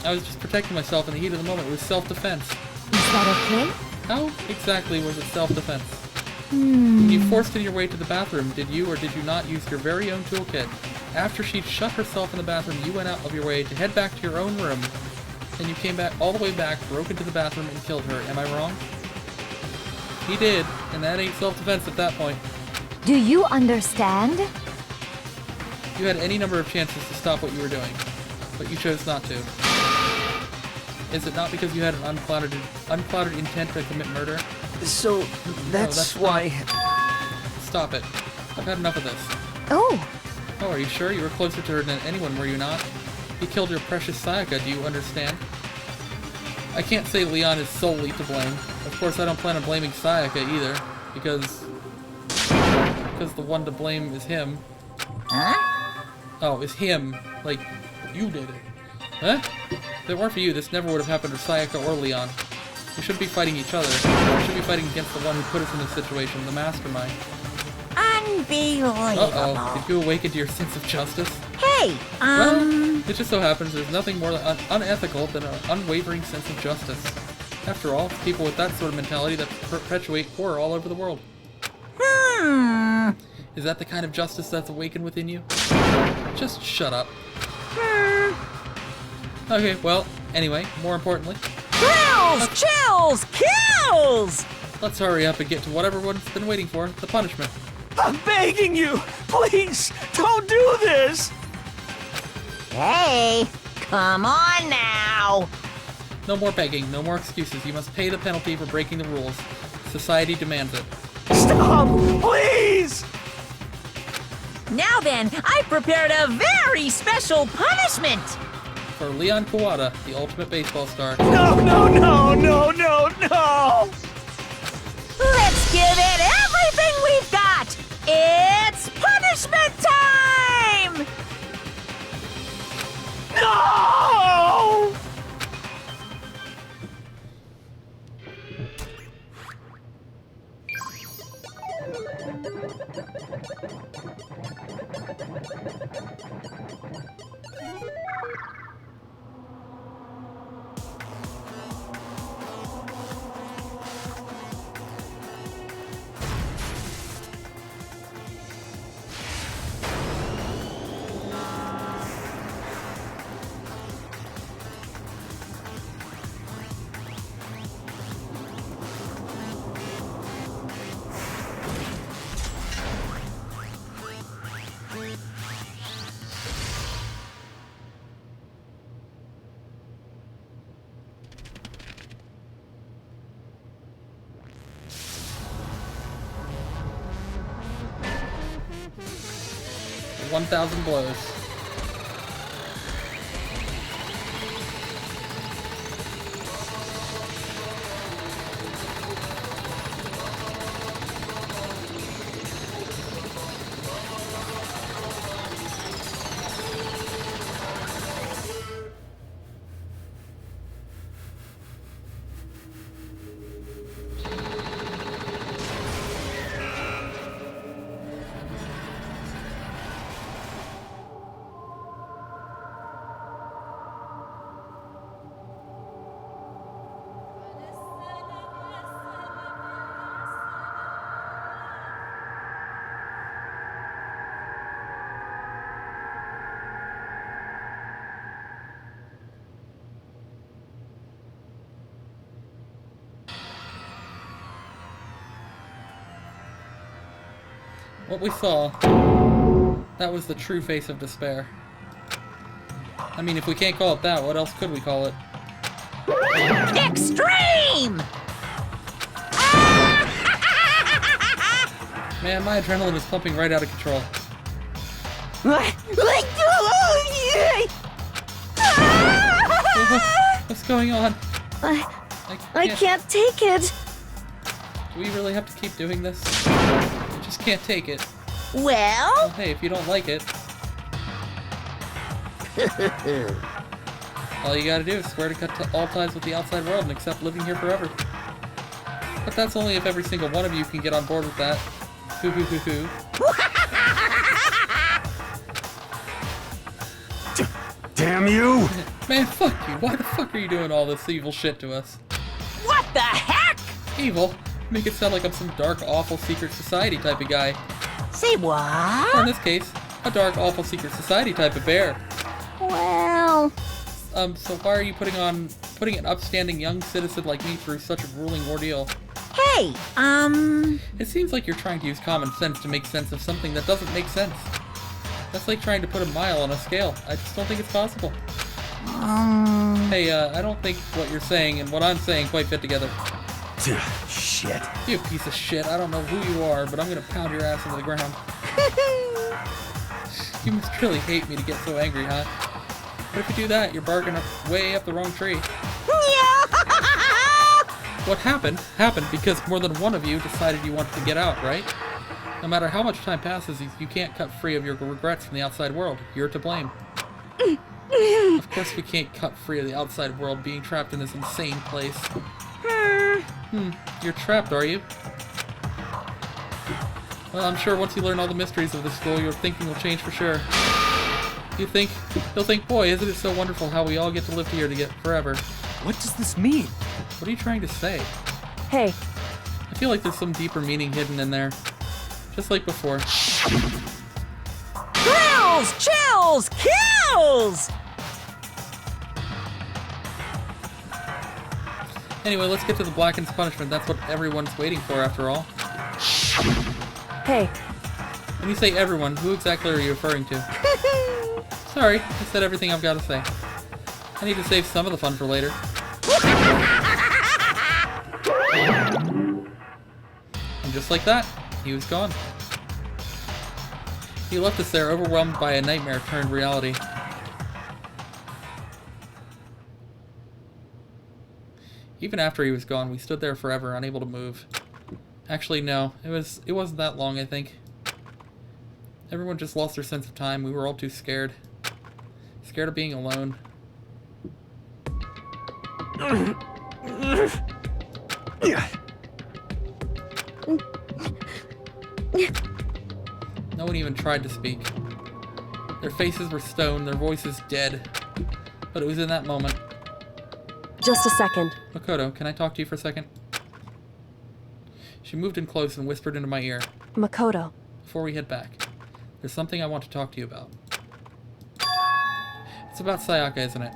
I was just protecting myself in the heat of the moment. It was self-defense. Is that okay? How exactly was it self-defense? When you forced in your way to the bathroom, did you or did you not use your very own toolkit? After she'd shut herself in the bathroom, you went out of your way to head back to your own room. Then you came back all the way back, broke into the bathroom, and killed her. Am I wrong? He did, and that ain't self-defense at that point. Do you understand? You had any number of chances to stop what you were doing, but you chose not to. Is it not because you had an unclouded intent to commit murder? So, that's why... Stop it. I've had enough of this. Oh! Oh, are you sure? You were closer to her than anyone, were you not? He killed your precious Sayaka, do you understand? I can't say Leon is solely to blame. Of course, I don't plan on blaming Sayaka either, because the one to blame is him. Huh? Oh, it's him. Like, you did it. Huh? If it weren't for you, this never would have happened to Sayaka or Leon. We shouldn't be fighting each other. We should be fighting against the one who put us in this situation, the mastermind. Unbelievable. Uh-oh. Did you awaken to your sense of justice? Hey, Well, it just so happens there's nothing more unethical than an unwavering sense of justice. After all, it's people with that sort of mentality that perpetuate horror all over the world. Is that the kind of justice that's awakened within you? Just shut up. Okay, well, anyway, more importantly... Chills! Kills! Let's hurry up and get to what everyone's been waiting for, the punishment. I'm begging you! Please, don't do this! Hey, come on now! No more begging, no more excuses. You must pay the penalty for breaking the rules. Society demands it. Stop! Please! Now then, I've prepared a very special punishment! For Leon Kuwata, the ultimate baseball star. No! Let's give it everything we've got! It's punishment time! No! 1,000 blows. What we saw, that was the true face of despair. I mean, if we can't call it that, what else could we call it? Extreme! Man, my adrenaline is pumping right out of control. What's going on? I can't take it. Do we really have to keep doing this? I just can't take it. Well, Hey, if you don't like it, all you gotta do is swear to cut to all ties with the outside world and accept living here forever. But that's only if every single one of you can get on board with that. Hoo hoo hoo hoo. Damn you! Man, fuck you. Why the fuck are you doing all this evil shit to us? what the heck? Evil? Make it sound like I'm some dark, awful secret society type of guy. Say what? Or in this case, a dark, awful secret society type of bear. Well, So why are you putting an upstanding young citizen like me through such a grueling ordeal? Hey, It seems like you're trying to use common sense to make sense of something that doesn't make sense. That's like trying to put a mile on a scale. I just don't think it's possible. Hey, I don't think what you're saying and what I'm saying quite fit together. Shit. You piece of shit. I don't know who you are, but I'm gonna pound your ass into the ground. You must really hate me to get so angry, huh? But if you do that, you're barking way up the wrong tree. What happened because more than one of you decided you wanted to get out, right? No matter how much time passes, you can't cut free of your regrets from the outside world. You're to blame. Of course we can't cut free of the outside world being trapped in this insane place. You're trapped, are you? Well, I'm sure once you learn all the mysteries of this school, your thinking will change for sure. You'll think, boy, isn't it so wonderful how we all get to live here to get forever. What does this mean? What are you trying to say? Hey, I feel like there's some deeper meaning hidden in there. Just like before. Thrills, chills, kills! Anyway, let's get to the Blackened's punishment. That's what everyone's waiting for, after all. hey, When you say everyone, who exactly are you referring to? Sorry, I said everything I've got to say. I need to save some of the fun for later. And just like that, he was gone. He left us there overwhelmed by a nightmare turned reality. Even after he was gone, we stood there forever, unable to move. Actually, no. It wasn't that long, I think. Everyone just lost their sense of time. We were all too scared. Scared of being alone. No one even tried to speak. Their faces were stone, their voices dead. But it was in that moment. just a second. Makoto, can I talk to you for a second? She moved in close and whispered into my ear. Makoto. Before we head back, there's something I want to talk to you about. It's about Sayaka, isn't it?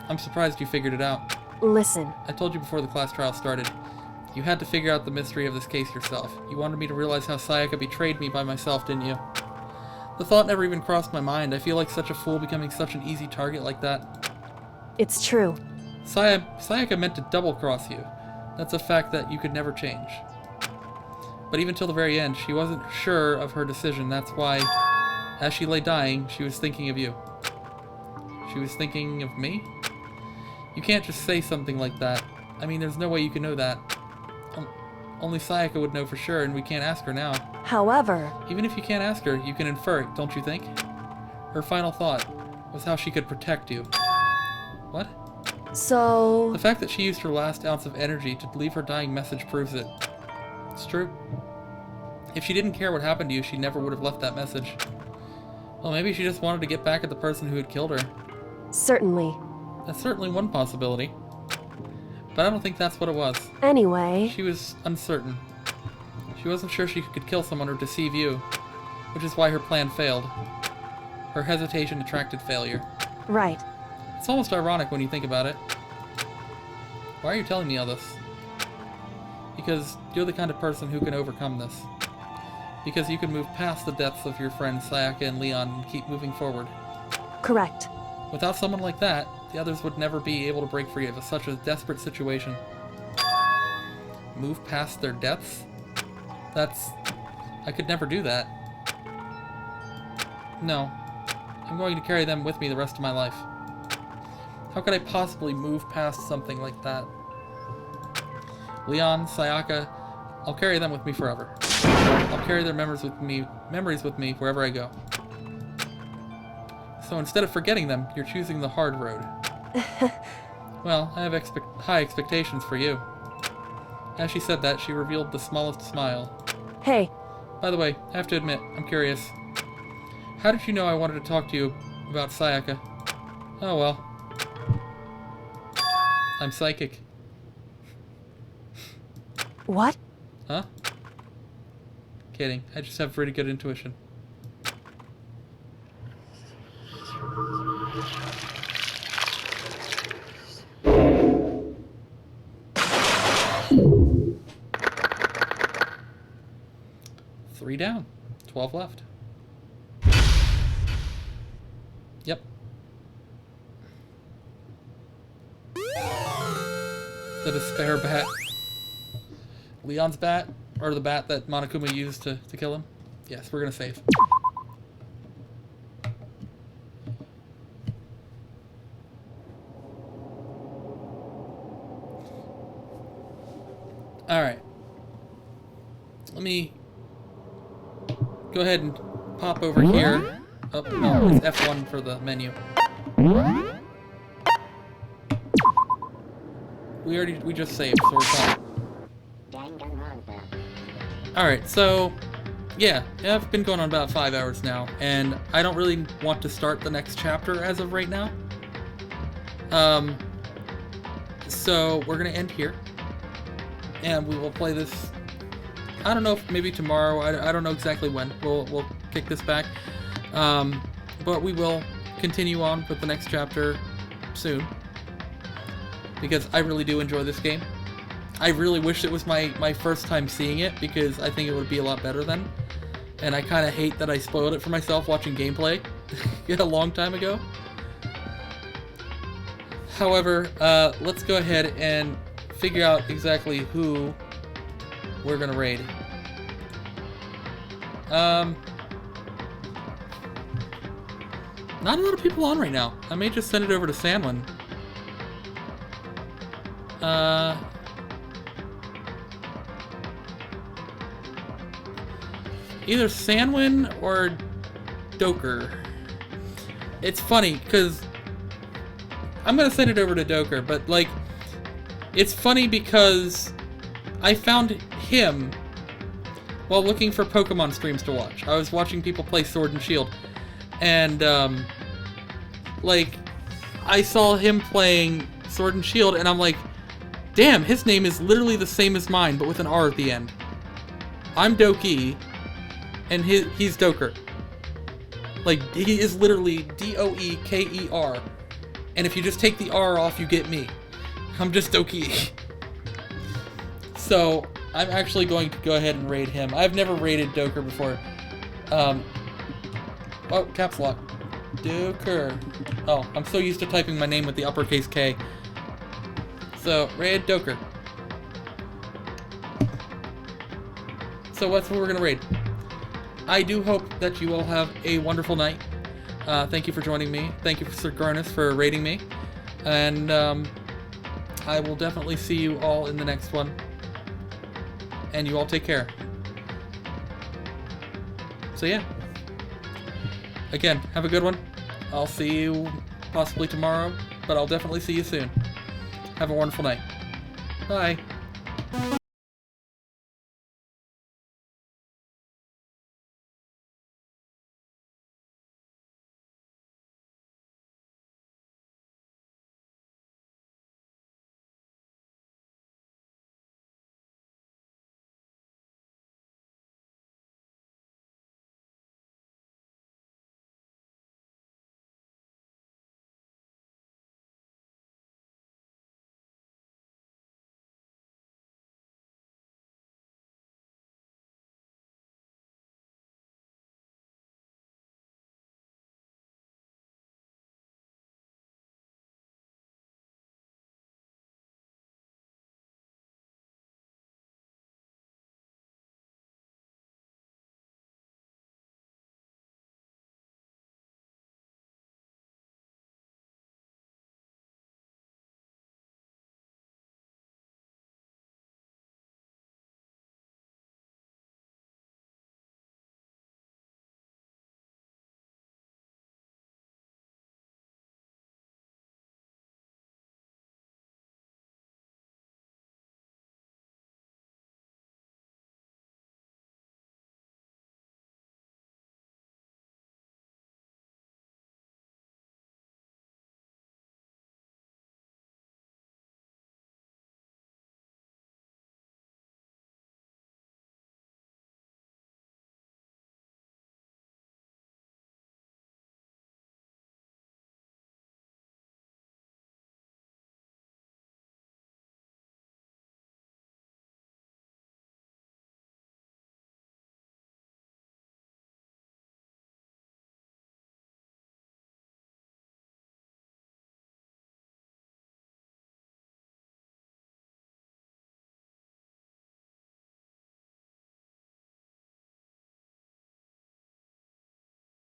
I'm surprised you figured it out. Listen. I told you before the class trial started. You had to figure out the mystery of this case yourself. You wanted me to realize how Sayaka betrayed me by myself, didn't you? The thought never even crossed my mind. I feel like such a fool becoming such an easy target like that. It's true. Sayaka meant to double-cross you. That's a fact that you could never change. But even till the very end, she wasn't sure of her decision. That's why As she lay dying, she was thinking of you. She was thinking of me? You can't just say something like that. I mean, there's no way you can know that. Only Sayaka would know for sure, and we can't ask her now. However... Even if you can't ask her, you can infer it, don't you think? Her final thought was how she could protect you. What? So... The fact that she used her last ounce of energy to leave her dying message proves it. It's true. If she didn't care what happened to you, she never would have left that message. Well, maybe she just wanted to get back at the person who had killed her. Certainly. That's certainly one possibility. But I don't think that's what it was. Anyway... She was uncertain. She wasn't sure she could kill someone or deceive you, which is why her plan failed. Her hesitation attracted failure. Right. It's almost ironic when you think about it. Why are you telling me all this? Because you're the kind of person who can overcome this. Because you can move past the deaths of your friends Sayaka and Leon and keep moving forward. Correct. Without someone like that, the others would never be able to break free of such a desperate situation. Move past their deaths? I could never do that. No. I'm going to carry them with me the rest of my life. How could I possibly move past something like that? Leon, Sayaka, I'll carry them with me forever. I'll carry their memories with me wherever I go. So instead of forgetting them, you're choosing the hard road. Well, I have high expectations for you. As she said that, she revealed the smallest smile. Hey. By the way, I have to admit, I'm curious. How did you know I wanted to talk to you about Sayaka? Oh well. I'm psychic. What? Huh? Kidding. I just have pretty good intuition. Three down. 12 left. Yep. The despair bat. Leon's bat? Or the bat that Monokuma used to kill him? Yes, we're gonna save. Alright. Let me go ahead and pop over here. Oh, no, it's F1 for the menu. We just saved, so we're fine. Alright, so yeah, I've been going on about 5 hours now, and I don't really want to start the next chapter as of right now. So we're gonna end here, and we will play this. I don't know if maybe tomorrow. I don't know exactly when we'll kick this back, but we will continue on with the next chapter soon, because I really do enjoy this game. I really wish it was my first time seeing it, because I think it would be a lot better then. And I kind of hate that I spoiled it for myself watching gameplay a long time ago. However, let's go ahead and figure out exactly who we're gonna raid. Not a lot of people on right now. I may just send it over to Sanwin. Either Sanwin or Doker. It's funny, because I'm gonna send it over to Doker, but like, it's funny because I found him while looking for Pokemon streams to watch. I was watching people play Sword and Shield, and like, I saw him playing Sword and Shield, and I'm like, damn, his name is literally the same as mine, but with an R at the end. I'm Doki, and he's Doker. Like, he is literally D-O-E-K-E-R. And if you just take the R off, you get me. I'm just Doki. So, I'm actually going to go ahead and raid him. I've never raided Doker before. Oh, caps lock. Doker. Oh, I'm so used to typing my name with the uppercase K. So, raid Doker. So, what's what we're gonna raid? I do hope that you all have a wonderful night. Thank you for joining me. Thank you, Sir Garnus, for rating me. And I will definitely see you all in the next one. And you all take care. So yeah. Again, have a good one. I'll see you possibly tomorrow, but I'll definitely see you soon. Have a wonderful night. Bye.